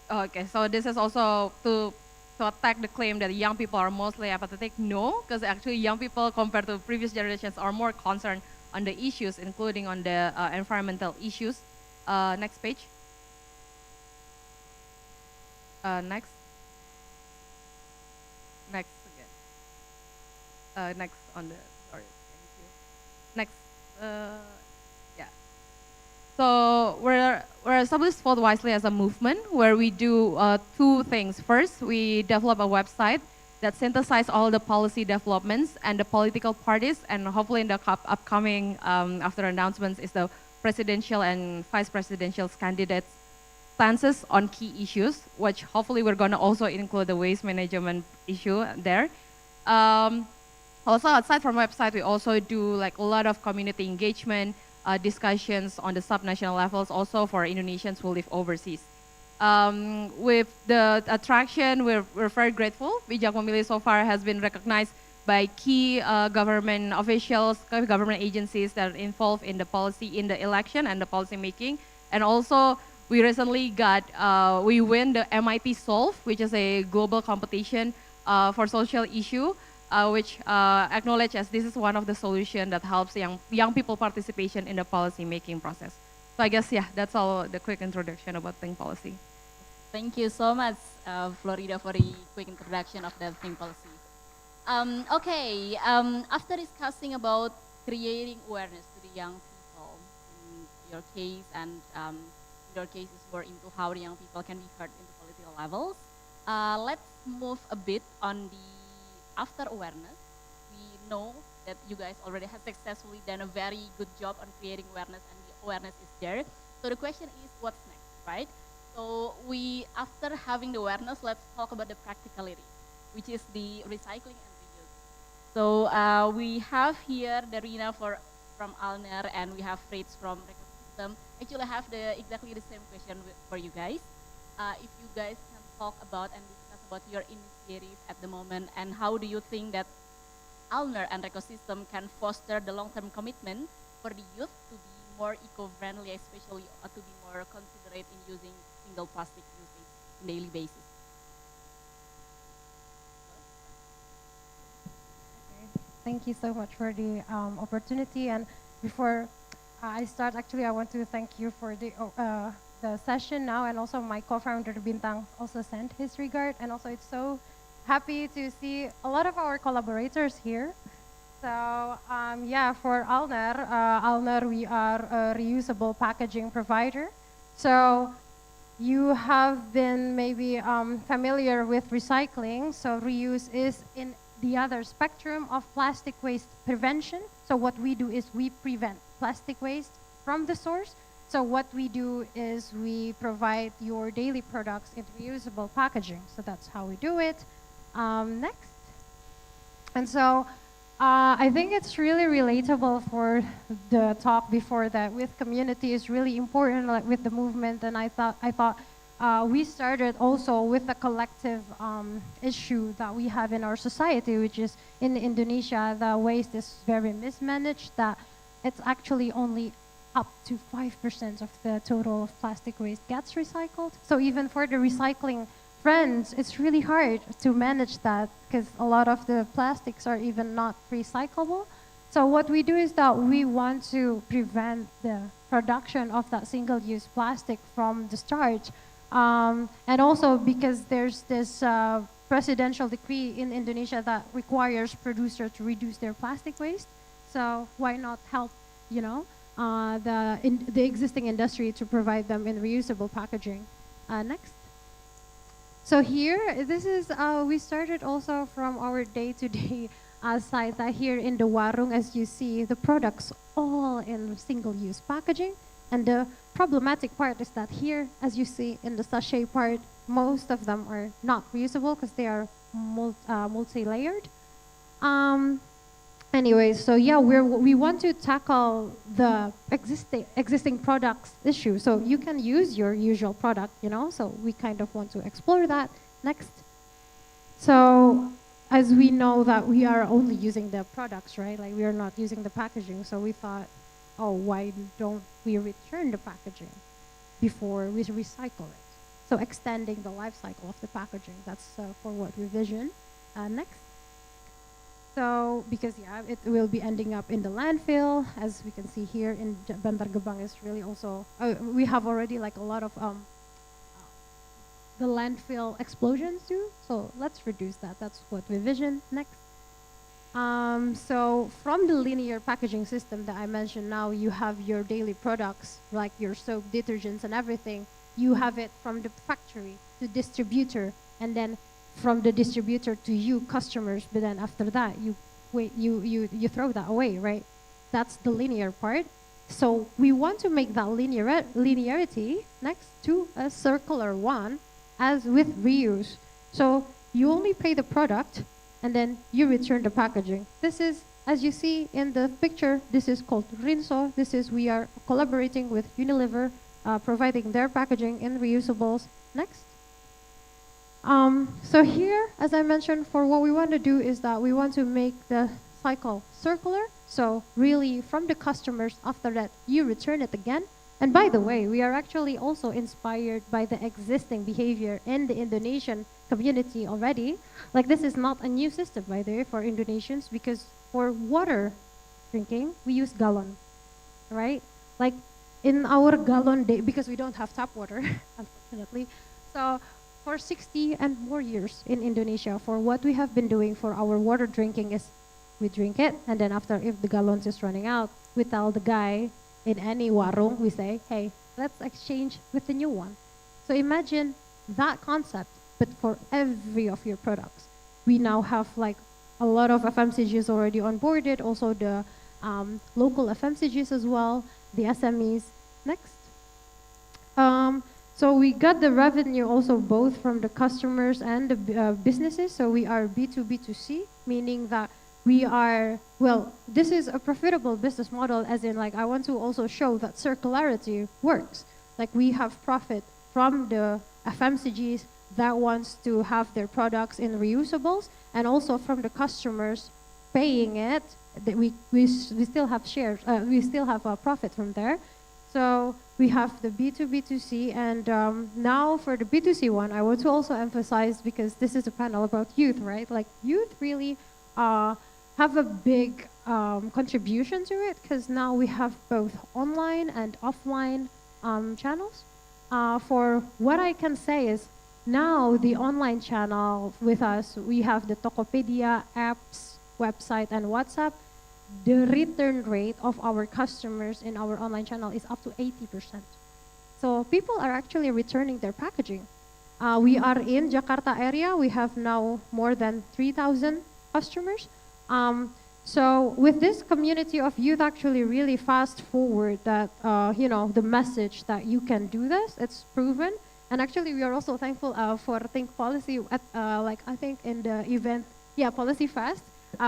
[SPEAKER 12] Okay, so this is also to attack the claim that young people are mostly apathetic. No, because actually young people compared to previous generations are more concerned on the issues, including on the environmental issues. Next page. Next. Next again. Next on the, sorry, thank you. Next, yeah. So we're established Vote Wisely as a movement where we do 2 things. First, we develop a website that synthesizes all the policy developments and the political parties, and hopefully in the upcoming, after announcements, is the presidential and vice presidential candidates' stances on key issues, which hopefully we're going to also include the waste management issue there. Also, aside from website, we also do like a lot of community engagement, discussions on the subnational levels, also for Indonesians who live overseas. With the attraction, we're very grateful. Bijak Memilih so far has been recognized by key government officials, government agencies that are involved in the policy, in the election and the policy making. And also, we recently we win the MIT Solve, which is a global competition for social issue, which acknowledge as this is one of the solutions that helps young people participation in the policy making process. So I guess, yeah, that's all the quick introduction about Think Policy.
[SPEAKER 5] Thank you so much, Florida, for the quick introduction of the think policy. Okay, after discussing about creating awareness to the young people, in your case, and in your case is more into how the young people can be heard into political levels, let's move a bit on the after awareness. We know that you guys already have successfully done a very good job on creating awareness, and the awareness is there. So the question is, what's next, right? So after having the awareness, let's talk about the practicality, which is the recycling and reuse. So we have here Darina from Alner, and we have Fritz from Ecosystem. Actually, I have exactly the same question for you guys. If you guys can talk about and discuss about your initiative at the moment, and how do you think that Alner and Ecosystem can foster the long-term commitment for the youth to be more eco-friendly, especially to be more considerate in using single plastic usage on daily basis.
[SPEAKER 11] Thank you so much for the opportunity. And before I start, actually, I want to thank you for the session now, and also my co-founder Bintang also sent his regard, and also it's so happy to see a lot of our collaborators here. So yeah, for Alner, we are a reusable packaging provider. So you have been maybe familiar with recycling. So reuse is in the other spectrum of plastic waste prevention. So what we do is we prevent plastic waste from the source. So what we do is we provide your daily products in reusable packaging. So that's how we do it. Next. And so I think it's really relatable for the talk before that with community is really important, like with the movement. And I thought we started also with a collective issue that we have in our society, which is in Indonesia, the waste is very mismanaged, that it's actually only up to 5% of the total of plastic waste gets recycled. So even for the recycling friends, it's really hard to manage that because a lot of the plastics are even not recyclable. So what we do is that we want to prevent the production of that single-use plastic from the start. And also because there's this presidential decree in Indonesia that requires producers to reduce their plastic waste. So why not help, you know, the existing industry to provide them in reusable packaging. Next. So here, this is, we started also from our day-to-day site here in the warung. As you see, the products all in single-use packaging. And the problematic part is that here, as you see in the sachet part, most of them are not reusable because they are multi-layered. Anyway, so yeah, we want to tackle the existing products issue. So you can use your usual product, you know, so we kind of want to explore that. Next. So as we know that we are only using the products, right? Like we are not using the packaging. So we thought, oh, why don't we return the packaging before we recycle it? So extending the life cycle of the packaging, that's for what we vision. Next. So, because yeah, it will be ending up in the landfill, as we can see here in Bantar Gebang is really also, we have already like a lot of the landfill explosions too. So let's reduce that, that's what we vision. Next. So from the linear packaging system that I mentioned now, you have your daily products, like your soap, detergents and everything. You have it from the factory to distributor, and then from the distributor to you customers, but then after that you throw that away, right? That's the linear part. So we want to make that linearity next to a circular one, as with reuse. So you only pay the product and then you return the packaging. This is, as you see in the picture, this is called Rinso. This is, we are collaborating with Unilever, providing their packaging in reusables. Next. So here, as I mentioned, for what we want to do is that we want to make the cycle circular. So really from the customers, after that, you return it again. And by the way, we are actually also inspired by the existing behavior in the Indonesian community already. Like this is not a new system, by the way, for Indonesians, because for water drinking, we use gallon, right? Like in our gallon day, because we don't have tap water, unfortunately.
[SPEAKER 13] So for 60 and more years in Indonesia, for what we have been doing for our water drinking is we drink it, and then after, if the gallons is running out, we tell the guy in any warung, we say, hey, let's exchange with the new one. So imagine that concept, but for every of your products. We now have like a lot of FMCGs already onboarded, also the local FMCGs as well, the SMEs. Next. So we got the revenue also both from the customers and the businesses. So we are B2B2C, meaning that we are, well, this is a profitable business model, as in like I want to also show that circularity works. Like we have profit from the FMCGs that wants to have their products in reusables, and also from the customers paying it, that we still have shares, we still have a profit from there. So we have the B2B2C, and now for the B2C one, I want to also emphasize, because this is a panel about youth, right? Like youth really have a big contribution to it, because now we have both online and offline channels. For what I can say is, now the online channel with us, we have the Tokopedia, apps, website, and WhatsApp. The return rate of our customers in our online channel is up to 80%. So people are actually returning their packaging. We are in Jakarta area. We have now more than 3,000 customers. So with this community of youth, actually really fast forward that, you know, the message that you can do this, it's proven. And actually we are also thankful for Think Policy at, like I think in the event, yeah, Policy Fest.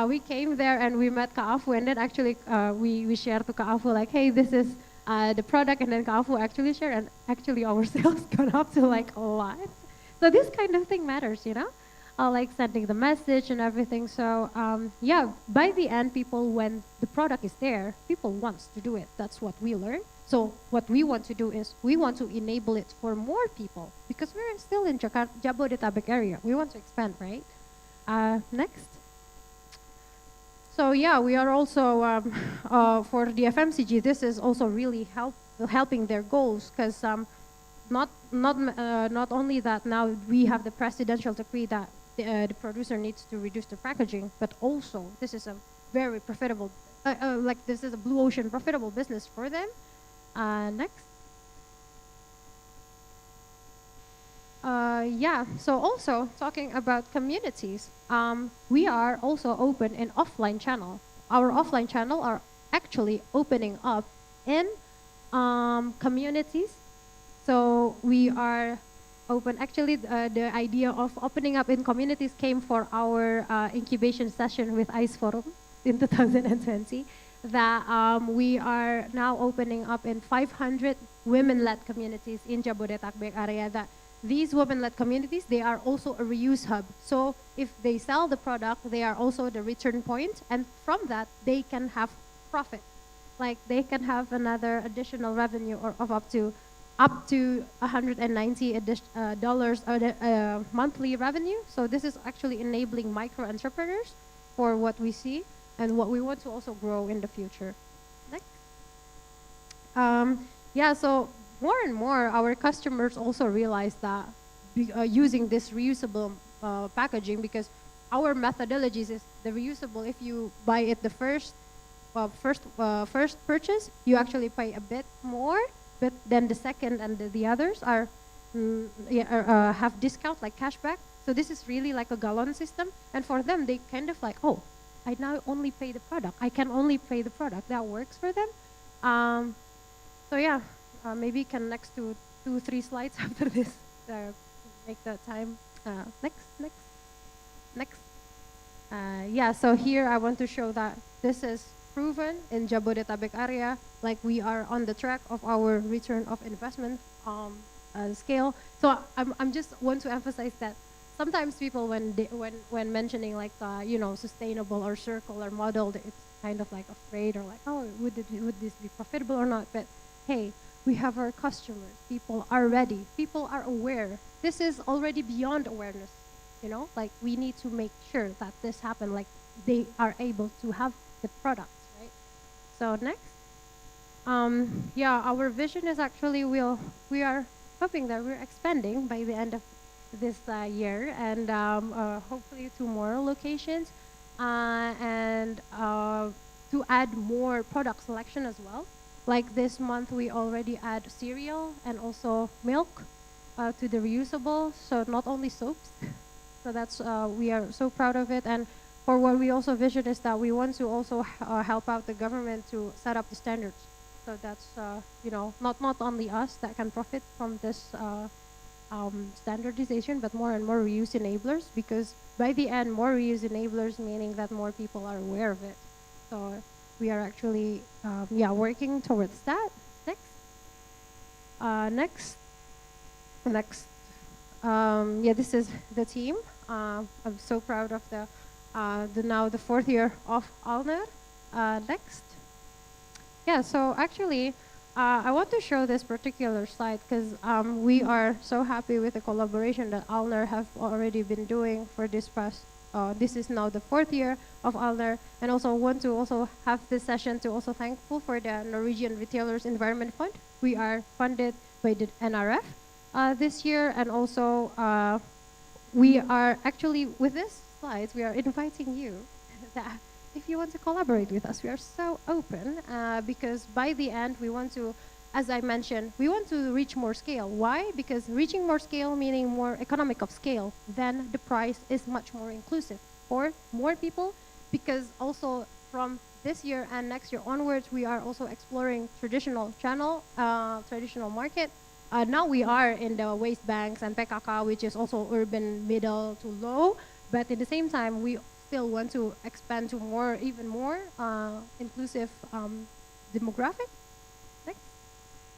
[SPEAKER 13] We came there and we met Kaafu, and then actually we shared to Kaafu like, hey, this is the product, and then Kaafu actually shared, and actually our sales got up to like a lot. So this kind of thing matters, you know, like sending the message and everything. So yeah, by the end, people, when the product is there, people wants to do it. That's what we learned. So what we want to do is we want to enable it for more people, because we're still in Jabodetabek area. We want to expand, right? Next. So yeah, we are also, for the FMCG, this is also really helping their goals, because not only that now we have the presidential decree that the producer needs to reduce the packaging, but also this is a very profitable, like this is a blue ocean profitable business for them. Next. Yeah, so also talking about communities, we are also open in offline channel. Our offline channel are actually opening up in communities. So we are open, actually the idea of opening up in communities came for our incubation session with ICE Forum in 2020, that we are now opening up in 500 women-led communities in Jabodetabek area. That these women-led communities, they are also a reuse hub. So if they sell the product, they are also the return point, and from that they can have profit. Like they can have another additional revenue of up to $190 monthly revenue. So this is actually enabling micro entrepreneurs for what we see and what we want to also grow in the future. Next. Yeah, so more and more our customers also realize that using this reusable packaging, because our methodologies is the reusable. If you buy it the first purchase, you actually pay a bit more, but then the second and the others are have discount like cashback. So this is really like a gallon system, and for them they kind of like, oh, I now only pay the product. I can only pay the product. That works for them. So yeah, maybe can next to 2-3 slides after this make that time. Next. Yeah, so here I want to show that this is proven in Jabodetabek area. Like we are on the track of our return of investment scale. So I'm just want to emphasize that sometimes people when mentioning like you know, sustainable or circular model, it's kind of like afraid or like, oh, would this be profitable or not? But hey, we have our customers. People are ready. People are aware. This is already beyond awareness. You know, like we need to make sure that this happen. Like they are able to have the products, right? So next. Yeah, our vision is actually we are hoping that we're expanding by the end of this year, and hopefully to more locations, and to add more product selection as well. Like this month, we already add cereal and also milk to the reusable, so not only soaps. So that's we are so proud of it. And for what we also vision is that we want to also help out the government to set up the standards. So that's you know, not only us that can profit from this standardization, but more and more reuse enablers, because by the end, more reuse enablers meaning that more people are aware of it. So we are actually working towards that. Next. This is the team. I'm so proud of the now the 4th year of Alner. Next. Yeah, so actually, I want to show this particular slide because we are so happy with the collaboration that Alner have already been doing for this past. This is now the 4th year of Alner, and also want to also have this session to also thankful for the Norwegian Retailers Environment Fund. We are funded by the NRF this year, and also we are actually with this slides we are inviting you that if you want to collaborate with us, we are so open because by the end we want to, as I mentioned, we want to reach more scale. Why? Because reaching more scale meaning more economic of scale, then the price is much more inclusive for more people, because also from this year and next year onwards, we are also exploring traditional channel, traditional market. Now we are in the waste banks and PKK, which is also urban middle to low, but at the same time, we still want to expand to more, even more inclusive demographic. Next.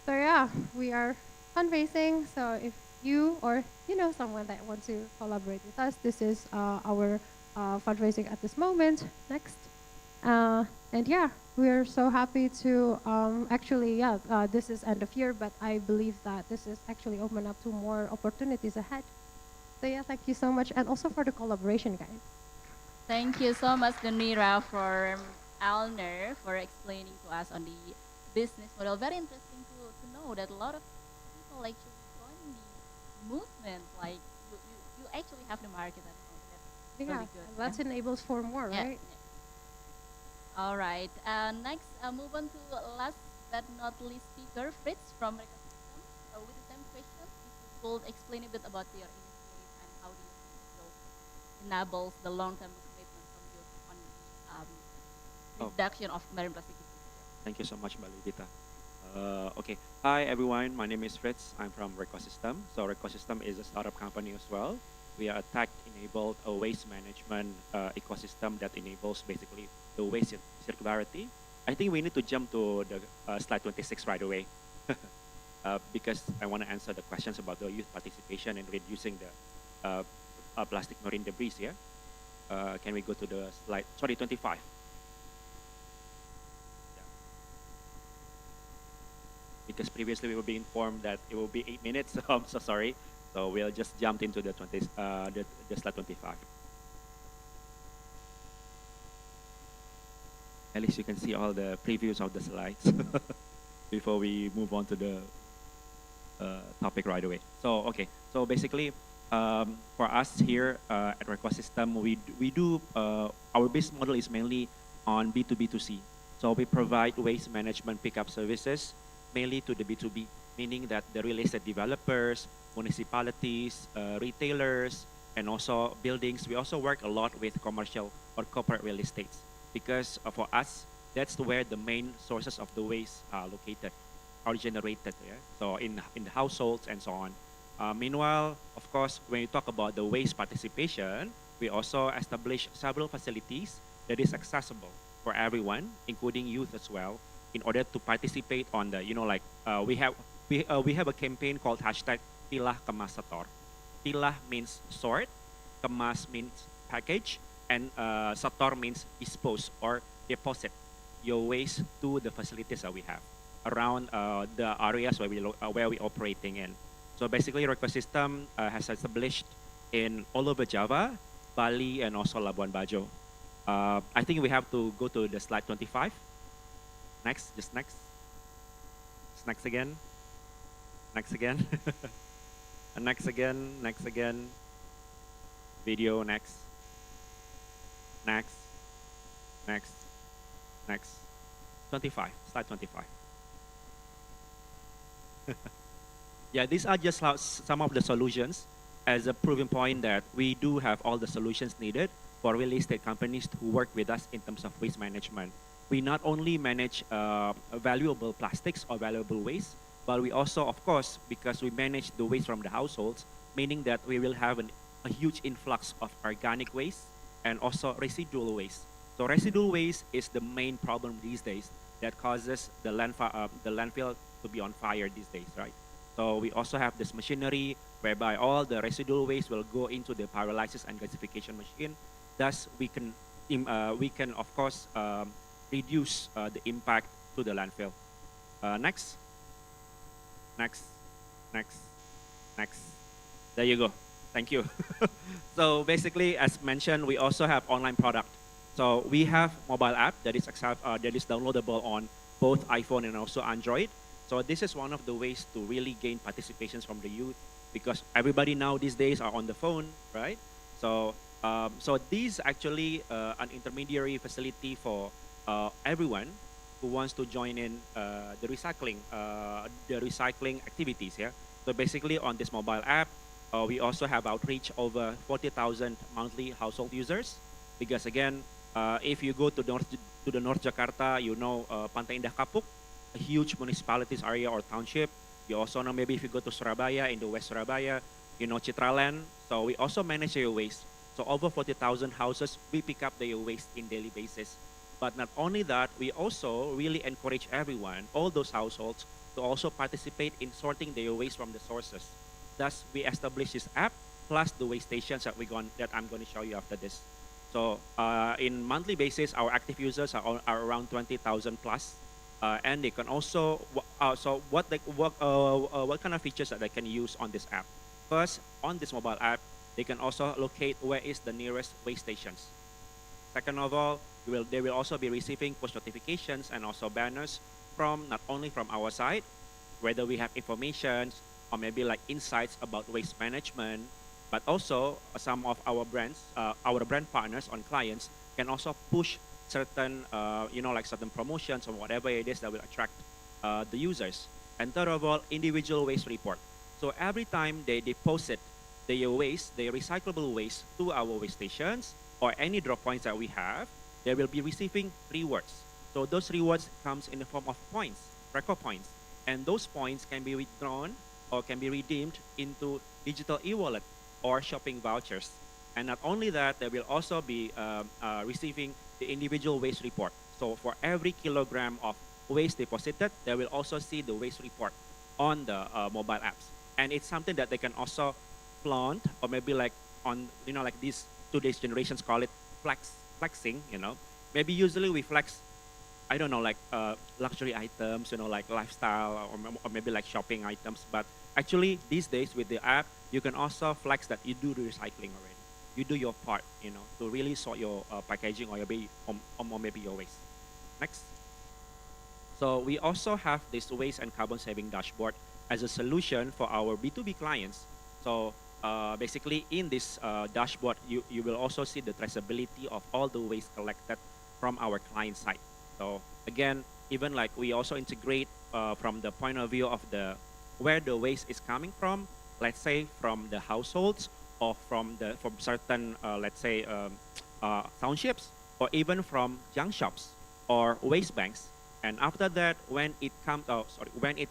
[SPEAKER 13] So yeah, we are fundraising. So if you or you know someone that wants to collaborate with us, this is our fundraising at this moment. Next. And yeah, we are so happy to actually, this is end of year, but I believe that this is actually open up to more opportunities ahead. So yeah, thank you so much, and also for the collaboration, guys.
[SPEAKER 5] Thank you so much, Danira, for Alner, for explaining to us on the business model. Very interesting to know that a lot of people actually join the movement. Like you actually have the market at the moment. That's really good.
[SPEAKER 13] And let's enables for more, right?
[SPEAKER 5] Yeah. All right. Next, move on to last but not least speaker, Fritz from Ecosystem. With the same question, if you could explain a bit about your initiative and how do you think it will enables the long-term commitment from you on the reduction of marine plastic.
[SPEAKER 14] Thank you so much, Balidita. Okay. Hi, everyone. My name is Fritz. I'm from Ecosystem. So Ecosystem is a startup company as well. We are a tech-enabled waste management ecosystem that enables basically the waste circularity. I think we need to jump to the slide 26 right away because I want to answer the questions about the youth participation and reducing the plastic marine debris here. Can we go to the slide, 25? Yeah. Because previously we were being informed that it will be 8 minutes, so I'm so sorry. So we'll just jump into the slide 25. At least you can see all the previews of the slides before we move on to the topic right away. So, okay, so basically, for us here at Ecosystem, we do, our business model is mainly on B2B2C. So we provide waste management pickup services mainly to the B2B, meaning that the real estate developers, municipalities, retailers, and also buildings. We also work a lot with commercial or corporate real estates because for us, that's where the main sources of the waste are located, are generated. Yeah? So in the households and so on. Meanwhile, of course, when you talk about the waste participation, we also establish several facilities that is accessible for everyone, including youth as well, in order to participate on the, we have a campaign called hashtag Pilah Kemas Setor. Pilah means sort, Kemas means package, and Setor means dispose or deposit your waste to the facilities that we have around the areas where we operating in. So basically, your ecosystem has established in all over Java, Bali, and also Labuan Bajo. I think we have to go to the slide 25. Next, just next. Just next again. Next again. And next again, next again. Video, next. Next. Next. Next. 25, slide 25. Yeah, these are just some of the solutions as a proving point that we do have all the solutions needed for real estate companies to work with us in terms of waste management. We not only manage valuable plastics or valuable waste, but we also, of course, because we manage the waste from the households, meaning that we will have a huge influx of organic waste and also residual waste. So residual waste is the main problem these days that causes the landfill to be on fire these days, right? So we also have this machinery whereby all the residual waste will go into the pyrolysis and gasification machine. Thus, we can of course reduce the impact to the landfill. Next, next, next, next. There you go. Thank you. So basically, as mentioned, we also have online product. So we have mobile app that is downloadable on both iPhone and also Android. So this is one of the ways to really gain participations from the youth, because everybody now these days are on the phone, right? So so this actually an intermediary facility for everyone who wants to join in the recycling activities. Yeah. So basically, on this mobile app, we also have outreach over 40,000 monthly household users. Because again, if you go to the North Jakarta, you know Pantai Indah Kapuk, a huge municipalities area or township. You also know maybe if you go to Surabaya, in the West Surabaya, you know Citraland. So we also manage their waste. So over 40,000 houses, we pick up their waste in daily basis. But not only that, we also really encourage everyone, all those households, to also participate in sorting their waste from the sources. Thus, we established this app plus the waste stations that I'm going to show you after this. So in monthly basis, our active users are around 20,000 plus. And they can also, so what kind of features that they can use on this app? First, on this mobile app, they can also locate where is the nearest waste stations. Second of all, they will also be receiving push notifications and also banners from not only from our side, whether we have information or maybe like insights about waste management, but also some of our brands, our brand partners on clients can also push certain, like certain promotions or whatever it is that will attract the users. And third of all, individual waste report. So every time they deposit their waste, their recyclable waste to our waste stations or any drop points that we have, they will be receiving rewards. So those rewards comes in the form of points, record points. And those points can be withdrawn or can be redeemed into digital e-wallet or shopping vouchers. And not only that, they will also be receiving the individual waste report. So for every kilogram of waste deposited, they will also see the waste report on the mobile apps. And it's something that they can also flaunt, or maybe like on, like these today's generations call it flexing, Maybe usually we flex, I don't know, like luxury items, like lifestyle or maybe like shopping items. But actually these days with the app, you can also flex that you do the recycling already. You do your part, to really sort your packaging or maybe your waste. Next. So we also have this waste and carbon saving dashboard as a solution for our B2B clients. So basically in this dashboard, you will also see the traceability of all the waste collected from our client side. So again, even like we also integrate from the point of view of where the waste is coming from, let's say from the households or from certain, let's say, townships, or even from junk shops or waste banks. And after that, when it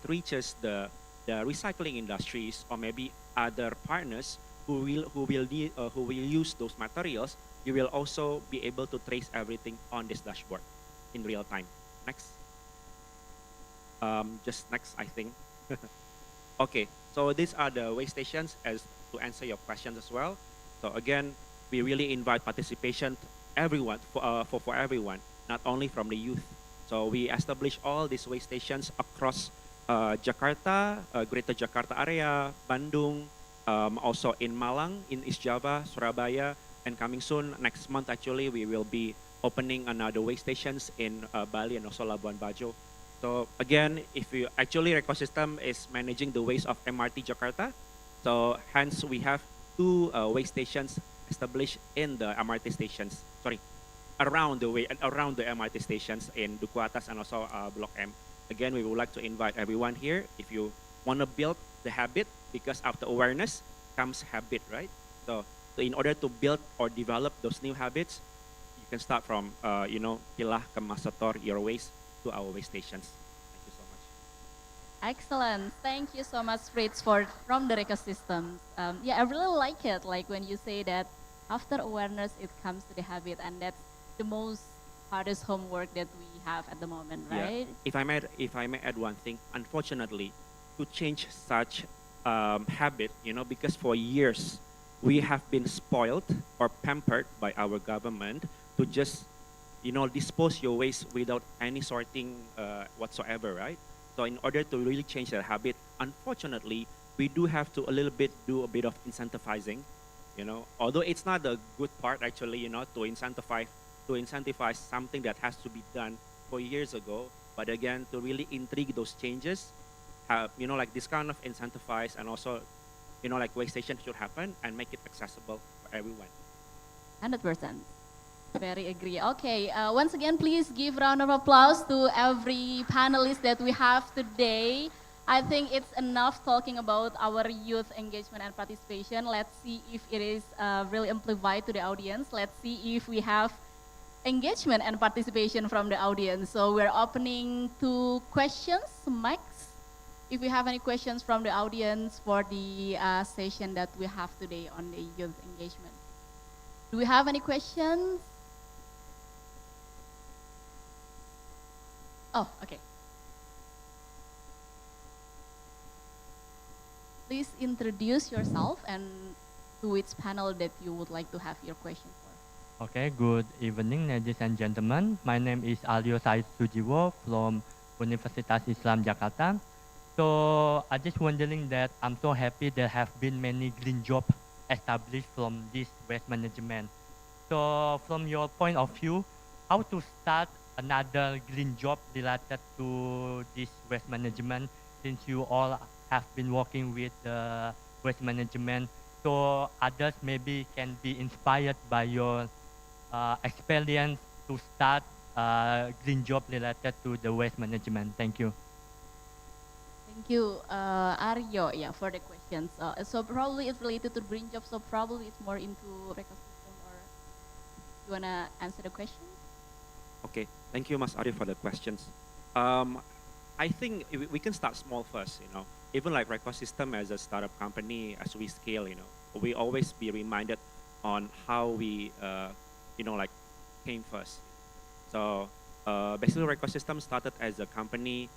[SPEAKER 14] reaches the recycling industries or maybe other partners who will use those materials, you will also be able to trace everything on this dashboard in real time. Next. Just next, I think. Okay, so these are the waste stations to answer your questions as well. So again, we really invite participation everyone for everyone, not only from the youth. So we establish all these waste stations across Jakarta, Greater Jakarta area, Bandung, also in Malang, in East Java, Surabaya, and coming soon, next month actually, we will be opening another waste stations in Bali and also Labuan Bajo. So again, if you actually ecosystem is managing the waste of MRT Jakarta, so hence we have two waste stations established in the MRT stations. Sorry, around the MRT stations in Duku Atas and also Block M. Again, we would like to invite everyone here if you want to build the habit, because after awareness comes habit, right? So in order to build or develop those new habits, you can start from pilah kemas setor your waste to our waste stations. Thank you so much.
[SPEAKER 5] Excellent. Thank you so much, Fritz, from the ecosystem. Yeah, I really like it. Like when you say that after awareness, it comes to the habit, and that's the most hardest homework that we have at the moment, right?
[SPEAKER 14] Yeah. If I may add one thing, unfortunately, to change such habit, because for years we have been spoiled or pampered by our government to just, dispose your waste without any sorting whatsoever, right? So in order to really change that habit, unfortunately, we do have to do a bit of incentivizing, although it's not the good part actually, to incentivize something that has to be done 4 years ago, but again, to really intrigue those changes, like this kind of incentivize and also, like waste station should happen and make it accessible for everyone.
[SPEAKER 5] 100%. Very agree. Okay, once again, please give round of applause to every panelist that we have today. I think it's enough talking about our youth engagement and participation. Let's see if it is really amplified to the audience. Let's see if we have engagement and participation from the audience. So we're opening to questions, Max. If we have any questions from the audience for the session that we have today on the youth engagement. Do we have any questions? Oh, okay. Please introduce yourself and to which panel that you would like to have your question for.
[SPEAKER 15] Okay, good evening, ladies and gentlemen. My name is Alio Said Sujiwo from Universitas Islam Jakarta. So I just wondering that I'm so happy there have been many green jobs established from this waste management. So from your point of view, how to start another green job related to this waste management, since you all have been working with waste management, so others maybe can be inspired by your experience to start green job related to the waste management. Thank you.
[SPEAKER 5] Thank you, Aryo, for the questions. So probably it's related to green jobs, so probably it's more into ecosystem, or you wanna answer the question?
[SPEAKER 14] Okay, thank you, Mas Arif, for the questions. I think we can start small first, Even like ecosystem as a startup company, as we scale, we always be reminded on how we, came first. So basically, ecosystem started as a company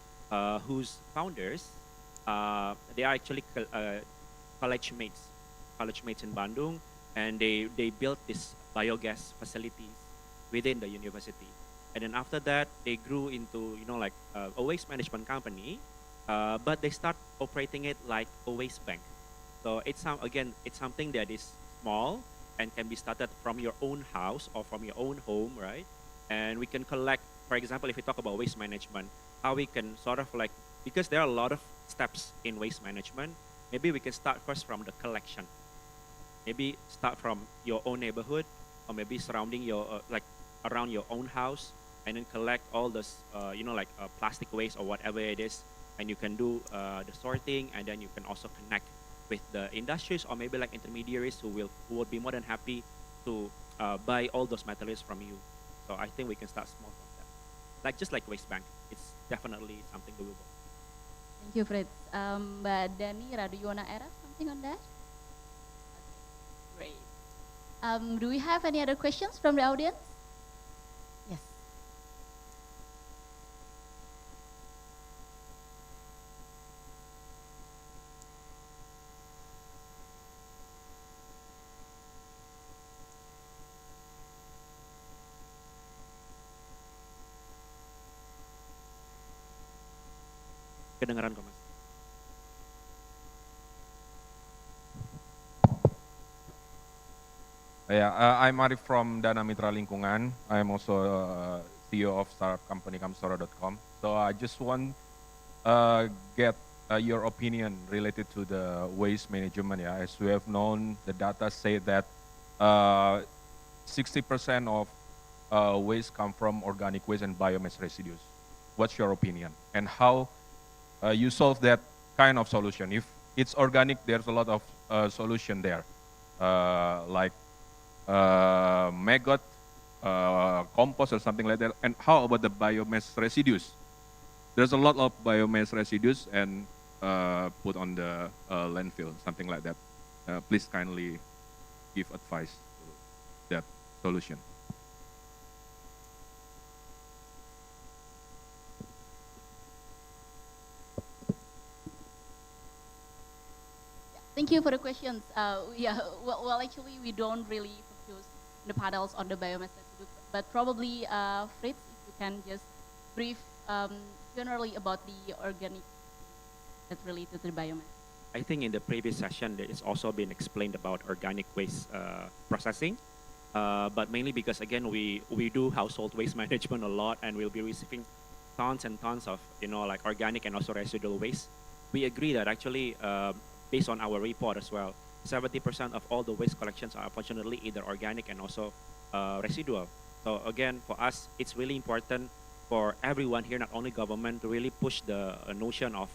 [SPEAKER 14] whose founders, they are actually college mates in Bandung, and they built this biogas facilities within the university. And then after that, they grew into, a waste management company, but they start operating it like a waste bank. So it's something that is small and can be started from your own house or from your own home, right? And we can collect, for example, if we talk about waste management, how we can sort of because there are a lot of steps in waste management, maybe we can start first from the collection. Maybe start from your own neighborhood, or maybe surrounding your, around your own house, and then collect all this, plastic waste or whatever it is, and you can do the sorting, and then you can also connect with the industries or maybe like intermediaries who would be more than happy to buy all those materials from you. So I think we can start small from that. Just like waste bank, it's definitely something doable.
[SPEAKER 5] Thank you, Fritz. Mbak Danira, do you want to add up something on that? Okay, great. Do we have any other questions from the audience? Yes.
[SPEAKER 14] Kedengaran kok, Mas.
[SPEAKER 22] Yeah, I'm Arif from Dana Mitra Lingkungan. I'm also a
[SPEAKER 17] CEO of startup company Kamstora.com. So I just want get your opinion related to the waste management. Yeah, as we have known, the data say that 60% of waste come from organic waste and biomass residues. What's your opinion? And how you solve that kind of solution? If it's organic, there's a lot of solution there, like maggot, compost or something like that. And how about the biomass residues? There's a lot of biomass residues and put on the landfill, something like that. Please kindly give advice to that solution.
[SPEAKER 5] Thank you for the questions. Yeah, well, actually, we don't really focus the panels on the biomass residue, but probably, Fritz, if you can just brief generally about the organic that's related to the biomass.
[SPEAKER 14] I think in the previous session, it's also been explained about organic waste processing, but mainly because, again, we do household waste management a lot, and we'll be receiving tons and tons of, like organic and also residual waste. We agree that actually, based on our report as well, 70% of all the waste collections are unfortunately either organic and also residual. So again, for us, it's really important for everyone here, not only government, to really push the notion of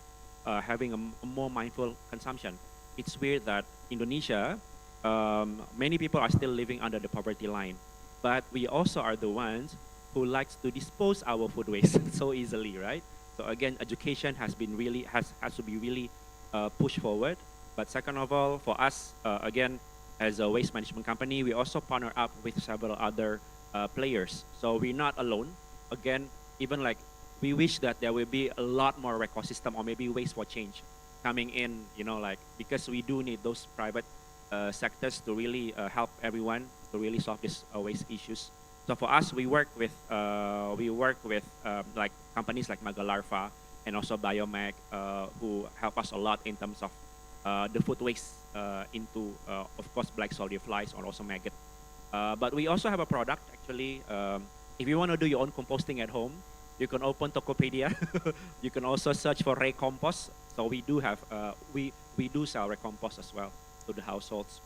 [SPEAKER 14] having a more mindful consumption. It's weird that Indonesia, many people are still living under the poverty line, but we also are the ones who likes to dispose our food waste so easily, right? So again, education has been really has to be really pushed forward. But second of all, for us, again, as a waste management company, we also partner up with several other players. So we're not alone. Again, even like we wish that there will be a lot more ecosystem or maybe waste for change coming in, like because we do need those private sectors to really help everyone to really solve these waste issues. So for us, we work with like companies like Magalarva and also Biomag, who help us a lot in terms of the food waste into, of course, black soldier flies or also maggot. But we also have a product, actually. If you want to do your own composting at home, you can open Tokopedia. You can also search for Ray Compost. So we do have, we do sell Ray Compost as well to the households.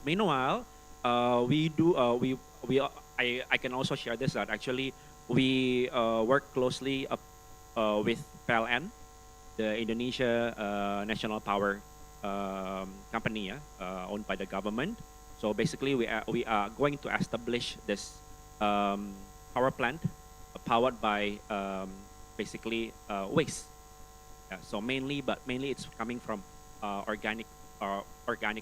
[SPEAKER 14] Meanwhile, I can also share this, that actually we work closely with PLN, the Indonesia National Power company, owned by the government. So basically, we are going to establish this power plant powered by basically waste. So mainly it's coming from organic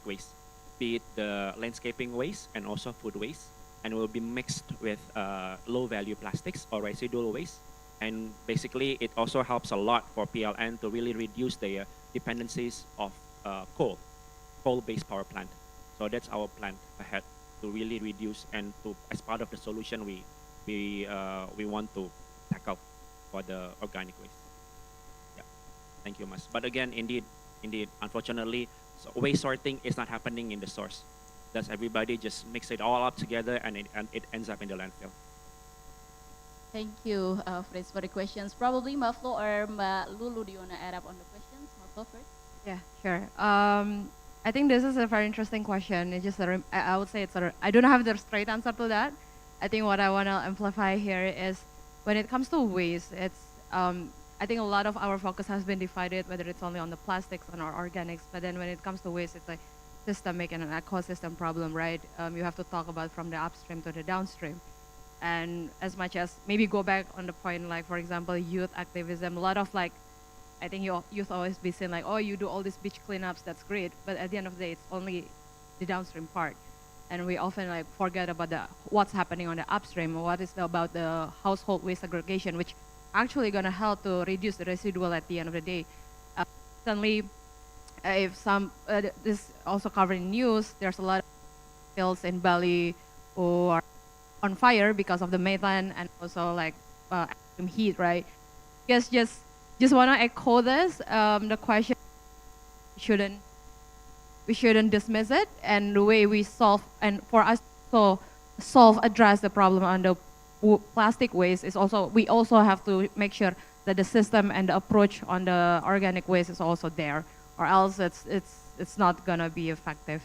[SPEAKER 14] waste, be it the landscaping waste and also food waste, and will be mixed with low-value plastics or residual waste. And basically, it also helps a lot for PLN to really reduce their dependencies of coal-based power plant. So that's our plan ahead, to really reduce and to, as part of the solution, we want to tackle for the organic waste. Yeah, thank you, Mas. But again, indeed, unfortunately, so waste sorting is not happening in the source. That's everybody just mix it all up together, and it ends up in the landfill.
[SPEAKER 5] Thank you, Fritz, for the questions. Probably Mbak Flo or Mbak Lulu, do you want to add up on the questions? Mbak Flo first.
[SPEAKER 12] Yeah, sure. I think this is a very interesting question. It's just I would say I don't have the straight answer to that. I think what I want to amplify here is when it comes to waste, it's I think a lot of our focus has been divided, whether it's only on the plastics and our organics, but then when it comes to waste, it's like systemic and an ecosystem problem, right? You have to talk about from the upstream to the downstream. And as much as maybe go back on the point, like for example, youth activism, a lot of like, I think youth always be saying like, oh, you do all these beach cleanups, that's great. But at the end of the day, it's only the downstream part. And we often like forget about what's happening on the upstream, what is about the household waste segregation, which actually gonna help to reduce the residual at the end of the day. Certainly, if this also covering news, there's a lot of fields in Bali who are on fire because of the methane and also like extreme heat, right? Just want to echo this. The question, we shouldn't dismiss it, and the way we solve, and for us to address the problem on the plastic waste is also, we also have to make sure that the system and the approach on the organic waste is also there, or else it's not gonna be effective.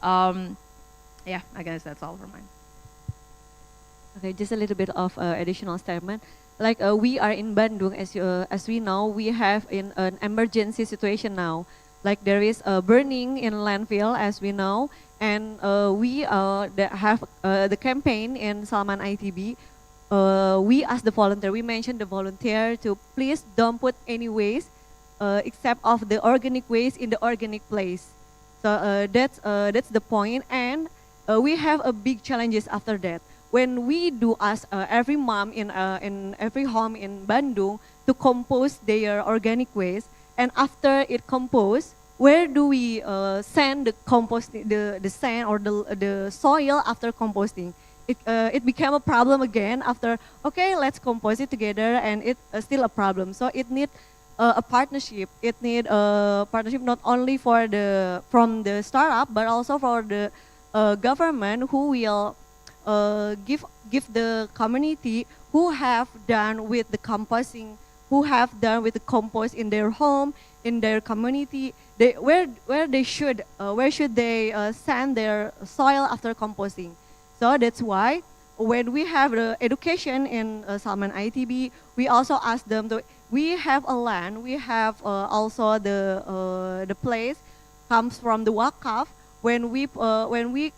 [SPEAKER 12] Yeah, I guess that's all for mine.
[SPEAKER 10] Okay, just a little bit of additional statement. Like we are in Bandung, as we know, we have in an emergency situation now. Like there is a burning in landfill, as we know, and we have the campaign in Salman ITB. We ask the volunteer, we mentioned the volunteer to please don't put any waste except of the organic waste in the organic place. So that's the point, and we have a big challenges after that. When we do ask every mom in every home in Bandung to compost their organic waste, and after it compost, where do we send the compost, the sand or the soil after composting? It became a problem again after, okay, let's compost it together, and it's still a problem. So it needs a partnership. It needs a partnership not only from the startup, but also for the government who will give the community who have done with the composting, who have done with the compost in their home, in their community, where should they send their soil after composting. So that's why when we have the education in Salman ITB, we also ask them to, we have a land, we have also the place comes from the wakaf, when we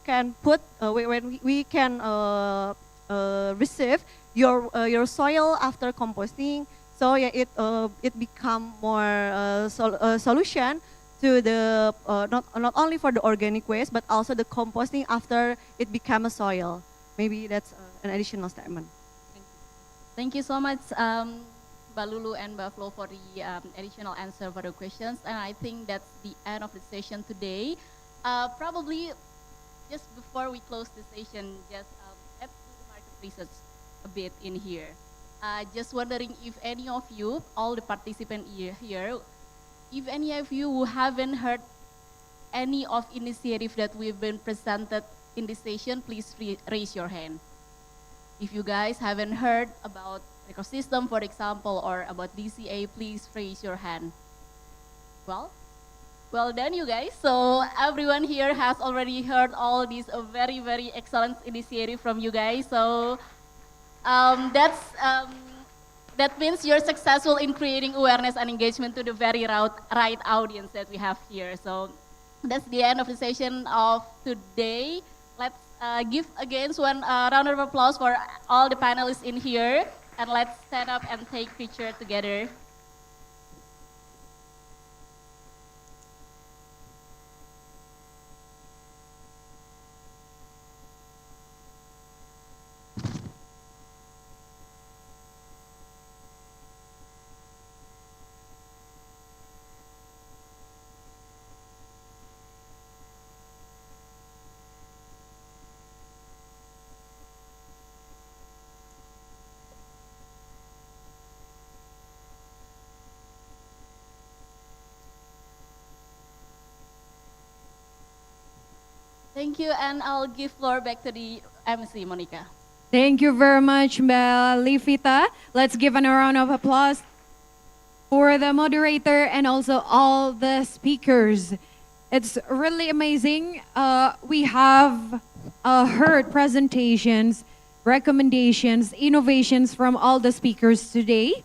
[SPEAKER 10] can put when we can receive your soil after composting. So yeah, it become more solution to the not only for the organic waste, but also the composting after it become a soil. Maybe that's an additional statement.
[SPEAKER 5] Thank you so much, Mbak Lulu and Mbak Flo, for the additional answer for the questions. And I think that's the end of the session today. Probably just before we close the session, just let's do the market research a bit in here. Just wondering if any of you, all the participants here, if any of you who haven't heard any of initiative that we've been presented in this session, please raise your hand. If you guys haven't heard about ecosystem, for example, or about DCA, please raise your hand. Well done, you guys. So everyone here has already heard all these very, very excellent initiative from you guys. So that means you're successful in creating awareness and engagement to the very right audience that we have here. So that's the end of the session of today. Let's give again one round of applause for all the panelists in here. And let's stand up and take picture together. Thank you, and I'll give floor back to the MC, Monica.
[SPEAKER 1] Thank you very much, Mbak Livita. Let's give a round of applause for the moderator and also all the speakers. It's really amazing. We have heard presentations, recommendations, innovations from all the speakers today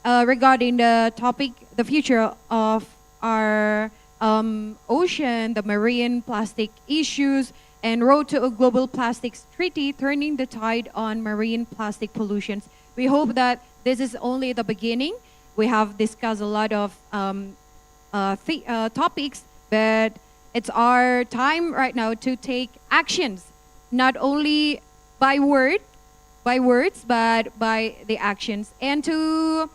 [SPEAKER 1] regarding the topic, the future of our ocean, the marine plastic issues, and road to a global plastics treaty, turning the tide on marine plastic pollutions. We hope that this is only the beginning. We have discussed a lot of topics, but it's our time right now to take actions, not only by words, but by the actions. And to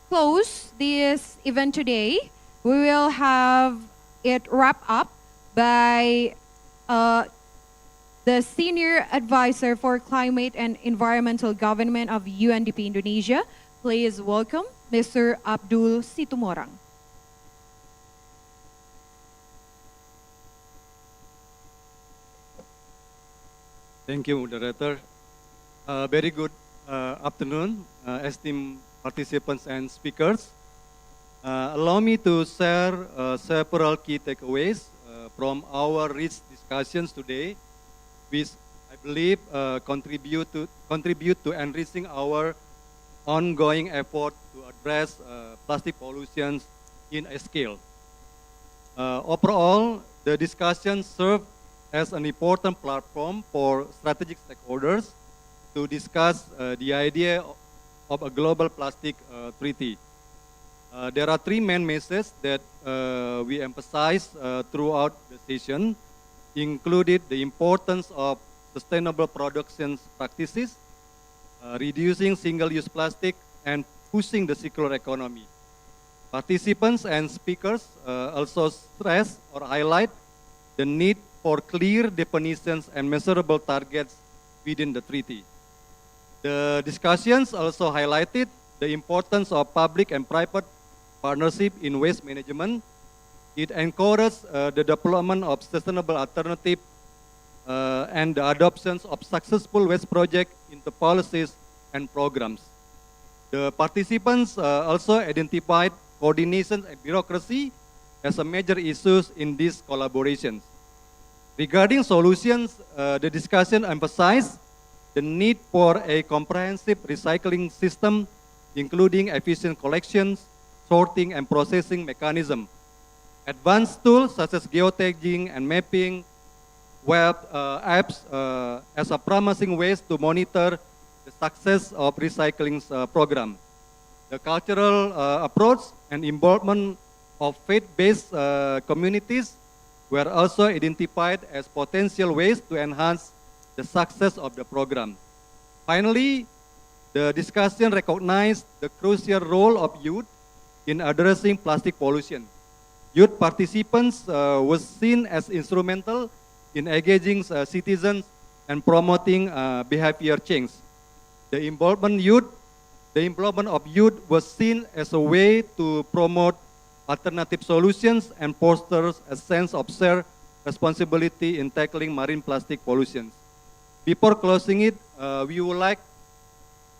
[SPEAKER 1] close this event today, we will have it wrapped up by the Senior Advisor for Climate and Environmental Government of UNDP Indonesia. Please welcome Mr. Abdul Situmorang.
[SPEAKER 22] Thank you, moderator. Very good afternoon, esteemed participants and speakers. Allow me to share several key takeaways from our rich discussions today, which I believe contribute to enriching our ongoing effort to address plastic pollution in a scale. Overall, the discussion served as an important platform for strategic stakeholders to discuss the idea of a global plastic treaty. There are three main messages that we emphasize throughout the session, included the importance of sustainable production practices, reducing single-use plastic, and pushing the circular economy. Participants and speakers also stress or highlight the need for clear definitions and measurable targets within the treaty. The discussions also highlighted the importance of public and private partnership in waste management. It encouraged the development of sustainable alternatives and the adoption of successful waste projects into policies and programs. The participants also identified coordination and bureaucracy as a major issues in these collaborations. Regarding solutions, the discussion emphasized the need for a comprehensive recycling system, including efficient collections, sorting, and processing mechanism. Advanced tools such as geotagging and mapping, web apps as a promising ways to monitor the success of recycling program. The cultural approach and involvement of faith-based communities were also identified as potential ways to enhance the success of the program. Finally, the discussion recognized the crucial role of youth in addressing plastic pollution. Youth participants was seen as instrumental in engaging citizens and promoting behavior change. The involvement of youth was seen as a way to promote alternative solutions and fosters a sense of shared responsibility in tackling marine plastic pollution. Before closing it, we would like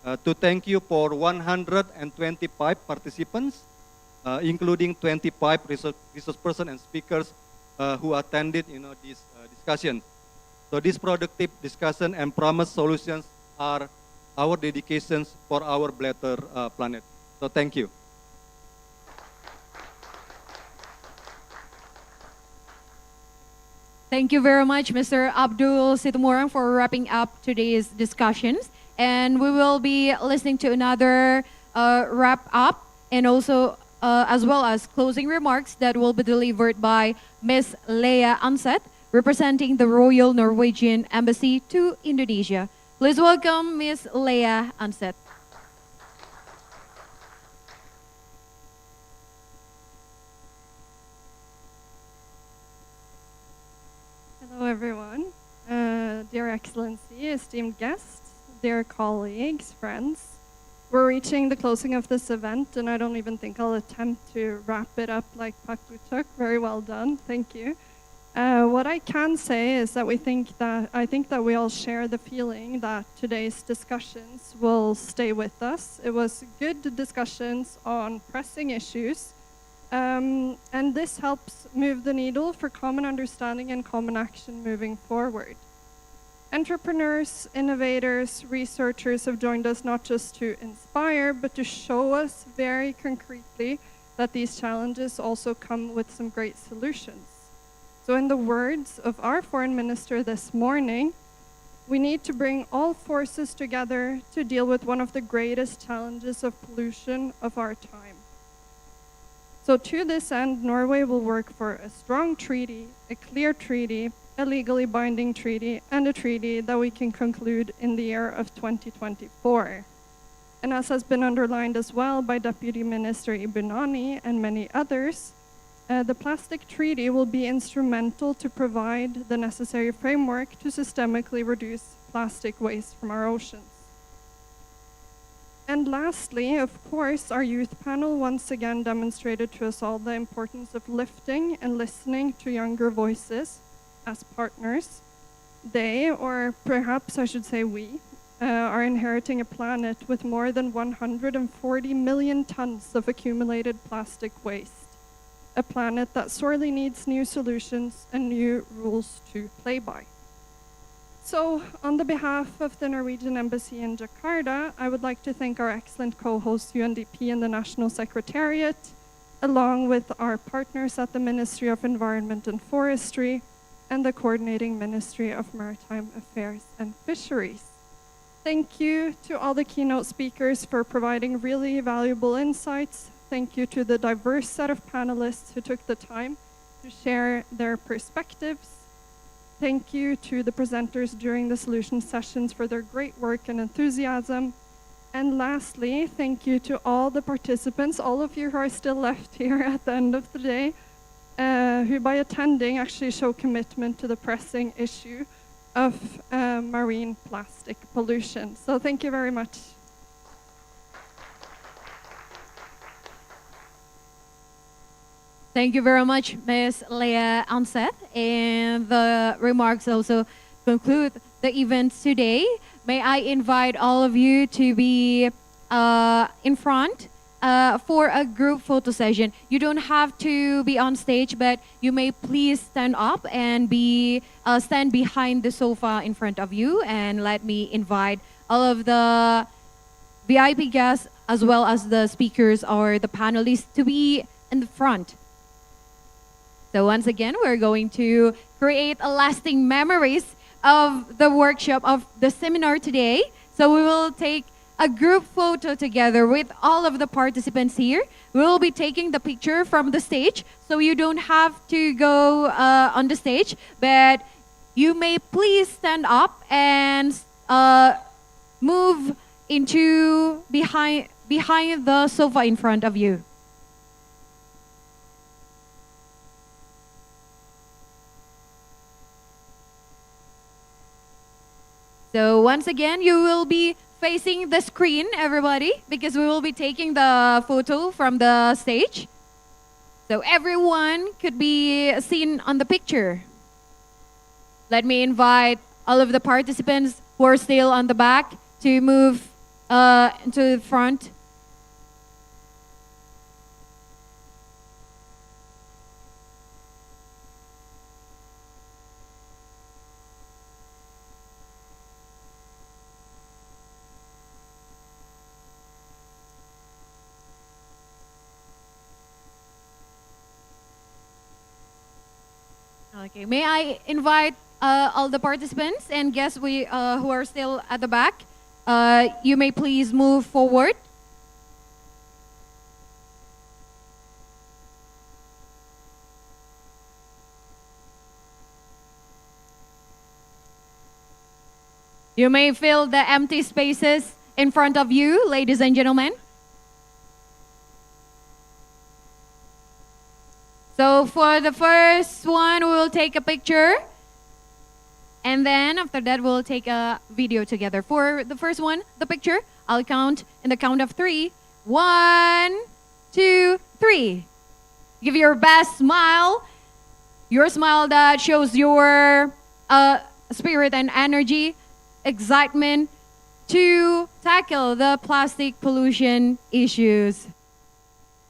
[SPEAKER 22] to thank you for 125 participants, including 25 resource persons and speakers who attended this discussion. So this productive discussion and promised solutions are our dedications for our better planet. So thank you.
[SPEAKER 1] Thank you very much, Mr. Abdul Situmorang, for wrapping up today's discussions. And we will be listening to another wrap up and also as well as closing remarks that will be delivered by Ms. Leah Anset, representing the Royal Norwegian Embassy to Indonesia. Please welcome Ms. Leah Anset.
[SPEAKER 18] Hello, everyone. Dear Excellency, esteemed guests, dear colleagues, friends. We're reaching the closing of this event, and I don't even think I'll attempt to wrap it up like Pak took. Very well done. Thank you. What I can say is that I think that we all share the feeling that today's discussions will stay with us. It was good discussions on pressing issues, and this helps move the needle for common understanding and common action moving forward. Entrepreneurs, innovators, researchers have joined us not just to inspire, but to show us very concretely that these challenges also come with some great solutions. So in the words of our foreign minister this morning, we need to bring all forces together to deal with one of the greatest challenges of pollution of our time. So to this end, Norway will work for a strong treaty, a clear treaty, a legally binding treaty, and a treaty that we can conclude in the year of 2024. And as has been underlined as well by Deputy Minister Ibunani and many others, the plastic treaty will be instrumental to provide the necessary framework to systemically reduce plastic waste from our oceans. And lastly, of course, our youth panel once again demonstrated to us all the importance of lifting and listening to younger voices as partners. They, or perhaps I should say we, are inheriting a planet with more than 140 million tons of accumulated plastic waste. A planet that sorely needs new solutions and new rules to play by. So, on the behalf of the Norwegian Embassy in Jakarta, I would like to thank our excellent co-host UNDP and the National Secretariat, along with our partners at the Ministry of Environment and Forestry and the Coordinating Ministry of Maritime Affairs and Fisheries. Thank you to all the keynote speakers for providing really valuable insights. Thank you to the diverse set of panelists who took the time to share their perspectives. Thank you to the presenters during the solution sessions for their great work and enthusiasm. And lastly, thank you to all the participants, all of you who are still left here at the end of the day, who by attending actually show commitment to the pressing issue of marine plastic pollution. So thank you very much.
[SPEAKER 1] Thank you very much, Ms. Leah Anseth. And the remarks also conclude the event today. May I invite all of you to be in front for a group photo session. You don't have to be on stage, but you may please stand up and stand behind the sofa in front of you. And let me invite all of the VIP guests as well as the speakers or the panelists to be in the front. So once again, we're going to create a lasting memories of the workshop, of the seminar today. So we will take a group photo together with all of the participants here. We will be taking the picture from the stage, so you don't have to go on the stage, but you may please stand up and move into behind the sofa in front of you. So once again, you will be facing the screen, everybody, because we will be taking the photo from the stage. So everyone could be seen on the picture. Let me invite all of the participants who are still on the back to move into the front. Okay, may I invite all the participants and guests who are still at the back, you may please move forward. You may fill the empty spaces in front of you, ladies and gentlemen. So for the first one, we will take a picture. And then after that, we'll take a video together. For the first one, the picture, I'll count in the count of 3. 1, 2, 3. Give your best smile. Your smile that shows your spirit and energy, excitement to tackle the plastic pollution issues.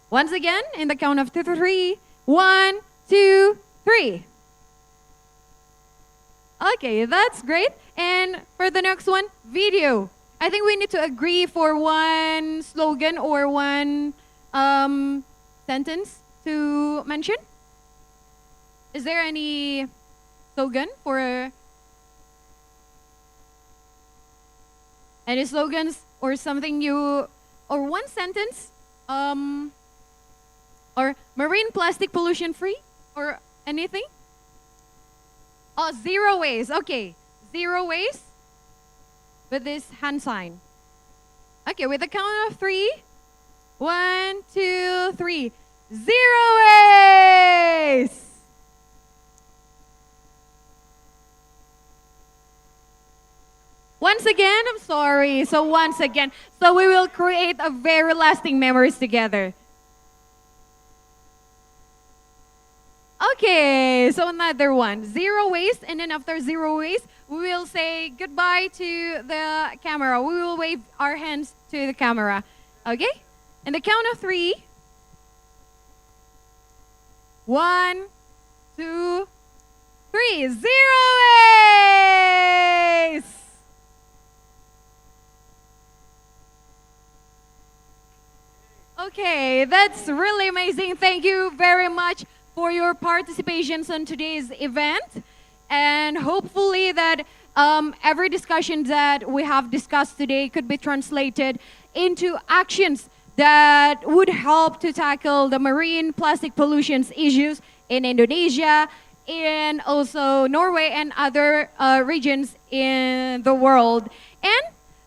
[SPEAKER 1] Once again, in the count of 3. 1, 2, 3. Okay, that's great. And for the next one, video. I think we need to agree for one slogan or one sentence to mention. Is there any slogan for any slogans or something or one sentence? Or marine plastic pollution free or anything? Oh, 0 waste. Okay, 0 waste with this hand sign. Okay, with the count of 3. 1, 2, 3. 0 waste. Once again, I'm sorry. So once again, so we will create a very lasting memories together. Okay, Okay, so another one. Zero waste, and then after zero waste, we will say goodbye to the camera. We will wave our hands to the camera. Okay? And the count of 3. 1, 2, 3. Zero waste! Okay, that's really amazing. Thank you very much for your participations on today's event. And hopefully that every discussion that we have discussed today could be translated into actions that would help to tackle the marine plastic pollution issues in Indonesia, in also Norway and other regions in the world. And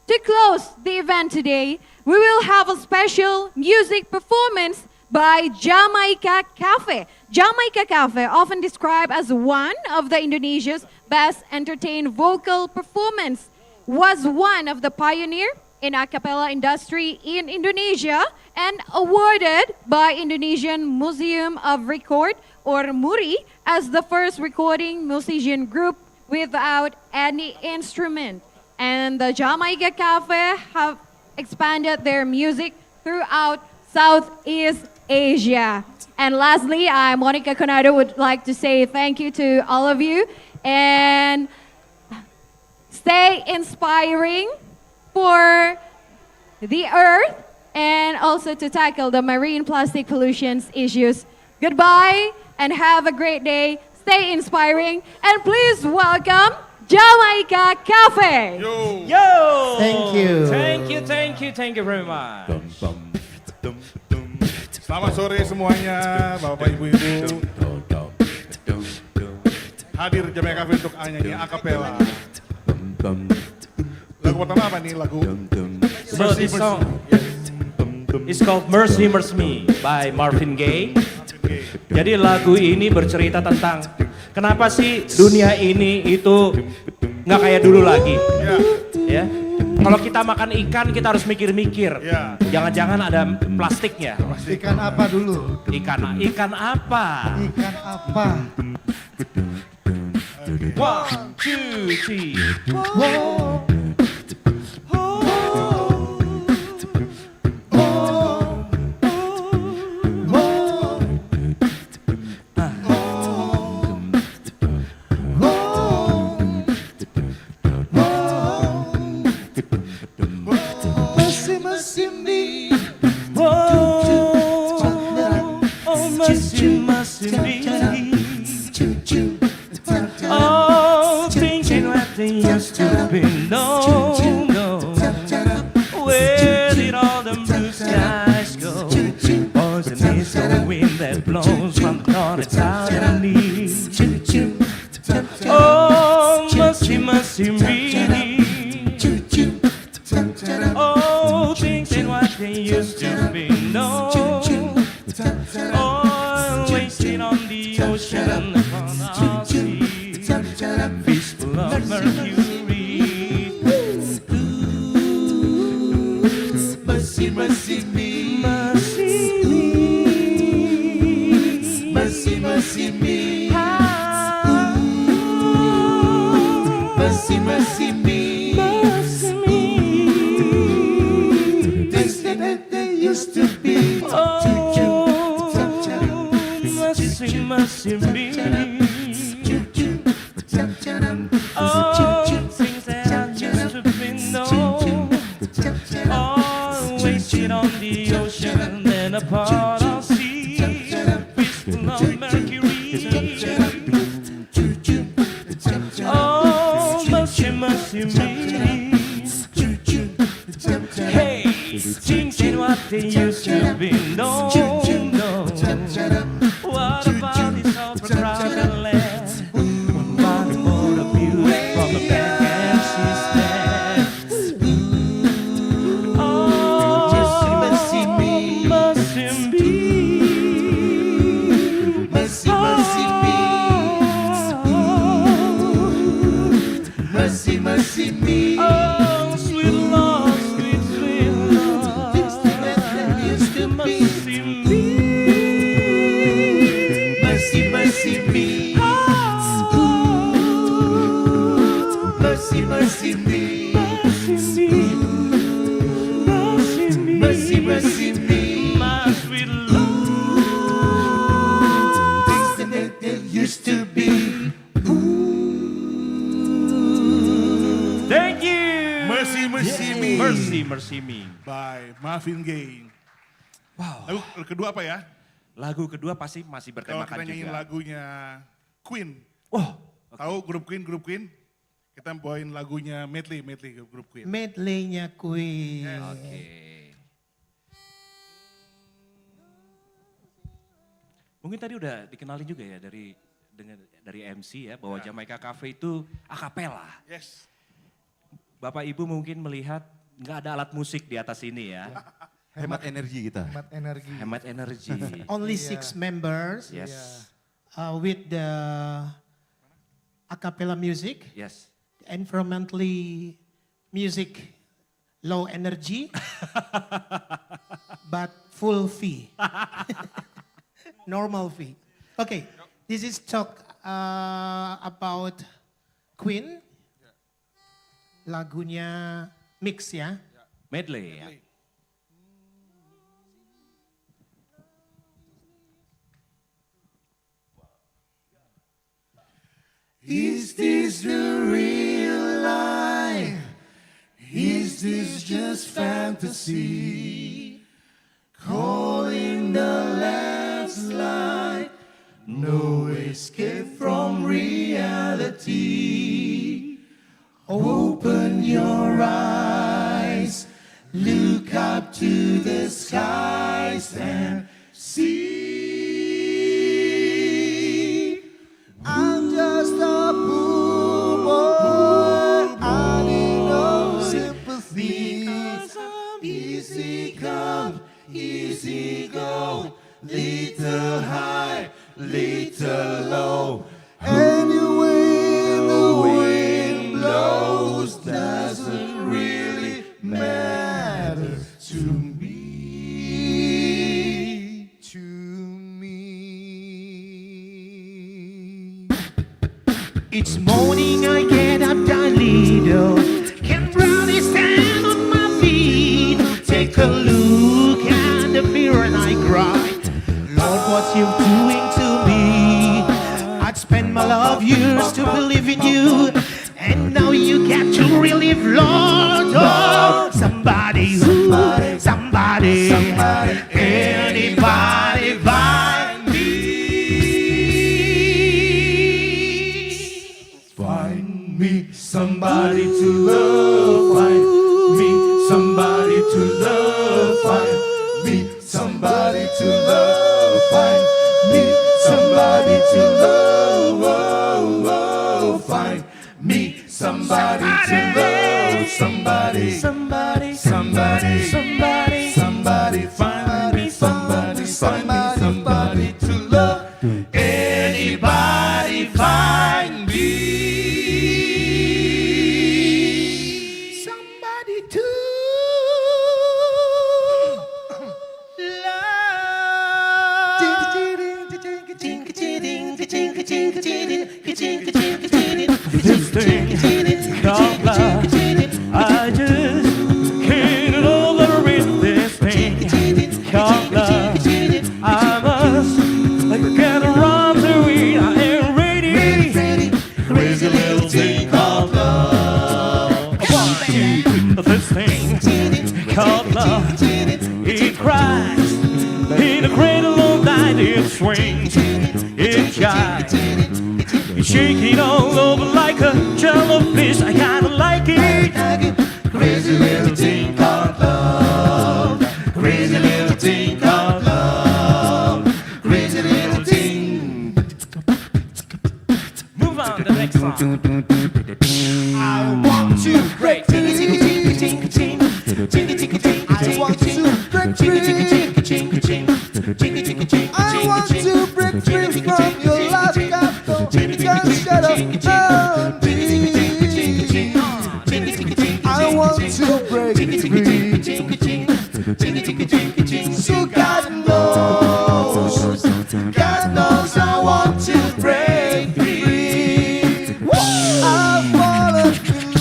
[SPEAKER 1] to close the event today, we will have a special music performance by Jamaica Cafe. Jamaica Cafe, often described as one of the Indonesia's best entertained vocal performance, was one of the pioneer in a cappella industry in Indonesia and awarded by Indonesian Museum of Record, or MURI, as the first recording musician group without any instrument. And the Jamaica Cafe have expanded their music throughout Southeast Asia. And lastly, I, Monica Conado, would like to say thank you to all of you and stay inspiring for the earth and also to tackle the marine plastic pollution issues. Goodbye and have a great day. Stay inspiring and please welcome Jamaica Cafe.
[SPEAKER 19] Yo!
[SPEAKER 20] Thank you.
[SPEAKER 19] Thank you very much.
[SPEAKER 23] Selamat sore semuanya, Bapak Ibu-Ibu. Hadir Jamaica Cafe untuk nyanyi akapela. Lagu pertama apa nih? Lagu
[SPEAKER 19] So this song is called Mercy Mercy Me by Marvin Gaye. Jadi lagu ini bercerita tentang kenapa sih dunia ini itu nggak kayak dulu lagi. Ya. Kalau kita makan ikan kita harus mikir-mikir. Jangan-jangan ada plastiknya.
[SPEAKER 20] Ikan apa dulu?
[SPEAKER 19] Ikan apa?
[SPEAKER 20] Ikan apa?
[SPEAKER 19] 1, 2, 3. Oh, thinking what they used to be. No, no. Where did all them blue skies go? Poison is the wind that blows from the north out of me. Oh, mercy me. Oh, thinking what they used to be. No. Oh, wasting on the ocean upon our sea. Fish full of mercury. Mercy me. Mercy me. Mercy me. Mercy me. Mercy me. Things that they used to be. Mercy me. Oh, things that I used to be known. Oh, wasted on the ocean and upon our sea. Peaceful of mercury. Oh, mercy me. Hey, things ain't what they used to be known. What about this overcrowded land? One more abuse from the back and she's dead. Oh, mercy me. Mercy me. Oh, sweet Lord, sweet Lord. Mercy me. Mercy me.
[SPEAKER 20] Mercy, mercy me. Mercy me. Mercy, mercy me.
[SPEAKER 19] My sweet Lord.
[SPEAKER 20] Things that they used to be.
[SPEAKER 19] Thank you.
[SPEAKER 23] Mercy, mercy me.
[SPEAKER 19] Mercy, mercy me.
[SPEAKER 23] By Marvin Gaye.
[SPEAKER 19] Wow.
[SPEAKER 23] Lagu kedua apa ya?
[SPEAKER 19] Lagu kedua pasti masih
[SPEAKER 23] Kalau
[SPEAKER 19] bertemakan
[SPEAKER 23] kita nyanyiin
[SPEAKER 19] juga.
[SPEAKER 23] lagunya Queen.
[SPEAKER 19] Oh,
[SPEAKER 23] tahu grup Queen? Kita bawain lagunya medley grup Queen.
[SPEAKER 20] Medley-nya Queen.
[SPEAKER 23] Yes.
[SPEAKER 19] Oke. Mungkin tadi udah dikenalin juga ya dari MC ya bahwa Jamaica Cafe itu akapela.
[SPEAKER 23] Yes.
[SPEAKER 19] Bapak Ibu mungkin melihat nggak ada alat musik di atas ini ya.
[SPEAKER 2] Hemat energi kita.
[SPEAKER 20] Hemat energi.
[SPEAKER 19] Hemat energi.
[SPEAKER 20] Only 6 members.
[SPEAKER 19] Yes.
[SPEAKER 20] With the a cappella music.
[SPEAKER 19] Yes.
[SPEAKER 20] Environmentally music, low energy, but full fee. Normal fee. Okay, this is talk about Queen. Lagunya mix ya.
[SPEAKER 19] Medley ya.
[SPEAKER 20] Is this the real life? Is this just fantasy? Calling the landslide, no escape from reality. Open your eyes, look up to the skies and see. I'm just a poor boy, I need no sympathy. Easy come, easy go, little high, little low. Anyway the wind blows doesn't really matter to me. Each morning I get up a little, can barely stand on my feet. Take a look at the mirror and I cry, Lord, what you doing to me? I'd spend my love years to believe in you, and now you get to relive, Lord. Oh, somebody, somebody, anybody find me? Find me somebody to love, find me somebody to love, find me somebody to love, find me somebody to love, oh, oh, find me somebody to love, somebody, somebody, somebody, somebody, somebody, find me somebody, find me somebody to love, anybody find me somebody to
[SPEAKER 19] This thing called love, I just can't get over it. This thing called love, I must get around to it. I am ready. Crazy little thing called love. This thing called love, it cries in a cradle all night. It swings, it jives. It's shaking all over like a jellyfish. I kinda like it. Crazy little thing called love. Crazy little thing called love. Crazy little thing. Move on to the next song. I want to break. I want to break free. I want to break free from your love. Just shut up and I want to break free. So God knows I want to break free. I've fallen in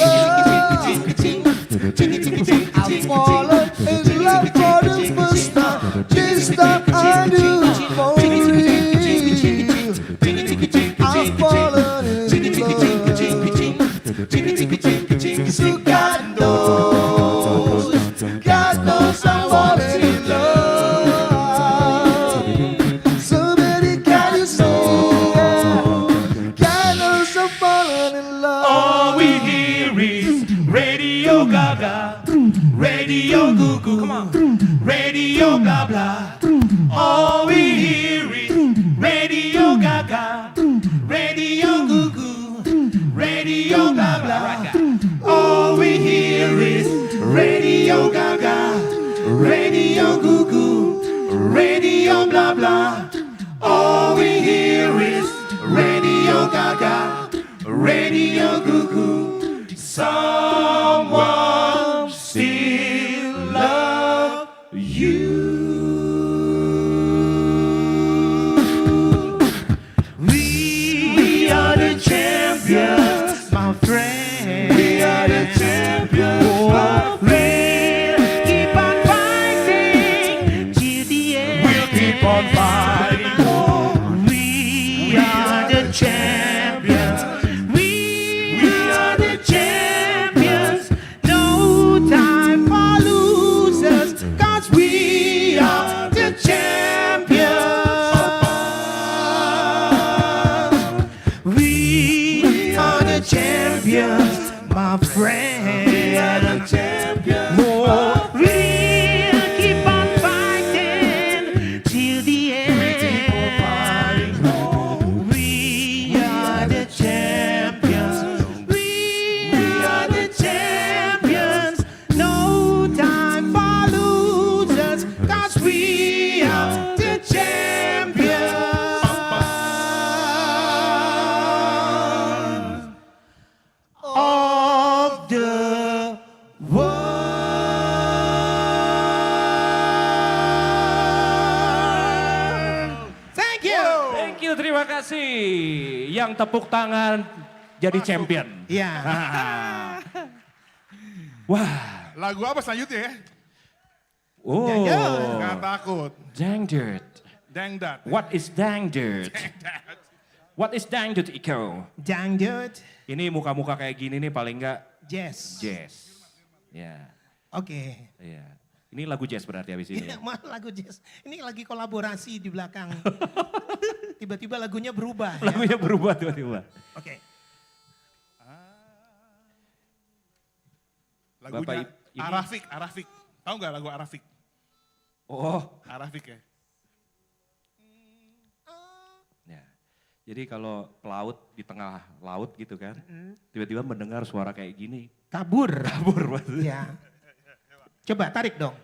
[SPEAKER 20] Gaga, Radio Gugu, come on, Radio blah blah. All we hear is Radio Gaga, Radio Gugu, Radio blah blah. All we hear is Radio Gaga, Radio Gugu, Radio blah blah. All we hear is Radio Gaga, Radio Gugu. Someone still love you. We are the champions, my friend. We are the champions, my friend. Keep on fighting till the end. We'll keep on fighting. We are the champions. We are the champions. No time for losers, 'cause we are the champions. We are the champions, my friend. We are the champions. More we'll keep on fighting till the end. We are the champions. We are the champions. No time for losers, 'cause we are the champions of the world. Thank you.
[SPEAKER 19] Thank you, terima kasih. Yang tepuk tangan jadi champion.
[SPEAKER 20] Iya.
[SPEAKER 19] Wah.
[SPEAKER 23] Lagu apa selanjutnya ya?
[SPEAKER 19] Oh.
[SPEAKER 23] Nggak takut.
[SPEAKER 19] Dang dirt.
[SPEAKER 23] Dang dat.
[SPEAKER 19] What is dang dirt? What is dang dirt, Iko?
[SPEAKER 20] Dang dirt.
[SPEAKER 19] Ini muka-muka kayak gini nih paling nggak
[SPEAKER 20] Jazz.
[SPEAKER 19] jazz. Ya.
[SPEAKER 20] Oke.
[SPEAKER 19] Iya. Ini lagu jazz berarti habis ini.
[SPEAKER 20] Iya, malah lagu jazz. Ini lagi kolaborasi di belakang. Tiba-tiba lagunya berubah. Ya.
[SPEAKER 19] Lagunya berubah tiba-tiba.
[SPEAKER 20] Oke.
[SPEAKER 23] Lagunya
[SPEAKER 19] Bapak, ini-
[SPEAKER 23] Arafik, Arafik. Tahu nggak lagu Arafik?
[SPEAKER 19] Oh.
[SPEAKER 23] Arafik ya.
[SPEAKER 19] Ya. Jadi kalau pelaut di tengah laut gitu kan, tiba-tiba mendengar suara kayak gini.
[SPEAKER 20] Kabur.
[SPEAKER 19] Kabur maksudnya.
[SPEAKER 20] Ya. Coba tarik dong.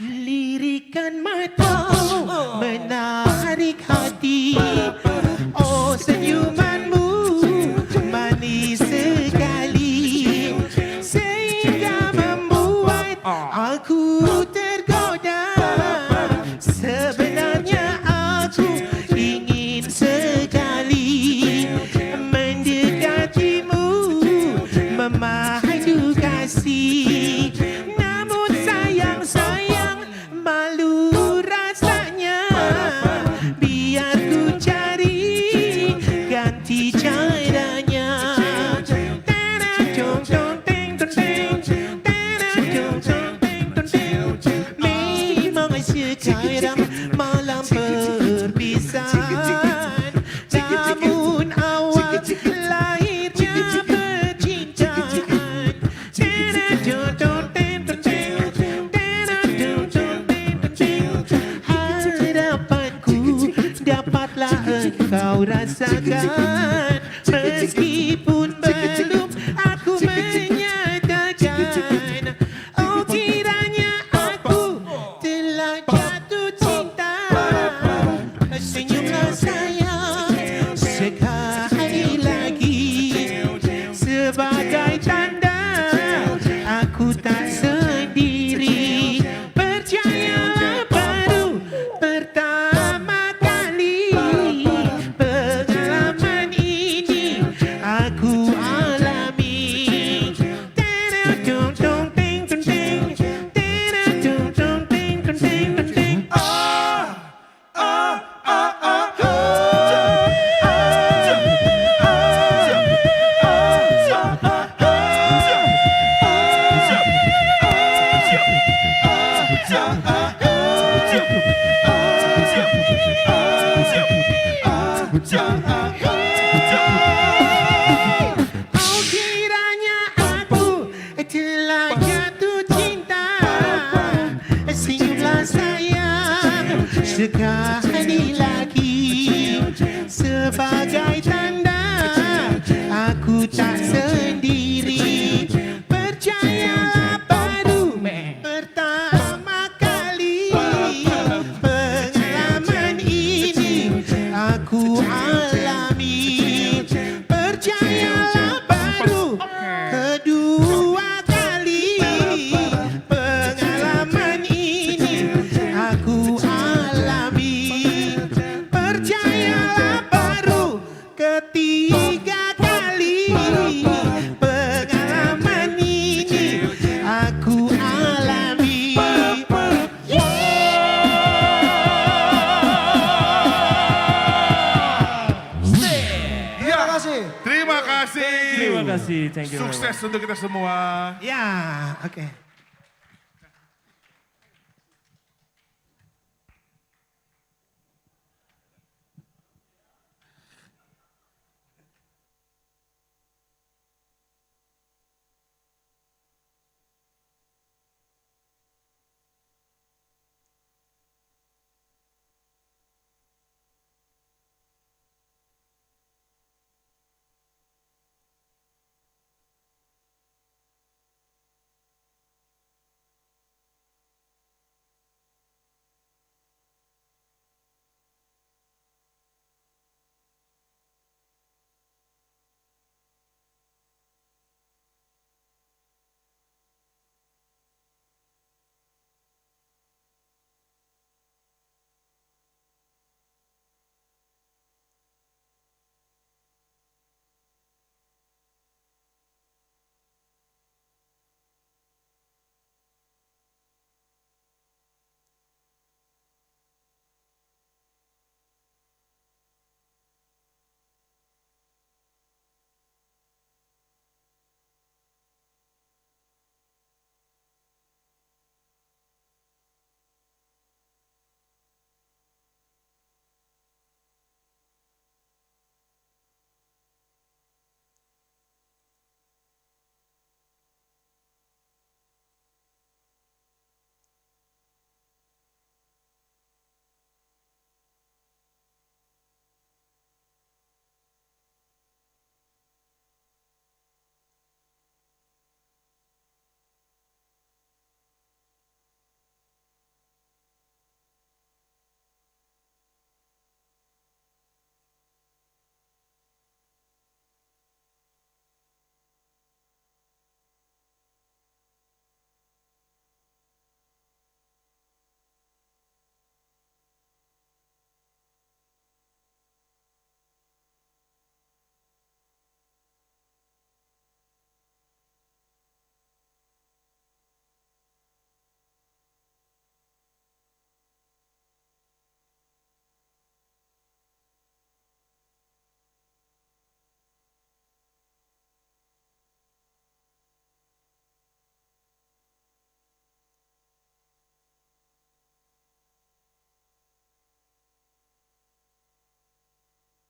[SPEAKER 20] Lirikan mata menarik hati. Oh senyumanmu manis sekali, sehingga membuat aku tergoda. Sebenarnya aku ingin sekali mendekatimu, memahadu kasih. Namun sayang malu rasanya. Biar ku cari ganti caranya. Memang sekarang malam perpisahan, namun awal lahirnya percintaan. Harapanku dapatlah engkau rasakan, meskipun belum aku menyatakan. Oh kiranya aku telah jatuh cinta. Senyumlah sayang sekali lagi, sebagai tanda aku tak sendiri. Percayalah baru pertama kali pengalaman sekali lagi sebagai tanda aku tak sendiri. Percayalah baru pertama kali pengalaman ini aku alami. Percayalah baru kedua kali pengalaman ini aku alami. Percayalah baru ketiga kali pengalaman ini aku alami.
[SPEAKER 23] Terima kasih. Terima kasih.
[SPEAKER 19] Terima kasih. Thank you very
[SPEAKER 23] Sukses untuk kita semua.
[SPEAKER 20] Ya, oke.